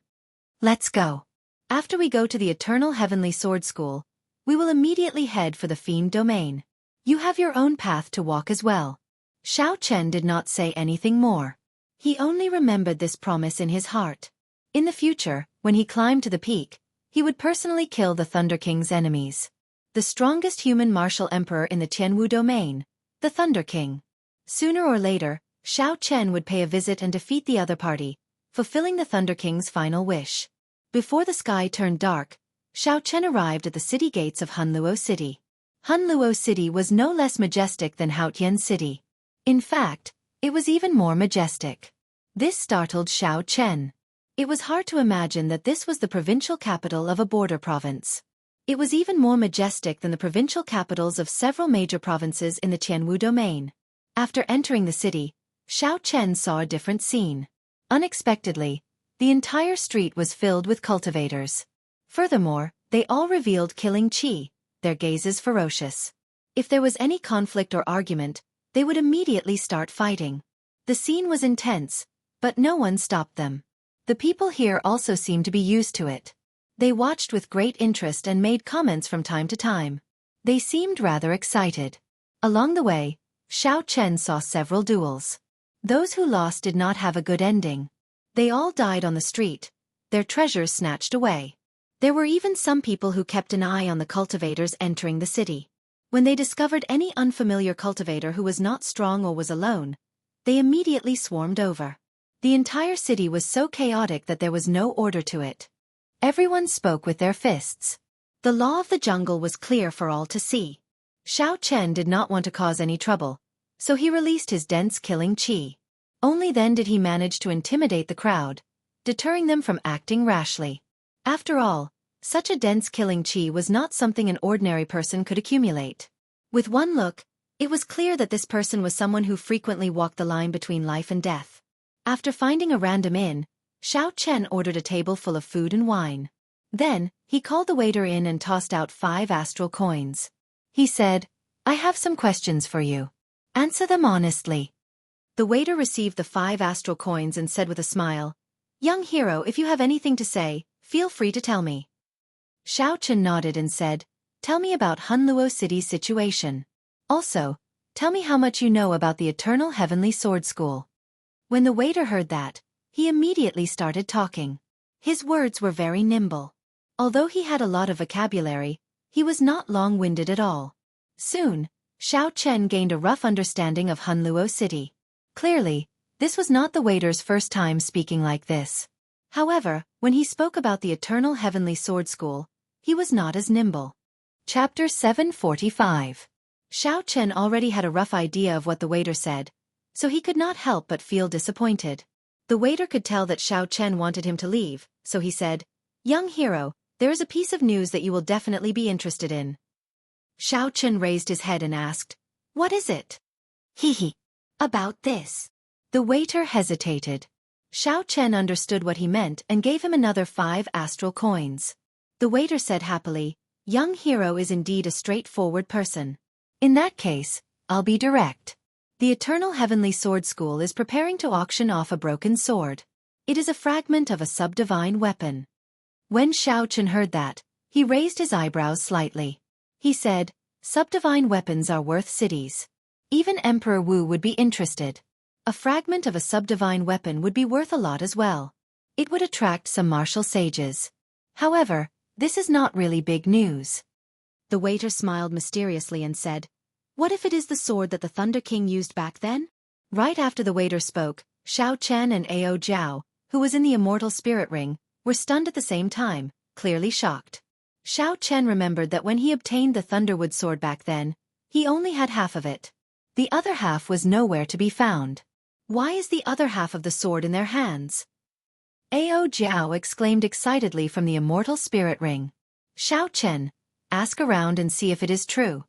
Let's go. After we go to the Eternal Heavenly Sword School, we will immediately head for the Fiend Domain. You have your own path to walk as well." Xiao Chen did not say anything more. He only remembered this promise in his heart. In the future, when he climbed to the peak, he would personally kill the Thunder King's enemies. The strongest human martial emperor in the Qianwu domain, the Thunder King. Sooner or later, Xiao Chen would pay a visit and defeat the other party, fulfilling the Thunder King's final wish. Before the sky turned dark, Xiao Chen arrived at the city gates of Hunluo City. Hunluo City was no less majestic than Haotian City. In fact, it was even more majestic. This startled Xiao Chen. It was hard to imagine that this was the provincial capital of a border province. It was even more majestic than the provincial capitals of several major provinces in the Qianwu domain. After entering the city, Xiao Chen saw a different scene. Unexpectedly, the entire street was filled with cultivators. Furthermore, they all revealed killing chi, their gazes ferocious. If there was any conflict or argument, they would immediately start fighting. The scene was intense, but no one stopped them. The people here also seemed to be used to it. They watched with great interest and made comments from time to time. They seemed rather excited. Along the way, Xiao Chen saw several duels. Those who lost did not have a good ending. They all died on the street, their treasures snatched away. There were even some people who kept an eye on the cultivators entering the city. When they discovered any unfamiliar cultivator who was not strong or was alone, they immediately swarmed over. The entire city was so chaotic that there was no order to it. Everyone spoke with their fists. The law of the jungle was clear for all to see. Xiao Chen did not want to cause any trouble, so he released his dense killing chi. Only then did he manage to intimidate the crowd, deterring them from acting rashly. After all, such a dense killing chi was not something an ordinary person could accumulate. With one look, it was clear that this person was someone who frequently walked the line between life and death. After finding a random inn, Xiao Chen ordered a table full of food and wine. Then, he called the waiter in and tossed out 5 astral coins. He said, "I have some questions for you. Answer them honestly." The waiter received the 5 astral coins and said with a smile, "Young hero, if you have anything to say, feel free to tell me." Xiao Chen nodded and said, "Tell me about Hunluo City's situation. Also, tell me how much you know about the Eternal Heavenly Sword School." When the waiter heard that, he immediately started talking. His words were very nimble. Although he had a lot of vocabulary, he was not long-winded at all. Soon, Xiao Chen gained a rough understanding of Hunluo City. Clearly, this was not the waiter's first time speaking like this. However, when he spoke about the Eternal Heavenly Sword School, he was not as nimble. Chapter 745. Xiao Chen already had a rough idea of what the waiter said, so he could not help but feel disappointed. The waiter could tell that Xiao Chen wanted him to leave, so he said, "Young hero, there is a piece of news that you will definitely be interested in." Xiao Chen raised his head and asked, "What is it?" "Hee. About this." The waiter hesitated. Xiao Chen understood what he meant and gave him another 5 astral coins. The waiter said happily, "Young hero is indeed a straightforward person. In that case, I'll be direct. The Eternal Heavenly Sword School is preparing to auction off a broken sword. It is a fragment of a subdivine weapon." When Xiao Chen heard that, he raised his eyebrows slightly. He said, "Subdivine weapons are worth cities. Even Emperor Wu would be interested. A fragment of a subdivine weapon would be worth a lot as well. It would attract some martial sages. However, this is not really big news." The waiter smiled mysteriously and said, "What if it is the sword that the Thunder King used back then?" Right after the waiter spoke, Xiao Chen and Ao Jiao, who was in the immortal spirit ring, were stunned at the same time, clearly shocked. Xiao Chen remembered that when he obtained the Thunderwood sword back then, he only had half of it. The other half was nowhere to be found. Why is the other half of the sword in their hands? Ao Jiao exclaimed excitedly from the immortal spirit ring. "Xiao Chen, ask around and see if it is true."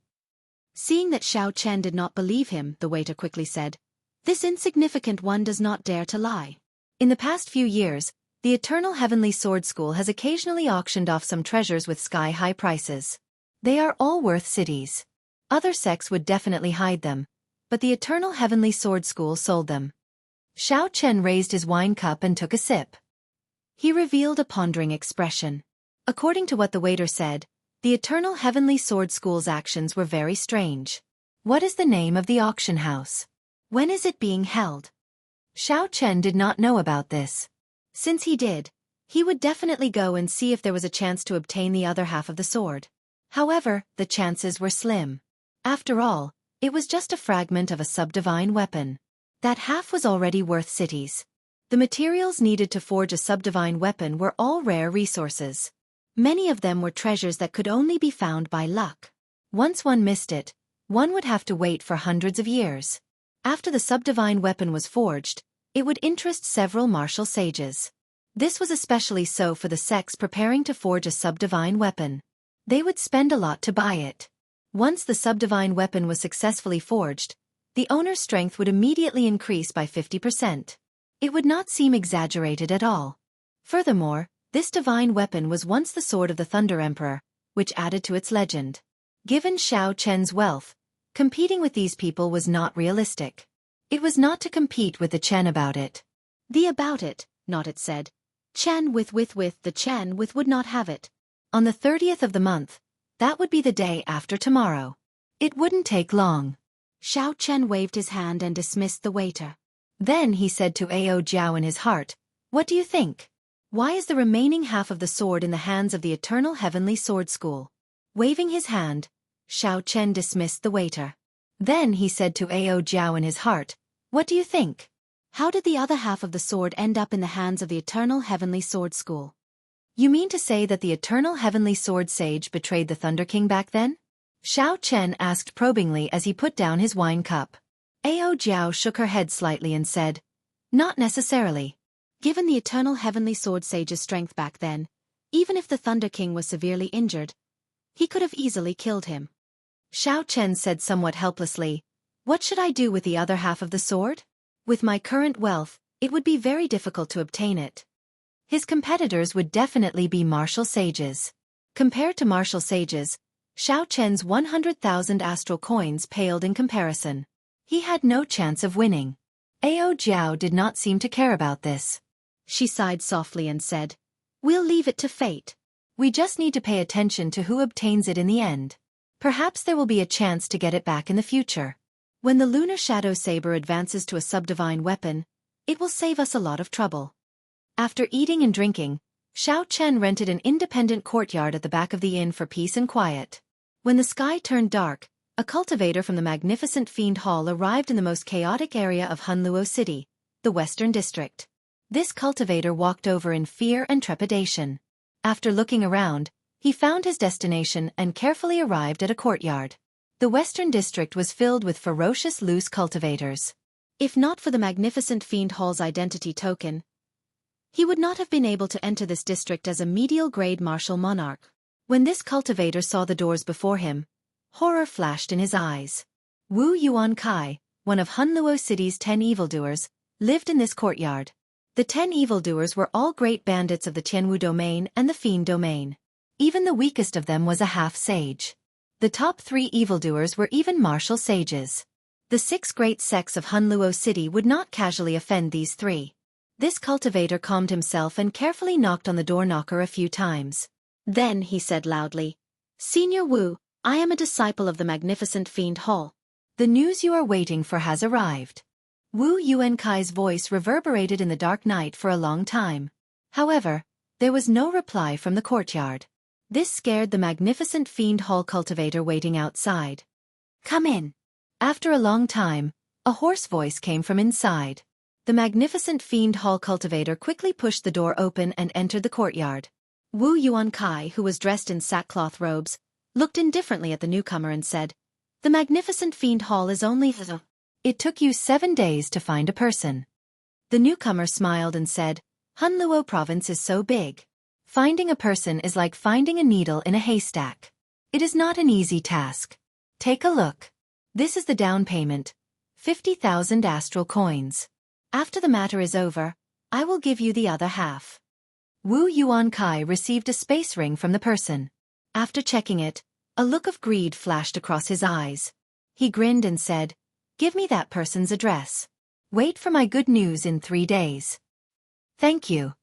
Seeing that Xiao Chen did not believe him, the waiter quickly said, "This insignificant one does not dare to lie. In the past few years, the Eternal Heavenly Sword School has occasionally auctioned off some treasures with sky-high prices. They are all worth cities. Other sects would definitely hide them, but the Eternal Heavenly Sword School sold them." Xiao Chen raised his wine cup and took a sip. He revealed a pondering expression. According to what the waiter said, the Eternal Heavenly Sword School's actions were very strange. What is the name of the auction house? When is it being held? Xiao Chen did not know about this. Since he did, he would definitely go and see if there was a chance to obtain the other half of the sword. However, the chances were slim. After all, it was just a fragment of a subdivine weapon. That half was already worth cities. The materials needed to forge a subdivine weapon were all rare resources. Many of them were treasures that could only be found by luck. Once one missed it, one would have to wait for hundreds of years. After the subdivine weapon was forged, it would interest several martial sages. This was especially so for the sects preparing to forge a subdivine weapon. They would spend a lot to buy it. Once the subdivine weapon was successfully forged, the owner's strength would immediately increase by 50%. It would not seem exaggerated at all. Furthermore, this divine weapon was once the sword of the Thunder Emperor, which added to its legend. Given Xiao Chen's wealth, competing with these people was not realistic. It was not to compete with the Chen about it. The about it, not it said. Chen with the Chen with would not have it. On the 30th of the month, that would be the day after tomorrow. It wouldn't take long. Xiao Chen waved his hand and dismissed the waiter. Then he said to Ao Jiao in his heart, "What do you think? Why is the remaining half of the sword in the hands of the Eternal Heavenly Sword School?" Waving his hand, Xiao Chen dismissed the waiter. Then he said to Ao Jiao in his heart, "What do you think? How did the other half of the sword end up in the hands of the Eternal Heavenly Sword School?" "You mean to say that the Eternal Heavenly Sword Sage betrayed the Thunder King back then?" Xiao Chen asked probingly as he put down his wine cup. Ao Jiao shook her head slightly and said, Not necessarily. Given the eternal heavenly sword sage's strength back then, even if the Thunder King was severely injured, he could have easily killed him. Xiao Chen said somewhat helplessly, "What should I do with the other half of the sword? With my current wealth, it would be very difficult to obtain it." His competitors would definitely be martial sages. Compared to martial sages, Xiao Chen's 100,000 astral coins paled in comparison. He had no chance of winning. Ao Jiao did not seem to care about this. She sighed softly and said, "We'll leave it to fate. We just need to pay attention to who obtains it in the end. Perhaps there will be a chance to get it back in the future. When the lunar shadow saber advances to a subdivine weapon, it will save us a lot of trouble." After eating and drinking, Xiao Chen rented an independent courtyard at the back of the inn for peace and quiet. When the sky turned dark, a cultivator from the magnificent Fiend Hall arrived in the most chaotic area of Hunluo City, the Western District. This cultivator walked over in fear and trepidation. After looking around, he found his destination and carefully arrived at a courtyard. The Western District was filled with ferocious loose cultivators. If not for the magnificent Fiend Hall's identity token, he would not have been able to enter this district as a medial-grade martial monarch. When this cultivator saw the doors before him, horror flashed in his eyes. Wu Yuan Kai, one of Hunluo City's 10 evildoers, lived in this courtyard. The 10 evildoers were all great bandits of the Tianwu domain and the Fiend domain. Even the weakest of them was a half-sage. The top 3 evildoers were even martial sages. The 6 great sects of Hunluo City would not casually offend these 3. This cultivator calmed himself and carefully knocked on the door knocker a few times. Then he said loudly, "Senior Wu, I am a disciple of the magnificent Fiend Hall. The news you are waiting for has arrived." Wu Yuankai's voice reverberated in the dark night for a long time. However, there was no reply from the courtyard. This scared the magnificent Fiend Hall cultivator waiting outside. "Come in." After a long time, a hoarse voice came from inside. The magnificent Fiend Hall cultivator quickly pushed the door open and entered the courtyard. Wu Yuankai, who was dressed in sackcloth robes, looked indifferently at the newcomer and said, "The magnificent Fiend Hall is only the... It took you 7 days to find a person." The newcomer smiled and said, "Hunluo province is so big. Finding a person is like finding a needle in a haystack. It is not an easy task. Take a look. This is the down payment, 50,000 astral coins. After the matter is over, I will give you the other half." Wu Yuankai received a space ring from the person. After checking it, a look of greed flashed across his eyes. He grinned and said, "Give me that person's address. Wait for my good news in 3 days." "Thank you,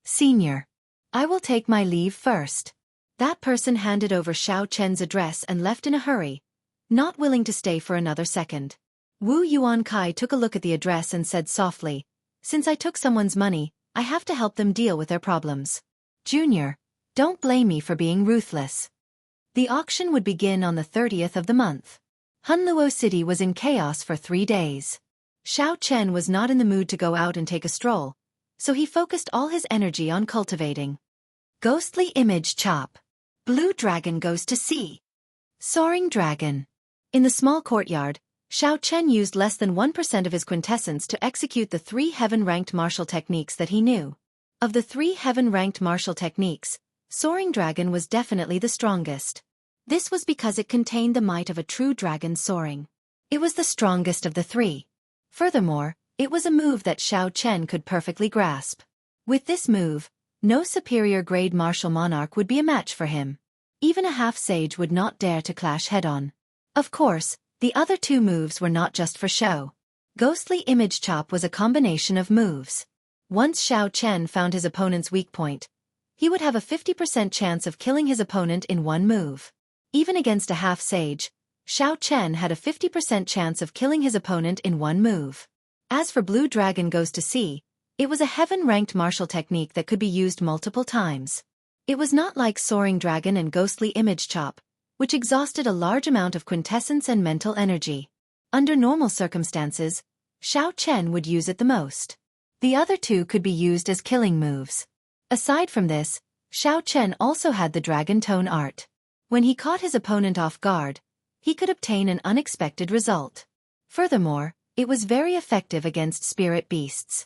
Senior. I will take my leave first." That person handed over Xiao Chen's address and left in a hurry, not willing to stay for another second. Wu Yuankai took a look at the address and said softly, "Since I took someone's money, I have to help them deal with their problems. Junior, don't blame me for being ruthless." The auction would begin on the 30th of the month. Hunluo City was in chaos for 3 days. Xiao Chen was not in the mood to go out and take a stroll, so he focused all his energy on cultivating. Ghostly Image Chop. Blue Dragon Goes to Sea. Soaring Dragon. In the small courtyard, Xiao Chen used less than 1% of his quintessence to execute the 3 heaven-ranked martial techniques that he knew. Of the 3 heaven-ranked martial techniques, Soaring Dragon was definitely the strongest. This was because it contained the might of a true dragon soaring. It was the strongest of the 3. Furthermore, it was a move that Xiao Chen could perfectly grasp. With this move, no superior-grade martial monarch would be a match for him. Even a half-sage would not dare to clash head-on. Of course, the other 2 moves were not just for show. Ghostly Image Chop was a combination of moves. Once Xiao Chen found his opponent's weak point, he would have a 50% chance of killing his opponent in 1 move. Even against a half-sage, Xiao Chen had a 50% chance of killing his opponent in 1 move. As for Blue Dragon Goes to Sea, it was a heaven-ranked martial technique that could be used multiple times. It was not like Soaring Dragon and Ghostly Image Chop, which exhausted a large amount of quintessence and mental energy. Under normal circumstances, Xiao Chen would use it the most. The other 2 could be used as killing moves. Aside from this, Xiao Chen also had the Dragon Tone art. When he caught his opponent off guard, he could obtain an unexpected result. Furthermore, it was very effective against spirit beasts.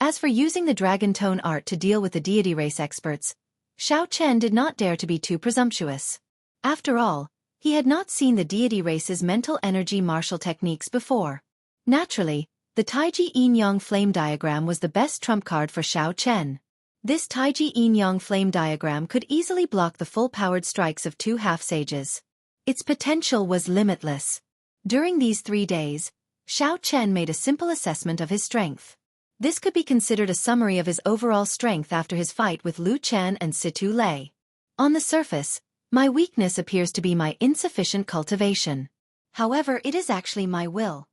As for using the dragon tone art to deal with the deity race experts, Xiao Chen did not dare to be too presumptuous. After all, he had not seen the deity race's mental energy martial techniques before. Naturally, the Taiji Yin-Yang flame diagram was the best trump card for Xiao Chen. This Taiji Yin-Yang flame diagram could easily block the full-powered strikes of 2 half-sages. Its potential was limitless. During these 3 days, Xiao Chen made a simple assessment of his strength. This could be considered a summary of his overall strength after his fight with Lu Chen and Situ Lei. On the surface, my weakness appears to be my insufficient cultivation. However, it is actually my will.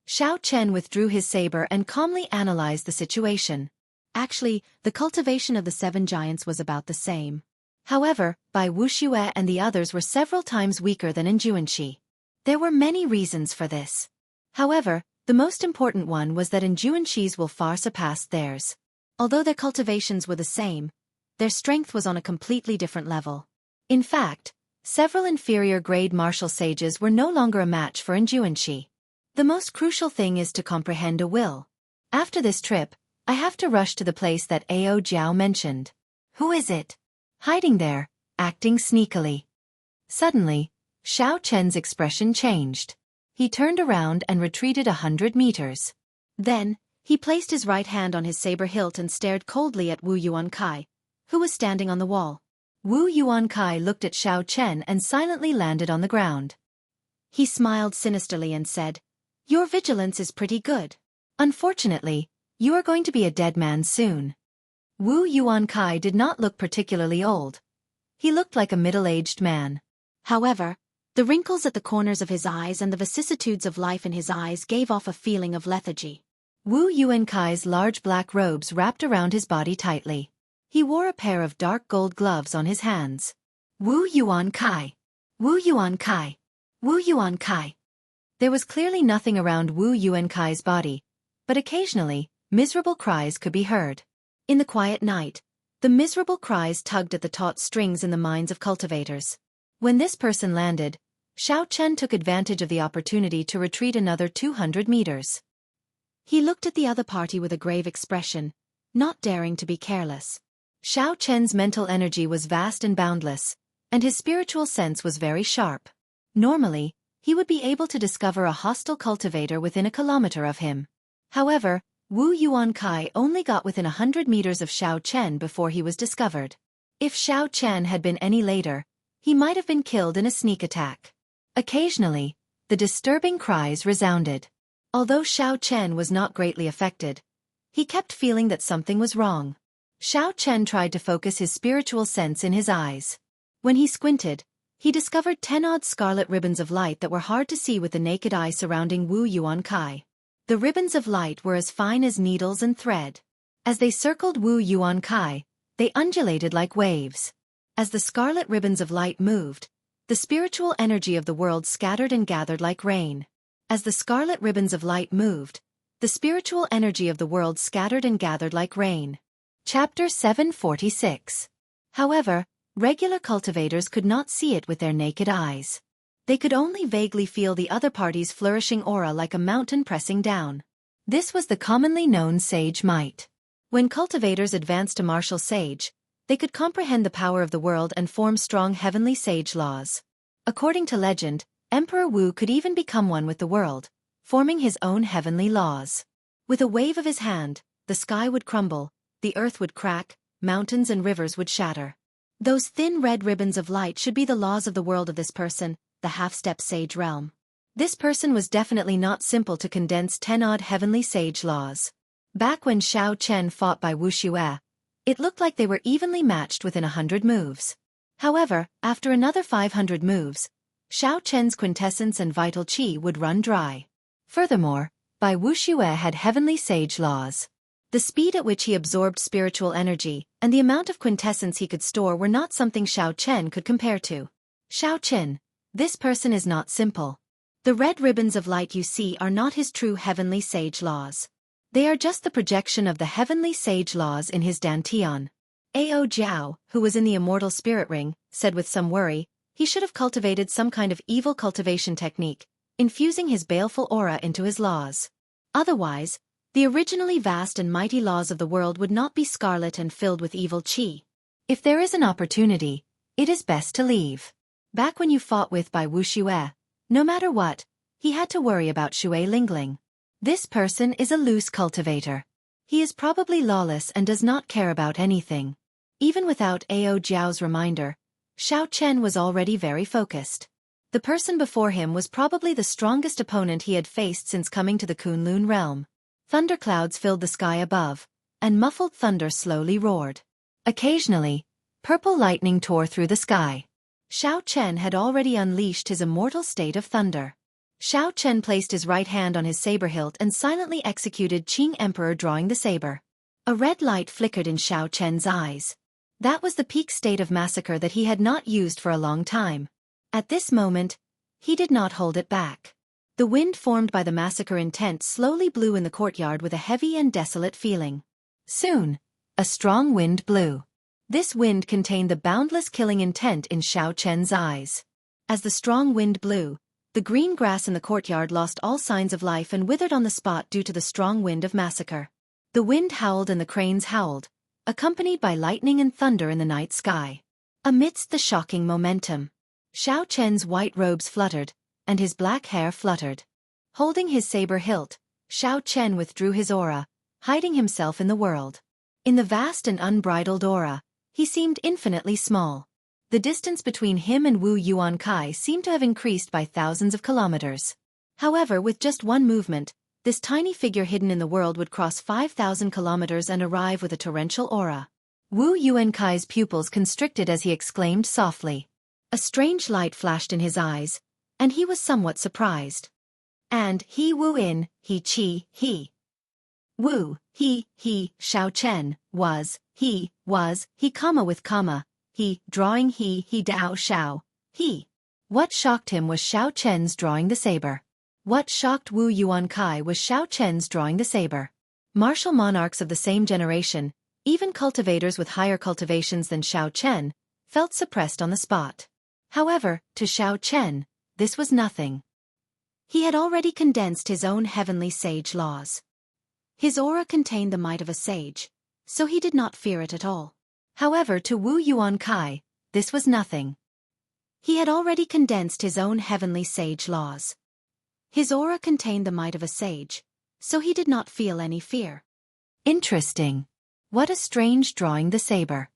Xiao Chen withdrew his saber and calmly analyzed the situation. Actually, the cultivation of the 7 giants was about the same. However, Bai Wuxue and the others were several times weaker than in Juanxi. There were many reasons for this. However, the most important one was that in Juanxi's will far surpassed theirs. Although their cultivations were the same, their strength was on a completely different level. In fact, several inferior-grade martial sages were no longer a match for Juanxi. The most crucial thing is to comprehend a will. After this trip, I have to rush to the place that Ao Jiao mentioned. Who is it? Hiding there, acting sneakily. Suddenly, Xiao Chen's expression changed. He turned around and retreated 100 meters. Then, he placed his right hand on his saber hilt and stared coldly at Wu Yuankai, who was standing on the wall. Wu Yuankai looked at Xiao Chen and silently landed on the ground. He smiled sinisterly and said, "Your vigilance is pretty good. Unfortunately, you are going to be a dead man soon." Wu Yuankai did not look particularly old. He looked like a middle-aged man. However, the wrinkles at the corners of his eyes and the vicissitudes of life in his eyes gave off a feeling of lethargy. Wu Yuankai's large black robes wrapped around his body tightly. He wore a pair of dark gold gloves on his hands. Wu Yuankai! Wu Yuankai! Wu Yuankai! There was clearly nothing around Wu Yuankai's body, but occasionally, miserable cries could be heard. In the quiet night, the miserable cries tugged at the taut strings in the minds of cultivators. When this person landed, Xiao Chen took advantage of the opportunity to retreat another 200 meters. He looked at the other party with a grave expression, not daring to be careless. Xiao Chen's mental energy was vast and boundless, and his spiritual sense was very sharp. Normally, he would be able to discover a hostile cultivator within a kilometer of him. However, Wu Yuankai only got within 100 meters of Xiao Chen before he was discovered. If Xiao Chen had been any later, he might have been killed in a sneak attack. Occasionally, the disturbing cries resounded. Although Xiao Chen was not greatly affected, he kept feeling that something was wrong. Xiao Chen tried to focus his spiritual sense in his eyes. When he squinted, he discovered 10-odd scarlet ribbons of light that were hard to see with the naked eye surrounding Wu Yuankai. The ribbons of light were as fine as needles and thread. As they circled Wu Yuankai, they undulated like waves. As the scarlet ribbons of light moved, the spiritual energy of the world scattered and gathered like rain. As the scarlet ribbons of light moved, the spiritual energy of the world scattered and gathered like rain. Chapter 746. However, regular cultivators could not see it with their naked eyes. They could only vaguely feel the other party's flourishing aura like a mountain pressing down. This was the commonly known sage might. When cultivators advanced to martial sage, they could comprehend the power of the world and form strong heavenly sage laws. According to legend, Emperor Wu could even become one with the world, forming his own heavenly laws. With a wave of his hand, the sky would crumble, the earth would crack, mountains and rivers would shatter. Those thin red ribbons of light should be the laws of the world of this person, the half-step sage realm. This person was definitely not simple to condense 10-odd heavenly sage laws. Back when Xiao Chen fought Bai Wuxue, it looked like they were evenly matched within 100 moves. However, after another 500 moves, Xiao Chen's quintessence and vital qi would run dry. Furthermore, Bai Wuxue had heavenly sage laws. The speed at which he absorbed spiritual energy and the amount of quintessence he could store were not something Xiao Chen could compare to. Xiao Chen, this person is not simple. The red ribbons of light you see are not his true heavenly sage laws. They are just the projection of the heavenly sage laws in his dantian. Ao Jiao, who was in the immortal spirit ring, said with some worry, he should have cultivated some kind of evil cultivation technique, infusing his baleful aura into his laws. Otherwise, The originally vast and mighty laws of the world would not be scarlet and filled with evil chi. If there is an opportunity, it is best to leave. Back when you fought with by Wu Xue, no matter what, he had to worry about Xue Lingling. This person is a loose cultivator. He is probably lawless and does not care about anything. Even without Ao Jiao's reminder, Xiao Chen was already very focused. The person before him was probably the strongest opponent he had faced since coming to the Kunlun realm. Thunderclouds filled the sky above, and muffled thunder slowly roared. Occasionally, purple lightning tore through the sky. Xiao Chen had already unleashed his immortal state of thunder. Xiao Chen placed his right hand on his saber hilt and silently executed Qing Emperor drawing the saber. A red light flickered in Xiao Chen's eyes. That was the peak state of massacre that he had not used for a long time. At this moment, he did not hold it back. The wind formed by the massacre intent slowly blew in the courtyard with a heavy and desolate feeling. Soon, a strong wind blew. This wind contained the boundless killing intent in Xiao Chen's eyes. As the strong wind blew, the green grass in the courtyard lost all signs of life and withered on the spot due to the strong wind of massacre. The wind howled and the cranes howled, accompanied by lightning and thunder in the night sky. Amidst the shocking momentum, Xiao Chen's white robes fluttered, and his black hair fluttered. Holding his saber hilt, Xiao Chen withdrew his aura, hiding himself in the world. In the vast and unbridled aura, he seemed infinitely small. The distance between him and Wu Yuankai seemed to have increased by thousands of kilometers. However, with just one movement, this tiny figure hidden in the world would cross 5,000 kilometers and arrive with a torrential aura. Wu Yuankai's pupils constricted as he exclaimed softly. A strange light flashed in his eyes, and he was somewhat surprised. And he Wu in, he Qi, he. Wu, he, Xiao Chen, was, he comma with comma, he, drawing he Dao Xiao, he. What shocked him was Xiao Chen's drawing the saber. What shocked Wu Yuankai was Xiao Chen's drawing the saber. Martial monarchs of the same generation, even cultivators with higher cultivations than Xiao Chen, felt suppressed on the spot. However, to Xiao Chen, this was nothing. He had already condensed his own heavenly sage laws. His aura contained the might of a sage, so he did not fear it at all. However, to Wu Yuankai, this was nothing. He had already condensed his own heavenly sage laws. His aura contained the might of a sage, so he did not feel any fear. Interesting. What a strange drawing the saber.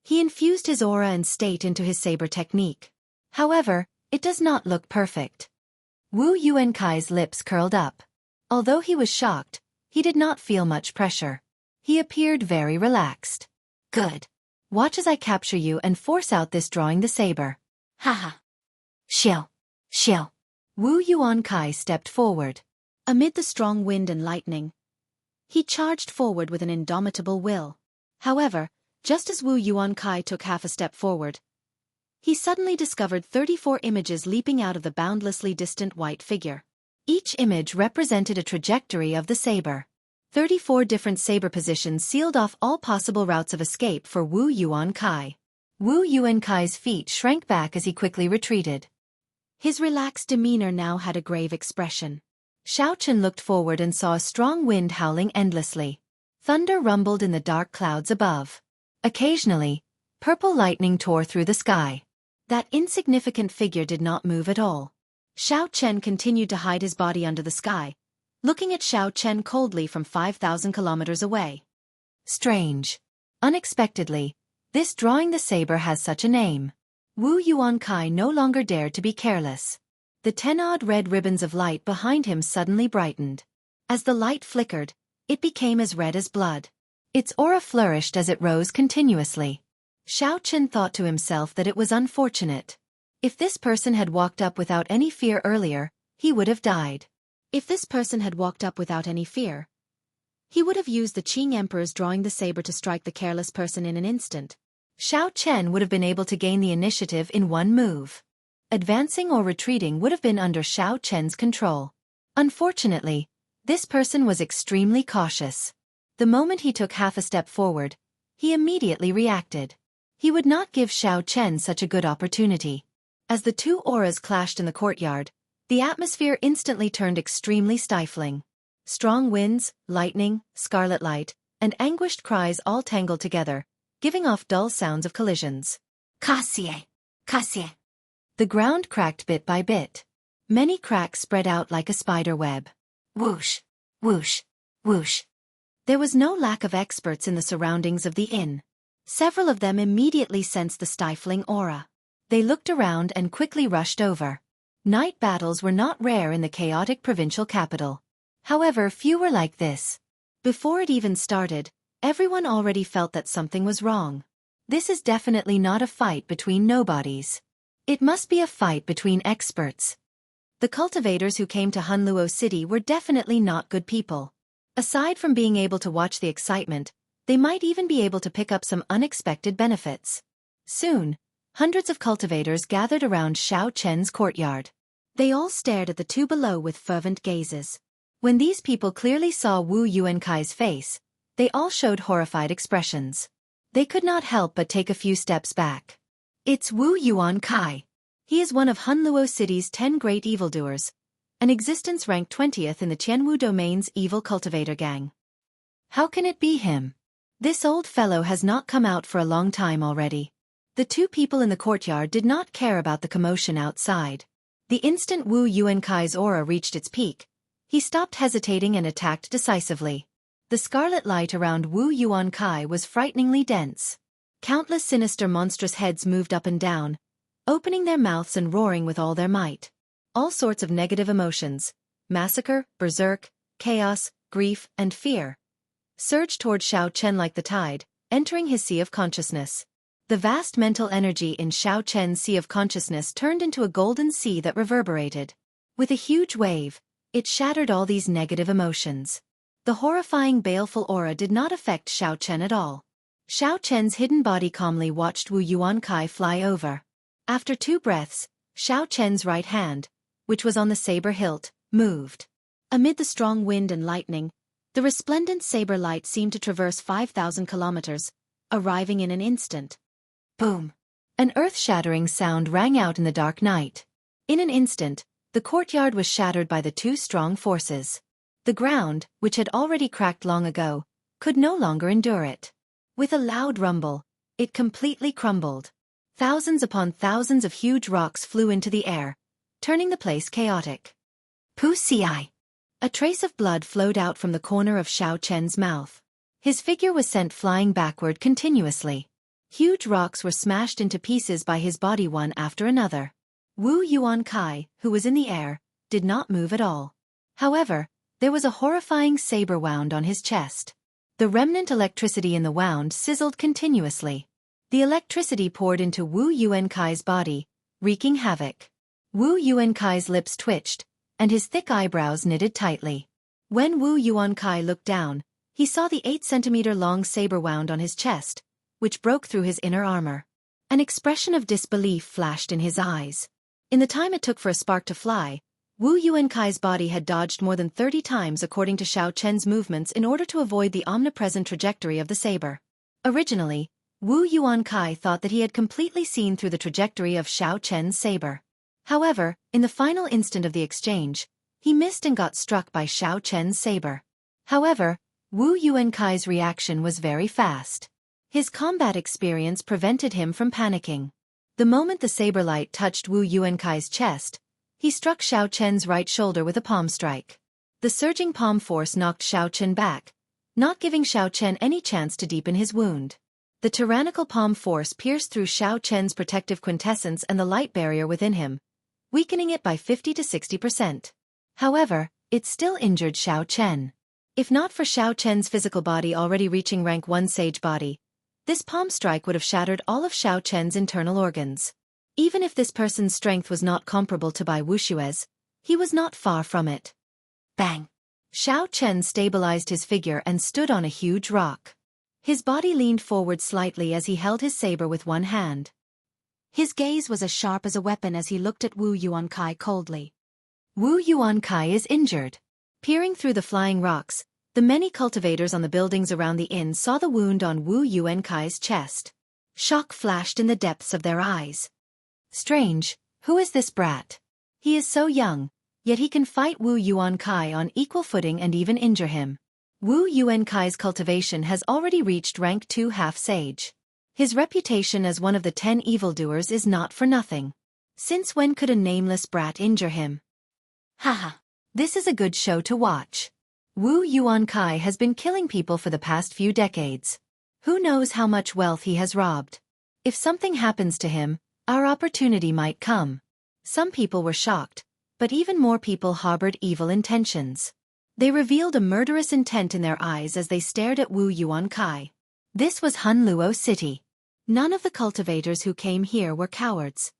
He infused his aura and state into his saber technique. However, it does not look perfect. Wu Yuankai's lips curled up. Although he was shocked, he did not feel much pressure. He appeared very relaxed. Good. Watch as I capture you and force out this drawing the saber. Haha. Xiao. Wu Yuankai stepped forward. Amid the strong wind and lightning, he charged forward with an indomitable will. However, just as Wu Yuankai took half a step forward, he suddenly discovered 34 images leaping out of the boundlessly distant white figure. Each image represented a trajectory of the saber. 34 different saber positions sealed off all possible routes of escape for Wu Yuankai. Wu Yuankai's feet shrank back as he quickly retreated. His relaxed demeanor now had a grave expression. Xiao Chen looked forward and saw a strong wind howling endlessly. Thunder rumbled in the dark clouds above. Occasionally, purple lightning tore through the sky. That insignificant figure did not move at all. Xiao Chen continued to hide his body under the sky, looking at Xiao Chen coldly from 5,000 kilometers away. Strange. Unexpectedly, this drawing the saber has such a name. Wu Yuankai no longer dared to be careless. The 10-odd red ribbons of light behind him suddenly brightened. As the light flickered, it became as red as blood. Its aura flourished as it rose continuously. Xiao Chen thought to himself that it was unfortunate. If this person had walked up without any fear earlier, he would have died. If this person had walked up without any fear, he would have used the Qing Emperor's drawing the saber to strike the careless person in an instant. Xiao Chen would have been able to gain the initiative in one move. Advancing or retreating would have been under Xiao Chen's control. Unfortunately, this person was extremely cautious. The moment he took half a step forward, he immediately reacted. He would not give Xiao Chen such a good opportunity. As the two auras clashed in the courtyard, the atmosphere instantly turned extremely stifling. Strong winds, lightning, scarlet light, and anguished cries all tangled together, giving off dull sounds of collisions. Cassie! Cassie! The ground cracked bit by bit. Many cracks spread out like a spider web. Whoosh! Whoosh! Whoosh! There was no lack of experts in the surroundings of the inn. Several of them immediately sensed the stifling aura. They looked around and quickly rushed over. Night battles were not rare in the chaotic provincial capital. However, few were like this. Before it even started, everyone already felt that something was wrong. This is definitely not a fight between nobodies. It must be a fight between experts. The cultivators who came to Hunluo City were definitely not good people. Aside from being able to watch the excitement, they might even be able to pick up some unexpected benefits. Soon, hundreds of cultivators gathered around Xiao Chen's courtyard. They all stared at the two below with fervent gazes. When these people clearly saw Wu Yuankai's face, they all showed horrified expressions. They could not help but take a few steps back. It's Wu Yuankai. He is one of Hunluo City's 10 great evildoers, an existence ranked 20th in the Qianwu Domain's evil cultivator gang. How can it be him? This old fellow has not come out for a long time already. The two people in the courtyard did not care about the commotion outside. The instant Wu Yuankai's aura reached its peak, he stopped hesitating and attacked decisively. The scarlet light around Wu Yuankai was frighteningly dense. Countless sinister monstrous heads moved up and down, opening their mouths and roaring with all their might. All sorts of negative emotions, massacre, berserk, chaos, grief, and fear, surged toward Xiao Chen like the tide, entering his sea of consciousness. The vast mental energy in Xiao Chen's sea of consciousness turned into a golden sea that reverberated. With a huge wave, it shattered all these negative emotions. The horrifying baleful aura did not affect Xiao Chen at all. Xiao Chen's hidden body calmly watched Wu Yuankai fly over. After 2 breaths, Xiao Chen's right hand, which was on the saber hilt, moved. Amid the strong wind and lightning, the resplendent saber light seemed to traverse 5,000 kilometers, arriving in an instant. Boom! An earth-shattering sound rang out in the dark night. In an instant, the courtyard was shattered by the 2 strong forces. The ground, which had already cracked long ago, could no longer endure it. With a loud rumble, it completely crumbled. Thousands upon thousands of huge rocks flew into the air, turning the place chaotic. Pussy! A trace of blood flowed out from the corner of Xiao Chen's mouth. His figure was sent flying backward continuously. Huge rocks were smashed into pieces by his body one after another. Wu Yuankai, who was in the air, did not move at all. However, there was a horrifying saber wound on his chest. The remnant electricity in the wound sizzled continuously. The electricity poured into Wu Yuankai's body, wreaking havoc. Wu Yuankai's lips twitched, and his thick eyebrows knitted tightly. When Wu Yuankai looked down, he saw the 8-centimeter-long saber wound on his chest, which broke through his inner armor. An expression of disbelief flashed in his eyes. In the time it took for a spark to fly, Wu Yuankai's body had dodged more than 30 times according to Xiao Chen's movements in order to avoid the omnipresent trajectory of the saber. Originally, Wu Yuankai thought that he had completely seen through the trajectory of Xiao Chen's saber. However, in the final instant of the exchange, he missed and got struck by Xiao Chen's saber. However, Wu Yuankai's reaction was very fast. His combat experience prevented him from panicking. The moment the saber light touched Wu Yuankai's chest, he struck Xiao Chen's right shoulder with a palm strike. The surging palm force knocked Xiao Chen back, not giving Xiao Chen any chance to deepen his wound. The tyrannical palm force pierced through Xiao Chen's protective quintessence and the light barrier within him, weakening it by 50 to 60%. However, it still injured Xiao Chen. If not for Xiao Chen's physical body already reaching rank 1 sage body, this palm strike would have shattered all of Xiao Chen's internal organs. Even if this person's strength was not comparable to Bai Wushue's, he was not far from it. Bang! Xiao Chen stabilized his figure and stood on a huge rock. His body leaned forward slightly as he held his saber with one hand. His gaze was as sharp as a weapon as he looked at Wu Yuankai coldly. Wu Yuankai is injured. Peering through the flying rocks, the many cultivators on the buildings around the inn saw the wound on Wu Yuankai's chest. Shock flashed in the depths of their eyes. Strange, who is this brat? He is so young, Yet he can fight Wu Yuan-kai on equal footing and even injure him. Wu Yuan-kai's cultivation has already reached rank 2 half-sage. His reputation as one of the 10 evildoers is not for nothing. Since when could a nameless brat injure him? Haha. This is a good show to watch. Wu Yuan-kai has been killing people for the past few decades. Who knows how much wealth he has robbed? If something happens to him, our opportunity might come. Some people were shocked, but even more people harbored evil intentions. They revealed a murderous intent in their eyes as they stared at Wu Yuan-kai. This was Hunluo City. None of the cultivators who came here were cowards.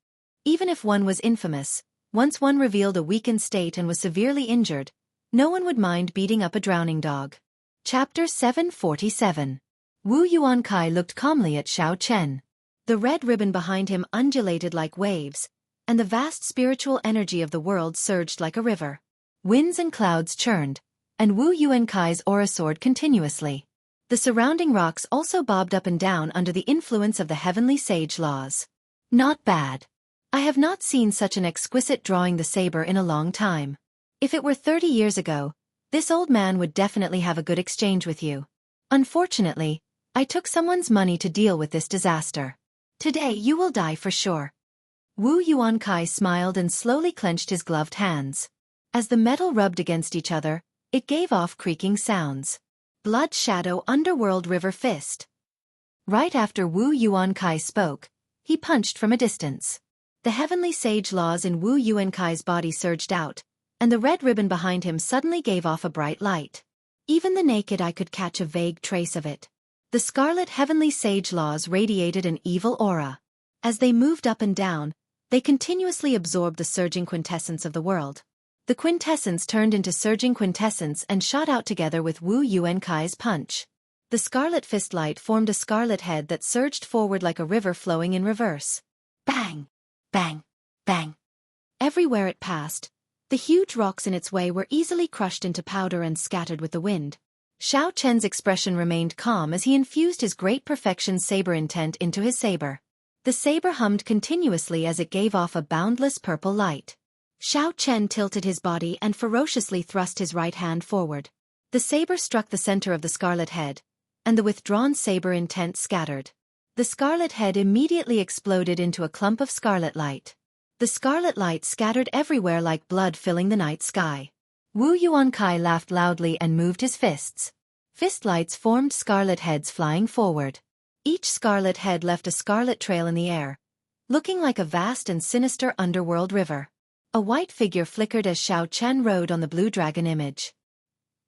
Even if one was infamous, once one revealed a weakened state and was severely injured, no one would mind beating up a drowning dog. Chapter 747. Wu Yuan-kai looked calmly at Xiao Chen. The red ribbon behind him undulated like waves, and the vast spiritual energy of the world surged like a river. Winds and clouds churned, and Wu Yuan-kai's aura soared continuously. The surrounding rocks also bobbed up and down under the influence of the heavenly sage laws. Not bad. I have not seen such an exquisite drawing the saber in a long time. If it were 30 years ago, this old man would definitely have a good exchange with you. Unfortunately, I took someone's money to deal with this disaster. Today you will die for sure. Wu Yuan-kai smiled and slowly clenched his gloved hands. As the metal rubbed against each other, it gave off creaking sounds. Blood Shadow Underworld River Fist. Right after Wu Yuan-kai spoke, he punched from a distance. The heavenly sage laws in Wu Yuan-kai's body surged out, and the red ribbon behind him suddenly gave off a bright light. Even the naked eye could catch a vague trace of it. The scarlet heavenly sage laws radiated an evil aura. As they moved up and down, they continuously absorbed the surging quintessence of the world. The quintessence turned into surging quintessence and shot out together with Wu Yuan-kai's punch. The scarlet fist light formed a scarlet head that surged forward like a river flowing in reverse. Bang! Bang! Bang! Everywhere it passed, the huge rocks in its way were easily crushed into powder and scattered with the wind. Xiao Chen's expression remained calm as he infused his great perfection saber intent into his saber. The saber hummed continuously as it gave off a boundless purple light. Xiao Chen tilted his body and ferociously thrust his right hand forward. The saber struck the center of the scarlet head, and the withdrawn saber intent scattered. The scarlet head immediately exploded into a clump of scarlet light. The scarlet light scattered everywhere like blood filling the night sky. Wu Yuan-kai laughed loudly and moved his fists. Fist lights formed scarlet heads flying forward. Each scarlet head left a scarlet trail in the air, looking like a vast and sinister underworld river. A white figure flickered as Xiao Chen rode on the blue dragon image.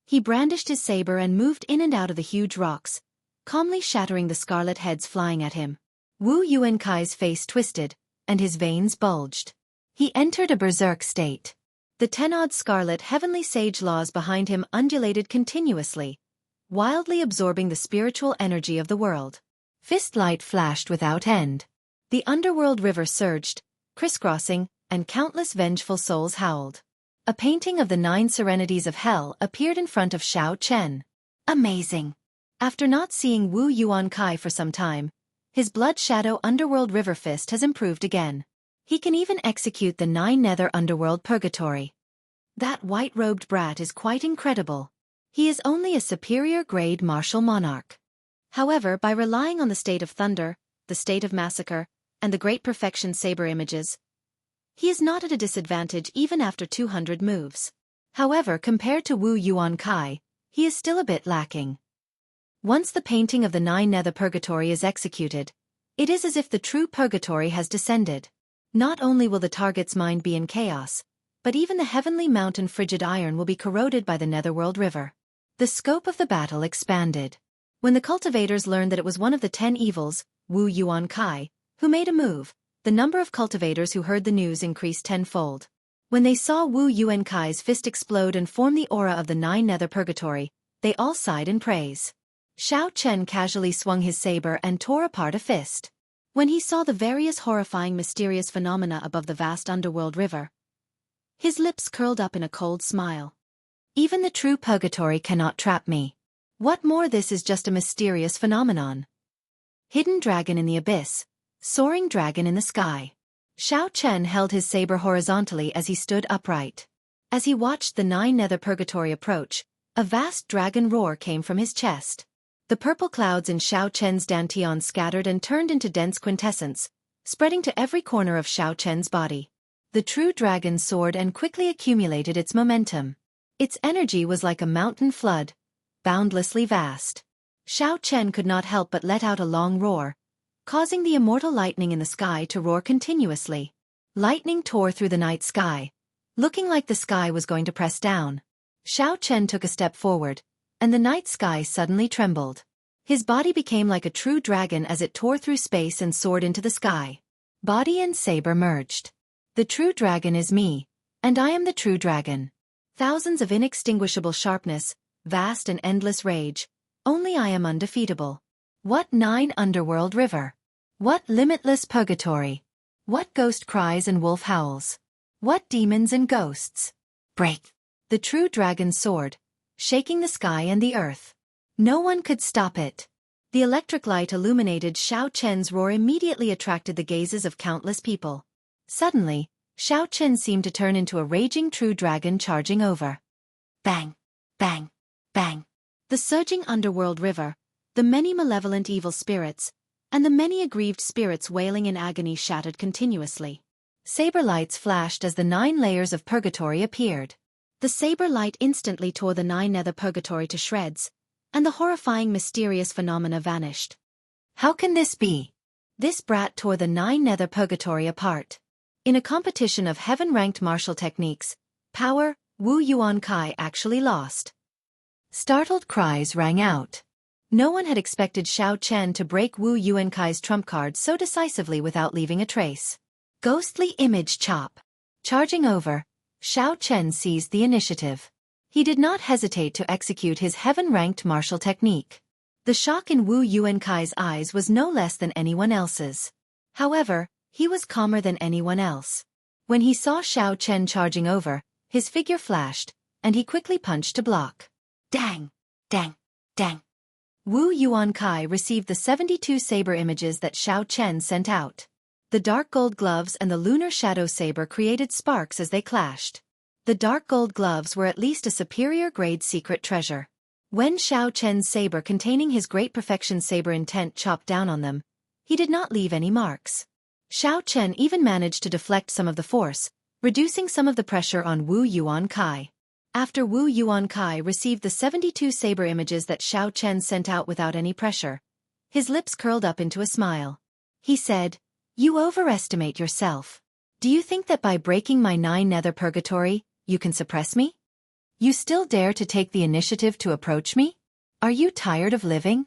He brandished his saber and moved in and out of the huge rocks, calmly shattering the scarlet heads flying at him. Wu Yuan-kai's face twisted, and his veins bulged. He entered a berserk state. The 10-odd scarlet heavenly sage laws behind him undulated continuously, wildly absorbing the spiritual energy of the world. Fist light flashed without end. The underworld river surged, crisscrossing, and countless vengeful souls howled. A painting of the 9 serenities of hell appeared in front of Xiao Chen. Amazing! After not seeing Wu Yuan-kai for some time, his blood shadow underworld river fist has improved again. He can even execute the 9 nether underworld purgatory. That white-robed brat is quite incredible. He is only a superior grade martial monarch. However, by relying on the state of thunder, the state of massacre, and the great perfection saber images, he is not at a disadvantage even after 200 moves. However, compared to Wu Yuan-kai, he is still a bit lacking. Once the painting of the 9 nether purgatory is executed, it is as if the true purgatory has descended. Not only will the target's mind be in chaos, but even the heavenly mountain frigid iron will be corroded by the netherworld river. The scope of the battle expanded. When the cultivators learned that it was one of the 10 evils, Wu Yuan-kai, who made a move, the number of cultivators who heard the news increased tenfold. When they saw Wu Yuan-kai's fist explode and form the aura of the 9 nether purgatory, they all sighed in praise. Xiao Chen casually swung his saber and tore apart a fist. When he saw the various horrifying mysterious phenomena above the vast underworld river, his lips curled up in a cold smile. Even the true purgatory cannot trap me. What more, this is just a mysterious phenomenon. Hidden dragon in the abyss, soaring dragon in the sky. Xiao Chen held his saber horizontally as he stood upright. As he watched the 9 nether purgatory approach, a vast dragon roar came from his chest. The purple clouds in Xiao Chen's dantian scattered and turned into dense quintessence, spreading to every corner of Xiao Chen's body. The true dragon soared and quickly accumulated its momentum. Its energy was like a mountain flood, boundlessly vast. Xiao Chen could not help but let out a long roar, causing the immortal lightning in the sky to roar continuously. Lightning tore through the night sky, looking like the sky was going to press down. Xiao Chen took a step forward, and the night sky suddenly trembled. His body became like a true dragon as it tore through space and soared into the sky. Body and saber merged. The true dragon is me, and I am the true dragon. Thousands of inextinguishable sharpness, vast and endless rage, only I am undefeatable. What 9 underworld river? What limitless purgatory? What ghost cries and wolf howls? What demons and ghosts? Break! The true dragon soared, shaking the sky and the earth. No one could stop it. The electric light illuminated Xiao Chen's roar immediately attracted the gazes of countless people. Suddenly, Xiao Chen seemed to turn into a raging true dragon charging over. Bang! Bang! Bang! The surging underworld river, the many malevolent evil spirits, and the many aggrieved spirits wailing in agony shattered continuously. Saber lights flashed as the 9 layers of purgatory appeared. The saber light instantly tore the 9 nether purgatory to shreds, and the horrifying mysterious phenomena vanished. How can this be? This brat tore the 9 nether purgatory apart. In a competition of heaven-ranked martial techniques, power, Wu Yuan Kai actually lost. Startled cries rang out. No one had expected Xiao Chen to break Wu Yuan Kai's trump card so decisively without leaving a trace. Ghostly image chop. Charging over, Xiao Chen seized the initiative. He did not hesitate to execute his heaven-ranked martial technique. The shock in Wu Yuan Kai's eyes was no less than anyone else's. However, he was calmer than anyone else. When he saw Xiao Chen charging over, his figure flashed, and he quickly punched to block. Dang! Dang! Dang! Wu Yuan Kai received the 72 saber images that Xiao Chen sent out. The dark gold gloves and the lunar shadow saber created sparks as they clashed. The dark gold gloves were at least a superior grade secret treasure. When Xiao Chen's saber containing his great perfection saber intent chopped down on them, he did not leave any marks. Xiao Chen even managed to deflect some of the force, reducing some of the pressure on Wu Yuan Kai. After Wu Yuan Kai received the 72 saber images that Xiao Chen sent out without any pressure, his lips curled up into a smile. He said, "You overestimate yourself. Do you think that by breaking my 9 nether purgatory, you can suppress me? You still dare to take the initiative to approach me? Are you tired of living?"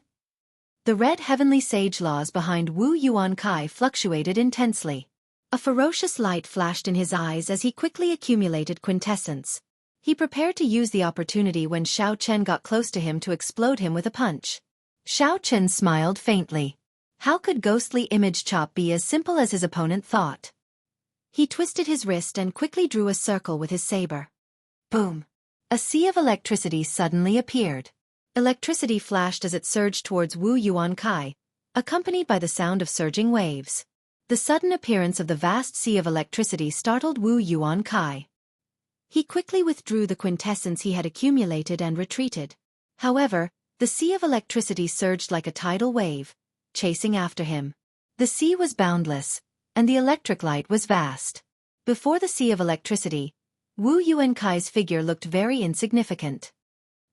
The red heavenly sage laws behind Wu Yuan Kai fluctuated intensely. A ferocious light flashed in his eyes as he quickly accumulated quintessence. He prepared to use the opportunity when Xiao Chen got close to him to explode him with a punch. Xiao Chen smiled faintly. How could ghostly image chop be as simple as his opponent thought? He twisted his wrist and quickly drew a circle with his saber. Boom! A sea of electricity suddenly appeared. Electricity flashed as it surged towards Wu Yuan Kai, accompanied by the sound of surging waves. The sudden appearance of the vast sea of electricity startled Wu Yuan Kai. He quickly withdrew the quintessence he had accumulated and retreated. However, the sea of electricity surged like a tidal wave, chasing after him. The sea was boundless, and the electric light was vast. Before the sea of electricity, Wu Yuan Kai's figure looked very insignificant.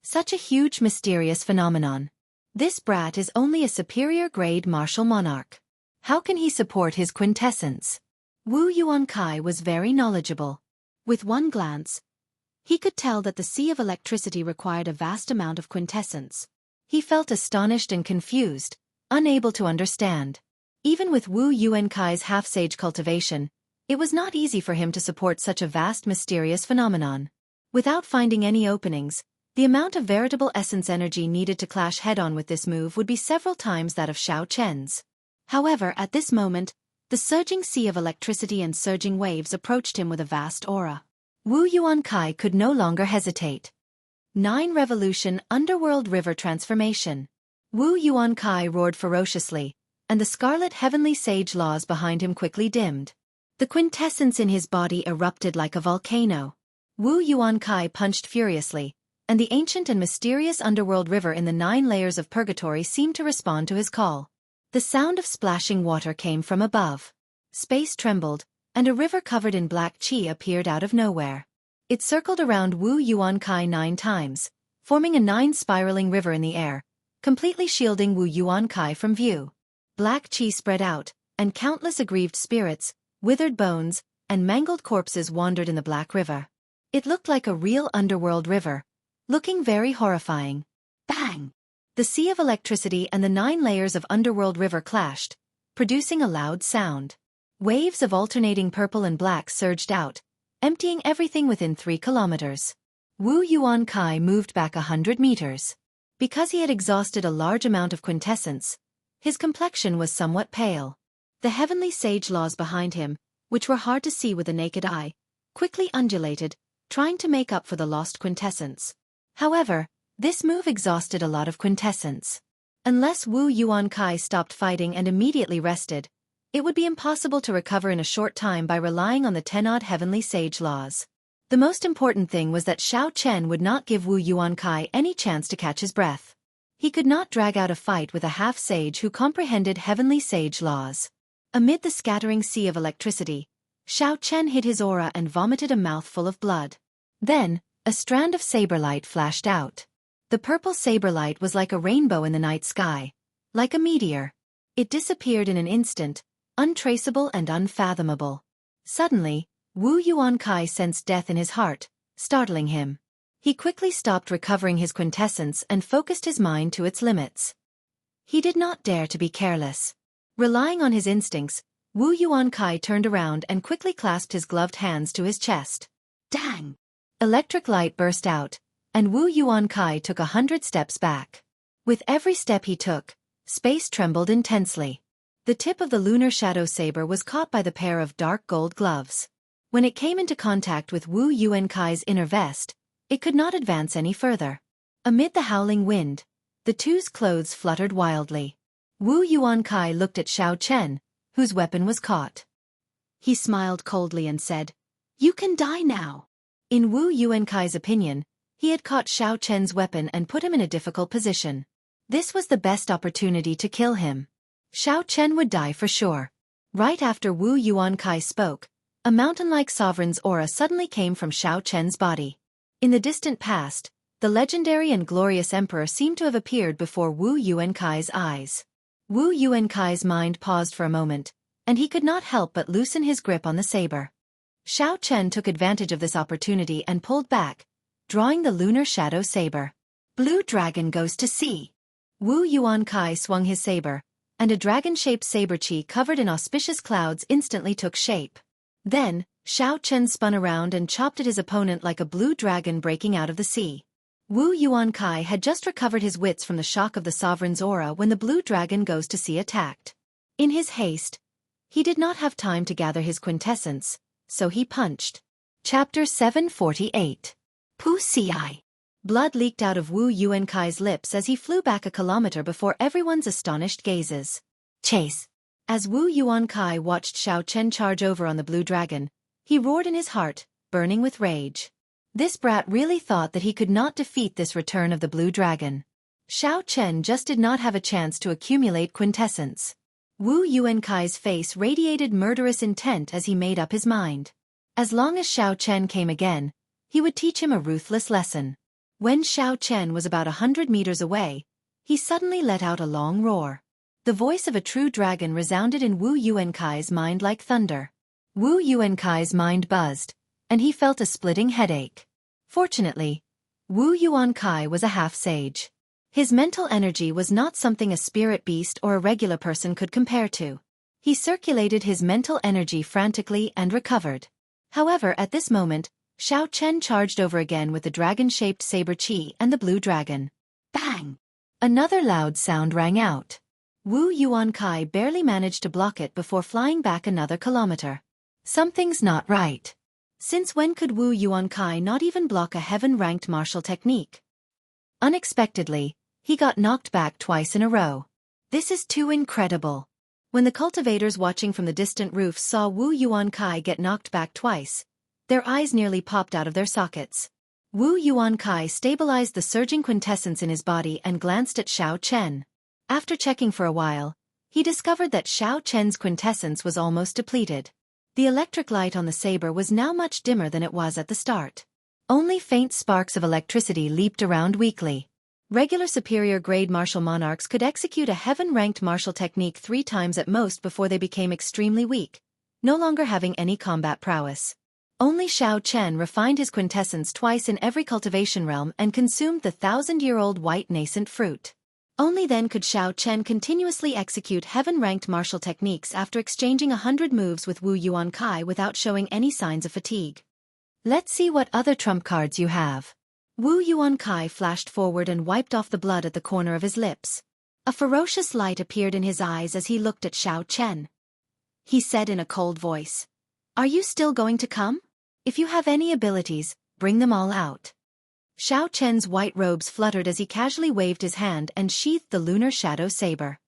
Such a huge mysterious phenomenon. This brat is only a superior grade martial monarch. How can he support his quintessence? Wu Yuan Kai was very knowledgeable. With one glance, he could tell that the sea of electricity required a vast amount of quintessence. He felt astonished and confused, unable to understand. Even with Wu Yuan Kai's half-sage cultivation, it was not easy for him to support such a vast mysterious phenomenon. Without finding any openings, the amount of veritable essence energy needed to clash head-on with this move would be several times that of Xiao Chen's. However, at this moment, the surging sea of electricity and surging waves approached him with a vast aura. Wu Yuan Kai could no longer hesitate. 9 Revolution Underworld River Transformation. Wu Yuan Kai roared ferociously, and the scarlet heavenly sage laws behind him quickly dimmed. The quintessence in his body erupted like a volcano. Wu Yuan Kai punched furiously, and the ancient and mysterious underworld river in the 9 layers of purgatory seemed to respond to his call. The sound of splashing water came from above. Space trembled, and a river covered in black chi appeared out of nowhere. It circled around Wu Yuan Kai 9 times, forming a 9-spiraling river in the air, completely shielding Wu Yuan Kai from view. Black chi spread out, and countless aggrieved spirits, withered bones, and mangled corpses wandered in the black river. It looked like a real underworld river, looking very horrifying. Bang! The sea of electricity and the 9 layers of underworld river clashed, producing a loud sound. Waves of alternating purple and black surged out, emptying everything within 3 kilometers. Wu Yuan Kai moved back 100 meters. Because he had exhausted a large amount of quintessence, his complexion was somewhat pale. The heavenly sage laws behind him, which were hard to see with the naked eye, quickly undulated, trying to make up for the lost quintessence. However, this move exhausted a lot of quintessence. Unless Wu Yuan Kai stopped fighting and immediately rested, it would be impossible to recover in a short time by relying on the 10-odd heavenly sage laws. The most important thing was that Xiao Chen would not give Wu Yuan Kai any chance to catch his breath. He could not drag out a fight with a half-sage who comprehended heavenly sage laws. Amid the scattering sea of electricity, Xiao Chen hid his aura and vomited a mouthful of blood. Then, a strand of saber light flashed out. The purple saber light was like a rainbow in the night sky, like a meteor. It disappeared in an instant, untraceable and unfathomable. Suddenly, Wu Yuan Kai sensed death in his heart, startling him. He quickly stopped recovering his quintessence and focused his mind to its limits. He did not dare to be careless. Relying on his instincts, Wu Yuan Kai turned around and quickly clasped his gloved hands to his chest. Dang! Electric light burst out, and Wu Yuan Kai took 100 steps back. With every step he took, space trembled intensely. The tip of the lunar shadow saber was caught by the pair of dark gold gloves. When it came into contact with Wu Yuan Kai's inner vest, it could not advance any further. Amid the howling wind, the two's clothes fluttered wildly. Wu Yuan Kai looked at Xiao Chen, whose weapon was caught. He smiled coldly and said, "You can die now." In Wu Yuan Kai's opinion, he had caught Xiao Chen's weapon and put him in a difficult position. This was the best opportunity to kill him. Xiao Chen would die for sure. Right after Wu Yuan Kai spoke, a mountain-like sovereign's aura suddenly came from Xiao Chen's body. In the distant past, the legendary and glorious emperor seemed to have appeared before Wu Yuan Kai's eyes. Wu Yuan Kai's mind paused for a moment, and he could not help but loosen his grip on the saber. Xiao Chen took advantage of this opportunity and pulled back, drawing the lunar shadow saber. Blue dragon goes to sea. Wu Yuan Kai swung his saber, and a dragon-shaped saber chi covered in auspicious clouds instantly took shape. Then, Xiao Chen spun around and chopped at his opponent like a blue dragon breaking out of the sea. Wu Yuan Kai had just recovered his wits from the shock of the sovereign's aura when the blue dragon goes to sea attacked. In his haste, he did not have time to gather his quintessence, so he punched. Chapter 748. Pu Ci. Blood leaked out of Wu Yuan Kai's lips as he flew back a kilometer before everyone's astonished gazes. Chase. As Wu Yuan Kai watched Xiao Chen charge over on the blue dragon, he roared in his heart, burning with rage. This brat really thought that he could not defeat this return of the blue dragon. Xiao Chen just did not have a chance to accumulate quintessence. Wu Yuan Kai's face radiated murderous intent as he made up his mind. As long as Xiao Chen came again, he would teach him a ruthless lesson. When Xiao Chen was about 100 meters away, he suddenly let out a long roar. The voice of a true dragon resounded in Wu Yuan Kai's mind like thunder. Wu Yuan Kai's mind buzzed, and he felt a splitting headache. Fortunately, Wu Yuan Kai was a half-sage. His mental energy was not something a spirit beast or a regular person could compare to. He circulated his mental energy frantically and recovered. However, at this moment, Xiao Chen charged over again with the dragon-shaped saber chi and the blue dragon. Bang! Another loud sound rang out. Wu Yuan Kai barely managed to block it before flying back another kilometer. Something's not right. Since when could Wu Yuan Kai not even block a heaven-ranked martial technique? Unexpectedly, he got knocked back twice in a row. This is too incredible. When the cultivators watching from the distant roofs saw Wu Yuan Kai get knocked back twice, Their eyes nearly popped out of their sockets. Wu Yuankai stabilized the surging quintessence in his body and glanced at Xiao Chen. After checking for a while, he discovered that Xiao Chen's quintessence was almost depleted. The electric light on the saber was now much dimmer than it was at the start. Only faint sparks of electricity leaped around weakly. Regular superior-grade martial monarchs could execute a heaven-ranked martial technique 3 times at most before they became extremely weak, no longer having any combat prowess. Only Xiao Chen refined his quintessence twice in every cultivation realm and consumed the 1,000-year-old white nascent fruit. Only then could Xiao Chen continuously execute heaven-ranked martial techniques after exchanging 100 moves with Wu Yuankai without showing any signs of fatigue. Let's see what other trump cards you have. Wu Yuankai flashed forward and wiped off the blood at the corner of his lips. A ferocious light appeared in his eyes as he looked at Xiao Chen. He said in a cold voice, "Are you still going to come? If you have any abilities, bring them all out." Xiao Chen's white robes fluttered as he casually waved his hand and sheathed the lunar shadow saber.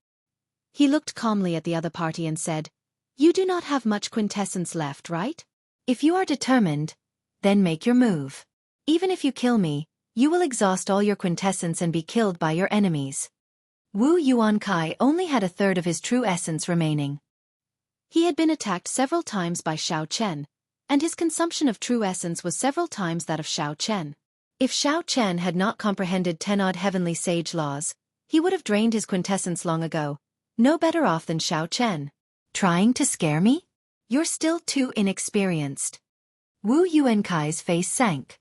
He looked calmly at the other party and said, "You do not have much quintessence left, right? If you are determined, then make your move. Even if you kill me, you will exhaust all your quintessence and be killed by your enemies." Wu Yuankai only had 1/3 of his true essence remaining. He had been attacked several times by Xiao Chen, and his consumption of true essence was several times that of Xiao Chen. If Xiao Chen had not comprehended 10-odd heavenly sage laws, he would have drained his quintessence long ago, no better off than Xiao Chen. "Trying to scare me? You're still too inexperienced." Wu Yuankai's face sank.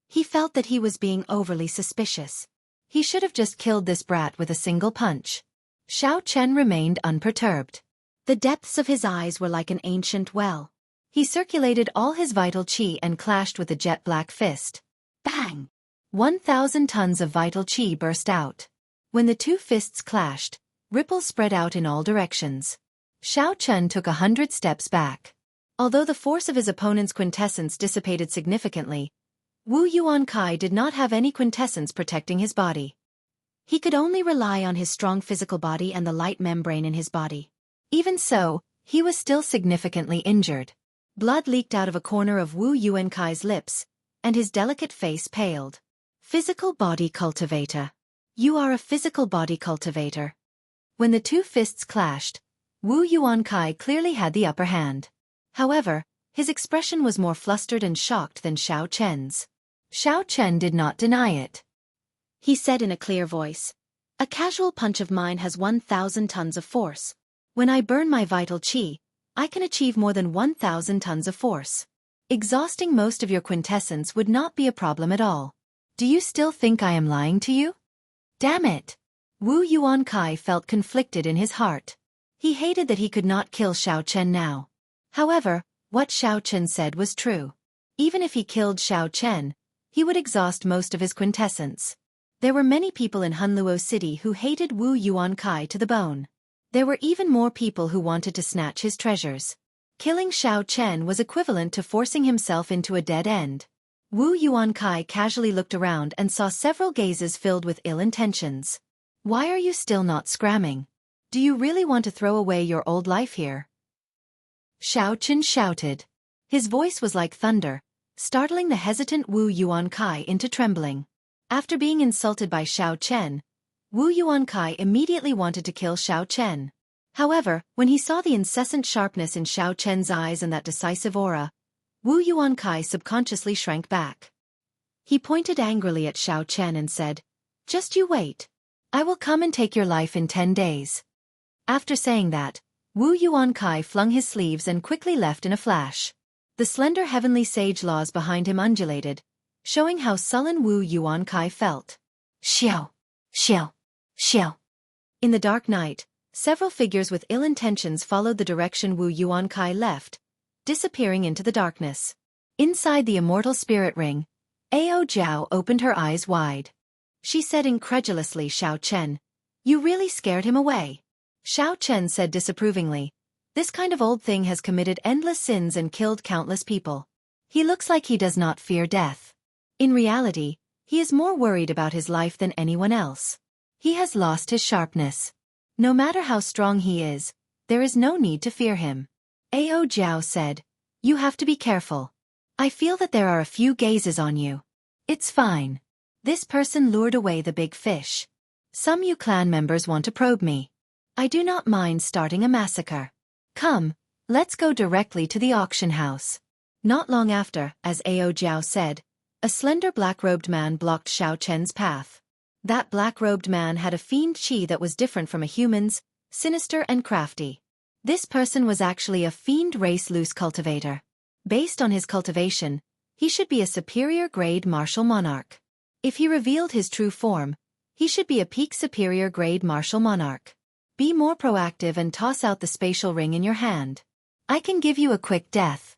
He felt that he was being overly suspicious. He should have just killed this brat with a single punch. Xiao Chen remained unperturbed. The depths of his eyes were like an ancient well. He circulated all his vital qi and clashed with a jet-black fist. Bang! 1,000 tons of vital qi burst out. When the two fists clashed, ripples spread out in all directions. Xiao Chen took 100 steps back. Although the force of his opponent's quintessence dissipated significantly, Wu Yuankai did not have any quintessence protecting his body. He could only rely on his strong physical body and the light membrane in his body. Even so, he was still significantly injured. Blood leaked out of a corner of Wu Yuankai's lips, and his delicate face paled. "Physical body cultivator. You are a physical body cultivator." When the two fists clashed, Wu Yuankai clearly had the upper hand. However, his expression was more flustered and shocked than Xiao Chen's. Xiao Chen did not deny it. He said in a clear voice, "A casual punch of mine has 1,000 tons of force. When I burn my vital qi, I can achieve more than 1,000 tons of force. Exhausting most of your quintessence would not be a problem at all. Do you still think I am lying to you?" Damn it! Wu Yuankai felt conflicted in his heart. He hated that he could not kill Xiao Chen now. However, what Xiao Chen said was true. Even if he killed Xiao Chen, he would exhaust most of his quintessence. There were many people in Hunluo City who hated Wu Yuankai to the bone. There were even more people who wanted to snatch his treasures. Killing Xiao Chen was equivalent to forcing himself into a dead end. Wu Yuankai casually looked around and saw several gazes filled with ill intentions. "Why are you still not scramming? Do you really want to throw away your old life here?" Xiao Chen shouted. His voice was like thunder, startling the hesitant Wu Yuankai into trembling. After being insulted by Xiao Chen, Wu Yuankai immediately wanted to kill Xiao Chen. However, when he saw the incessant sharpness in Xiao Chen's eyes and that decisive aura, Wu Yuankai subconsciously shrank back. He pointed angrily at Xiao Chen and said, "Just you wait. I will come and take your life in 10 days. After saying that, Wu Yuankai flung his sleeves and quickly left in a flash. The slender heavenly sage laws behind him undulated, showing how sullen Wu Yuankai felt. Xiao! Xiao! Xiao! In the dark night, several figures with ill intentions followed the direction Wu Yuankai left, disappearing into the darkness. Inside the immortal spirit ring, Ao Jiao opened her eyes wide. She said incredulously, "Xiao Chen, you really scared him away." Xiao Chen said disapprovingly, "This kind of old thing has committed endless sins and killed countless people. He looks like he does not fear death. In reality, he is more worried about his life than anyone else. He has lost his sharpness. No matter how strong he is, there is no need to fear him." Ao Jiao said, "You have to be careful. I feel that there are a few gazes on you. It's fine. This person lured away the big fish. Some you clan members want to probe me. I do not mind starting a massacre. Come, let's go directly to the auction house. Not long after, as Ao Jiao said, a slender black-robed man blocked Xiao Chen's path. That black-robed man had a fiend chi that was different from a human's, sinister and crafty. This person was actually a fiend race loose cultivator. Based on his cultivation, he should be a superior grade martial monarch. If he revealed his true form, he should be a peak superior grade martial monarch. Be more proactive and toss out the spatial ring in your hand. I can give you a quick death.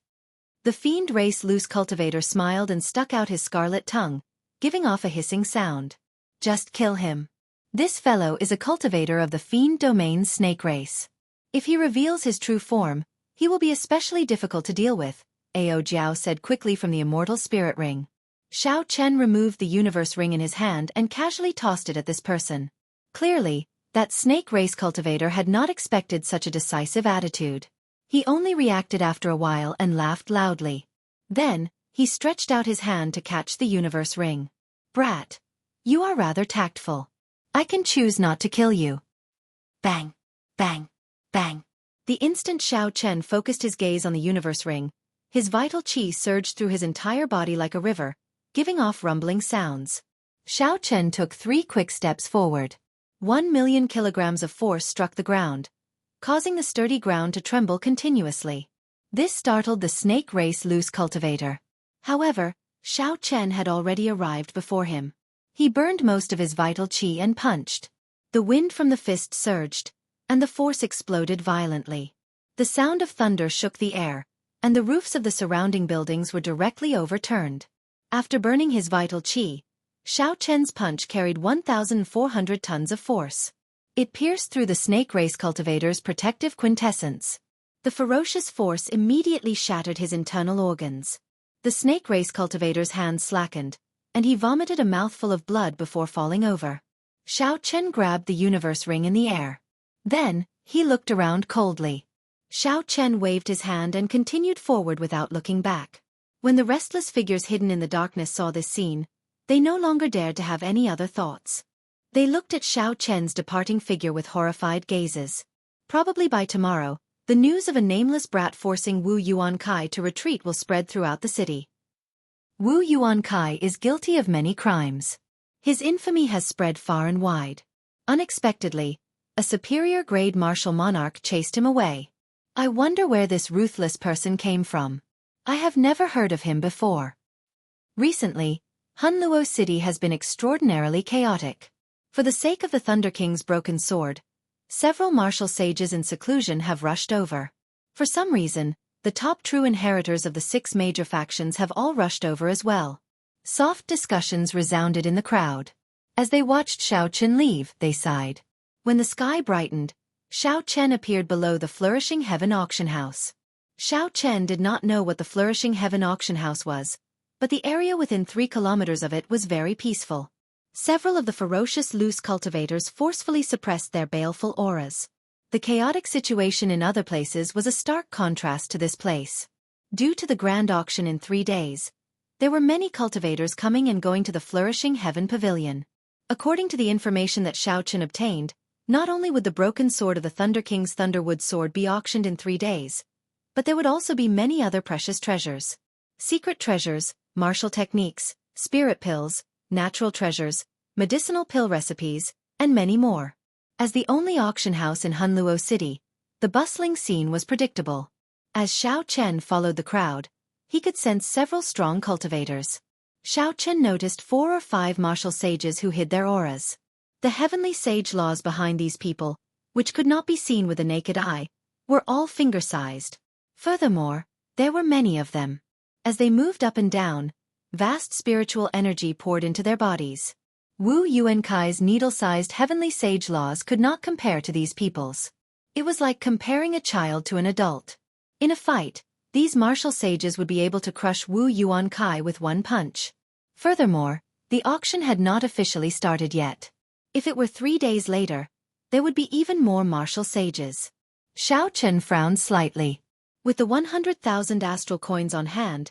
The fiend race loose cultivator smiled and stuck out his scarlet tongue, giving off a hissing sound. Just kill him. This fellow is a cultivator of the fiend domain snake race. If he reveals his true form, he will be especially difficult to deal with, Ao Jiao said quickly from the immortal spirit ring. Xiao Chen removed the universe ring in his hand and casually tossed it at this person. Clearly, that snake race cultivator had not expected such a decisive attitude. He only reacted after a while and laughed loudly. Then, he stretched out his hand to catch the universe ring. Brat. You are rather tactful. I can choose not to kill you. Bang. Bang. Bang. The instant Xiao Chen focused his gaze on the universe ring, his vital qi surged through his entire body like a river, giving off rumbling sounds. Xiao Chen took 3 quick steps forward. 1,000,000 kilograms of force struck the ground, causing the sturdy ground to tremble continuously. This startled the snake race loose cultivator. However, Xiao Chen had already arrived before him. He burned most of his vital qi and punched. The wind from the fist surged, and the force exploded violently. The sound of thunder shook the air, and the roofs of the surrounding buildings were directly overturned. After burning his vital qi, Xiao Chen's punch carried 1,400 tons of force. It pierced through the snake race cultivator's protective quintessence. The ferocious force immediately shattered his internal organs. The snake race cultivator's hands slackened, and he vomited a mouthful of blood before falling over. Xiao Chen grabbed the universe ring in the air. Then, he looked around coldly. Xiao Chen waved his hand and continued forward without looking back. When the restless figures hidden in the darkness saw this scene, they no longer dared to have any other thoughts. They looked at Xiao Chen's departing figure with horrified gazes. Probably by tomorrow, the news of a nameless brat forcing Wu Yuankai to retreat will spread throughout the city. Wu Yuankai is guilty of many crimes. His infamy has spread far and wide. Unexpectedly, a superior-grade martial monarch chased him away. I wonder where this ruthless person came from. I have never heard of him before. Recently, Hunluo City has been extraordinarily chaotic. For the sake of the Thunder King's broken sword, several martial sages in seclusion have rushed over. For some reason, the top true inheritors of the 6 major factions have all rushed over as well. Soft discussions resounded in the crowd. As they watched Xiao Chen leave, they sighed. When the sky brightened, Xiao Chen appeared below the Flourishing Heaven auction house. Xiao Chen did not know what the Flourishing Heaven auction house was, but the area within 3 kilometers of it was very peaceful. Several of the ferocious loose cultivators forcefully suppressed their baleful auras. The chaotic situation in other places was a stark contrast to this place. Due to the grand auction in 3 days, there were many cultivators coming and going to the Flourishing Heaven Pavilion. According to the information that Xiao Chen obtained, not only would the broken sword of the Thunder King's Thunderwood sword be auctioned in 3 days, but there would also be many other precious treasures. Secret treasures, martial techniques, spirit pills, natural treasures, medicinal pill recipes, and many more. As the only auction house in Hunluo City, the bustling scene was predictable. As Xiao Chen followed the crowd, he could sense several strong cultivators. Xiao Chen noticed 4 or 5 martial sages who hid their auras. The heavenly sage laws behind these people, which could not be seen with the naked eye, were all finger-sized. Furthermore, there were many of them. As they moved up and down, vast spiritual energy poured into their bodies. Wu Yuankai's needle-sized heavenly sage laws could not compare to these people's. It was like comparing a child to an adult. In a fight, these martial sages would be able to crush Wu Yuankai with one punch. Furthermore, the auction had not officially started yet. If it were 3 days later, there would be even more martial sages. Xiao Chen frowned slightly. With the 100,000 astral coins on hand,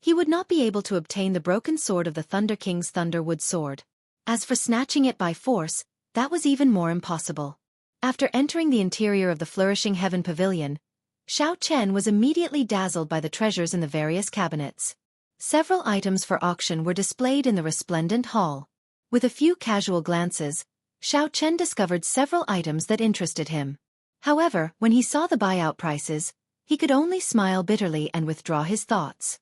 He would not be able to obtain the broken sword of the Thunder King's Thunderwood sword. As for snatching it by force, that was even more impossible. After entering the interior of the Flourishing Heaven Pavilion, Xiao Chen was immediately dazzled by the treasures in the various cabinets. Several items for auction were displayed in the resplendent hall. With a few casual glances, Xiao Chen discovered several items that interested him. However, when he saw the buyout prices, he could only smile bitterly and withdraw his thoughts.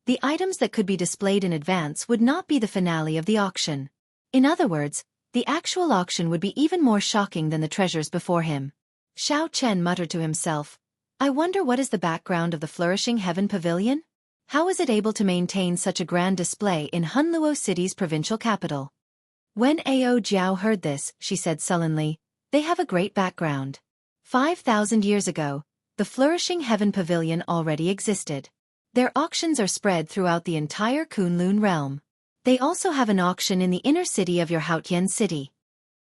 The items that could be displayed in advance would not be the finale of the auction. In other words, the actual auction would be even more shocking than the treasures before him. Xiao Chen muttered to himself, "I wonder what is the background of the Flourishing Heaven Pavilion? How is it able to maintain such a grand display in Hunluo City's provincial capital?" When Ao Jiao heard this, she said sullenly, "They have a great background. 5,000 years ago, the Flourishing Heaven Pavilion already existed. Their auctions are spread throughout the entire Kunlun realm. They also have an auction in the inner city of your Haotian city.